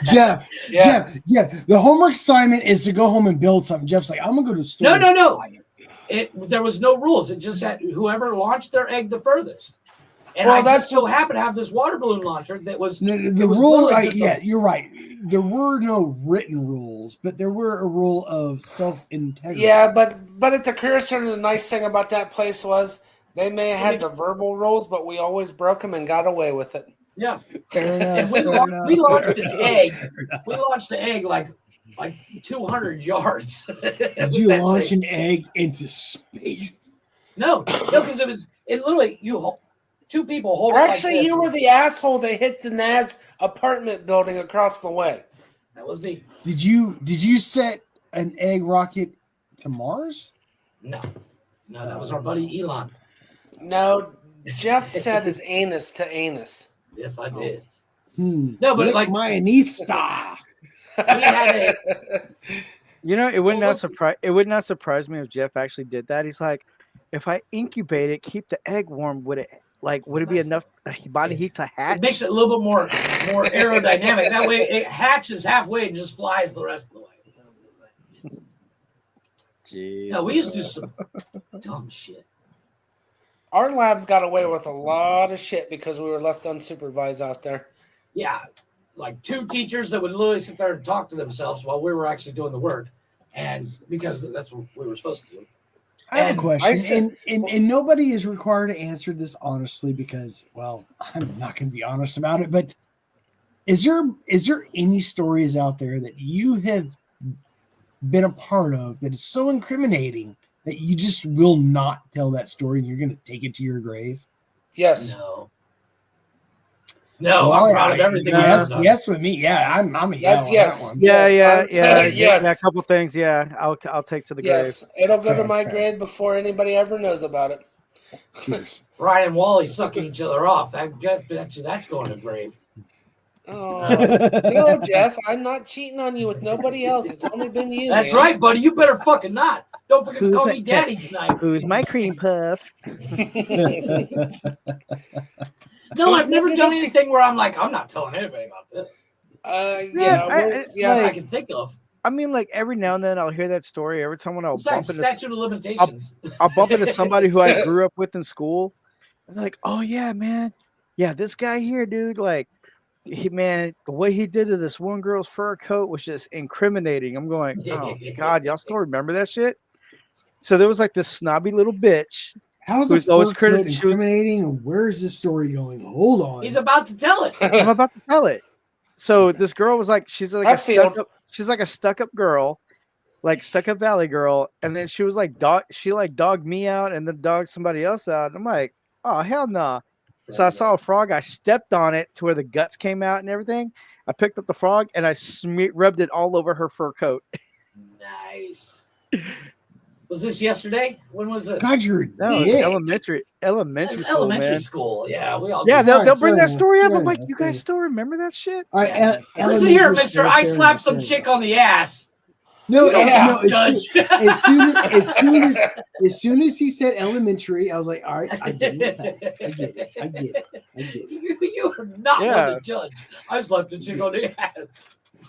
Jeff, the homework assignment is to go home and build something. Jeff's like, I'm gonna go to the store. No. There was no rules. It just had whoever launched their egg the furthest. And I just so happened to have this water balloon launcher that was the rule. You're right. There were no written rules, but there were a rule of self-integrity. Yeah, but at the Career Center, the nice thing about that place was they may have had the verbal rules, but we always broke them and got away with it. Yeah. And we launched an egg. We launched the egg like 200 yards. Did you launch an egg into space? No, because it literally two people hold it like Actually, this. you were the asshole that hit the Naz apartment building across the way. That was me. Did you set an egg rocket to Mars? No, that was our buddy Elon. No, Jeff set his anus to anus. Yes, I did. No, but like my anista. We had it would not surprise me if Jeff actually did that. He's like, if I incubate it, keep the egg warm, would it be enough body heat to hatch? It makes it a little bit more aerodynamic. That way it hatches halfway and just flies the rest of the way. Jeez. No, we used to do some dumb shit. Our labs got away with a lot of shit because we were left unsupervised out there. Yeah, like 2 teachers that would literally sit there and talk to themselves while we were actually doing the work, and because that's what we were supposed to do. I have a question, and nobody is required to answer this honestly because, well, I'm not going to be honest about it. But is there any stories out there that you have been a part of that is so incriminating that you just will not tell that story and you're going to take it to your grave? Yes. No, well, I'm proud of everything. Yes, with me. Yeah, I'm a yes. That one. Yeah. Yes. A couple things. Yeah, I'll take to the grave. It'll go to my grave before anybody ever knows about it. Cheers. Ryan and Wally sucking each other off. That's going to the grave. Oh no, Jeff! I'm not cheating on you with nobody else. It's only been you. That's man. right, buddy. You better fucking not. Don't forget to Who's call my- me daddy tonight. Who's my cream puff? No, I've never done anything where I'm like, I'm not telling anybody about this. I I can think of. I mean, like every now and then I'll hear that story. Every time when I'll Besides bump into statute of limitations. I'll bump into somebody who I grew up with in school. And they're like, oh yeah, man. Yeah, this guy here, dude, like the way he did to this one girl's fur coat was just incriminating. I'm going, oh God, y'all still remember that shit? So there was like this snobby little bitch. How is who's it always incriminating? Where is this story going? Hold on. He's about to tell it. I'm about to tell it. So this girl was like, she's like a stuck-up girl, like stuck-up valley girl, and then she was like dogged me out and then dogged somebody else out. And I'm like, oh hell no. Nah. So I saw a frog, I stepped on it to where the guts came out and everything. I picked up the frog and I rubbed it all over her fur coat. Nice. Was this yesterday? When was this? God, you're elementary That's school, elementary man. school. Yeah, we all. Yeah, do. they'll bring that story up. I'm like, you guys still remember that shit? Listen here, Mister. I slapped some chick on the ass. No, Yeah, as soon as he said elementary, I was like, all right, I get it. You are not one to judge. I slapped a chick on the ass.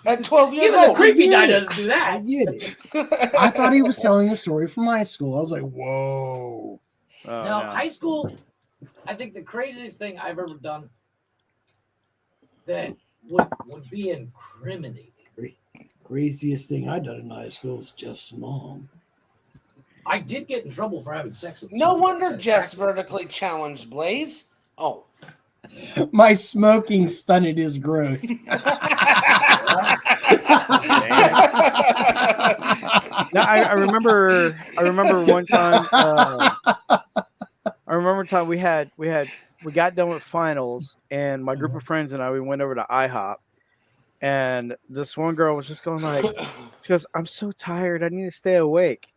At 12 years Even old. the creepy guy doesn't do that. I get it. I thought he was telling a story from high school. I was like, whoa. Now, high school, I think the craziest thing I've ever done that would be incriminating. Craziest thing I done in high school was Jeff's mom. I did get in trouble for having sex with No wonder Jeff's vertically challenged, Blaze. Oh. My smoking stunted his growth. I remember one time. I remember a time we got done with finals, and my group of friends and we went over to IHOP, and this one girl was just going like, she goes, "I'm so tired, I need to stay awake."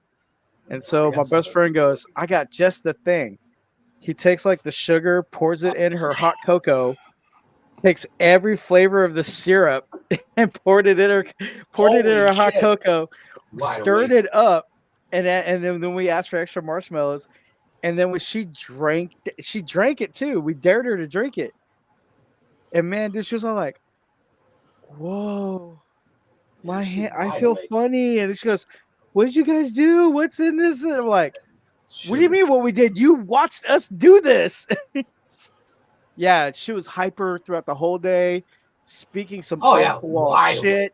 And so my best friend goes, "I got just the thing." He takes like the sugar, pours it in her hot cocoa, takes every flavor of the syrup and poured it in her hot cocoa, stirred it up, and then we asked for extra marshmallows, and then when she drank it too. We dared her to drink it, and man, dude, she was all like, "Whoa, my hand, I feel funny," and she goes, "What did you guys do? What's in this?" And I'm like, "What do you mean what we did? You watched us do this." Yeah, she was hyper throughout the whole day, speaking some off-the-wall shit.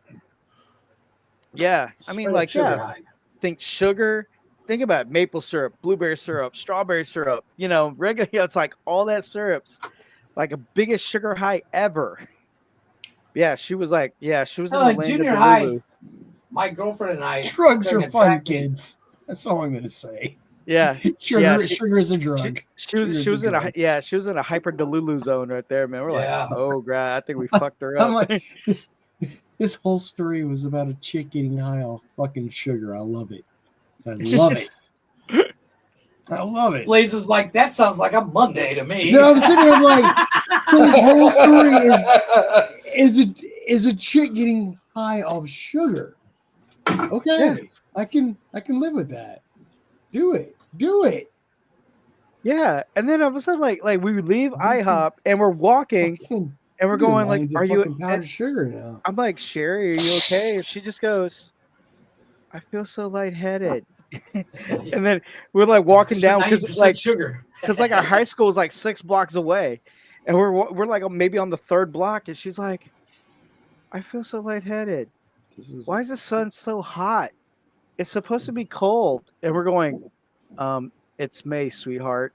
Yeah, I mean, like, think sugar. Think about it, maple syrup, blueberry syrup, strawberry syrup. You know, regular. It's like all that syrups, like a biggest sugar high ever. Yeah, she was like, she was in the land junior of high. Delulu. My girlfriend and I. Drugs are fun, kids. That's all I'm gonna say. Yeah, sugar is a drug. She was in a hyper Delulu zone right there, man. We're like, oh god, I think we fucked her up. I'm like, this whole story was about a chick getting high off fucking sugar. I love it. I love it. I love it. Blaze is like, that sounds like a Monday to me. No, I'm sitting there like, so this whole story is a chick getting high off sugar. Okay, I can live with that. Do it. Yeah, and then all of a sudden, like we leave IHOP and we're walking, and we're going like, "Are you powdered sugar now?" I'm like, "Sherry, are you okay?" And she just goes, "I feel so lightheaded." And then we're like walking down because like sugar, because like our high school is like 6 blocks away, and we're like maybe on the 3rd block, and she's like, "I feel so lightheaded. Why is the sun so hot? It's supposed to be cold." And we're going, "It's May, sweetheart."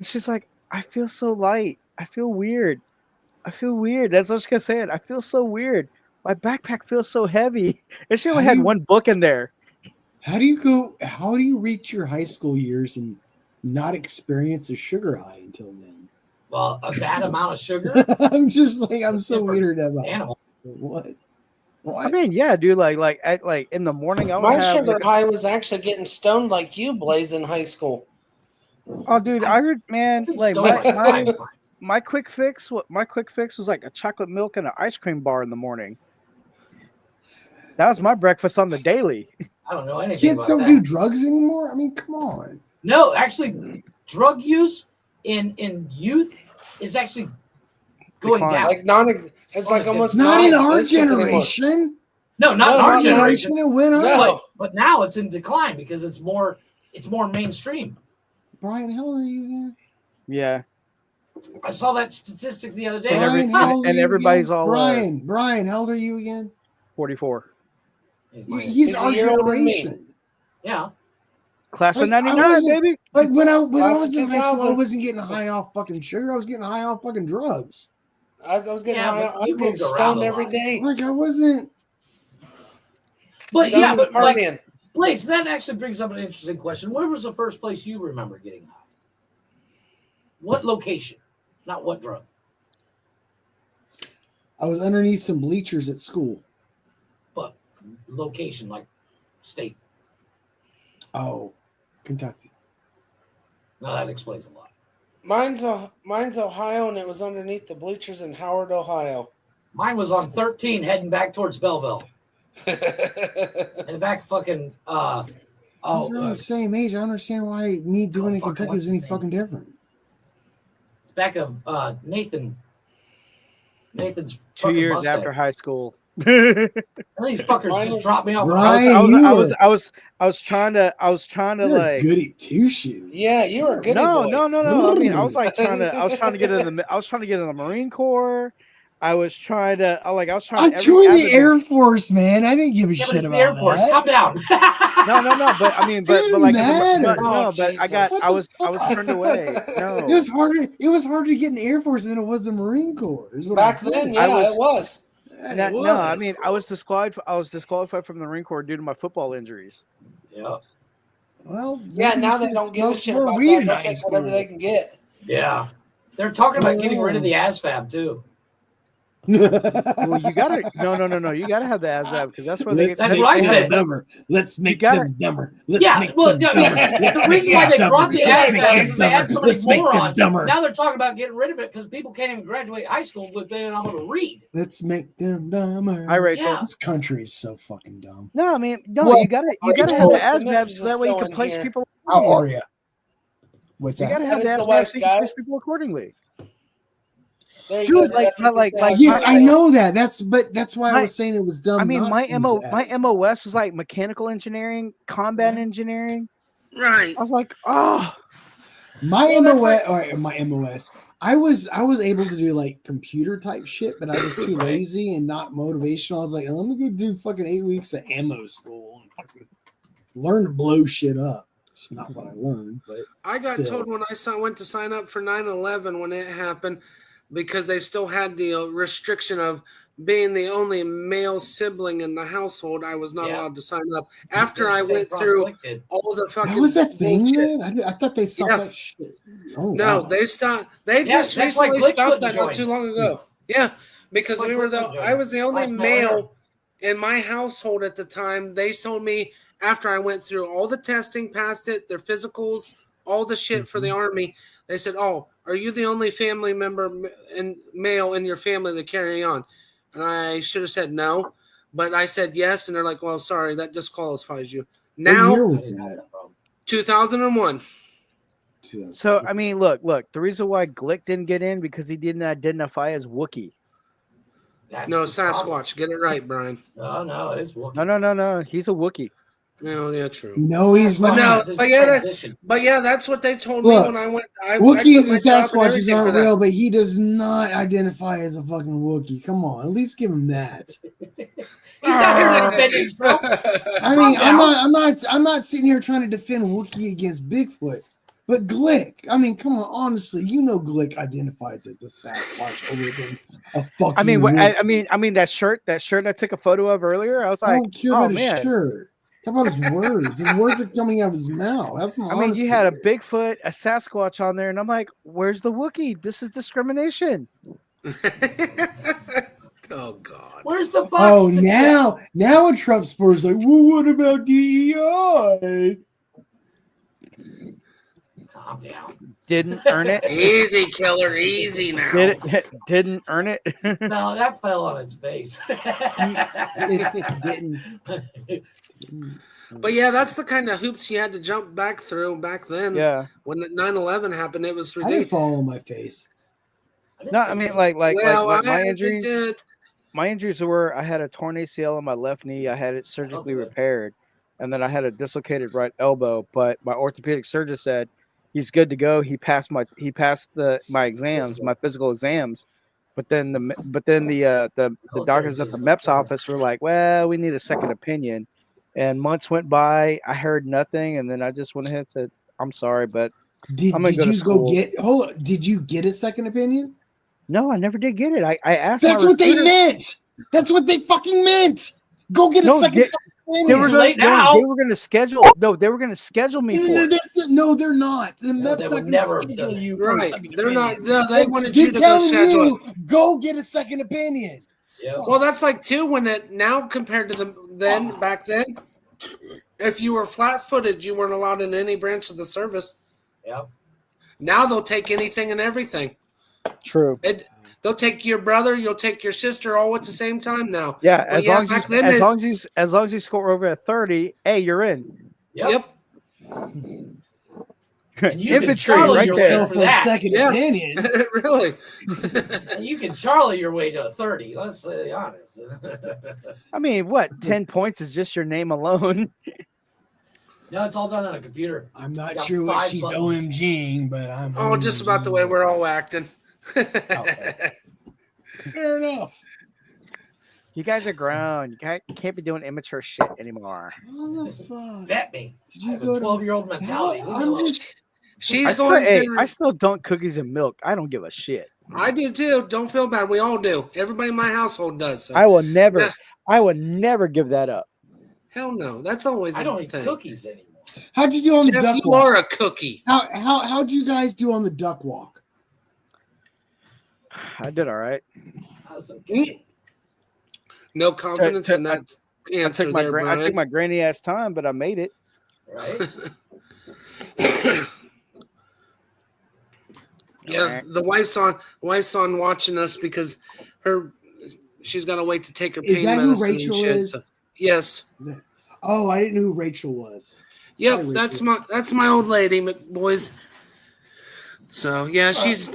She's like, "I feel so light. I feel weird. That's what she's gonna say. I feel so weird. My backpack feels so heavy." And she only had one book in there. How do you reach your high school years and not experience a sugar high until then? Well, that amount of sugar. I'm just like, I'm so weird about animal. What? I mean, yeah, dude. Like in the morning, I would My have sugar high was actually getting stoned like you, Blaze, in high school. Oh, dude, I heard, man, like my quick fix. My quick fix was like a chocolate milk and an ice cream bar in the morning. That was my breakfast on the daily. I don't know anything Kids about don't that. do drugs anymore. I mean, come on. No, actually, drug use in youth is actually going Decline. down. It's like almost Not in our non-existent anymore. generation. No, not in our generation. It went up. But now it's in decline because it's more mainstream. Brian, how old are you again? Yeah. I saw that statistic the other day. Brian, how old are you everybody's again? all Brian, how old are you again? 44. He's our a year older than me. generation. Yeah. Class of Like, I 99, wasn't- baby. Like when I Class was of in high school, I 2000. wasn't getting high off fucking sugar. I was getting high off fucking drugs. I was getting Yeah, high. but I was you getting moved around stoned a every lot. day. Like I wasn't. But Stoned yeah, and but like, partying. Blaze, that actually brings up an interesting question. Where was the first place you remember getting high? What location? Not what drug. I was underneath some bleachers at school. But location, like state. Oh, Kentucky. No, that explains a lot. Mine's Ohio, and it was underneath the bleachers in Howard, Ohio. Mine was on 13 heading back towards Belleville. In the back fucking We're the same age. I don't understand why me doing it in fuck, Kentucky what's is any his name? fucking different. it's back of Nathan's 2 fucking years Mustang. after high school. And these fuckers Mine just was- dropped me off. Brian, I was trying to You're like. good at two shoes. Yeah, you were a goody No. boy. I mean, I was trying to get in the Marine Corps. I was trying to I every joined the avenue. Air Force, man. I didn't give a Yeah, but shit it's about the Air Force. that. Calm down. No, but I mean, but Didn't like, matter. no, Oh, but Jesus. I was turned away. No, It was harder. It was harder to get in the Air Force than it was the Marine Corps. Is what Back I'm then, saying. yeah, it was. Yeah, it no, I was. mean, I was disqualified from the Marine Corps due to my football injuries. Yeah. Well, Yeah, maybe now you they should don't give a smoke shit more about weed that. in They'll high take whatever school. they can get. Yeah. They're talking about getting rid of the ASVAB too. Well, you gotta you gotta have the ASVAB because that's where they get. That's what I said. Dumber. Let's make them dumber. Let's Yeah, make well, them I mean, dumber. the reason why they brought the Let's make ASVAB them is they had so many Let's make them morons. dumber. Now they're talking about getting rid of it because people can't even graduate high school with they not able to read. Let's make them dumber. Hi, Rachel. Yeah. This country is so fucking dumb. No, I mean, no, Well, you gotta Rachel, have the the ASVAB missus so that way you is can still place in here. people. How are you? What's You that? gotta have the That is the ASVAB wife, so you can place guys. people accordingly. There you Dude, go. like, That's what like- they like- say. Yes, I know that. That's why I My- was saying it was dumb. I mean, not my to use MO that. my MOS was like mechanical engineering, combat engineering. Right. I was like, oh, My Well, that's MOS, like- or my MOS. I was able to do like computer type shit, but I was too lazy and not motivational. I was like, let me go do fucking 8 weeks of ammo school and fucking learn to blow shit up. It's not what I learned, but I got still. told when I went to sign up for 9/11 when it happened because they still had the restriction of being the only male sibling in the household. I was not Yeah. allowed to sign up after I Same went problem through Blake did. all the fucking. That was that thing, bullshit. man. I thought they stopped Yeah. that shit. Oh, No, wow. they stopped. They Yeah, just that's why recently Glick stopped couldn't that not join. too long ago. Yeah, because Why we were Glick the. couldn't join? I was the only Last male ever. male in my household at the time. They told me after I went through all the testing, passed it, their physicals, all the shit for the army. They said, "Oh, are you the only family member and male in your family to carry on?" And I should have said no, but I said yes, and they're like, "Well, sorry, that disqualifies you." What year Now, was that? 2001. so I mean, look. The reason why Glick didn't get in because he didn't identify as Wookiee. That's No, the problem. Sasquatch. Get it right, Brian. No, it's Wookiee. No. He's a Wookiee. No, yeah, true. No, he's But not. no, It's his but yeah, transition. that's what they told Look, me when I went. I Wookiees quit and my job and Sasquatches everything for aren't that. real, but he does not identify as a fucking Wookiee. Come on, at least give him that. He's not here to defend himself. I mean, Calm down. I'm not sitting here trying to defend Wookiee against Bigfoot, but Glick. I mean, come on, honestly, you know Glick identifies as the Sasquatch over than a fucking. I mean, Wookiee. I mean that shirt I took a photo of earlier. I was I like, don't care oh about man. his shirt. How about his words? His words are coming out of his mouth. That's my. I mean, you had a Bigfoot, a Sasquatch on there, and I'm like, where's the Wookiee? This is discrimination. Oh God. Where's the box? Oh, to now a Trump supporter's like, well, what about DEI? Calm down. Didn't earn it. Easy, killer. Easy now. Didn't earn it. No, that fell on its face. It didn't. But yeah, that's the kind of hoops you had to jump back through back then. Yeah. When 9/11 happened, it was I didn't ridiculous. fall on my face. No, I mean like Well, my I injuries. did. My injuries were I had a torn ACL on my left knee. I had it surgically repaired, and then I had a dislocated right elbow. But my orthopedic surgeon said he's good to go. He passed my exams, my physical exams. But then the doctors at the MEPS office were like, well, we need a second opinion. And months went by. I heard nothing, and then I just went ahead and said, I'm sorry, but Did I'm gonna go to you go school. get? Hold on, did you get a second opinion? No, I never did get it. I asked. That's my what they recruiter- meant. That's what they fucking meant. Go get a No, second opinion. They were going to schedule. No, they were going to schedule me for it. No, they're not. The No, MEP's they not would going never to have schedule done it. you. for a Right. second They're not. opinion. No, they wanted They're you to go telling schedule you, it. go get a second opinion. Yeah. Well, that's like too when it now compared to back then. If you were flat-footed, you weren't allowed in any branch of the service. Yeah. Now they'll take anything and everything. True. They'll take your brother, you'll take your sister, all at the same time now. Yeah, But as long as you score over a 30, hey, you're in. Yep. And you can Infantry, Charlie right your there. way for that. Second Yeah. opinion. Really? And you can Charlie your way to a 30. Let's be honest. I mean, what? 10 points is just your name alone. No, it's all done on a computer. I'm not Got sure what 5 she's buttons. OMGing, but I'm. Oh, just about the way OMGing. we're all acting. Fair enough. You guys are grown. You can't be doing immature shit anymore. What the fuck? Bet me. Did I you have a go to 12-year-old mentality. I'm just. She's I still, going hey, through. I still dunk cookies and milk. I don't give a shit. I do too. Don't feel bad. We all do. Everybody in my household does. So. I will never. Yeah. I will never give that up. Hell no. That's always I a don't eat thing. cookies anymore. How'd you do on the Jeff, duck you walk? are a cookie. How'd you guys do on the duck walk? I did all right. I was okay. No confidence in that I answer took my there, I Brian. took my granny ass time, but I made it. Right? Yeah, the wife's on watching us because she's got to wait to take her pain Is that who medicine. and Rachel shit, is? so- yes. Oh, I didn't know who Rachel was. Yep, Hi, that's Rachel. my old lady, boys. So yeah,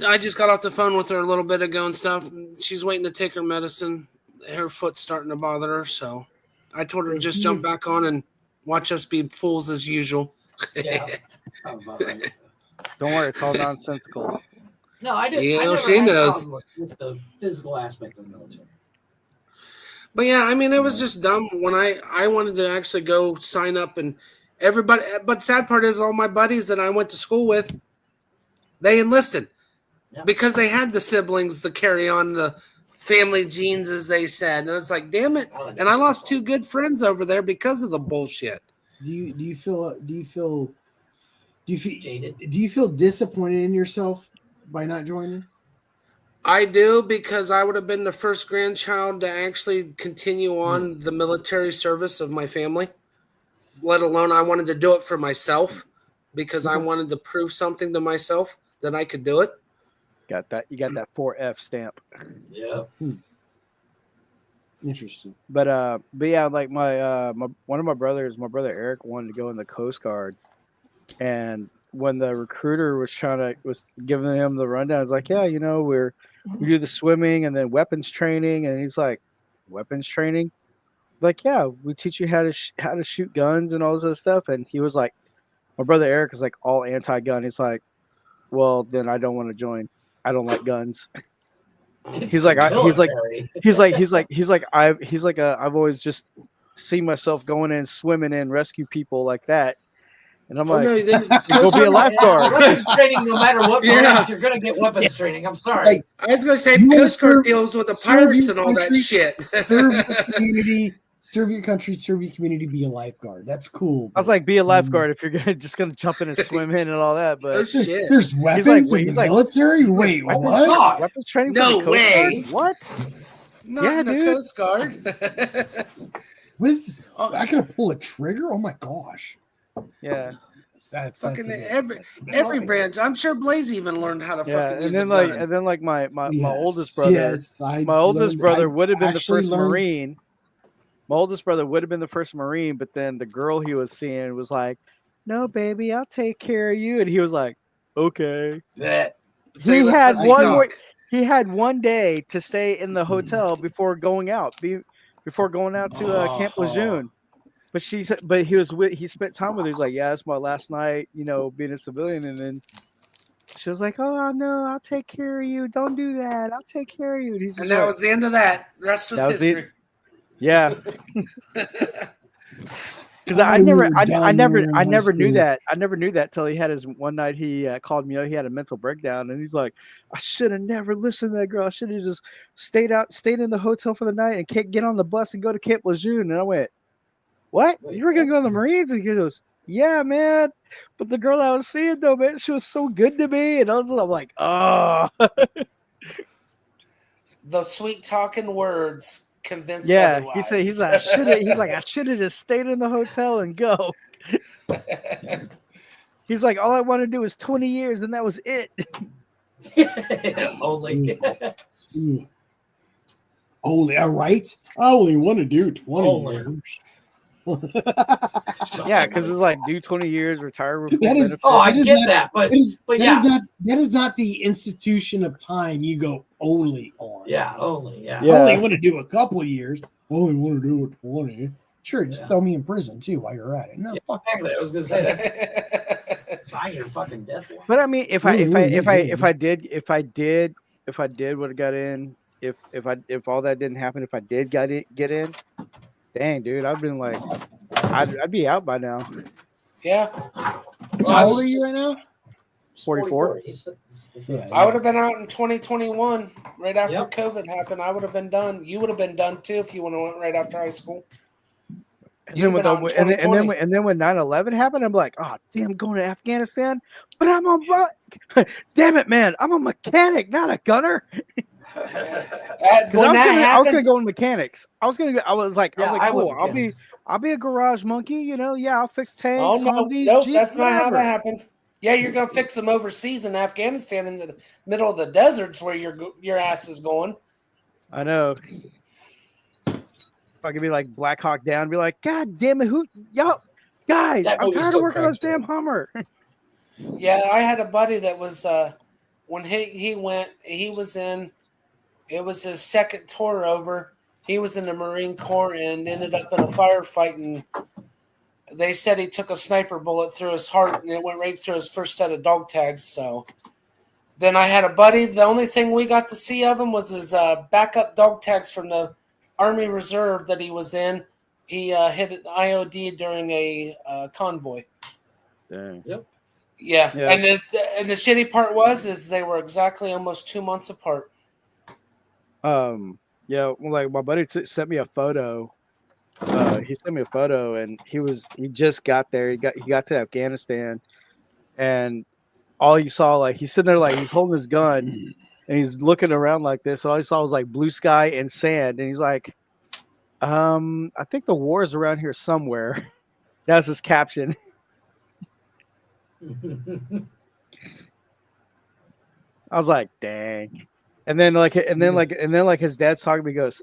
I just got off the phone with her a little bit ago and stuff. She's waiting to take her medicine. Her foot's starting to bother her, so I told her to just jump back on and watch us be fools as usual. Yeah. Sounds about right. Don't worry, it's all nonsensical. No, I didn't. Yeah, I never she had a knows. problem with the physical aspect of the military. But yeah, I mean, it was just dumb when I wanted to actually go sign up and everybody. But sad part is, all my buddies that I went to school with, they enlisted because they had the siblings to carry on the family genes, as they said. And it's like, damn it! And I lost 2 good friends over there because of the bullshit. Do you feel Jaded. do you feel disappointed in yourself by not joining? I do, because I would have been the first grandchild to actually continue on the military service of my family. Let alone I wanted to do it for myself because I wanted to prove something to myself that I could do it. Got that? You got that 4F stamp. Yeah. Interesting. But yeah, like my one of my brothers, my brother Eric, wanted to go in the Coast Guard, and when the recruiter was giving him the rundown, I was like, yeah, we do the swimming and then weapons training, and he's like, weapons training, like, yeah, we teach you how to shoot guns and all this other stuff, and he was like, my brother Eric is like all anti-gun. He's like, well, then I don't want to join. I don't like guns. He's like, I've always just seen myself going in, swimming in, rescue people like that. And I'm like, go be a lifeguard. Weapons training, no matter what Yeah. branch, you're going to get weapons training. I'm sorry. I was going to say, You Coast Guard serve- deals with the serve pirates your and all that country, shit. Serve your community, serve your country, serve your community, be a lifeguard. That's cool. I was like, be a lifeguard if you're just gonna jump in and swim in and all that. Oh, But shit. There's weapons in the military? Wait, weapons, what? Weapons training No for the Coast way. Guard? What? Not Yeah, in the dude. Coast Guard. What is this? Oh, I gotta pull a trigger? Oh my gosh. Yeah. That's Fucking a bit- every that's a bit every much. branch. I'm sure Blaze even learned how to Yeah, fucking use and a then gun. my oldest Yes, brother. yes, I My oldest learned- brother I would have been the actually first learned- Marine. My oldest brother would have been the first Marine, but then the girl he was seeing was like, "No, baby, I'll take care of you," and he was like, "Okay." Bleh. So you He let had pussy one more. talk. He had one day to stay in the hotel before going out. Before going out to Camp Lejeune. But he spent time with her. He's like, yeah, it's my last night, being a civilian. And then she was like, oh no, I'll take care of you. Don't do that. I'll take care of you. And he's just And that like, was the end of that. The rest was that was it. history. Yeah. Because I we never were done when we were in high never knew school. that. I never knew that till he had his one night. He called me. He had a mental breakdown, and he's like, "I should have never listened to that girl. I should have just stayed in the hotel for the night and can't get on the bus and go to Camp Lejeune." And I went, "What? You were gonna go to the Marines?" And he goes, "Yeah, man. But the girl I was seeing, though, man, she was so good to me." And I'm like, "Oh, The sweet talking words convinced yeah." otherwise. He's like, I should have just stayed in the hotel and go. He's like, all I want to do is 20 years, and that was it. Only. Ooh. Only, all right. I only want to do 20 Only. years. Yeah, because it's like do 20 years, retire with full That is- benefits. Oh, I That is get not- that, but that yeah, is not the institution of time you go only on. yeah, only, yeah. I only want to do a couple years. Only want to do it 20. Sure, just Yeah. throw me in prison too while you're at it. No, fuck. Exactly. I was gonna say that's sign your fucking death warrant. But I mean, if I did would have got in, if all that didn't happen, if I did get in, dang, dude, I've been like, I'd be out by now. Yeah. Well, How old are you right now? 44. Yeah, I would have been out in 2021, right after Yep. COVID happened. I would have been done. You would have been done too if you would have went right after high school. And You've then, been out in 2020. and then when 9/11 happened, I'm like, oh damn, I'm going to Afghanistan, but I'm a damn it, man, I'm a mechanic, not a gunner. Because When that I was gonna happened, go in mechanics. I was like, Yeah, I cool. wouldn't I'll be a garage monkey, Yeah, I'll fix oh tanks, no, Humvees, nope, Jeeps, that's not how whatever. that happened. Yeah, you're gonna fix them overseas in Afghanistan in the middle of the deserts where your ass is going. I know. If I could be like Black Hawk Down, be like, God damn it, guys, That I'm movie tired of still working on this cracks me damn Hummer. Yeah, I had a buddy that was when he went, he was in. It was his second tour over. He was in the Marine Corps and ended up in a firefight, and they said he took a sniper bullet through his heart, and it went right through his first set of dog tags. So then I had a buddy. The only thing we got to see of him was his backup dog tags from the Army Reserve that he was in. He hit an IOD during a convoy. Dang. Yep. Yeah, Yeah. and the shitty part is they were exactly almost 2 months apart. Yeah, well, like my buddy sent me a photo. He sent me a photo, and he just got there. He got to Afghanistan, and all you saw, like, he's sitting there, like, he's holding his gun, and he's looking around like this. And all he saw was like blue sky and sand, and he's like, I think the war is around here somewhere. That's his caption. I was like, dang. And then his dad's talking to me, goes,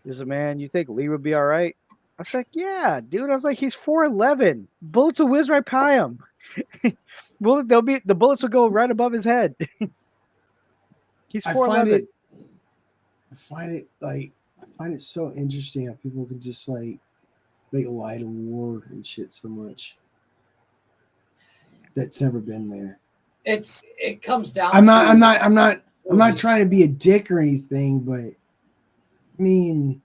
he said, man, you think Lee would be all right? I was like, yeah, dude. I was like, he's 4'11". Bullets will whiz right by him. Well, the bullets will go right above his head. He's 4'11". I find it so interesting how people can just like make light of war and shit so much. That's never been there. It comes down. I'm not trying to be a dick or anything, but I mean,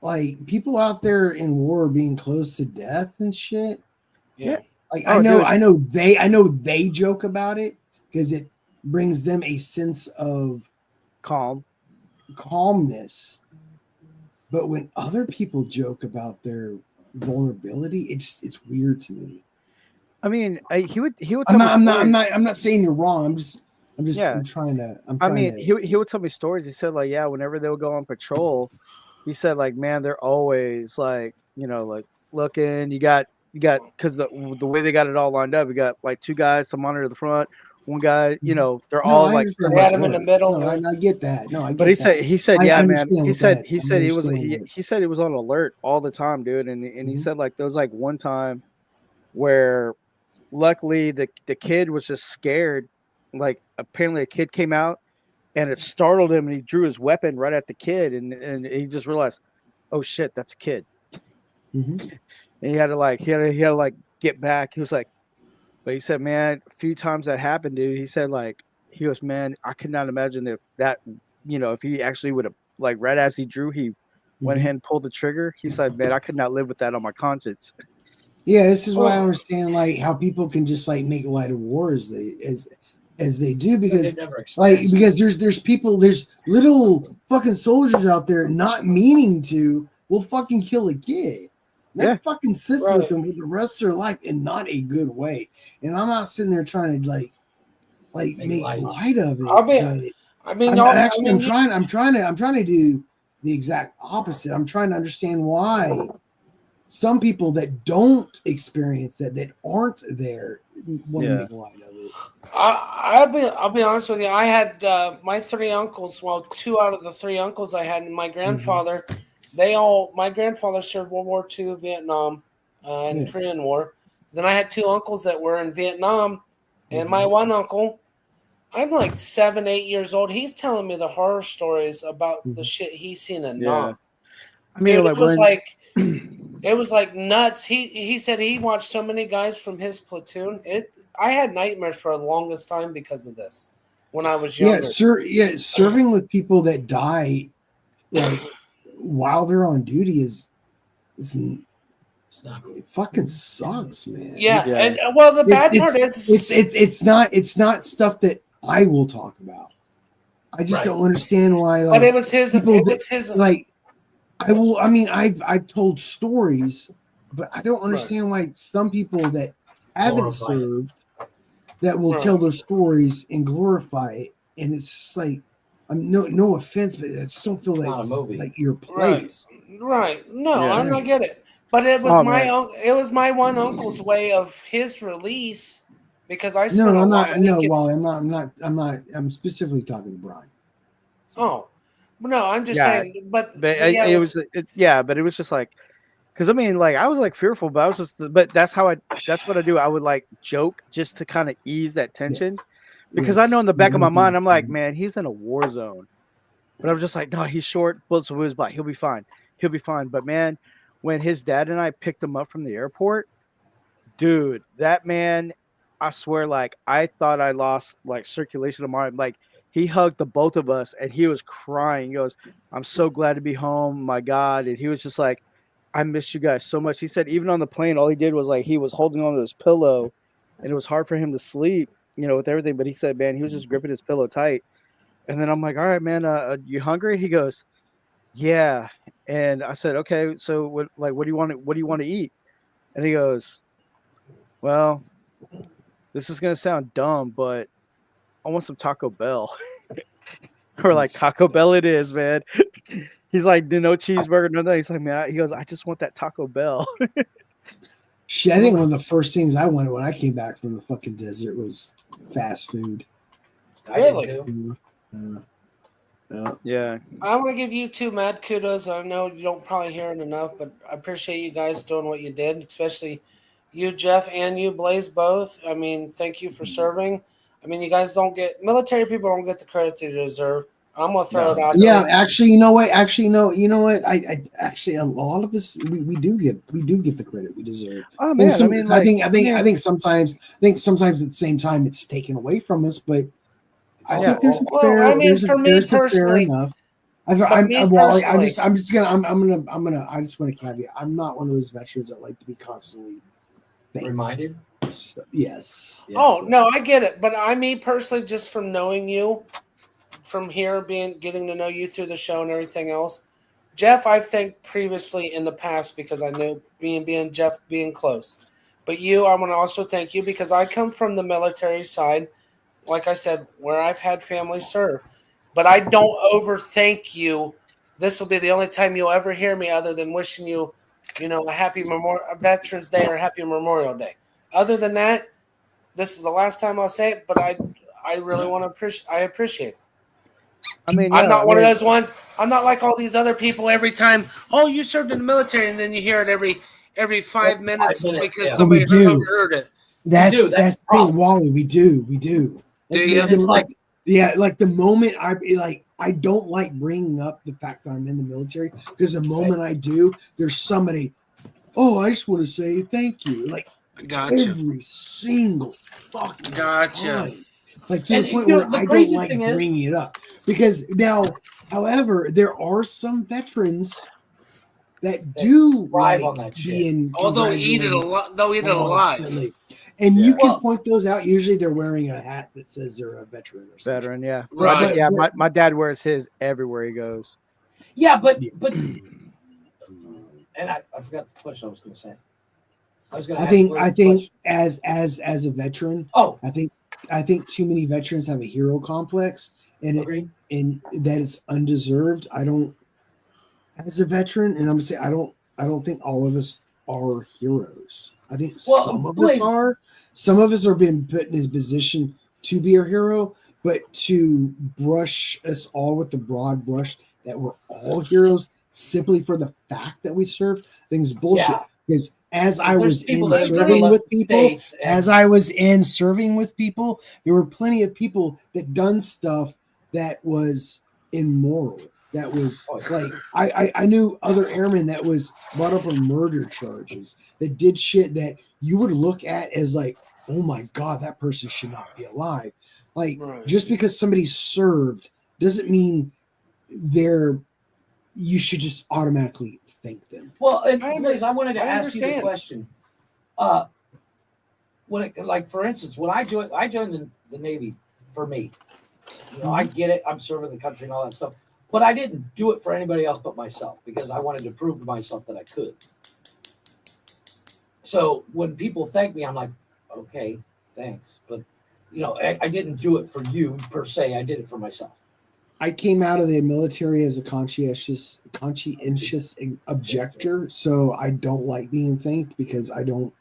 like, people out there in war are being close to death and shit. Yeah. Like, Oh, I know they joke about it because it brings them a sense of calmness. But when other people joke about their vulnerability, it's weird to me. I mean, he would tell I'm me not saying you're wrong. Yeah. I'm trying to. He would tell me stories. He said, like, yeah, whenever they would go on patrol, he said, like, man, they're always like, like, looking. You got you got because the way they got it all lined up, you got like 2 guys to monitor the front, 1 guy, you know, they're No, all I like understand They how had it him in the works. middle. No, I get that. No, I get But that. he said, I yeah, man. understand He with said that. he I said he was understand with- he said he was on alert all the time, dude. And he Mhm. said like there was like one time where luckily the kid was just scared. Like apparently a kid came out and it startled him and he drew his weapon right at the kid and he just realized, oh shit, that's a kid. Mhm. And he had to like get back. He was like, but he said, man, a few times that happened, dude. He said like he goes, man, I could not imagine if that, you know, if he actually would have like right as he drew, he went Mhm. ahead and pulled the trigger. He said, man, I could not live with that on my conscience. Yeah, this is why I Oh. understand like how people can just like make light of war as they do Because because they never like experienced it. because there's little fucking soldiers out there not meaning to will fucking kill a kid. That Yeah. fucking sits Right. with them for the rest of their life in not a good way. And I'm not sitting there trying to like Make make light. light of it. I mean, but I mean, I'm y'all, I actually mean, I'm trying to do the exact opposite. I'm trying to understand why some people that don't experience that aren't there want to Yeah. make light of it. I'll be honest with you. I had my 3 uncles. Well, 2 out of the 3 uncles I had, and my grandfather. My grandfather served World War II, Vietnam, and Yeah. Korean War. Then I had 2 uncles that were in Vietnam, and my one uncle, I'm like 7, 8 years old. He's telling me the horror stories about the shit he's seen in Yeah. Nam. I mean, Dude, like it was when like it was like nuts. He said he watched so many guys from his platoon. I had nightmares for the longest time because of this when I was Yeah, younger. sir. Yeah, serving with people that die like while they're on duty is It's not cool. it fucking sucks, man. Yeah, Yeah. and well, the bad part is it's not stuff that I will talk about. I just Right. don't understand why but like it was his. people It that- was his. like I mean I've told stories, but I don't understand why some people that haven't Glorify it. served that will Right. tell those stories and glorify it, and it's just like I'm no offense, but I just don't feel It's like not a it's movie. like your Right. place. Right. No, Yeah. I get it. But it was Oh, my man. it was my one uncle's way of his release because I spent No, a I'm lot not. of No, weekends. Wally, I'm not. I'm specifically talking to Brian. Oh, no, I'm just Yeah. saying. But But yeah, it was yeah, but it was just like because I mean, like I was like fearful, but I was just but that's what I do. I would like joke just to kind of ease that tension because I know in the back of my mind, I'm like, man, he's in a war zone. But I'm just like, no, he's short, bullets will his body. He'll be fine. He'll be fine. But man, when his dad and I picked him up from the airport, dude, that man, I swear, like I thought I lost like circulation of my like he hugged the both of us and he was crying. He goes, I'm so glad to be home, my God. And he was just like, I miss you guys so much. He said even on the plane, all he did was like he was holding on to his pillow and it was hard for him to sleep, you know, with everything. But he said, man, he was just gripping his pillow tight. And then I'm like, all right, man, you hungry? He goes, yeah. And I said, okay, so what do you want to eat? And he goes, well, this is gonna sound dumb, but I want some Taco Bell. Or like Taco Bell it is, man. He's like, no cheeseburger, no. He's like, man, he goes, I just want that Taco Bell. Shit, I think one of the first things I wanted when I came back from the fucking desert was fast food. Really? Yeah. I want to give you 2 mad kudos. I know you don't probably hear it enough, but I appreciate you guys doing what you did, especially you, Jeff, and you, Blaze, both. I mean, thank you for serving. I mean, you guys military people don't get the credit they deserve. I'm gonna throw it out Yeah, there. actually, you know what? I actually a lot of us we do get the credit we deserve. Oh man, I think sometimes at the same time it's taken away from us, but I think there's a fair I mean, there's a, for me there's a fair personally, enough. personally, I just want to caveat. I'm not one of those veterans that like to be constantly thanked. Reminded? So, yes. Oh no, I get it. But me personally, just from knowing you, from here getting to know you through the show and everything else, Jeff, I've thanked previously in the past because I knew being Jeff being close. But you, I want to also thank you because I come from the military side, like I said, where I've had family serve. But I don't overthank you. This will be the only time you'll ever hear me other than wishing you a happy Veterans Day or happy Memorial Day. Other than that, this is the last time I'll say it, but I really want to appreciate it. I mean, I'm not one of those ones. I'm not like all these other people every time, oh, you served in the military, and then you hear it every 5 minutes because somebody overheard it. That's the thing, Wally. We do. You? Like the moment I don't like bringing up the fact that I'm in the military because the moment I do, there's somebody, oh, I just want to say thank you. Like every single fucking time. Like to the point where I don't like bringing it up. Because now, however, there are some veterans that do thrive on that shit. They'll eat it a lot. They'll eat it alive. And you can point those out. Usually they're wearing a hat that says they're a veteran or something. Veteran, yeah. Right. My dad wears his everywhere he goes. Yeah, but and I forgot the question I was going to say. I think as a veteran, I think too many veterans have a hero complex, and that it's undeserved. I don't, as a veteran, and I'm gonna say I don't think all of us are heroes. I think some of us are. Some of us are being put in a position to be a hero, but to brush us all with the broad brush that we're all heroes simply for the fact that we served, I think is bullshit. Because as I was in serving with people, there were plenty of people that done stuff that was immoral. That was like I knew other airmen that was brought up on murder charges that did shit that you would look at as like, oh my God, that person should not be alive. Like just because somebody served doesn't mean you should just automatically thank them. Well, and Liz, I wanted to ask you the question. For instance, when I joined the Navy for me, I get it. I'm serving the country and all that stuff, but I didn't do it for anybody else but myself because I wanted to prove to myself that I could. So when people thank me, I'm like, okay, thanks, but I didn't do it for you per se. I did it for myself. I came out of the military as a conscientious objector, so I don't like being thanked because I don't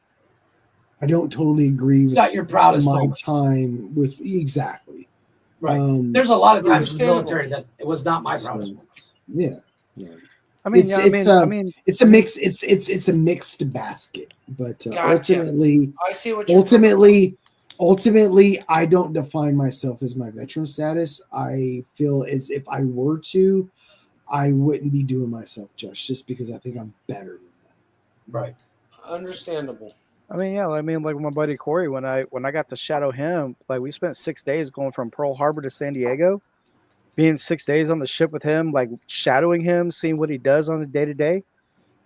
totally agree with not your proudest my moments. time with exactly. Right. There's a lot of times in the military that it was not my proudest moments. Yeah. I mean, it's a mix. It's a mixed basket, but ultimately, I see what you're Ultimately, I don't define myself as my veteran status. I feel as if I were to, I wouldn't be doing myself justice because I think I'm better than that. Right. Understandable. I mean, like my buddy Corey, when I got to shadow him, like we spent 6 days going from Pearl Harbor to San Diego, being 6 days on the ship with him, like shadowing him, seeing what he does on a day-to-day.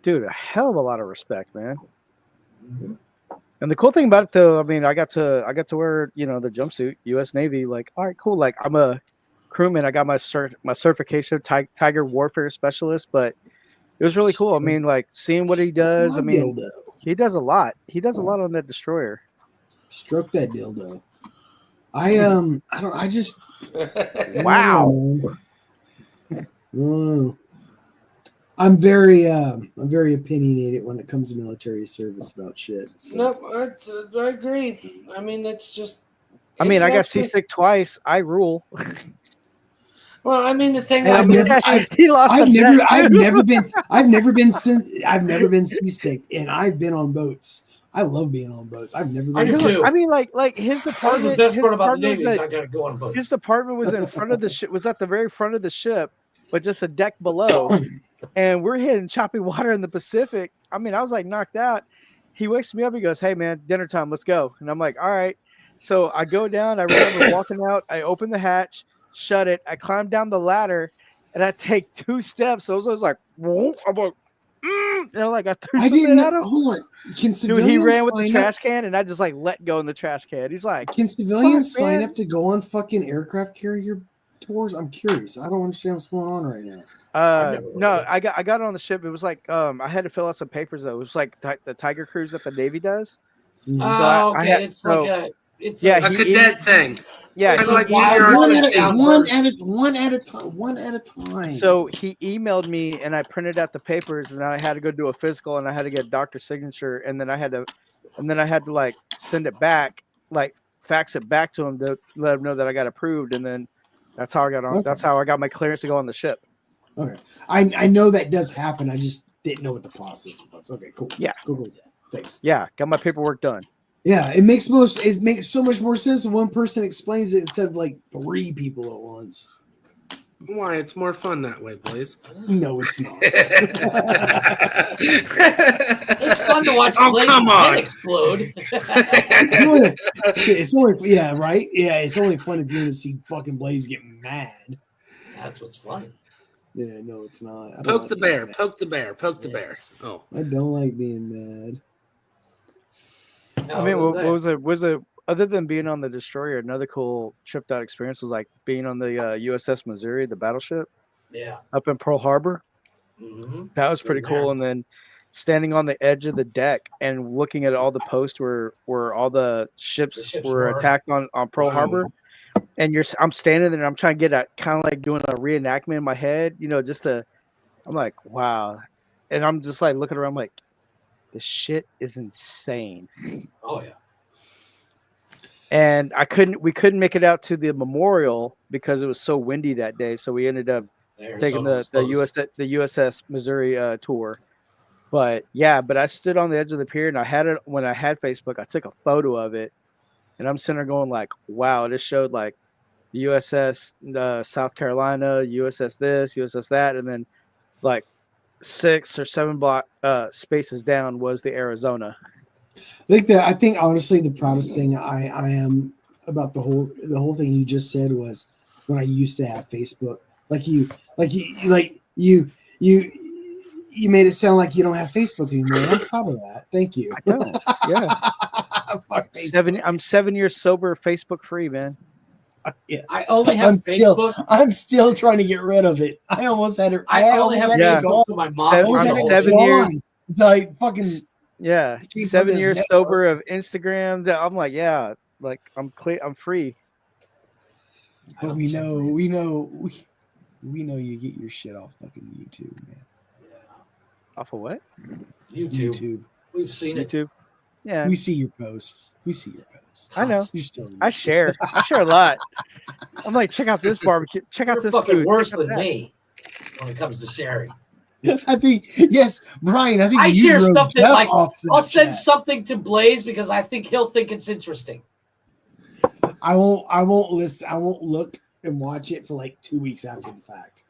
Dude, a hell of a lot of respect, man. Mm-hmm. And the cool thing about it, though, I mean, I got to wear, the jumpsuit, U.S. Navy. Like, all right, cool. Like, I'm a crewman. I got my certification, Tiger Warfare Specialist. But it was really cool. I mean, like seeing what he does. I mean, he does a lot. He does a lot on that destroyer. Stroke that dildo. I just. Wow. I'm very opinionated when it comes to military service about shit. So. No, I agree. I mean, it's just. I mean, I got seasick twice. I rule. Well, I mean, the thing I've never been seasick, and I've been on boats. I love being on boats. I've never been. I mean, like his department. The best part about the Navy is I gotta go on a boat. His department was in front of the ship. Was at the very front of the ship, but just a deck below. And we're hitting choppy water in the Pacific. I mean, I was like knocked out. He wakes me up. He goes, "Hey, man, dinner time. Let's go." And I'm like, "All right." So I go down. I remember walking out. I open the hatch, shut it. I climb down the ladder, and I take 2 steps. So I was like, "Whoa!" I'm like, like I threw something at him. Hold on. Can Dude, he ran with the trash can, and I just like let go in the trash can. He's like, "Can civilians sign up to go on fucking aircraft carrier tours?" I'm curious. I don't understand what's going on right now. No, I got on the ship. It was like I had to fill out some papers though. It was like the Tiger cruise that the Navy does. Mm-hmm. So I had, it's like It's Yeah, a cadet thing. Yeah, Kinda he like emailed- junior one at a time. So he emailed me, and I printed out the papers, and I had to go do a physical, and I had to get a doctor's signature, and then I had to like send it back, like fax it back to him to let him know that I got approved, and then that's how I got on. Okay. That's how I got my clearance to go on the ship. Okay, I know that does happen. I just didn't know what the process was. Okay, cool. Yeah, cool. Thanks. Yeah, got my paperwork done. Yeah, it makes so much more sense when one person explains it instead of like 3 people at once. Why? It's more fun that way, boys. No, it's not. It's fun to watch Oh, Blaze's come on. head explode. It's only yeah, right? Yeah, it's only fun if you want to see fucking Blaze get mad. That's what's funny. Yeah, no, it's not. I don't Poke like the being bear. mad. Poke the bear. Poke the bear. Oh, I don't like being mad. I mean, what was it? Other than being on the destroyer, another cool tripped out experience was like being on the USS Missouri, the battleship. Yeah. Up in Pearl Harbor. Mm-hmm. That was pretty cool. And then standing on the edge of the deck and looking at all the posts where all the ships were attacked on Pearl Harbor. And I'm standing there and I'm trying to get kind of like doing a reenactment in my head, I'm like, wow. And I'm just like looking around like, this shit is insane. Oh yeah. And we couldn't make it out to the memorial because it was so windy that day. So we ended up taking the USS Missouri tour. But I stood on the edge of the pier and I had it when I had Facebook. I took a photo of it, and I'm sitting there going like, "Wow!" This showed like the USS South Carolina, USS this, USS that, and then like 6 or 7 block spaces down was the Arizona. I think honestly the proudest thing I am about the whole thing you just said was when I used to have Facebook. You made it sound like you don't have Facebook anymore. I'm proud of that. Thank you. I don't. Yeah. I'm 7 years sober, Facebook free, man. Yeah. I only have Facebook. I'm still trying to get rid of it. I almost had it. I only have Facebook for my mom. I'm 7 years. Like fucking. Yeah, 7 years sober of Instagram. I'm like, yeah, like I'm clear. I'm free. But we know you get your shit off fucking YouTube, man. Off of what? YouTube. We've seen YouTube. Yeah. We see your posts. I know. You're still I share a lot. I'm like, check out this barbecue. Check out this fucking food. worse Check out than that. me when it comes to sharing. I think yes, Brian. I think I you share drove stuff that Jeff like off I'll send Snapchat. something to Blaze because I think he'll think it's interesting. I won't listen. I won't look and watch it for like 2 weeks after the fact.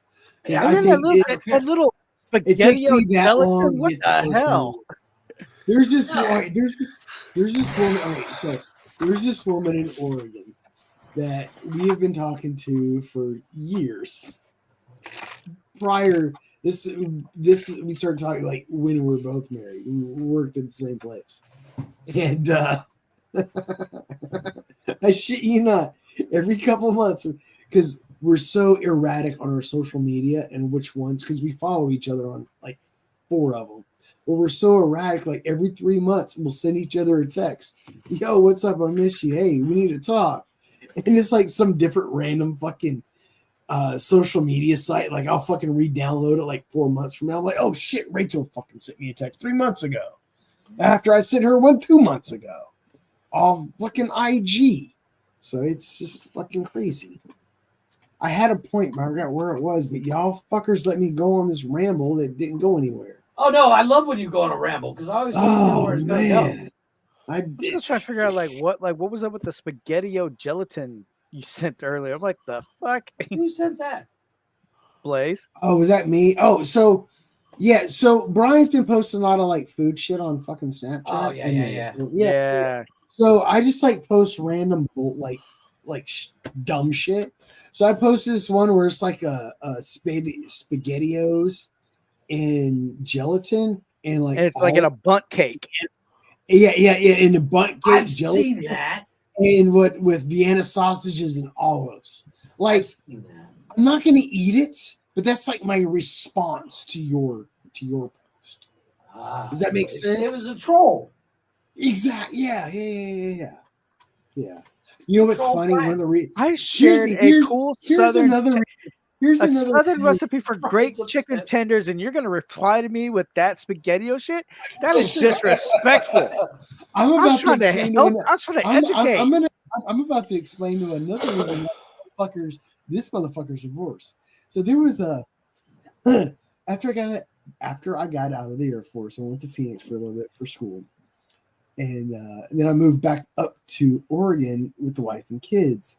Yeah, and then that little spaghetti gelatin. What the hell? There's this woman. There's this woman in Oregon that we have been talking to for years. Prior this we started talking like when we were both married. We worked at the same place, and I shit you not, every couple of months because we're so erratic on our social media and which ones because we follow each other on like 4 of them. But we're so erratic, like every 3 months we'll send each other a text. Yo, what's up? I miss you. Hey, we need to talk. And it's like some different random fucking social media site. Like I'll fucking re-download it like 4 months from now. I'm like, oh shit, Rachel fucking sent me a text 3 months ago. After I sent her one 2 months ago. All fucking IG. So it's just fucking crazy. I had a point, but I forgot where it was, but y'all fuckers let me go on this ramble that didn't go anywhere. Oh no, I love when you go on a ramble because I always want to know where it's going to go. I'm still trying to figure out what was up with the spaghetti-o gelatin you sent earlier. I'm like, the fuck? Who sent that? Blaze. Oh, was that me? Oh, so yeah, so Brian's been posting a lot of like food shit on fucking Snapchat. Oh yeah. Yeah. So I just like post random dumb shit. So I posted this one where it's like a SpaghettiOs in gelatin and like And it's like in a bundt cake. Yeah, in the bundt cake. I've gelatin, seen that. And with Vienna sausages and olives. Like I'm not gonna eat it, but that's like my response to your post. Does that make sense? It was a troll. Exactly. Yeah. Yeah. You know what's Troll funny? Frank. One of the I shared a cool southern here's a another southern reason- recipe for great Brian's chicken upset. tenders, and you're gonna reply to me with that spaghetti shit? That is disrespectful. I'm I was about to trying to explain help. to I was trying to educate. I'm about to explain to another reason why this motherfucker's divorced. So there was a after I got out of the Air Force, I went to Phoenix for a little bit for school, and then I moved back up to Oregon with the wife and kids.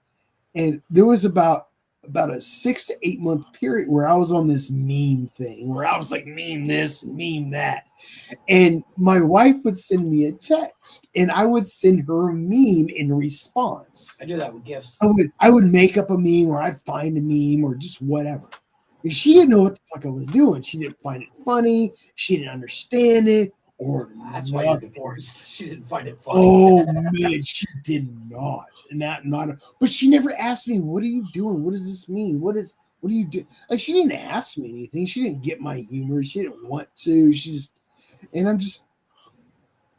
And there was about a 6 to 8 month period where I was on this meme thing, where I was like, meme this, meme that. And my wife would send me a text, and I would send her a meme in response. I do that with gifts. I would make up a meme, or I'd find a meme, or just whatever. And she didn't know what the fuck I was doing. She didn't find it funny. She didn't understand it. Or That's why you're divorced. She didn't find it funny. Oh man, she did not. And but she never asked me, what are you doing? What does this mean? What do you do? Like, she didn't ask me anything. She didn't get my humor. She didn't want to. And I'm just,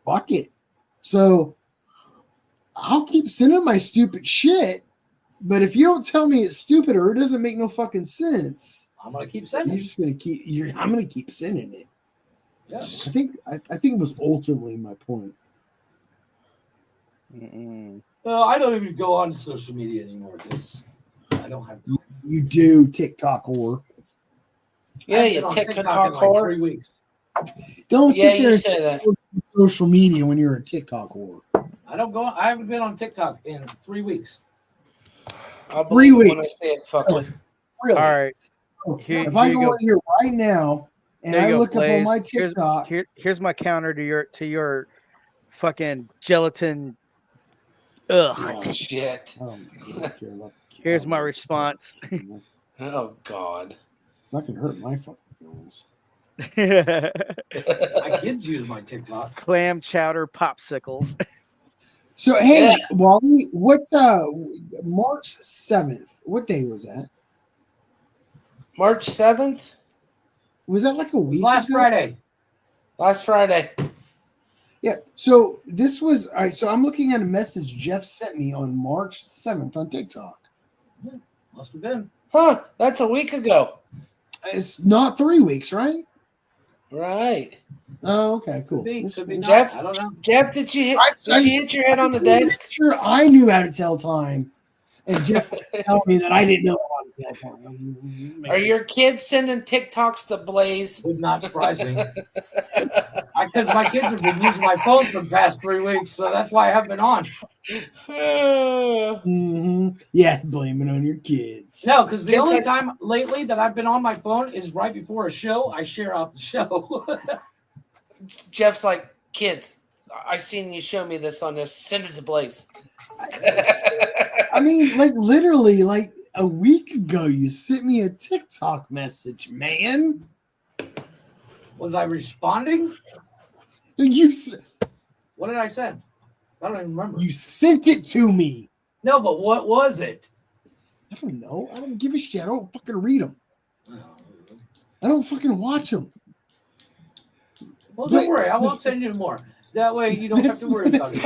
fuck it. So I'll keep sending my stupid shit, but if you don't tell me it's stupid or it doesn't make no fucking sense, I'm gonna keep sending. You're just gonna I'm gonna keep sending it. Yeah. I think it was ultimately my point. No, I don't even go on social media anymore because I don't have time. You do TikTok whore. Yeah, I've you been on TikTok in like whore. 3 weeks. Don't Yeah, sit you there and say that. social media when you're a TikTok whore. I haven't been on TikTok in 3 weeks. I'll 3 believe it when I weeks. see it, fucker. Really? All right. If I go in here right now and There I you go, look up on Blaze. my TikTok, Here's my counter to your fucking gelatin. Ugh. Oh, shit. Here's my response. Oh, God. It's not gonna hurt my fucking feelings. My kids use my TikTok. Clam chowder popsicles. So hey, Wally, what March 7th? What day was that? March 7th? Was that like a week Last ago? Friday. Last Friday. Yeah. So this was all right. So I'm looking at a message Jeff sent me on March 7th on TikTok. Yeah, must have been. Huh? That's a week ago. It's not 3 weeks, right? Right. Oh, okay, cool. Could be not. Jeff, I don't know. Jeff, did you hit your head on the desk? Sure, I knew how to tell time, and Jeff told me that I didn't know how to tell time. Are your kids sending TikToks to Blaze? Would not surprise me. Because my kids have been using my phone for the past 3 weeks, so that's why I haven't been on. Yeah, blame it on your kids. No, because the only time lately that I've been on my phone is right before a show. I share out the show. Jeff's like, kids, I seen you show me this on this. Send it to Blaze. I mean, like literally, like a week ago, you sent me a TikTok message, man. Was I responding? What did I send? I don't even remember. You sent it to me. No, but what was it? I don't know. I don't give a shit. I don't fucking read them. I don't fucking watch them. Well, don't worry. I won't send you more. That way you don't have to worry about it.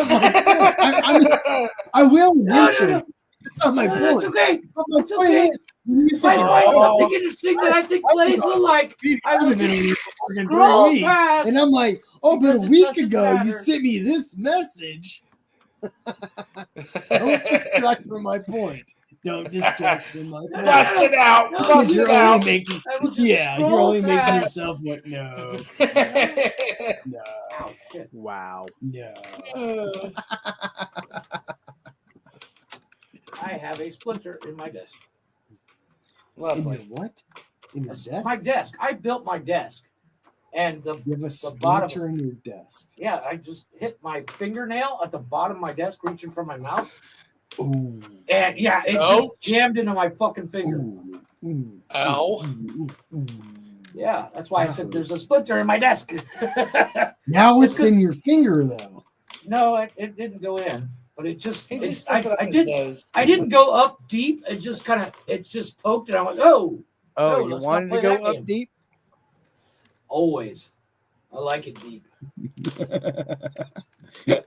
I will No, eventually. no. That's not my point. That's okay. That's It's okay. If I find something interesting that I think Blaze will like, I will just scroll past. And I'm like, oh, but a because it week doesn't ago you matter. sent me this message. Don't distract from my point. Don't distract from my point. Bust it out. No, Bust You're it out. only making, yeah, you're scroll only making past. yourself look no. No. Oh, shit. Wow. No. I have a splinter in my desk. Lovely. In your what? In your desk? My desk. I built my desk. And You have a the bottom. splinter in your desk. Yeah, I just hit my fingernail at the bottom of my desk, reaching for my mouth. Ooh. And yeah, it just jammed into my fucking finger. Ooh. Ow. Yeah, that's why I said there's a splinter in my desk. Now It's it's in your finger though. No, it didn't go in, but it just. He just I stuck it up his didn't. nose. I didn't go up deep. It just poked, and I went, oh. Oh, no, you let's not wanted to play go that up game. deep? Always, I like it deep.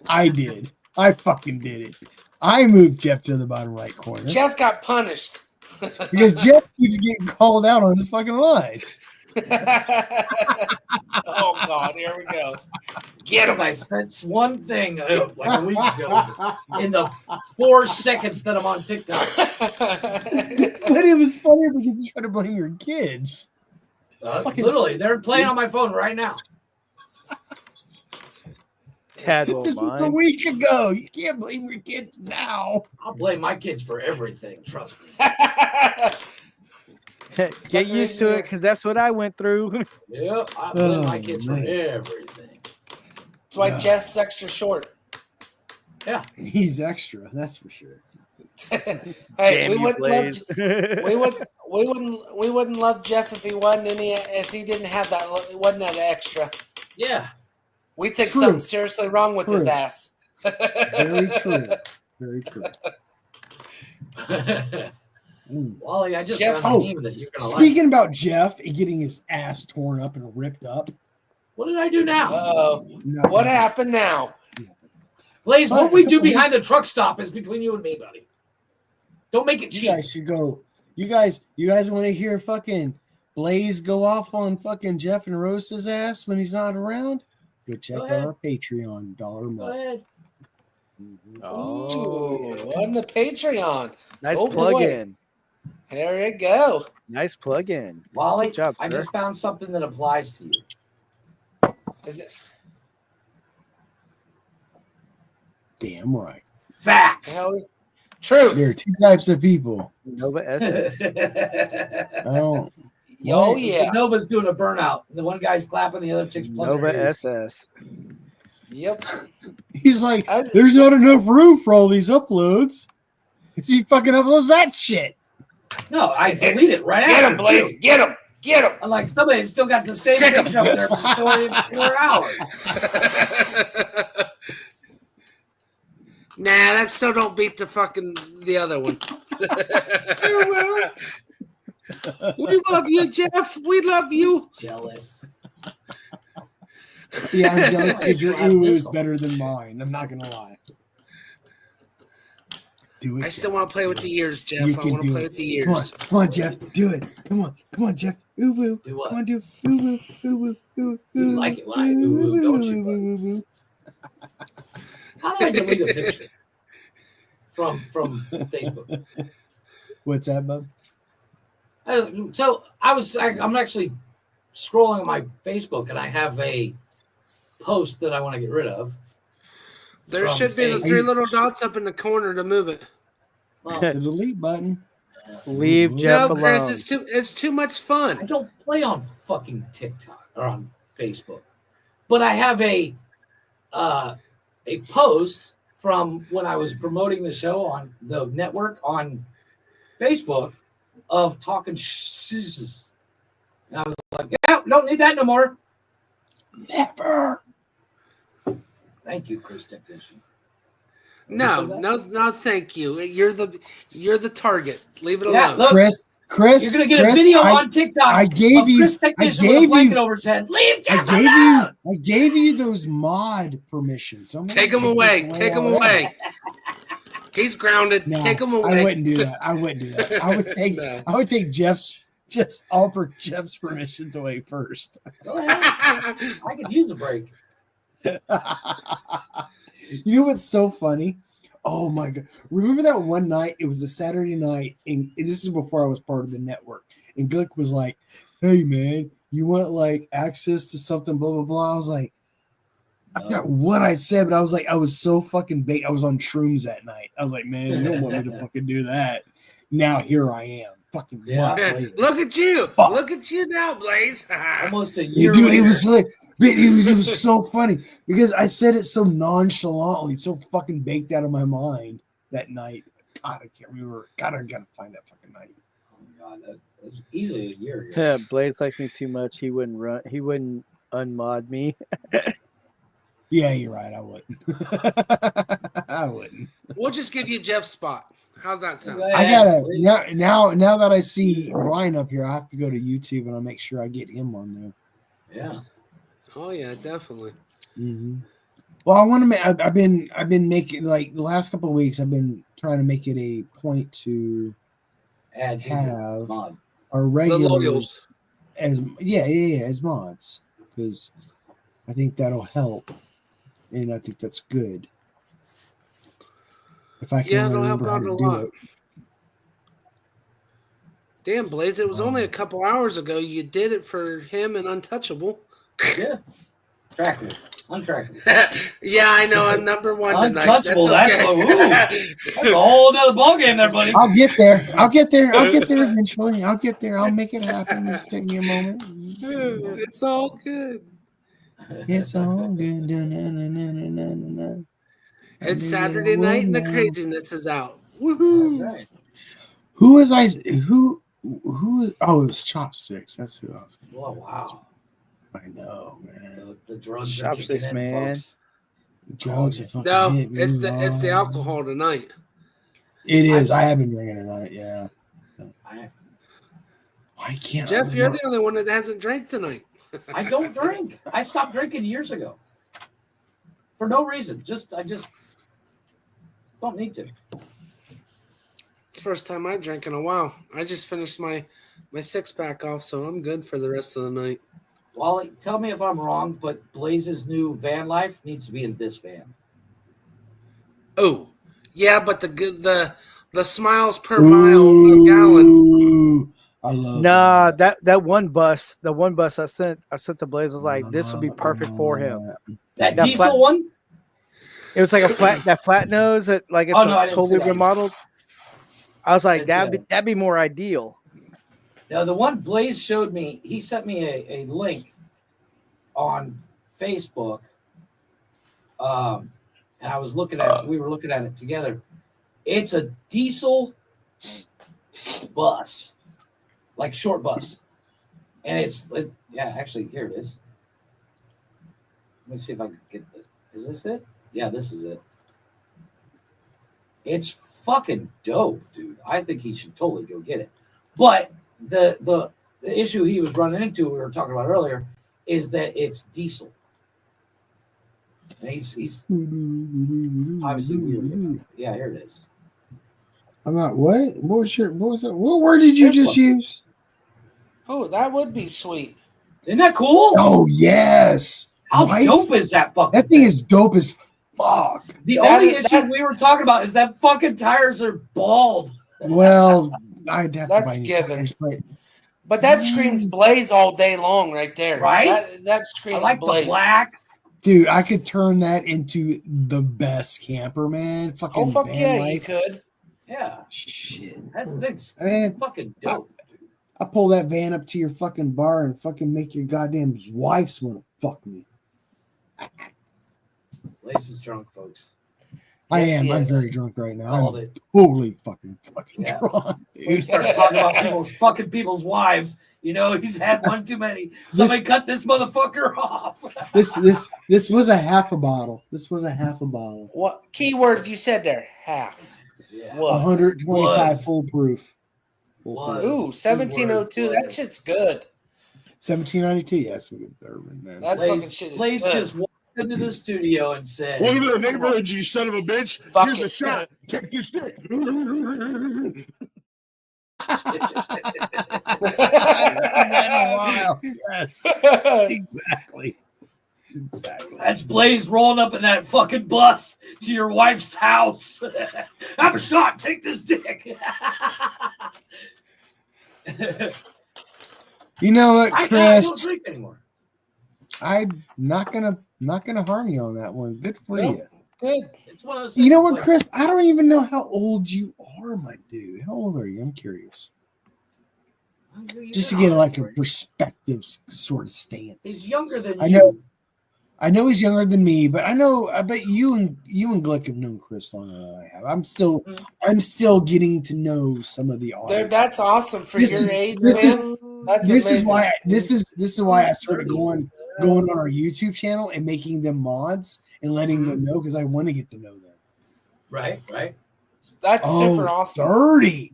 I did. I fucking did it. I moved Jeff to the bottom right corner Jeff got punished. because Jeff keeps getting called out on his fucking lies. Oh God, here we go. Get Because him. I sense one thing like a week ago in the 4 seconds that I'm on TikTok. But it was funnier because you try to blame your kids. Literally, they're playing on my phone right now. Tad This won't was a mind. week ago. You can't blame your kids now. I'll blame my kids for everything. Trust me. Get used to it, because that's what I went through. Yeah, I blame my Oh, kids man. for everything. That's why Jeff's extra short. Yeah, He's extra, that's for sure. Hey, Damn we you, wouldn't Blaze. we wouldn't love Jeff if he didn't have that wasn't that extra. yeah. We think True. something seriously wrong with his True. ass. Very true. Very true. Wally, I just Jeff- found a meme that you're gonna like. Speaking about Jeff and getting his ass torn up and ripped up. What did I do now? Uh-oh. No, What happened now? Blaze, But what we a do couple behind weeks- the truck stop is between you and me, buddy. Don't make it You cheap. guys should go. You guys want to hear fucking Blaze go off on fucking Jeff and roast his ass when he's not around? Go check Go out ahead. our Patreon $1 a Go month. ahead. Oh, on the Patreon. Nice Oh, plug boy. in. There you go. Nice plug in. Wally, Good job, I sir. just found something that applies to you. Is it? Damn right. Facts. Hell, truth. There are two types of people. Nova SS. I don't. Oh What? yeah. Nova's doing a burnout. The one guy's clapping, the other chick's plugging Nova her ears. SS. Yep. He's like, there's not enough room for all these uploads. He fucking uploads that shit. No, I delete it right Get after. him, Blaze. too. Get him. Get him. I'm like, somebody's still got the same Sick 'em. picture up there for 4 hours. Nah, that still don't beat the other one. We love you, Jeff. We love you. Jealous. Yeah, I'm jealous because your Slap ooh is whistle. better than mine. I'm not gonna lie. Do it. I still Jeff. want to play with the ears, Jeff. You I can want to do play it. with the Come on, ears. come on, Jeff. Do it. Come on, Jeff. Ooh woo. Do what? Come on, do ooh woo, ooh woo, ooh You like it when I ooh, ooh, don't you, buddy? woo. How do I delete a picture from Facebook? What's that, bub? So I'm actually scrolling on my Facebook, and I have a post that I want to get rid of. There From should be the a- 3 little dots up in the corner to move it. Well, The delete button. Leave No, Jeff No, Chris, alone. it's too much I fun. don't play on fucking TikTok or on Facebook, but I have a post from when I was promoting the show on the network on Facebook of talking shit. And I was like, yeah, don't need that no more. Never. Thank you, Chris Technician. No, thank you. You're the target. Leave it Yeah, alone. look, Chris, you're gonna get a Chris, video on TikTok I gave of you- Chris I Technician with a gave blanket you- over his head. Leave Jeff I alone. gave you those mod permissions. So I'm Take gonna him away. this Take him all that. away. He's grounded. No, Take him I away. wouldn't do that. I wouldn't do that. I would take No. I would take Jeff's Jeff's permissions away first. Go ahead. I could use a break. You know what's so funny? Oh my god! Remember that one night? It was a Saturday night, and this is before I was part of the network. And Glick was like, "Hey man, you want like access to something?" Blah blah blah. I was like, I forgot what I said, but I was like, I was so fucking baked. I was on shrooms that night. I was like, man, you don't want me to fucking do that. Now here I am, fucking months later. Look at you. Fuck. Look at you now, Blaze. Almost a Yeah, year dude, later. it was like, it was so funny because I said it so nonchalantly, so fucking baked out of my mind that night. God, I can't remember. God, I gotta find that fucking night. Oh God, that was easily a year ago. Yeah, Blaze liked me too much. He wouldn't unmod me. Yeah, you're right. I wouldn't. I wouldn't. We'll just give you Jeff's spot. How's that sound? Go I ahead, gotta please. now that I see Brian up here, I have to go to YouTube and I'll make sure I get him on there. Yeah. Oh yeah, definitely. Mm-hmm. Well, I want to make. I've been making like the last couple of weeks. I've been trying to make it a point to And have mod. our The regulars loyals. as as mods, because I think that'll help, and I think that's good. If I can Yeah, it'll help remember how out to a do lot. it. Damn, Blaze, it was only a couple hours ago you did it for him and Untouchable. Yeah. Trackable. Untrackable. Yeah, I know. I'm number one tonight. Untouchable. That's a whole nother ballgame there, buddy. I'll get there. I'll get there eventually. I'll get there. I'll make it happen. Just take me a moment. It's all good. It's all good. Na-na-na-na-na-na-na. It's I Saturday knew that I night and the would now. craziness is out. Woohoo! That's right. Who was I? Who? Oh, it was Chopsticks. That's who I was. Oh, wow. I know, man. The drugs Chopsticks, are kicking in, man. folks. Drugs have fucking No, hit me. it's the alcohol tonight. It is. I have been drinking tonight. Yeah. I can't. Jeff, you're the only one that hasn't drank tonight. I don't drink. I stopped drinking years ago. For no reason. I just don't need to. It's the first time I drank in a while. I just finished my 6-pack off, so I'm good for the rest of the night. Wally, tell me if I'm wrong, but Blaze's new van life needs to be in this van. Oh, yeah, but the smiles per mile a gallon. I love that one bus. The one bus I sent to Blaze was like, this would be perfect for him. That diesel one? It was like that flat nose that like it's totally remodeled. I was like, that'd be more ideal. Now, the one Blaze showed me, he sent me a link on Facebook, and I was looking at it. We were looking at it together. It's a diesel bus, like short bus, and it's actually here it is. Let me see if I can get this. Is this it? Yeah, this is it. It's fucking dope, dude. I think he should totally go get it. But the issue he was running into, we were talking about earlier, is that it's diesel. And he's obviously weird. Yeah, here it is. I'm not. What was that? What word did you just use? Oh, that would be sweet. Isn't that cool? Oh yes. How dope is that fucking That thing is dope as fuck. The only issue we were talking about is that fucking tires are bald. Well, I'd have to That's buy new given. tires, But that screams Blaze all day long right there. Right? That screams I like Blaze. the black. dude, I could turn that into the best camper, man. Fucking Oh, fuck van yeah, life. you could. Yeah. Shit. That's Man, fucking dope. I pull that van up to your fucking bar and fucking make your goddamn wives want to fuck me. Blaze is drunk, folks. I Yes, am. he I'm is. very drunk right now. Called I'm it. totally fucking Yeah. drunk. When he Dude. starts talking about people's wives, you know he's had one too many. Somebody cut this motherfucker off. This was a half a bottle. This was a half a bottle. What keyword you said there? Half. Yeah. Was. 125 Was. foolproof. Was. Ooh, 1702. That shit's good. 1792. Yes, we get bourbon, man. That fucking shit is Blaze good. just walked into the studio and said, Welcome to the neighborhood, you son of a bitch. Fuck Here's a it. shot. Take this dick. Yes, exactly. That's Blaze rolling up in that fucking bus to your wife's house. Have a shot. Take this dick. You know what, I Chris? don't drink anymore. I'm not gonna harm you on that one. Good for Nope. you. Good. It's one of those You know things what, like- Chris? I don't even know how old you are, my dude. How old are you? I'm curious. Just to get like a perspective sort of stance. He's younger than I you. know. I know he's younger than me, but I bet you and Glick have known Chris longer than I have. I'm still getting to know some of the Dude, audience. that's awesome for This your is- age, this man. That's This is amazing. why this is why I started going on our YouTube channel and making them mods and letting them know because I want to get to know them. Right. That's super awesome. 30.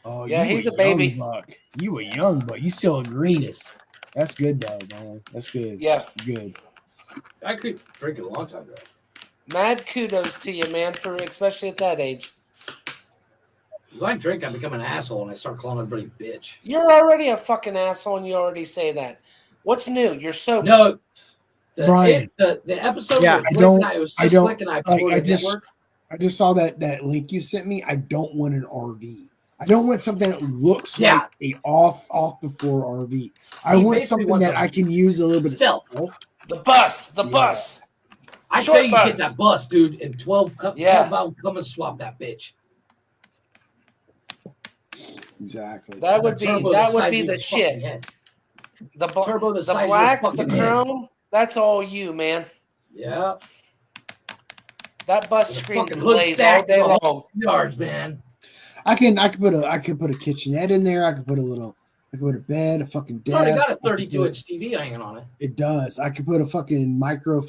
Oh, Yeah, you he's a a baby. young buck. You a young buck. You still a green. Penis. That's good though, man. That's good. Yeah. Good. I could drink it a long time ago. Mad kudos to you, man, for especially at that age. When I drink, I become an asshole and I start calling everybody bitch. You're already a fucking asshole, and you already say that. What's new? You're sober. No, Brian. the episode. Yeah, with Blake and it was just Blake and I before the network. I just saw that link you sent me. I don't want an RV. I don't want something that looks like a off the floor RV. I want something that I can use a little bit of stealth. The bus. I say you get that bus, dude, and 12 pound come and swap that bitch. Exactly. That would be the shit. The turbo, the black, the chrome. That's all you, man. Yeah. That bus screams Blaze all day long. Yards, man. I can put a kitchenette in there. I could put a bed, a fucking desk. It's already got a 32-inch TV hanging on it. It does. I could put a fucking micro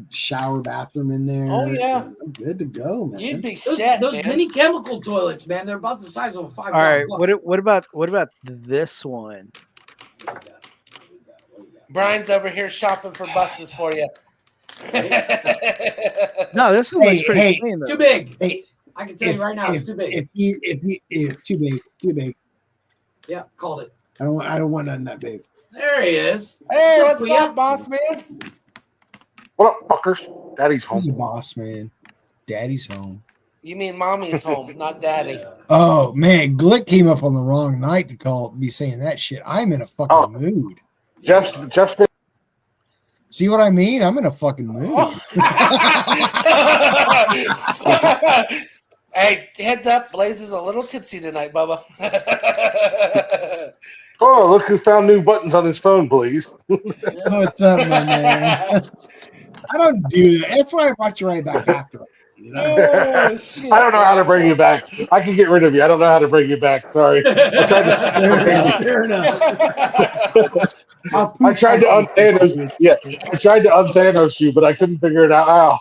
shower bathroom in there. Oh yeah, I'm good to go, man. You'd be set. Those mini chemical toilets, man. They're about the size of a 5. All right. What about this one? Brian's over here shopping for buses for you. No, this one looks pretty clean, though. Too big. Hey, I can tell you right now, it's too big. If too big. Yeah, called it. I don't want nothing that big. There he is. Hey, what's up, boss man? What up, fuckers? Daddy's home. He's a boss man. Daddy's home. You mean mommy's home, not daddy. Oh man, Glick came up on the wrong night to be saying that shit. I'm in a fucking mood. Jeff's been. See what I mean? I'm in a fucking mood. Hey, heads up, Blaze is a little tipsy tonight, Bubba. Oh, look who found new buttons on his phone, please. What's up, my man? I don't do that. That's why I brought you right back after. You know? I don't know how to bring you back. I can get rid of you. I don't know how to bring you back. Sorry. I tried to un-Thanos you. Yeah, I tried to un-Thanos you, but I couldn't figure it out.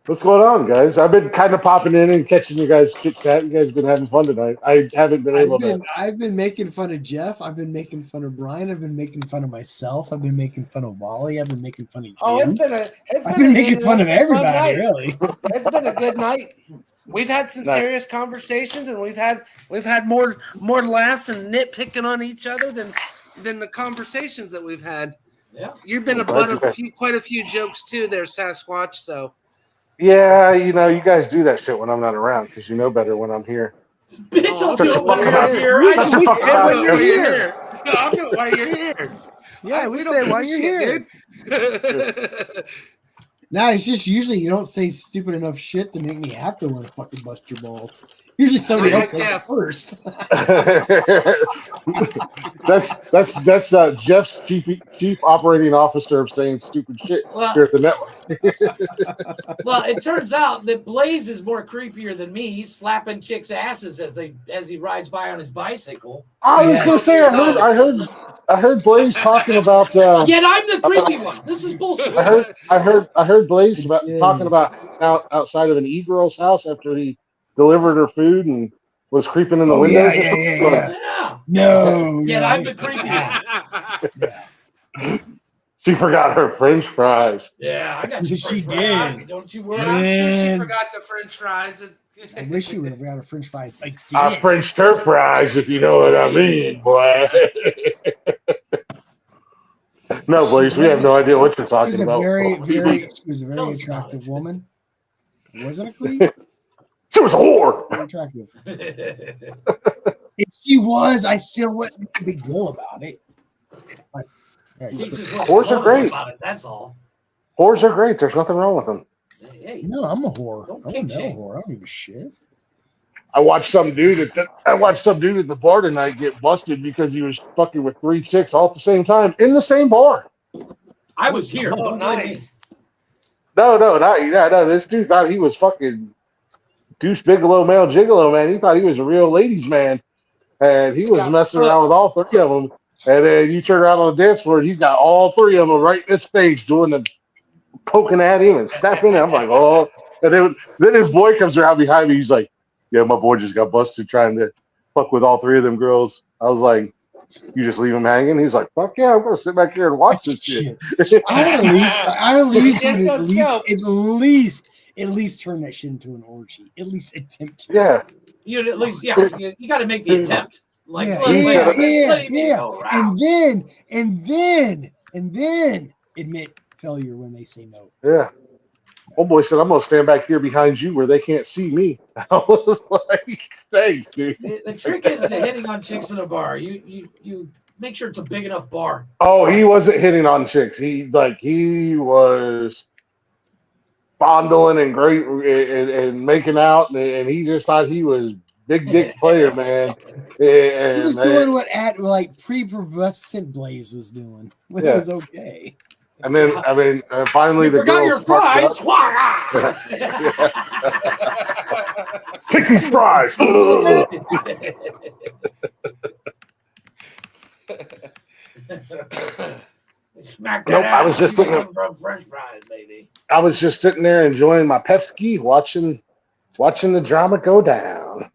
What's going on, guys? I've been kind of popping in and catching you guys chit chat. You guys have been having fun tonight. I haven't been able to. I've been making fun of Jeff. I've been making fun of Brian. I've been making fun of myself. I've been making fun of Wally. I've been making fun of you. Oh, I've been making fun of everybody, really. It's been a good night. We've had some serious conversations, and we've had more laughs and nitpicking on each other than the conversations that we've had. Yeah, you've been a butt of quite a few jokes too, there, Sasquatch. So. Yeah, you guys do that shit when I'm not around because you know better when I'm here. Bitch, I'll do it when you're here. I'll do it while you're here. Yeah, we say while you're here. No, it's just usually you don't say stupid enough shit to make me have to want to fucking bust your balls. Usually somebody else says it first. that's Jeff's chief operating officer of saying stupid shit here at the network. Well, it turns out that Blaze is more creepier than me. He's slapping chicks' asses as he rides by on his bicycle. I was gonna say I heard Blaze talking about. Yet I'm the creepy one. This is bullshit. I heard Blaze talking about outside of an e-girl's house after he delivered her food and was creeping in the windows. Yeah. No. Yet I'm the creepy one. She forgot her French fries. Yeah, I got you. She did. Don't you worry. I'm sure she forgot the French fries. I wish she would have got her French fries again. I Frenched her fries, if you know what I mean, boy. No, Blaze, we have no idea what you're talking about. She was a very attractive woman. Wasn't a creep? She was a whore. Very attractive. If she was, I still wouldn't make a big deal about it. Whores are great. That's all. Whores are great. There's nothing wrong with them. Hey, no, I'm a whore. I'm a whore. I don't give a shit. I watched some dude at the bar tonight get busted because he was fucking with 3 chicks all at the same time in the same bar. I was here. Oh, nice. No. This dude thought he was fucking Deuce Bigelow, male gigolo, man. He thought he was a real ladies' man, and he was messing around with all 3 of them. And then you turn around on the dance floor, and he's got all 3 of them right in his face doing the poking at him and snapping. I'm like, oh. And then his boy comes around behind me. He's like, yeah, my boy just got busted trying to fuck with all 3 of them girls. I was like, You just leave him hanging. He's like, fuck yeah, I'm gonna sit back here and watch this shit. I at least turn that shit into an orgy. At least attempt to. Yeah. You got to make the attempt. Like, Yeah, letting me go around. and then admit failure when they say no. Yeah. Old boy said, I'm gonna stand back here behind you where they can't see me. I was like, thanks, dude. The trick is to hitting on chicks in a bar. You make sure it's a big enough bar. Oh, he wasn't hitting on chicks. He was fondling and great and making out, and he just thought he was big dick player, man. And he was doing what pre-pubescent Blaze was doing, which was okay. And then, finally, the girls your fries. Take these fries. Smack that Nope, I was just some French fries, baby. I was just sitting there enjoying my Pepsi, watching the drama go down.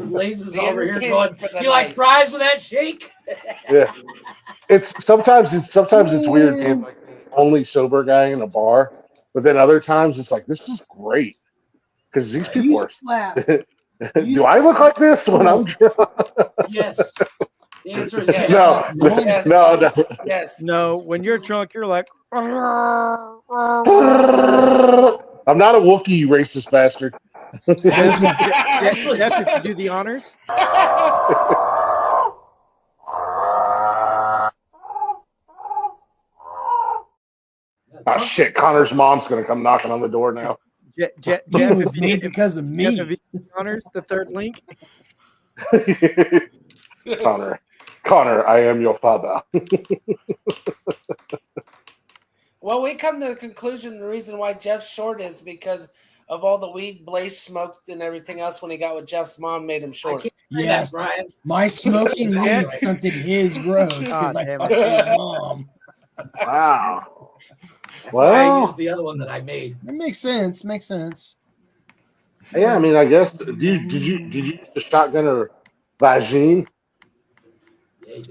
Blaze is over here going, you like fries with that shake? Yeah. Sometimes it's weird being like the only sober guy in a bar, but then other times it's like, this is great. Because these people are do I look like this when I'm drunk? Yes. The answer is yes. No. Yes. No, when you're drunk, you're like I'm not a Wookiee, you racist bastard. Jeff, if you do the honors. Oh shit, Connor's mom's gonna come knocking on the door now. Jeff, if you made because of me. Jeff, if you do the honors, the third link. Connor, I am your father. Well, we come to the conclusion the reason why Jeff's short is because of all the weed Blaze smoked and everything else when he got with Jeff's mom made him short. Yes, my smoking weed stunted his growth because I fucked his mom. Wow. That's why I used the other one that I made. It makes sense. Yeah, I mean, I guess. Did you use the shotgun or Vagine?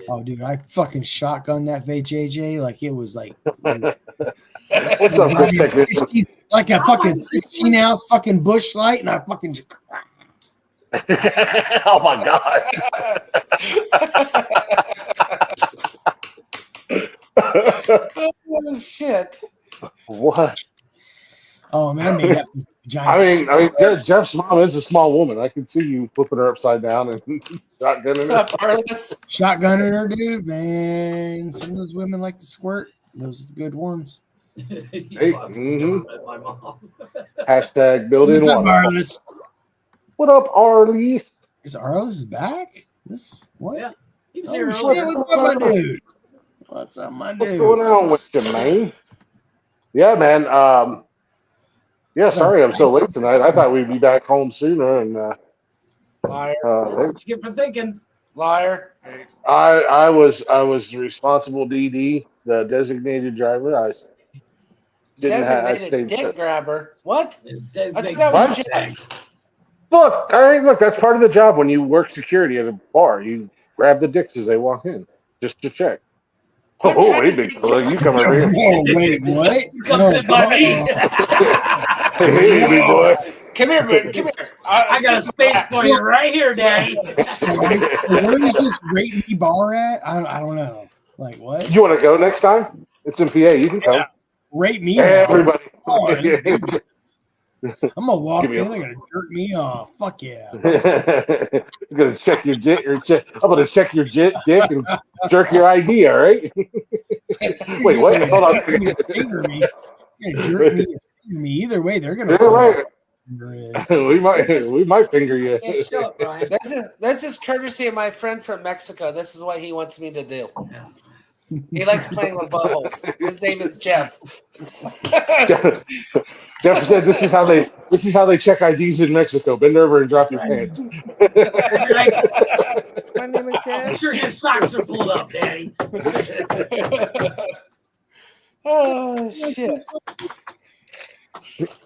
Oh, dude, I fucking shotgunned that JJ like it was like. What's up, like a fucking 16-ounce fucking Bush Light, and I fucking. Oh my god. Oh shit! What? Oh man, I made that giant. I mean, Jeff's mom is a small woman. I can see you flipping her upside down and shotgunning her. Shotgunning her, dude, man. Some of those women like to squirt. Those are the good ones. Hey, my mom. Hashtag build in What's up, water. Arliss? What up, Arliss? Is Arliss back? What? Yeah, he was Oh, here shit, earlier. what's up, my dude? What's up, my dude? What's going on with you, man? Yeah, man. Yeah, sorry I'm so late tonight. I thought we'd be back home sooner. And Liar. What you get for thinking? Liar. I was the responsible DD, the designated driver. I didn't Designated dick grabber. What? Look, that's part of the job when you work security at a bar. You grab the dicks as they walk in, just to check. Oh, hey, big fella, you come over here. Oh, wait, what? Come sit by me. Hey, big boy. Come here, man. Come here. I got a space for you right here, Daddy. Where is this rate me bar at? I don't know. Like what? You want to go next time? It's in PA. You can come. Rate me. Everybody. I'm gonna walk in. They're gonna jerk me off. Fuck yeah. You're gonna check your dick. I'm gonna check your dick and jerk your ID. All right. Wait, what? Hold on. Finger me. You're gonna jerk me. Finger me. Either way, they're gonna. You're right. We might finger you. Hey, show up, Brian. This is courtesy of my friend from Mexico. This is what he wants me to do. He likes playing with buttholes. His name is Jeff. Jeff said this is how they check IDs in Mexico. Bend over and drop your pants. My name is Jeff. Make sure your socks are pulled up, Daddy. Oh shit!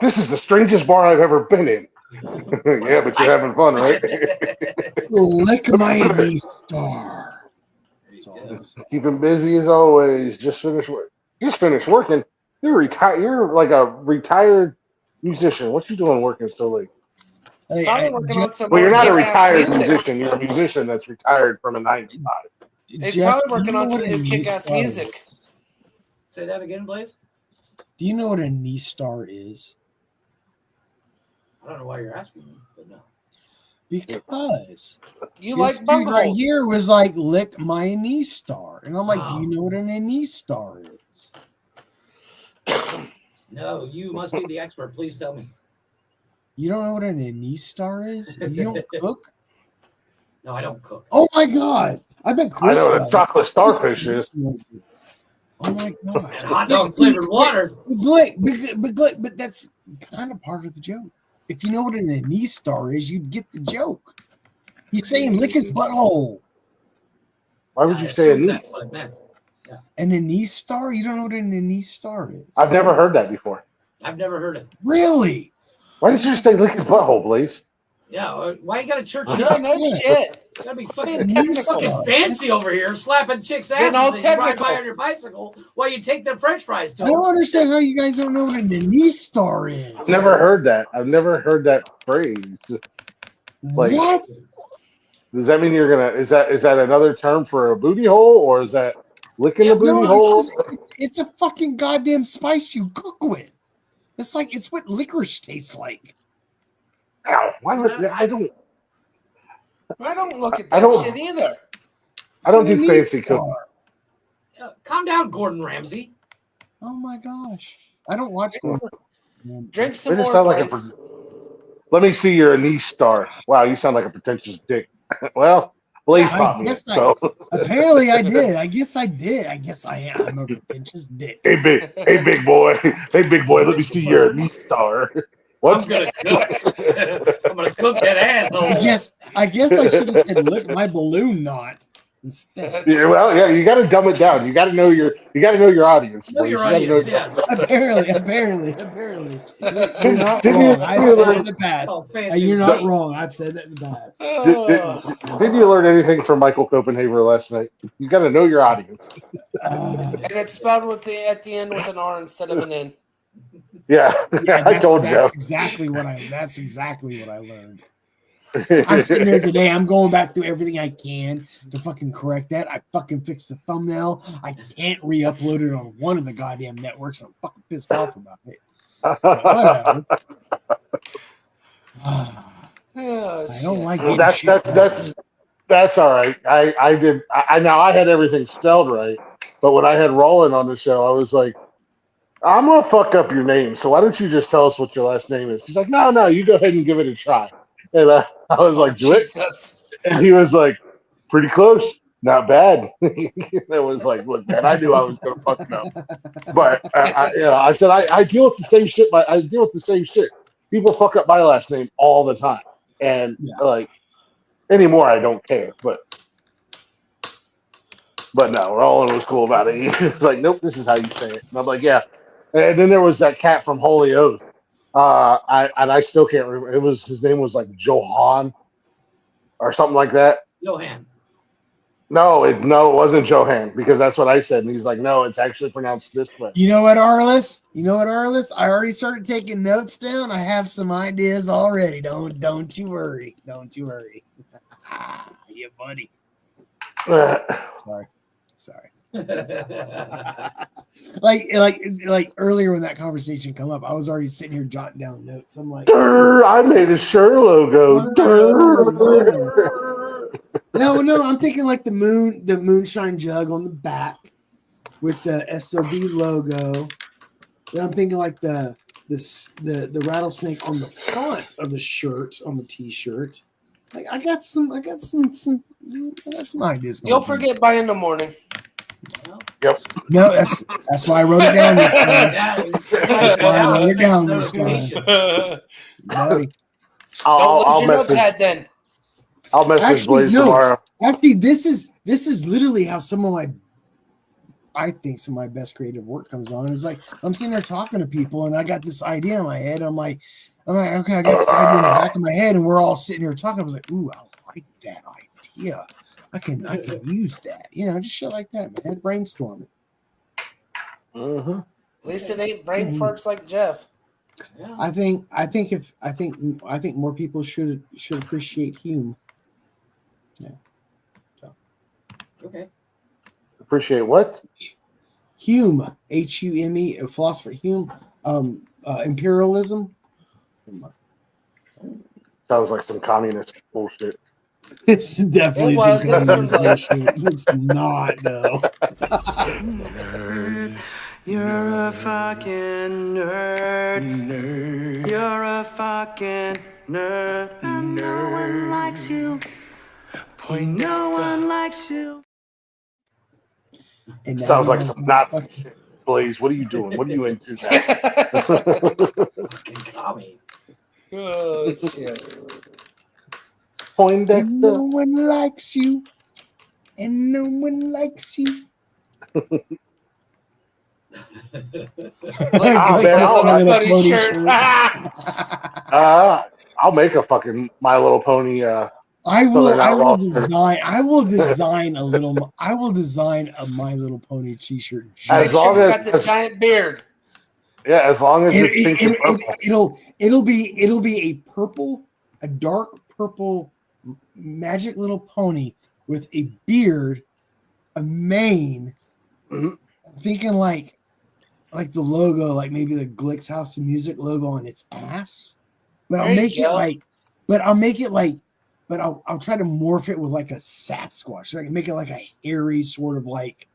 This is the strangest bar I've ever been in. Yeah, but you're having fun, right? Lick my knee star. That's all I'm gonna say. Keep him busy as always. Just finished work. Just finished working. You're retired. You're like a retired musician. What you doing working so late? Hey, Probably working on some Well, more you're not a kick-ass retired music. musician. You're a musician that's retired from a 9 to 5. He's Jeff, probably working do you on know some what a new knee kick-ass star music. is? Say that again, Blaze. Do you know what a knee star is? I don't know why you're asking me, but no. Because You this like dude right bungholes. here was like, lick my knee star. And I'm like, do Oh. you know what a knee star is? No, you must be the expert. Please tell me. You don't know what a knee star is? You don't cook? No, I don't cook. Oh my God. I bet I Chris know what a does. chocolate starfish is. Oh my God. And hot dog flavored water. But that's kind of part of the joke. If you know what an anise star is, you'd get the joke. He's saying lick his butthole. Why would I you say a assumed knee? that's what it meant. Yeah. An anise star? You don't know what an anise star is? I've never heard that before. I've never heard it. Really? Why did you just say lick his butthole, Blaze? Yeah, why you got a church? No shit. You gotta be Being fucking technical. fancy over here, slapping chicks' Getting asses all as you ride technical. by on your bicycle while you take their French fries to I don't them. understand how you guys don't know what an anise star is. I've never heard that. I've never heard that phrase. Like, What? does that mean you're gonna? Is that another term for a booty hole, or is that licking the booty No, hole? it's a fucking goddamn spice you cook with. It's what licorice tastes like. Ow, why would I don't? I don't look at I that don't- shit either. I don't It's do an anise fancy star. cooking. Calm down, Gordon Ramsay. Oh my gosh. I don't watch Gordon. Drink They some just more, sound like Blaze. Let me see your anise star. Wow, you sound like a pretentious dick. Well, Blaze taught me it. So, Apparently I did. I guess I did. I guess I am. I'm a pretentious dick. hey big boy, let me see your anise star. What? I'm gonna cook. I'm gonna cook that asshole. I guess I should have said lick my balloon knot instead. Yeah, well, yeah, you got to dumb it down. You got to know your audience. Know Blaze. your You gotta audience, know- yes. Apparently. You're not Didn't wrong. you I've said it learn- in the past. Oh, fancy You're not meat. wrong. I've said that in the past. Did you learn anything from Michael Copenhaver last night? You got to know your audience. And it's spelled at the end with an R instead of an N. Yeah, I told you. That's exactly what I learned. I'm sitting there today. I'm going back through everything I can to fucking correct that. I fucking fixed the thumbnail. I can't re-upload it on one of the goddamn networks. I'm fucking pissed off about it. Whatever. Oh, I don't shit. like Well, getting that's all right. I had everything spelled right, but when I had Roland on the show, I was like, I'm gonna fuck up your name, so why don't you just tell us what your last name is? He's like, no, you go ahead and give it a try. And I was like, do it. Jesus. And he was like, pretty close, not bad. It was like, look, man, I knew I was gonna fuck it up, but I said I deal with the same shit. I deal with the same shit. People fuck up my last name all the time, and like anymore, I don't care. But no, Roland was cool about it. He was like, nope, this is how you say it. And I'm like, yeah. And then there was that cat from Holy Oath. I still can't remember. His name was like Johan or something like that. Johan. No, it wasn't Johan, because that's what I said. And he's like, no, it's actually pronounced this way. You know what, Arliss? I already started taking notes down. I have some ideas already. Don't you worry. Don't you worry. Yeah, buddy. Sorry. like earlier when that conversation come up, I was already sitting here jotting down notes. I'm like, I made a Sure logo. No, I'm thinking like the moonshine jug on the back with the SOB logo. Then I'm thinking like the rattlesnake on the front of the shirt, on the t-shirt. Like I got some ideas. You'll forget by in the morning. Yep. No, that's why I wrote it down this time. That's why I wrote it down this time. Buddy. Don't lose your notepad then. I'll message Blaze tomorrow. Actually, this is literally how some of my best creative work comes on. It's like I'm sitting there talking to people, and I got this idea in my head. I'm like, okay, I got this idea in the back of my head, and we're all sitting here talking. I was like, ooh, I like that idea. I can use that. You know, just shit like that, man. Brainstorming. Uh-huh. At least it ain't brain farts like Jeff. Yeah. I think more people should appreciate Hume. Yeah. So. Okay. Appreciate what? Hume, Hume, a philosopher. Hume, imperialism. Sounds like some communist bullshit. It's definitely It some was. It was from communist the. bullshit. It's not though. Nerd. You're a fucking nerd. Nerd. You're a fucking nerd. And no one likes you. No one likes you. And now Sounds we like have some a Nazi fucking- shit. Blaze, what are you doing? What are you into now? Fucking commie. Oh shit. And Poindexter. no one likes you. And no one likes you. I'll make a fucking My Little Pony. I will design a My Little Pony t-shirt. As long as got the giant beard. Yeah, as long as it's pink and purple. It'll be a dark purple magic little pony with a beard, a mane. Mm-hmm. I'm thinking like the logo, like maybe the Glick's House of Music logo on its ass. But I'll make it but I'll try to morph it with like a Sasquatch. So I can make it like a hairy sort of like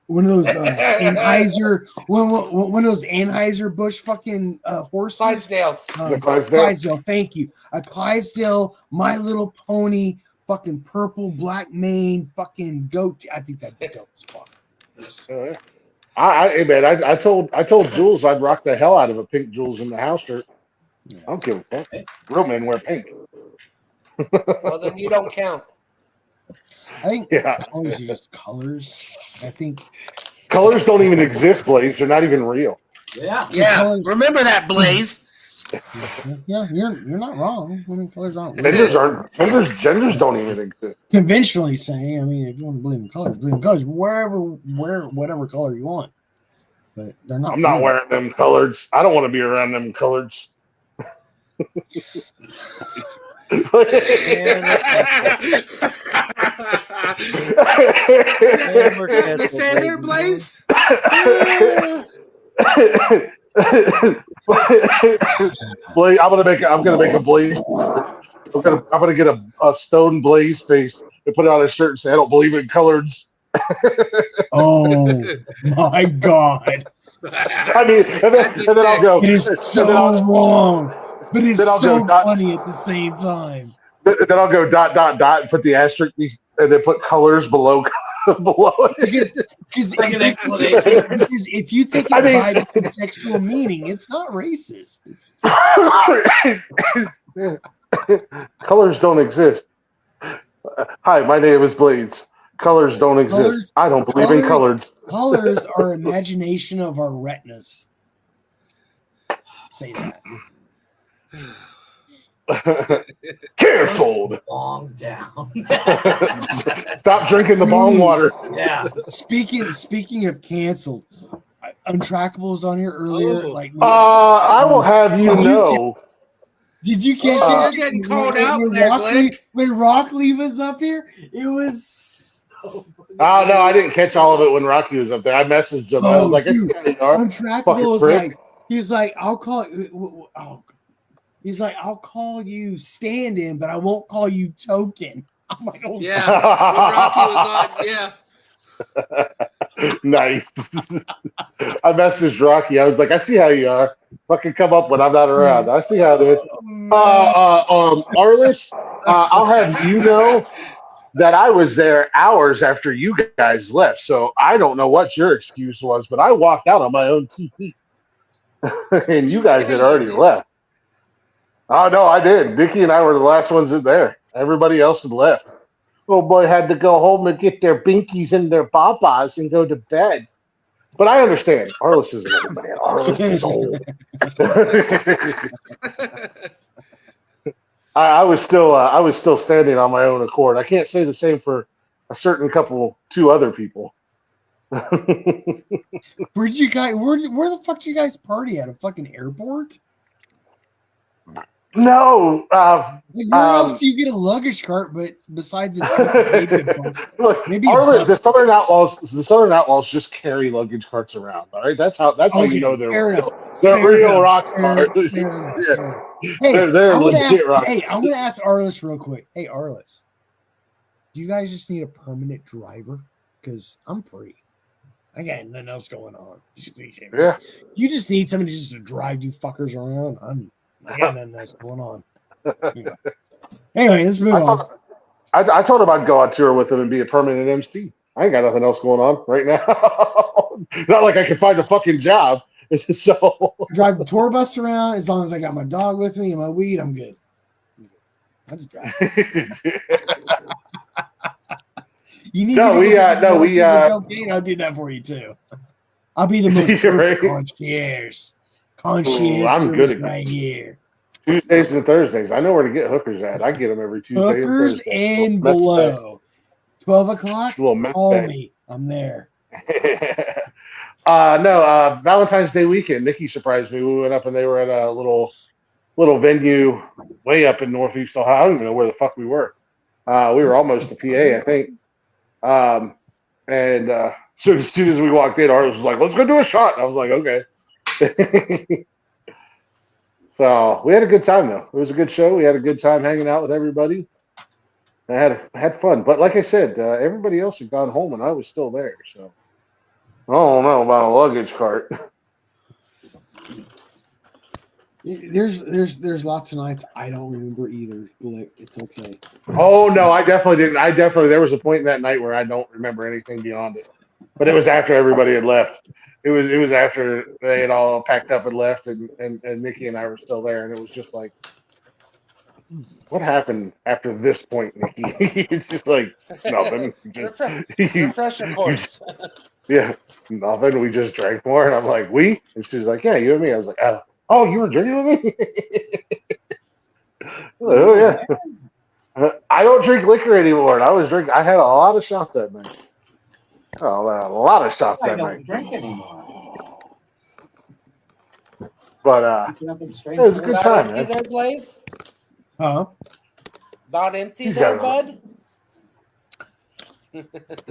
one of those Anheuser one of those Anheuser-Busch fucking horses. Clydesdales. Clydesdale, thank you. A Clydesdale, My Little Pony, fucking purple, black mane, fucking goat. I think that'd be dope as fuck. Hey man, I told Jules I'd rock the hell out of a pink Jules in the house shirt. I don't give a fuck. Real men wear pink. Well, then you don't count. I think colors are just colors. I think colors don't even exist, Blaze. They're not even real. Yeah. Yeah. Remember that, Blaze. Yeah, you're not wrong. I mean, colors aren't real. Genders don't even exist. Conventionally saying, I mean, if you want to believe in colors, wear whatever color you want. But they're not. I'm not wearing them colors. I don't want to be around them colors. The Sander Blaze. Blaze, I'm gonna make a Blaze. I'm gonna get a stone Blaze face and put it on a shirt and say I don't believe in colors. Oh my god! I mean, and then I'll go. It is so wrong, but it's so funny at the same time. Then I'll go ... and put the asterisk and then put colors below it. Because if you take it by the contextual meaning, it's not racist. It's colors don't exist. Hi, my name is Blades. Colors don't exist. I don't believe in colors. Colors are imagination of our retinas. Say that. Careful. Long down. Stop drinking the bong water. Yeah. Speaking of canceled, Untrackable was on here earlier. I will have you know. Did you catch you're getting called out there, when Rockley was up here? It was. Oh no, I didn't catch all of it when Rocky was up there. I messaged him. I was like, Untrackable was like, he's like, I'll call. He's like, I'll call you stand-in, but I won't call you token. I'm like, oh yeah. When Rocky was on, yeah. Nice. I messaged Rocky. I was like, I see how you are. Fucking come up when I'm not around. I see how it is. Arliss, I'll have you know that I was there hours after you guys left. So I don't know what your excuse was, but I walked out on my own 2 feet. And you guys had already left. Oh, no, I did. Dickie and I were the last ones in there. Everybody else had left. Oh, boy, had to go home and get their binkies and their babas and go to bed. But I understand. Arliss is an old man. Arliss is old. I was still standing on my own accord. I can't say the same for a certain two other people. Where'd you guys? Where the fuck did you guys party at? A fucking airport? No. Like, where else do you get a luggage cart? But besides an airport, maybe a bus. Look, Maybe a bus. the Southern Outlaws just carry luggage carts around. All right, that's how you know they're real rock stars. Hey, they're I'm gonna ask. legit rock Hey, stars. I'm gonna ask Arliss real quick. Hey, Arliss, do you guys just need a permanent driver? Because I'm free. I got nothing else going on. Yeah. You just need somebody just to drive you fuckers around. I got nothing else going on. Anyway, let's move on. I told him I'd go on tour with him and be a permanent MC. I ain't got nothing else going on right now. Not like I can find a fucking job. So drive the tour bus around as long as I got my dog with me and my weed. I'm good. I just drive. You need cocaine, I'll do that for you too. I'll be the most perfect concierge I'm good at right here. Tuesdays and Thursdays. I know where to get hookers at. I get them every Tuesday Hookers and Thursday. and below. 12 o'clock, call me. I'm there. Valentine's Day weekend, Nikki surprised me. We went up and they were at a little venue way up in Northeast Ohio. I don't even know where the fuck we were. We were almost to PA, I think. As soon as we walked in, Artis was like, let's go do a shot. I was like, okay. So we had a good time, though. It was a good show. We had a good time hanging out with everybody. I had fun. But like I said, everybody else had gone home, and I was still there. So I don't know about a luggage cart. There's lots of nights I don't remember either. It's okay. Oh no, I definitely didn't. There was a point in that night where I don't remember anything beyond it. But it was after everybody had left. It was after they had all packed up and left, and Nikki and I were still there, and it was just like, what happened after this point, Nikki? It's just like nothing. Refresher course. Yeah, nothing. We just drank more, and I'm like, we? And she's like, yeah, you and me. I was like, oh, you were drinking with me? Oh yeah. I don't drink liquor anymore, and I had a lot of shots that night. Oh, a lot of shots that night. I don't drink anymore. But it was a good time, man. There, Blaze? Huh? About empty there, bud?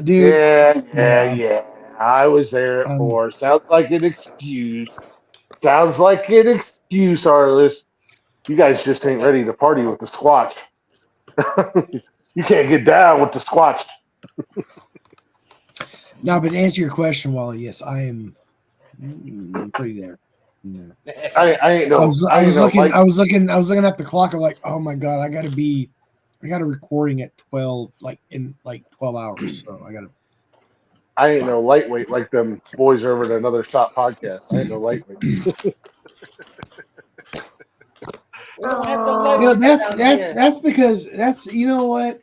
Dude. Yeah. I was there at 4. Sounds like an excuse. Arliss. You guys just ain't ready to party with the Squatch. You can't get down with the Squatch. No, but to answer your question, Wally, yes, I am pretty there. No. I ain't no. I was looking at the clock. I'm like, oh my god, I got a recording at 12, in 12 hours. So I ain't no lightweight like them boys over at Another Shot podcast. I ain't no lightweight. That's because you know what?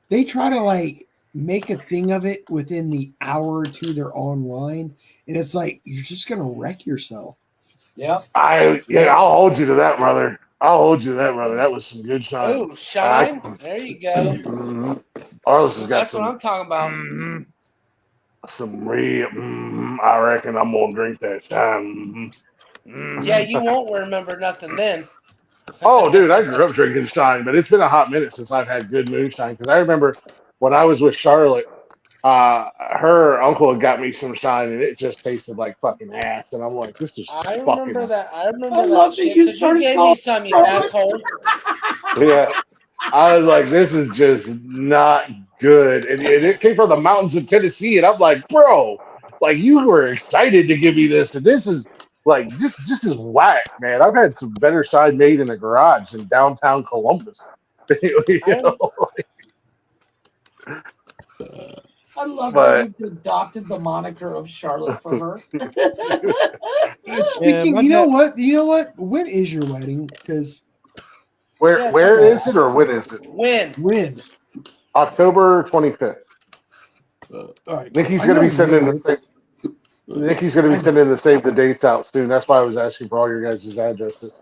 They try to make a thing of it within the hour or two they're online, and it's like you're just gonna wreck yourself. Yeah. I'll hold you to that, brother. That was some good shine. Oh, shine! There you go. Arliss has got That's what I'm talking about. Some real. I reckon I'm gonna drink that shine. Yeah, you won't remember nothing then. Oh, dude, I grew up drinking shine, but it's been a hot minute since I've had good moonshine. Because I remember when I was with Charlotte, her uncle had got me some shine, and it just tasted like fucking ass. And I'm like, this is I fucking. remember that. I remember love that shit. you 'Cause you gave me some, you asshole. Yeah, I was like, this is just not good. And it came from the mountains of Tennessee, and I'm like, bro, you were excited to give me this, and this is. This is whack, man. I've had some better shine made in the garage in downtown Columbus. I love how you've adopted the moniker of Charlotte for her. Speaking, you know what? When is your wedding? Because where is it, or when is it? When? October 25th. All right. Nikki's going to be sending the save the dates out soon. That's why I was asking for all your guys' addresses.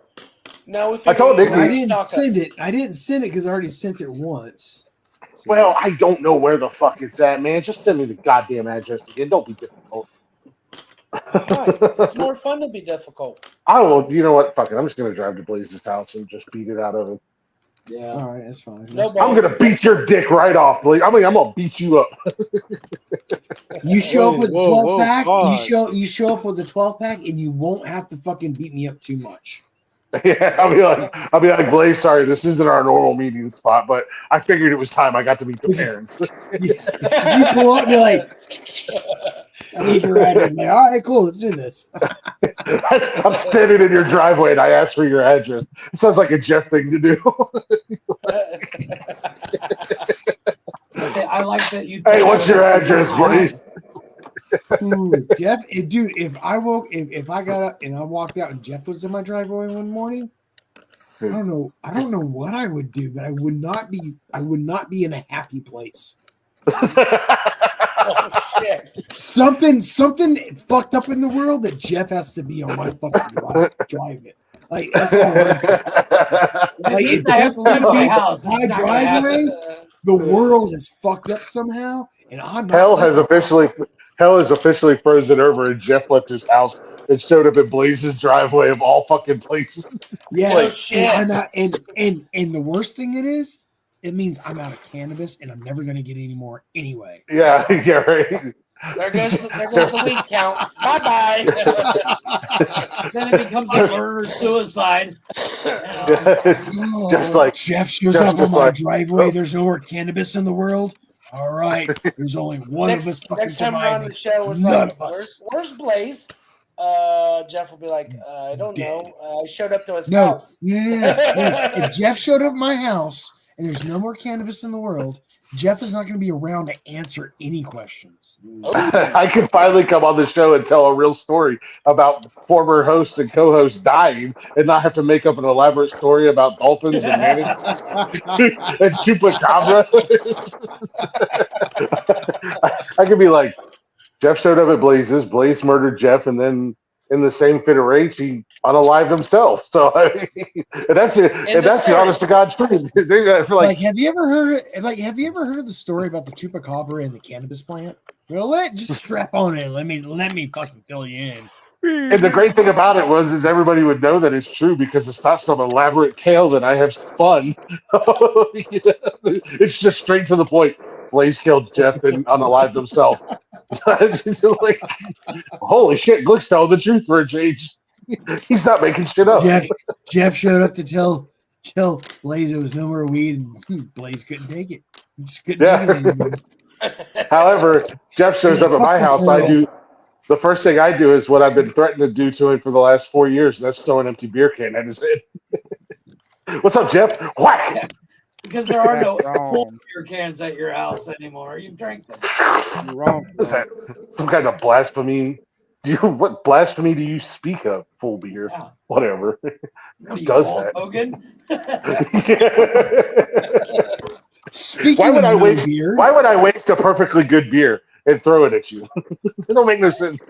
No, we I told figured Nikki. I didn't send it. I didn't send it because I already sent it once. Well, I don't know where the fuck it's at, man. Just send me the goddamn address again. Don't be difficult. Why? It's more fun to be difficult. I will. You know what? Fuck it. I'm just gonna drive to Blaze's house and just beat it out of him. Yeah. All right, that's fine. No I'm balls. gonna beat your dick right off, Blaze. I mean, I'm gonna beat you up. You show up with the 12 pack. pause. You show up with the 12 pack, and you won't have to fucking beat me up too much. Yeah, I'll be like, Blaze. Sorry, this isn't our normal meeting spot, but I figured it was time. I got to meet the parents. You pull up, you're like, I need your address. I'm like, all right, cool, let's do this. I'm standing in your driveway and I ask for your address. It sounds like a Jeff thing to do. Okay, I like that you. Hey, what's your address, Blaze? Ooh, Jeff, dude, if I got up and I walked out and Jeff was in my driveway one morning, I don't know what I would do, but I would not be in a happy place. Oh, shit. Something fucked up in the world that Jeff has to be on my fucking drive it. Like that's all I'm saying. Like if Jeff's gonna be my driveway, the world is fucked up somehow, and I'm not. Hell has officially frozen over, and Jeff left his house and showed up at Blaze's driveway of all fucking places. Yeah, Like, and I'm not, and the worst thing it means I'm out of cannabis and I'm never gonna get any more anyway. yeah, right. There goes the weed count. Bye bye. Then it becomes a murder suicide. Just like Jeff shows just up on my like- driveway. There's no more cannabis in the world. All right, there's only one of us fucking Next time we're on surviving. the show, it's None like, of us. where's Blaze? Jeff will be like, I don't know. I showed up to his No, house. no. If Jeff showed up at my house and there's no more cannabis in the world, Jeff is not going to be around to answer any questions. I can finally come on the show and tell a real story about former host and co-host dying and not have to make up an elaborate story about dolphins and manatees and chupacabra. I could be like, Jeff showed up at Blaze's, Blaze murdered Jeff, and then in the same fit of rage, he unalived himself. So I mean, and that's it. And that's the honest to God truth. I feel like, have you ever heard of the story about the chupacabra and the cannabis plant? Well, just strap on in. Let me fucking fill you in. and the great thing about it is everybody would know that it's true because it's not some elaborate tale that I have spun. It's just straight to the point. Blaze killed Jeff and unalived himself. Like, holy shit, Glick's telling the truth for a change. He's not making shit up. Jeff showed up to tell Blaze there was no more weed, and Blaze couldn't take it. He just couldn't take it anymore. However, Jeff shows up at my house. The first thing I do is what I've been threatening to do to him for the last 4 years, and that's throw an empty beer can at his head. What's up, Jeff? Whack! Because there are no full beer cans at your house anymore. You've drank them. You're wrong. Is that some kind of blasphemy? What blasphemy do you speak of? Full beer, Yeah. whatever. What are you, does Hulk that? Hogan? Speaking Why would of I no waste? beer, Why would I waste a perfectly good beer and throw it at you? It don't make no sense.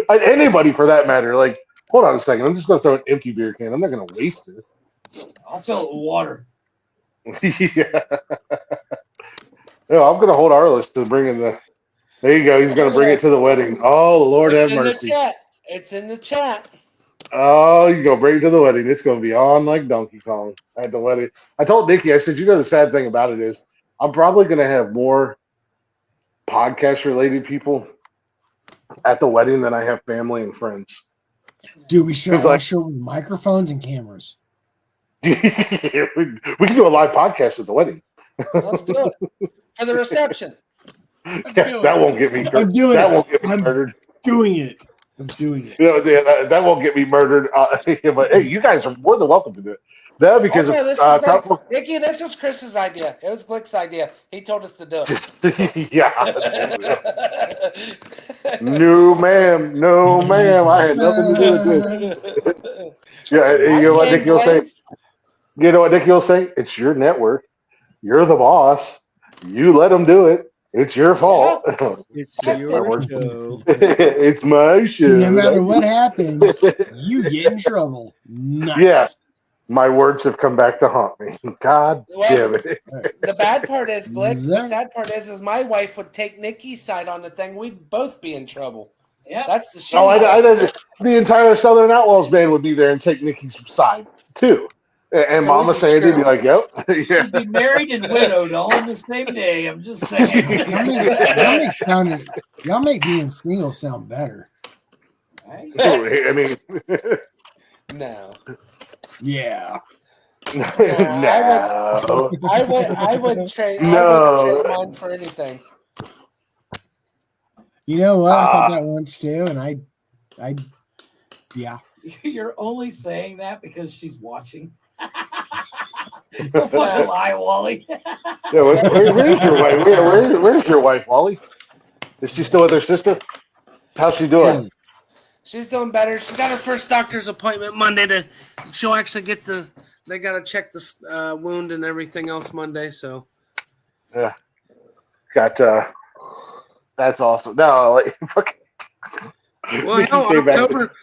Anybody for that matter. Like, hold on a second. I'm just gonna throw an empty beer can. I'm not gonna waste this. I'll fill it with water. Yeah. No, I'm gonna hold Arliss to bringing the. There you go. He's gonna bring it to the wedding. Oh Lord, It's have in the mercy. chat. It's in the chat. Oh, you go bring it to the wedding. It's gonna be on like Donkey Kong at the wedding. I told Nikki, I said, you know, the sad thing about it is, I'm probably gonna have more podcast related people at the wedding than I have family and friends. dude, we should It's like- show with microphones and cameras. We can do a live podcast at the wedding. Let's do it for the reception. Yeah, that won't get me. I'm doing that it. won't get me I'm murdered. doing it. I'm doing it. You know, that won't get me murdered. But hey, you guys are more than welcome to do it. No, because Oh, no, this of, is like, Nikki, this was Chris's idea. It was Glick's idea. He told us to do it. yeah. No, ma'am. No, ma'am. I had nothing to do with this. Yeah, you know what Nick will say? You know what Nick will say? It's your network. You're the boss. You let them do it. It's your fault. It's That's your it. show. It's my show. No matter what happens, you get in trouble. Nice. Yeah. My words have come back to haunt me. God damn it. The bad part is, Glick, the Zach. sad part is my wife would take Nikki's side on the thing. We'd both be in trouble. Yeah. That's the shit. Oh, I the entire Southern Outlaws band would be there and take Nikki's side, too. And So Mama we Sandy would be sure- like, yep. Yeah. She'd be married and widowed all in the same day. I'm just saying. Y'all make being single sound better. Right? I mean, No. Yeah. no. I would trade mine for anything. You know what? I thought that once too, and I yeah. You're only saying that because she's watching. Don't fucking lie, Wally. Yeah, where's your wife? Where's your wife, Wally? Is she still with her sister? How's she doing? She's doing better. She got her first doctor's appointment Monday. She'll actually get they got to check the wound and everything else Monday. So Yeah, got that's awesome. No, like fucking. well, hell, October.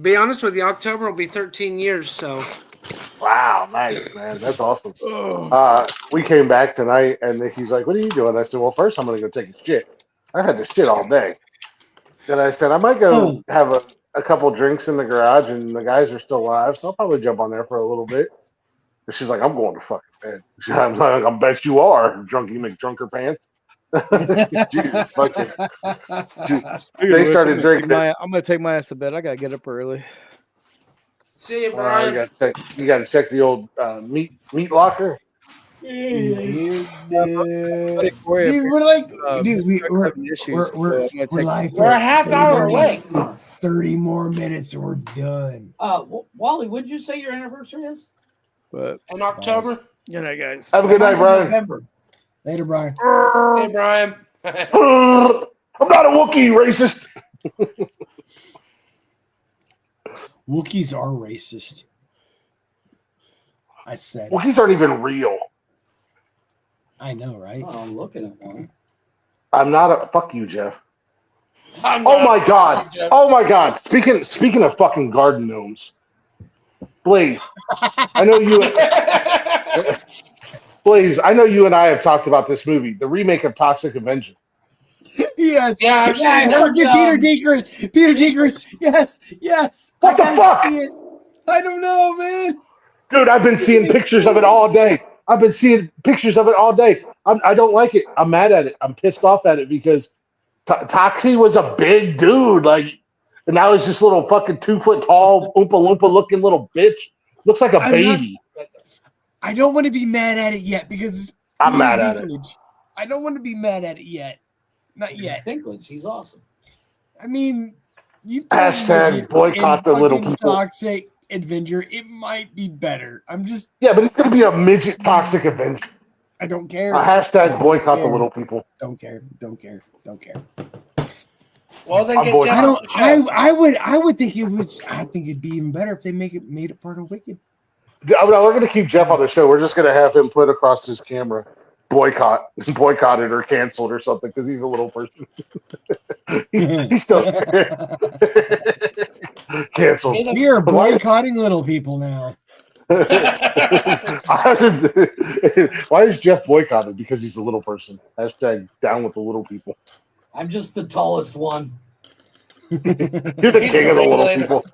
Be honest with you, October will be 13 years. So Wow, nice, man. That's awesome. We came back tonight, and he's like, "What are you doing?" I said, "Well, first I'm gonna go take a shit. I had to shit all day." And I said, "I might go have a couple drinks in the garage, and the guys are still alive, so I'll probably jump on there for a little bit." And she's like, "I'm going to fucking bed." I'm like, "I bet you are, drunky McDrunker pants." Dude, fucking, they started drinking. I'm gonna take my ass to bed. I gotta get up early. see you, Brian. You got to check the old meat locker. Dude, we're like, we're like, we're a half hour away. 30 more minutes and we're done. Wally, would you say your anniversary is? But in October. Good night, guys. Have a good night, Brian. November. Later, Brian. Hey, Brian. I'm not a Wookiee, racist. Wookiees are racist. I said. Wookiees aren't even real. I know, right? Oh, I'm looking at one. I'm not a fuck you, Jeff. Oh my god! Oh my god! Speaking of fucking garden gnomes, Blaze, I know you. Blaze, I know you and I have talked about this movie, the remake of Toxic Avenger. Yes. Yeah, I heard, Peter Dinklage. Peter Dinklage. Yes. What the fuck? See it. I don't know, man. Dude, I've been seeing pictures of it all day. I don't like it. I'm mad at it. I'm pissed off at it because Toxie was a big dude, like, and now he's this little fucking 2 foot tall, Oompa Loompa looking little bitch. Looks like a baby. I don't want to be mad at it yet because I'm mad at it. I don't want to be mad at it yet. Not yet. Dinklage, he's awesome. I mean, you hashtag boycott the little people. Toxic Avenger. It might be better. I'm just but it's gonna be a midget Toxic Avenger. I don't care. Hashtag boycott the little people. Don't care. Well, then get I would think it would. I think it'd be even better if they made it part of Wicked. We're going to keep Jeff on the show. We're just going to have him put across his camera, boycotted or canceled or something because he's a little person. he's still canceled. We are boycotting little people now. Why is Jeff boycotted? Because he's a little person. Hashtag down with the little people. I'm just the tallest one. You're the king of the little people.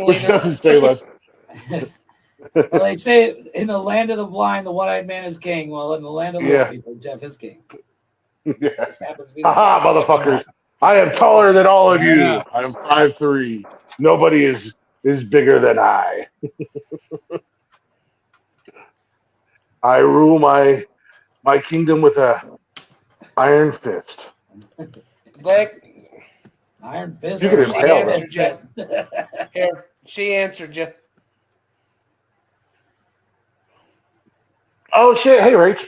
Which doesn't say much. Well, they say in the land of the blind, the one-eyed man is king. Well, in the land of little people, Jeff is king. Yeah. Aha, motherfuckers. I am taller than all of you. I'm 5'3". Nobody is bigger than I. I rule my kingdom with a iron fist. Iron fist. You can impale Here, she answered you. Oh shit! Hey, Rach.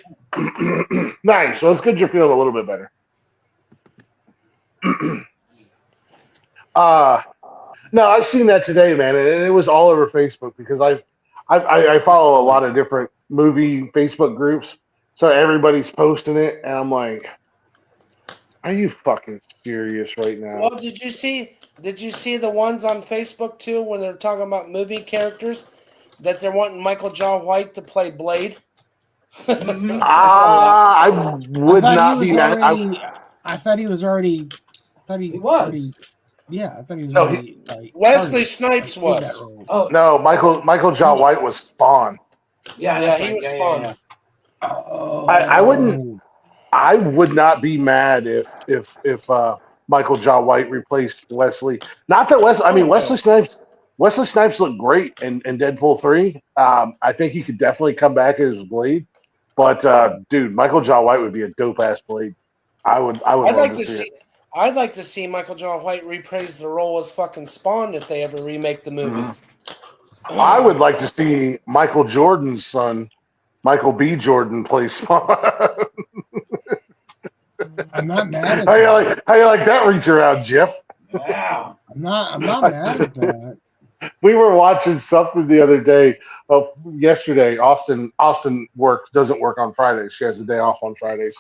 Nice. Well, it's good you're feeling a little bit better. No, I've seen that today, man, and it was all over Facebook because I follow a lot of different movie Facebook groups, so everybody's posting it, and I'm like, are you fucking serious right now? Well, did you see the ones on Facebook too when they're talking about movie characters? that they're wanting Michael John White to play Blade? I would not be mad. I thought he was already. He was. Yeah, I thought he was No, already. Wesley Snipes played that was. role. Oh No, Michael John White was Spawn. yeah, Yeah, that's he right. was Yeah, Spawn. yeah, Oh. I would not be mad if Michael John White replaced Wesley. Not that Wesley Snipes looked great in Deadpool 3. I think he could definitely come back as Blade. But dude, Michael John White would be a dope ass Blade. I would I'd love like to see it. I'd like to see Michael John White reprise the role as fucking Spawn if they ever remake the movie. I would like to see Michael Jordan's son, Michael B. Jordan, play Spawn. I'm not mad at how that. you like that reach around, Jeff? yeah. I'm not mad at that. We were watching something the other day. Yesterday, Austin doesn't work on Fridays. She has a day off on Fridays,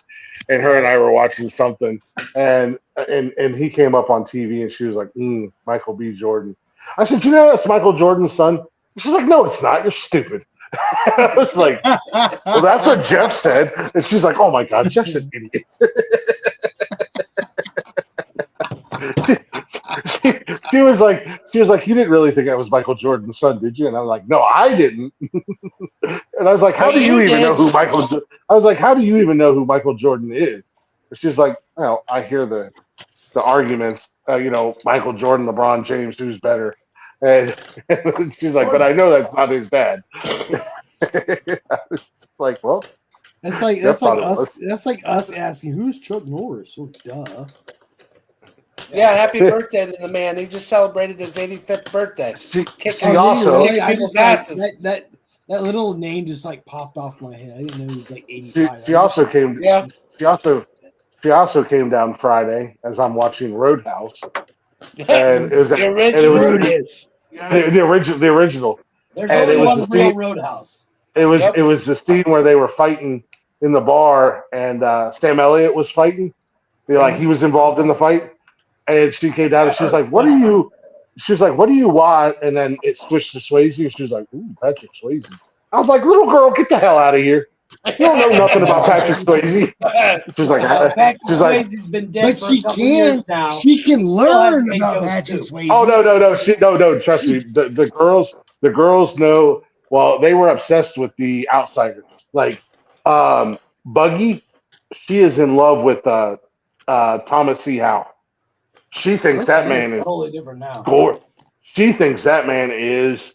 and her and I were watching something, and he came up on TV, and she was like, "Michael B. Jordan." I said, "You know that's Michael Jordan's son?" She's like, "No, it's not. You're stupid." I was like, "Well, that's what Jeff said," and she's like, "Oh my God, Jeff's an idiot." She was like, you didn't really think I was Michael Jordan's son, did you? And I was like, no, I didn't. And I was like, how do you even know who Michael? I was like, how do you even know who Michael Jordan is? And she's like, well, I hear the arguments. Michael Jordan, LeBron James, who's better? And she's like, but I know that's not his dad. It's like, well, that's like us asking who's Chuck Norris. Well, duh. Yeah, happy birthday to the man. He just celebrated his 85th birthday. Kicking people's asses. That little name just like popped off my head. I didn't know he was like 85. She also came. Yeah. She also came down Friday as I'm watching Roadhouse, and it was the original. There's and only it was one the real scene, Roadhouse. It was the scene where they were fighting in the bar, and Sam Elliott was fighting. He was involved in the fight. And she came down and she's like, what do you want? And then it switched to Swayze. And she was like, ooh, Patrick Swayze. I was like, little girl, get the hell out of here. You don't know nothing about Patrick Swayze. She's like, Swayze's been dead but for she a couple can. years now. She can learn about Patrick Swayze. Oh no. Trust me. The girls know. Well, they were obsessed with The Outsiders. Like, Buggy, she is in love with Thomas C. Howe. She thinks that man is totally different now. She thinks that man is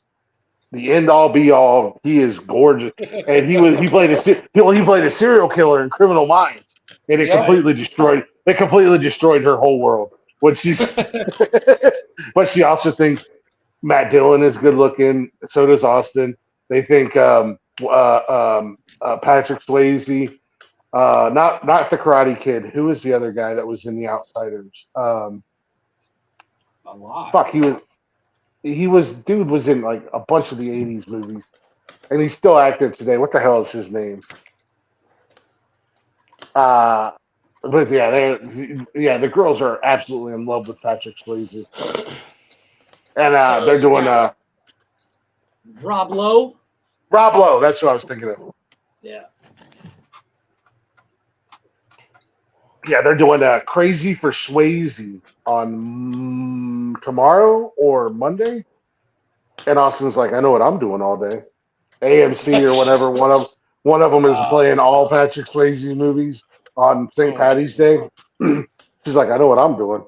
the end all be all. He is gorgeous, and he played a serial killer in Criminal Minds, and it completely destroyed her whole world. But she also thinks Matt Dillon is good looking. So does Austin. They think Patrick Swayze. Not the Karate Kid. Who was the other guy that was in The Outsiders? A lot. Fuck, he was in like a bunch of the 80s movies, and he's still active today. What the hell is his name? But the girls are absolutely in love with Patrick Swayze, and they're doing Rob Lowe. Rob Lowe. That's what I was thinking of. Yeah. Yeah, they're doing Crazy for Swayze on tomorrow or Monday. And Austin's like, I know what I'm doing all day. AMC or whatever. One of them is playing all Patrick Swayze movies on St. Patty's Day. She's like, I know what I'm doing.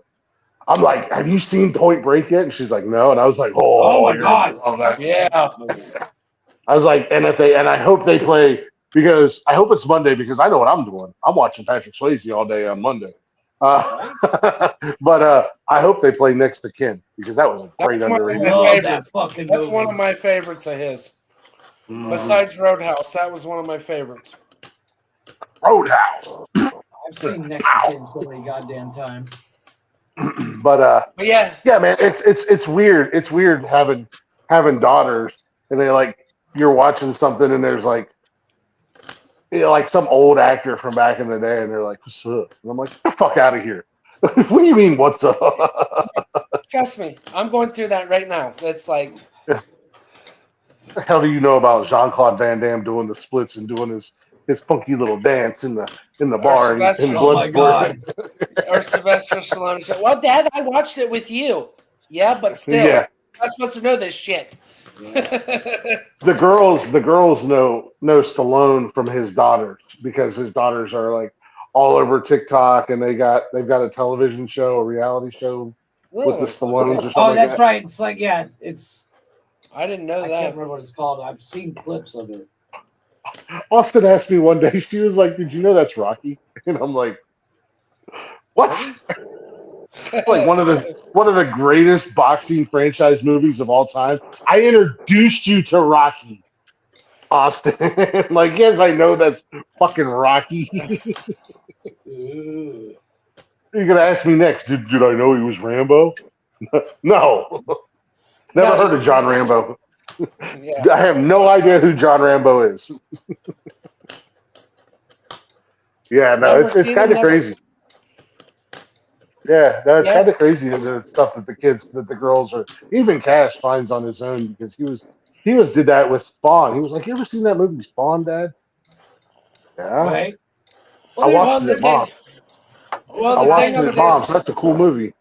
I'm like, have you seen Point Break yet? And she's like, no. And I was like, oh my God. Yeah. I was like, and I hope they play. Because I hope it's Monday because I know what I'm doing. I'm watching Patrick Swayze all day on Monday. But I hope they play Next to Kin because that was a great underrated. That's one of my favorites of his. Besides Roadhouse, that was one of my favorites. Roadhouse. I've seen Next to Kin so many goddamn times. But yeah, man, it's weird. It's weird having daughters and they you're watching something and there's like some old actor from back in the day, and they're like, "What's up?" And I'm like, "Get the fuck out of here!" What do you mean, "What's up?" Trust me, I'm going through that right now. It's like the hell do you know about Jean-Claude Van Damme doing the splits and doing his funky little dance in the bar and Sylvester Oh my Bloodsport? God. or Sylvester Stallone. Said, well, Dad, I watched it with you. Yeah, but still, Yeah. I'm not supposed to know this shit. The girls know Stallone from his daughters because his daughters are like all over TikTok and they've got a television show, a reality show with the Really? Stallones or something Oh, like that's that. right. It's like, yeah, it's. I didn't know I that. can't remember what it's called. I've seen clips of it. Austin asked me one day, she was like, "Did you know that's Rocky?" And I'm like, "What?" Like one of the greatest boxing franchise movies of all time. I introduced you to Rocky, Austin. Like, yes, I know that's fucking Rocky. Ooh. You're gonna ask me next. Did I know he was Rambo? No. Never No, heard he of John Rambo. Yeah. I have no idea who John Rambo is. Yeah, no, Never it's seen kind him, of never. crazy. Yeah, no, it's Yeah. kind of crazy the stuff that the girls are. Even Cash finds on his own because he did that with Spawn. He was like, "You ever seen that movie Spawn, Dad?" Yeah, Right? I Well, watched Well, it the at mom. thing, well, I the watched thing it of at it mom. is, That's a cool movie.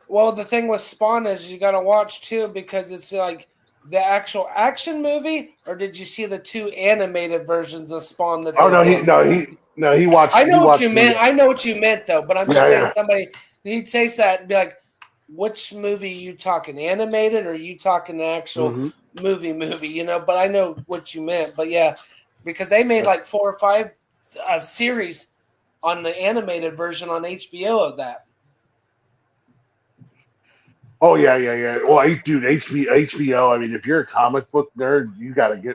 well, the thing with Spawn is you got to watch too because it's like the actual action movie, or did you see the 2 animated versions of Spawn that Oh they no, did? he watched I know what you the meant. I know what you meant though, but I'm just yeah saying yeah. somebody he'd say that and be like, which movie you talking animated or you talking the actual Mhm. movie, you know? But I know what you meant. But yeah, because they made like 4 or 5 series on the animated version on HBO of that. Oh yeah. Well, dude, HBO. I mean, if you're a comic book nerd,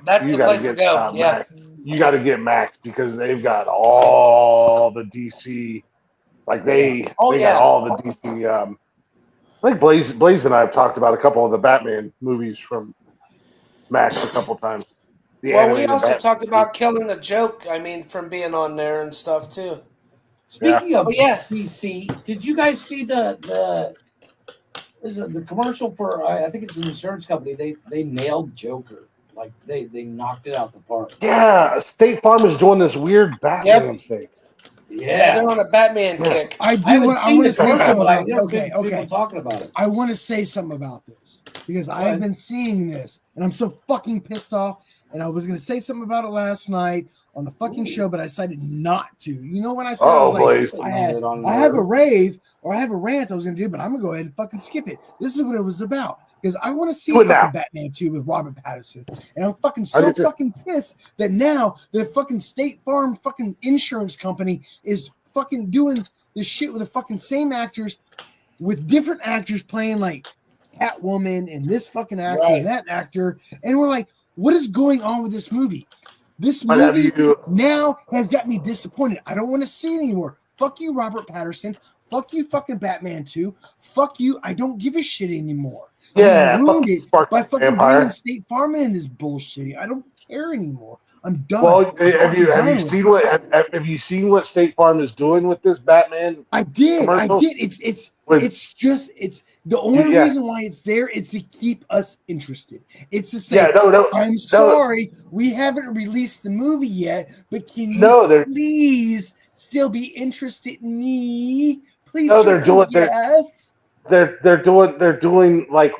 That's the place to go. Yeah. Max. You got to get Max because they've got all the DC. Like they Oh got yeah. all the DC. I think Blaze and I have talked about a couple of the Batman movies from Max a couple times. The Well, we animated also Batman. talked about Killing a Joke. I mean, from being on there and stuff too. Speaking of But yeah. PC, did you guys see the commercial for? I think it's an insurance company. They nailed Joker. Like they knocked it out the park. Yeah, State Farm is doing this weird Batman thing. Yeah, they're on a Batman Yeah. kick. I I haven't want seen to the say commercial, something but I about hear okay. people talking about it. I want to say something about this because Go I've ahead. been seeing this and I'm so fucking pissed off. And I was going to say something about it last night on the fucking show, but I decided not to. You know when I said I was Blaze. like, I have a rave or I have a rant I was going to do, but I'm going to go ahead and fucking skip it. This is what it was about because I want to see Do it fucking now. Batman 2 with Robert Pattinson, and I'm fucking I do so too. fucking pissed that now the fucking State Farm fucking insurance company is fucking doing this shit with the fucking same actors with different actors playing like Catwoman and this fucking actor and that actor. And we're like, what is going on with this movie? This But have movie you- now has got me disappointed. I don't want to see it anymore. Fuck you, Robert Patterson. Fuck you, fucking Batman 2. Fuck you. I don't give a shit anymore. Yeah, You ruined fuck it Spark by fucking Vampire. bringing State Farm in this bullshit. I don't care anymore. I'm done. Well, I'm have you fucking done with seen it. have you seen what State Farm is doing with this Batman? I did. commercial? It's the only Yeah. reason why it's there is to keep us interested. It's to say, no, I'm sorry, we haven't released the movie yet, but can you please still be interested in me? Please, No, they're doing yes. they're doing like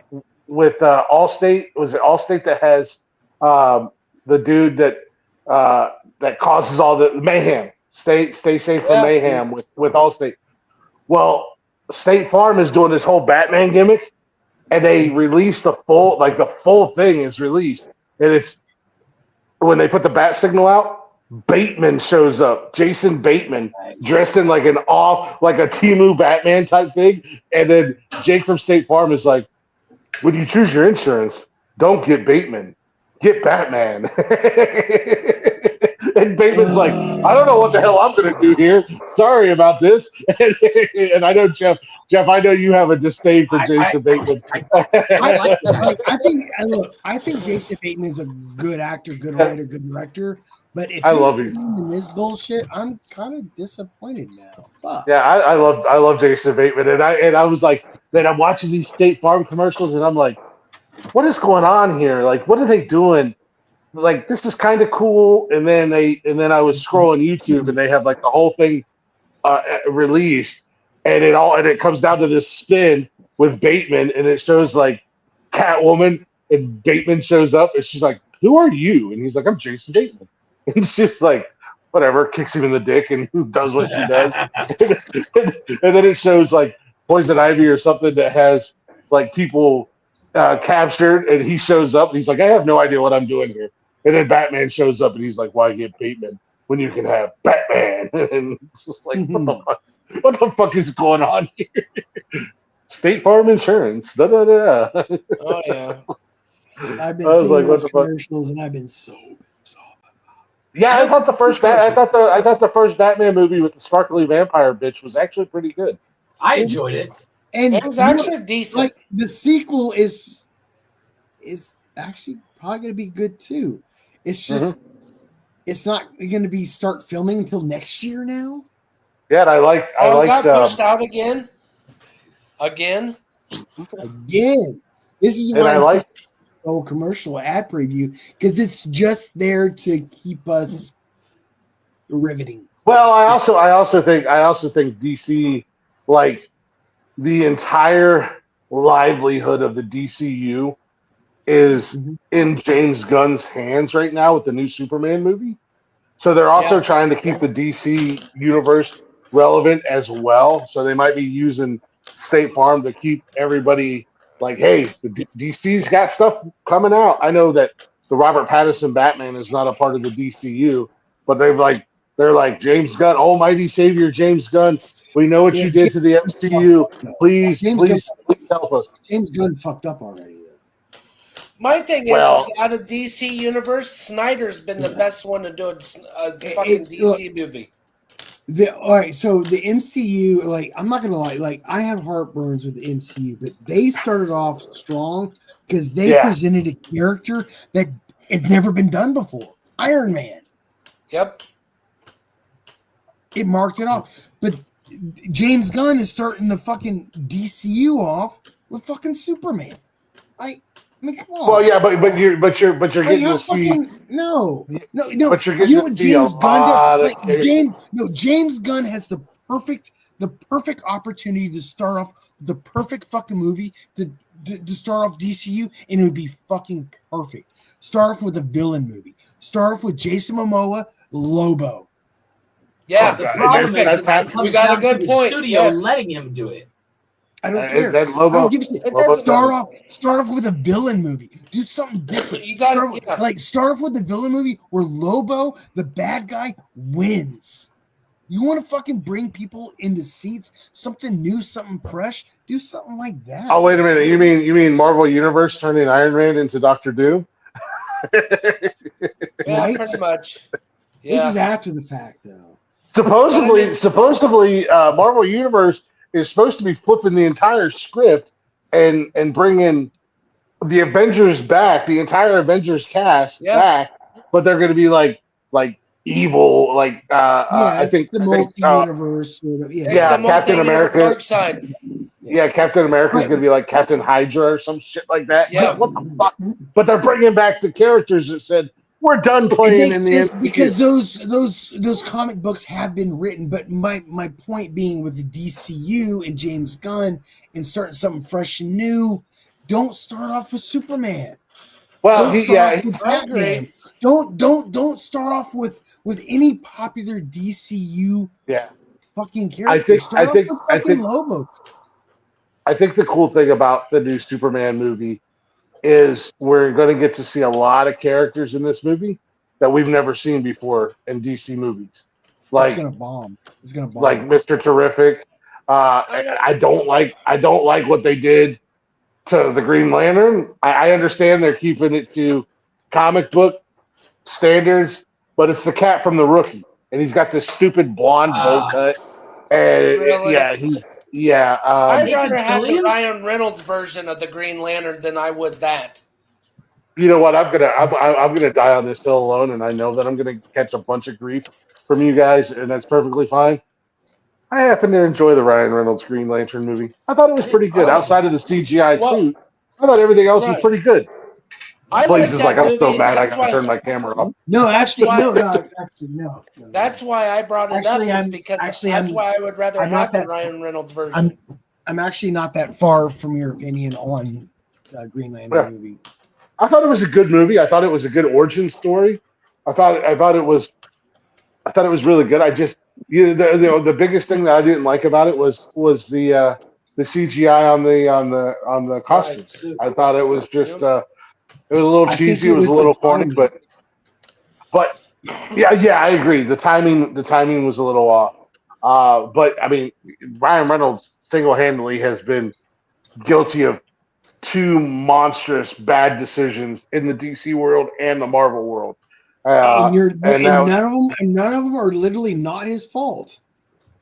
with Allstate. Was it Allstate that has the dude that causes all the mayhem? Stay safe from mayhem with Allstate. Well, State Farm is doing this whole Batman gimmick, and they released the full thing is released, and it's when they put the bat signal out. Bateman shows up, Jason Bateman, dressed in like a Temu Batman type thing, and then Jake from State Farm is like, "When you choose your insurance, don't get Bateman, get Batman." And Bateman's like, "I don't know what the hell I'm going to do here. Sorry about this." And I know Jeff, I know you have a disdain for Jason Bateman. I think Jason Bateman is a good actor, good writer, good director. But if I he's love him. in this bullshit, I'm kind of disappointed now. Fuck. Yeah, I love Jason Bateman, and I was like, man, I'm watching these State Farm commercials, and I'm like, what is going on here? Like, what are they doing? Like, this is kind of cool. And then I was scrolling YouTube, and they have like the whole thing released, and it comes down to this spin with Bateman, and it shows like Catwoman, and Bateman shows up, and she's like, "Who are you?" And he's like, "I'm Jason Bateman." And she's like, "Whatever," kicks him in the dick and does what she does. And then it shows like Poison Ivy or something that has like people captured, and he shows up, and he's like, "I have no idea what I'm doing here." And then Batman shows up, and he's like, "Why get Bateman when you can have Batman?" And it's just like, what the fuck? What the fuck is going on here? State Farm Insurance. Da, da, da. Oh yeah. I've been I was seeing like, what those the fuck? commercials, and I've been so. Yeah, I thought the first commercial. I thought the first Batman movie with the sparkly vampire bitch was actually pretty good. I enjoyed it. And It was actually decent. Like the sequel is actually probably going to be good too. It's just it's not going to be start filming until next year now. Yeah, and I liked it got pushed out again. Again. This is And why I like whole commercial ad preview, because it's just there to keep us riveting. Well, I also think DC, like, the entire livelihood of the DCU is in James Gunn's hands right now with the new Superman movie. So they're also trying to keep the DC universe relevant as well. So they might be using State Farm to keep everybody like, hey, the DC's got stuff coming out. I know that the Robert Pattinson Batman is not a part of the DCU, but they're like James Gunn, Almighty Savior James Gunn. We know what you did to the MCU. Please help us. James Gunn fucked up already. My thing is, out of DC universe, Snyder's been the best one to do a fucking DC movie. All right, so the MCU, like, I'm not gonna lie, like, I have heartburns with the MCU, but they started off strong because they presented a character that has never been done before. Iron Man. Yep. It marked it off. But James Gunn is starting the fucking DCU off with fucking Superman. I mean, come on. Well, yeah, but you're getting to see no. But you're getting to see James a Gunn lot of James Gunn has the perfect opportunity to start off the perfect fucking movie to start off DCU, and it would be fucking perfect. Start off with a villain movie. Start off with Jason Momoa, Lobo. Yeah, the problem is it comes we got down a good to point. the studio Yes. letting him do it. I don't care. That Lobo, I don't give a shit. Lobo Start off with a villain movie. Do something different. You got start off with the villain movie where Lobo, the bad guy, wins. You want to fucking bring people into seats, something new, something fresh. Do something like that. Oh, wait a minute. You mean Marvel Universe turning Iron Man into Doctor Doom? Yeah, pretty much. Yeah. This is after the fact, though. Supposedly, Marvel Universe is supposed to be flipping the entire script and bringing the Avengers back, the entire Avengers cast back, but they're going to be like evil, like I think the multi-universe sort of. Captain America. Dark side. Yeah, Captain America is going to be like Captain Hydra or some shit like that. Yeah. Like, what the fuck? But they're bringing back the characters that said we're done playing in the MCU. Because those comic books have been written, but my point being with the DCU and James Gunn and starting something fresh and new, don't start off with Superman. Well, Batman. Don't start off with any popular DCU fucking character. Start off with Lobo. I think the cool thing about the new Superman movie is we're going to get to see a lot of characters in this movie that we've never seen before in DC movies. Like, it's gonna bomb. Like Mr. Terrific. I don't like what they did to the Green Lantern. I understand they're keeping it to comic book standards, but it's the cat from The Rookie, and he's got this stupid blonde bowl cut. And Really? I'd rather have the Ryan Reynolds version of the Green Lantern than I would that. You know what? I'm gonna die on this hill alone, and I know that I'm gonna catch a bunch of grief from you guys, and that's perfectly fine. I happen to enjoy the Ryan Reynolds Green Lantern movie. I thought it was pretty good outside of the CGI suit. I thought everything else was Right. pretty good. I Blaze like is that like, I'm so movie. mad I That's got to why. turn my camera off. No, That's actually, why- no. That's why I brought it Actually, up. Is I'm- because actually, that's I'm- why I would rather I'm not have the that- Ryan Reynolds version. I'm actually not that far from your opinion on Green Lantern movie. I thought it was a good movie. I thought it was a good origin story. I thought it was really good. I just the biggest thing that I didn't like about it was the CGI on the costume. suit. I thought it was just it was a little I cheesy. think It was a the little corny, timing. but yeah, I agree. The timing was a little off. But I mean, Ryan Reynolds single-handedly has been guilty of two monstrous bad decisions in the DC world and the Marvel world. and now, none of them are literally not his fault.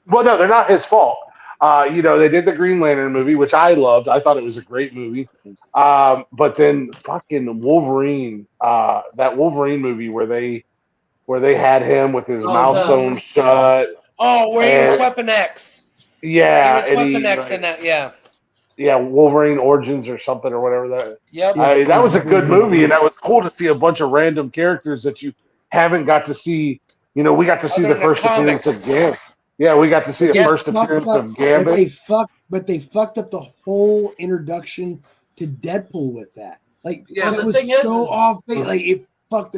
well, no, they're not his fault. They did the Green Lantern movie, which I loved. I thought it was a great movie. But then fucking Wolverine, that Wolverine movie where they had him with his mouth sewn shut. Oh, where he was and- Weapon X. Yeah, He was and Weapon X in that. Yeah. Yeah, Wolverine Origins or something or whatever that. Yep. That was a good movie, and that was cool to see a bunch of random characters that you haven't got to see. We got to see Other the than first appearance of comics. Gambit. Yeah, we got to see the first appearance of Gambit. But they fucked up the whole introduction to Deadpool with that. Like Yeah, that the was thing is- so off base. Like it fucked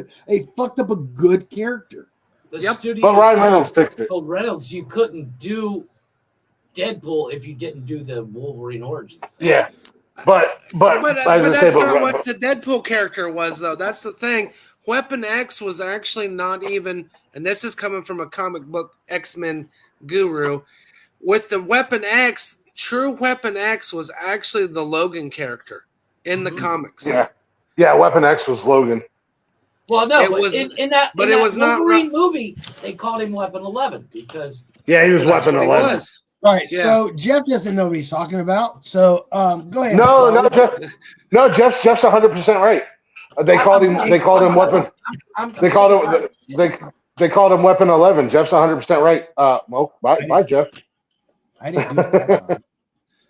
up a good character. The But studio Ryan Reynolds fixed it. told Reynolds you couldn't do Deadpool if you didn't do the Wolverine origins thing. Yeah, but that's not what the Deadpool character was, though. That's the thing. Weapon X was actually not even, and this is coming from a comic book X-Men guru. With the Weapon X, true Weapon X was actually the Logan character in the comics. Yeah, Weapon X was Logan. Well, no, It but was- in that but in it that was not Wolverine movie, they called him Weapon 11 because Yeah, he was That's Weapon what he 11. was. Right. Yeah. So Jeff doesn't know what he's talking about. So go ahead. No, Jeff's 100% right. They called him Weapon. They called him Weapon 11. Jeff's 100% right. Well, bye, Jeff. I didn't do it that time.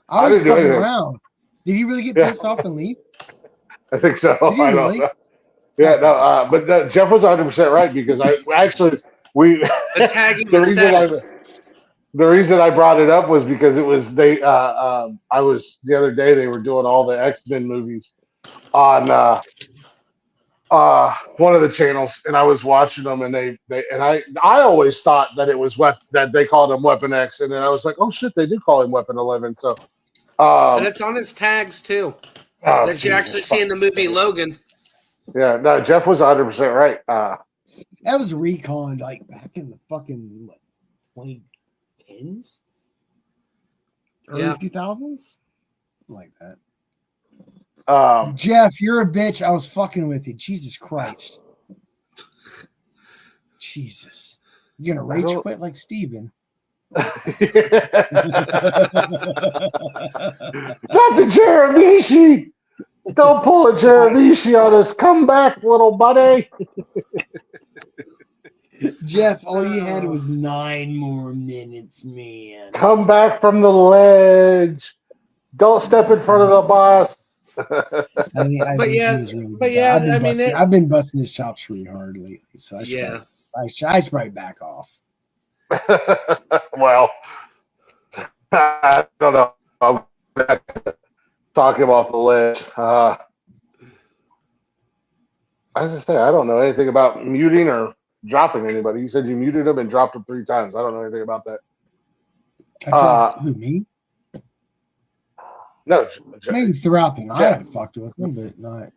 I was didn't do fucking anything. around. Did he really get Yeah. pissed off and leave? I think so. Did he I don't really? know. Yeah, no, but no, Jeff was 100% right because The tag even said it. the reason I brought it up was because it was I was the other day they were doing all the X-Men movies on one of the channels and I was watching them and I always thought that it was that they called him Weapon X and then I was like, oh shit, they do call him Weapon 11. So And it's on his tags, too, that you Jesus. actually see in the movie Logan. Yeah, no, Jeff was 100% right. That was recon like back in the fucking 2010s, early Yeah. 2000s, like that. Jeff, you're a bitch. I was fucking with you. Jesus Christ. Jesus. You're gonna rage quit like Steven. Dr. Jeremishi! Don't pull a Jeremishi on us. Come back, little buddy. Jeff, all you had was 9 more minutes, man. Come back from the ledge. Don't step in front of the boss. I think But he yeah, was really but good. yeah, I've been busting his chops pretty hard lately, so I should, Yeah. I should probably back off. Well, I don't know. I'm talking about the ledge. I just say I don't know anything about muting or dropping anybody. You said you muted them and dropped them 3 times. I don't know anything about that. Who, me? No, Maybe throughout the night Jeff. I fucked with them, but not.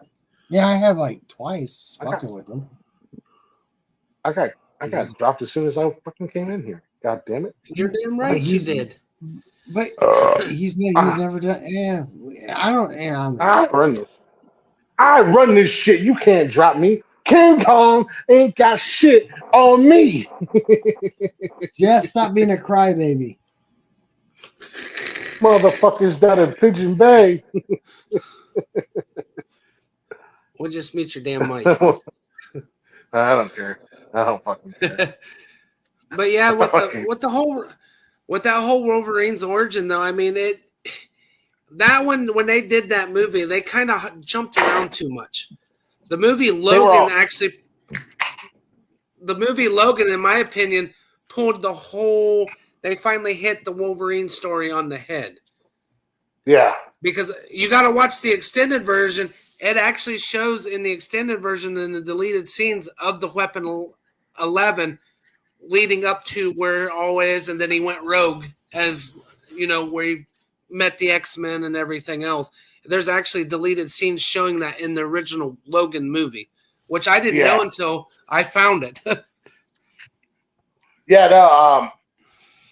Yeah, I have like twice fucking with them. I got dropped as soon as I fucking came in here. God damn it! You're damn right you did. But he's never done. Yeah, I don't. Yeah, I run this. I run this shit. You can't drop me. King Kong ain't got shit on me. Jeff, stop being a crybaby. Motherfuckers down in Pigeon Bay. We'll just mute your damn mic. I don't care. I don't fucking care. But yeah, with that whole Wolverine's origin though, I mean that one, when they did that movie, they kind of jumped around too much. The movie Logan, in my opinion, pulled the whole. They finally hit the Wolverine story on the head. Yeah. Because you got to watch the extended version. It actually shows in the extended version in the deleted scenes of the Weapon 11 leading up to where it all is, and then he went rogue as, where he met the X-Men and everything else. There's actually deleted scenes showing that in the original Logan movie, which I didn't know until I found it. Yeah, no,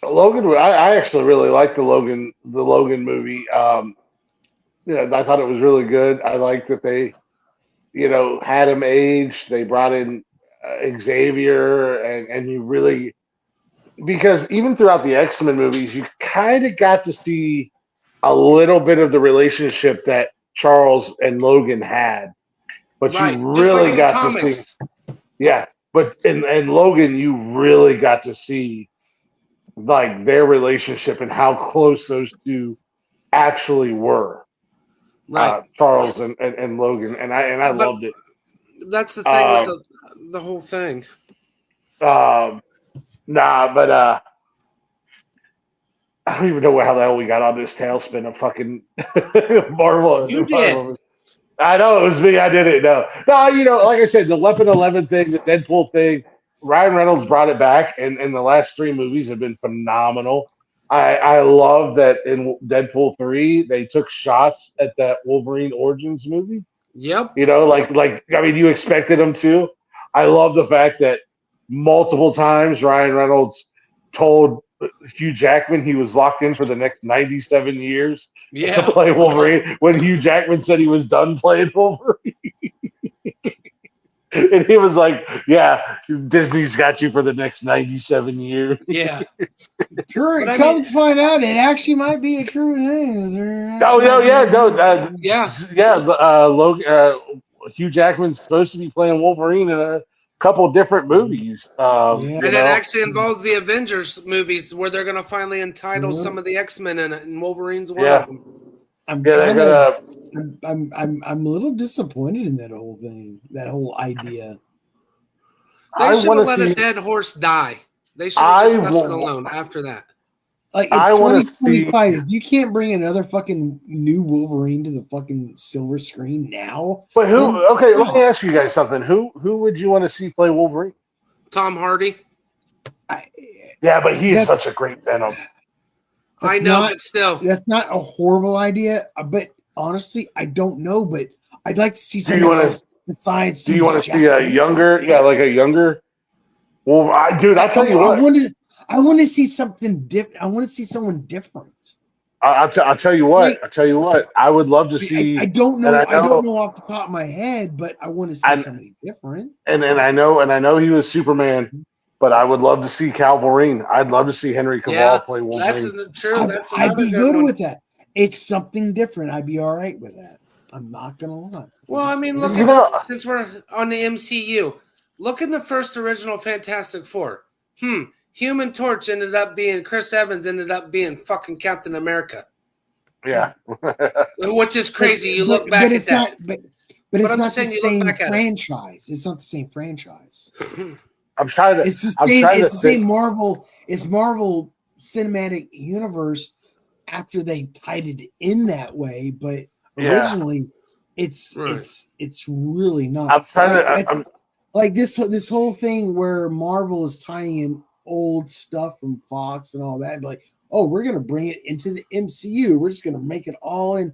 Logan, I actually really liked the Logan movie. I thought it was really good. I liked that they, had him age. They brought in Xavier, and you really, because even throughout the X-Men movies, you kind of got to see a little bit of the relationship that Charles and Logan had, but right, you just like really in got the comics. to see, but in Logan, you really got to see like their relationship and how close those two actually were, Right, Charles and Logan, and I loved it. That's the thing with the whole thing. But I don't even know how the hell we got on this tailspin of fucking Marvel. You did. I know it was me. I did it. No, like I said, the Weapon 11 thing, the Deadpool thing, Ryan Reynolds brought it back, and the last three movies have been phenomenal. I love that in Deadpool 3, they took shots at that Wolverine Origins movie. Yep. You expected them to. I love the fact that multiple times Ryan Reynolds told Hugh Jackman he was locked in for the next 97 years to play Wolverine when Hugh Jackman said he was done playing Wolverine. And he was like, yeah, Disney's got you for the next 97 years. Yeah. Come to find out, it actually might be a true thing. Hugh Jackman's supposed to be playing Wolverine in a couple different movies. And it actually involves the Avengers movies where they're going to finally entitle some of the X-Men in it, and Wolverine's one of them. I'm a little disappointed in that whole thing, that whole idea. They should have let a dead horse die. They should have just left it alone after that. Like, it's 2025. If you can't bring another fucking new Wolverine to the fucking silver screen now. But let me ask you guys something. Who would you want to see play Wolverine? Tom Hardy. But he's such a great Venom. I know, but still. That's not a horrible idea. But honestly, I don't know. But I'd like to see something else besides. Do you want to see a younger? Well, I'll tell you what. I want to see something different. I want to see someone different. I'll tell you what. I would love to see. I don't know. I don't know off the top of my head, but I want to see somebody different. And I know he was Superman, but I would love to see Cal Wolverine. I'd love to see Henry Cavill play Wolverine. That's true. I'd be good with that. It's something different. I'd be all right with that. I'm not gonna lie. Well, I mean, since we're on the MCU, look in the first original Fantastic Four. Human Torch Chris Evans ended up being fucking Captain America. Yeah. Which is crazy. You look back at that. But it's not the same franchise. It's not the same franchise. I'm trying to. It's the same Marvel. It's Marvel Cinematic Universe after they tied it in that way, but originally it's really not. I'm trying to. Like this whole thing where Marvel is tying in old stuff from Fox and all that, like, oh, we're gonna bring it into the MCU. We're just gonna make it all in.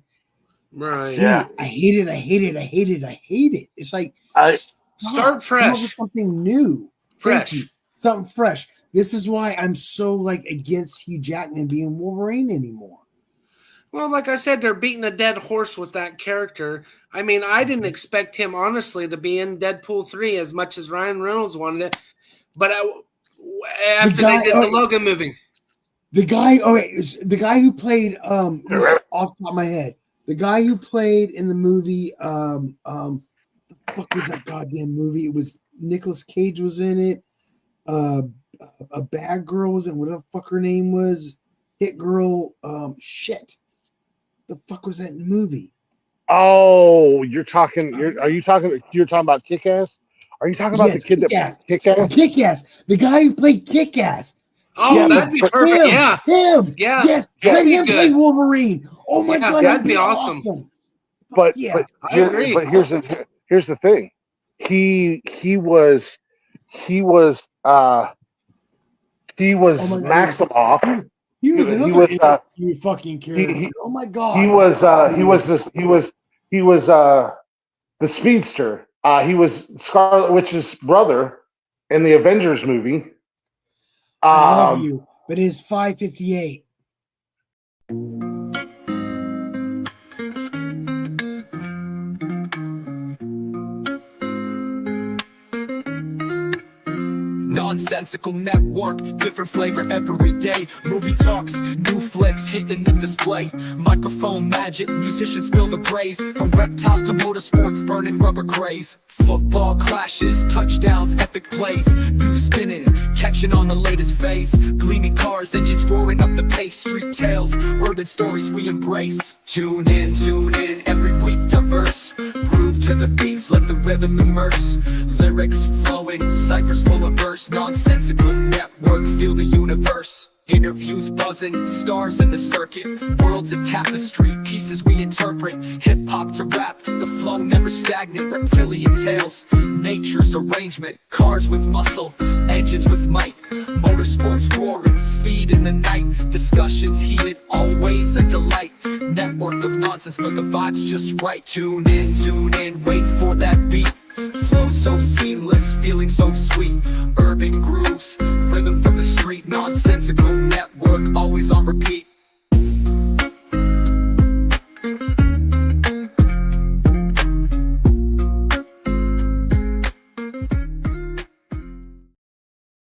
Right. I hate it. It's like start fresh. Come up with something new. Fresh. Something fresh. This is why I'm so like against Hugh Jackman being Wolverine anymore. Well, like I said, they're beating a dead horse with that character. I mean, I didn't expect him, honestly, to be in Deadpool 3 as much as Ryan Reynolds wanted it. But after they did the Logan movie. The guy who played, this is off the top of my head, the guy who played in the movie, what the fuck was that goddamn movie? It was Nicolas Cage was in it. A bad girl was in, whatever the fuck her name was. Hit girl, shit. The fuck was that movie? Oh, you're talking about Kick-Ass? Are you talking about the kid Kick-Ass. that Kick-Ass? Kick-Ass. The guy who played Kick-Ass. Oh, Yeah, that'd be perfect. Him. Yeah. Yes. That'd Let be him good. play Wolverine. Oh my god, that'd be awesome. But I agree. But here's the thing. He was Maximoff. He was another fucking character. Oh my god. He was the speedster. He was Scarlet Witch's brother in the Avengers movie. I love you, but it's 5:58. Nonsensical network, different flavor every day. Movie talks, new flicks hitting the display. Microphone magic, musicians spill the praise. From reptiles to motorsports, burning rubber craze. Football crashes, touchdowns, epic plays. New spinning, catching on the latest phase. Gleaming cars, engines roaring up the pace. Street tales, urban stories we embrace. Tune in every week, diverse. Groove to the beats, let the rhythm immerse. Lyrics flowing, ciphers full of verse. Nonsensical network, feel the universe. Interviews buzzing, stars in the circuit. Worlds of tapestry, pieces we interpret. Hip-hop to rap, the flow never stagnant. Reptilian tales, nature's arrangement. Cars with muscle, engines with might. Motorsports roaring, speed in the night. Discussions heated, always a delight. Network of nonsense, but the vibe's just right. Tune in, wait for that beat. Flow so seamless, feeling so sweet. Urban grooves, rhythm from the street. Nonsensical network, always on repeat.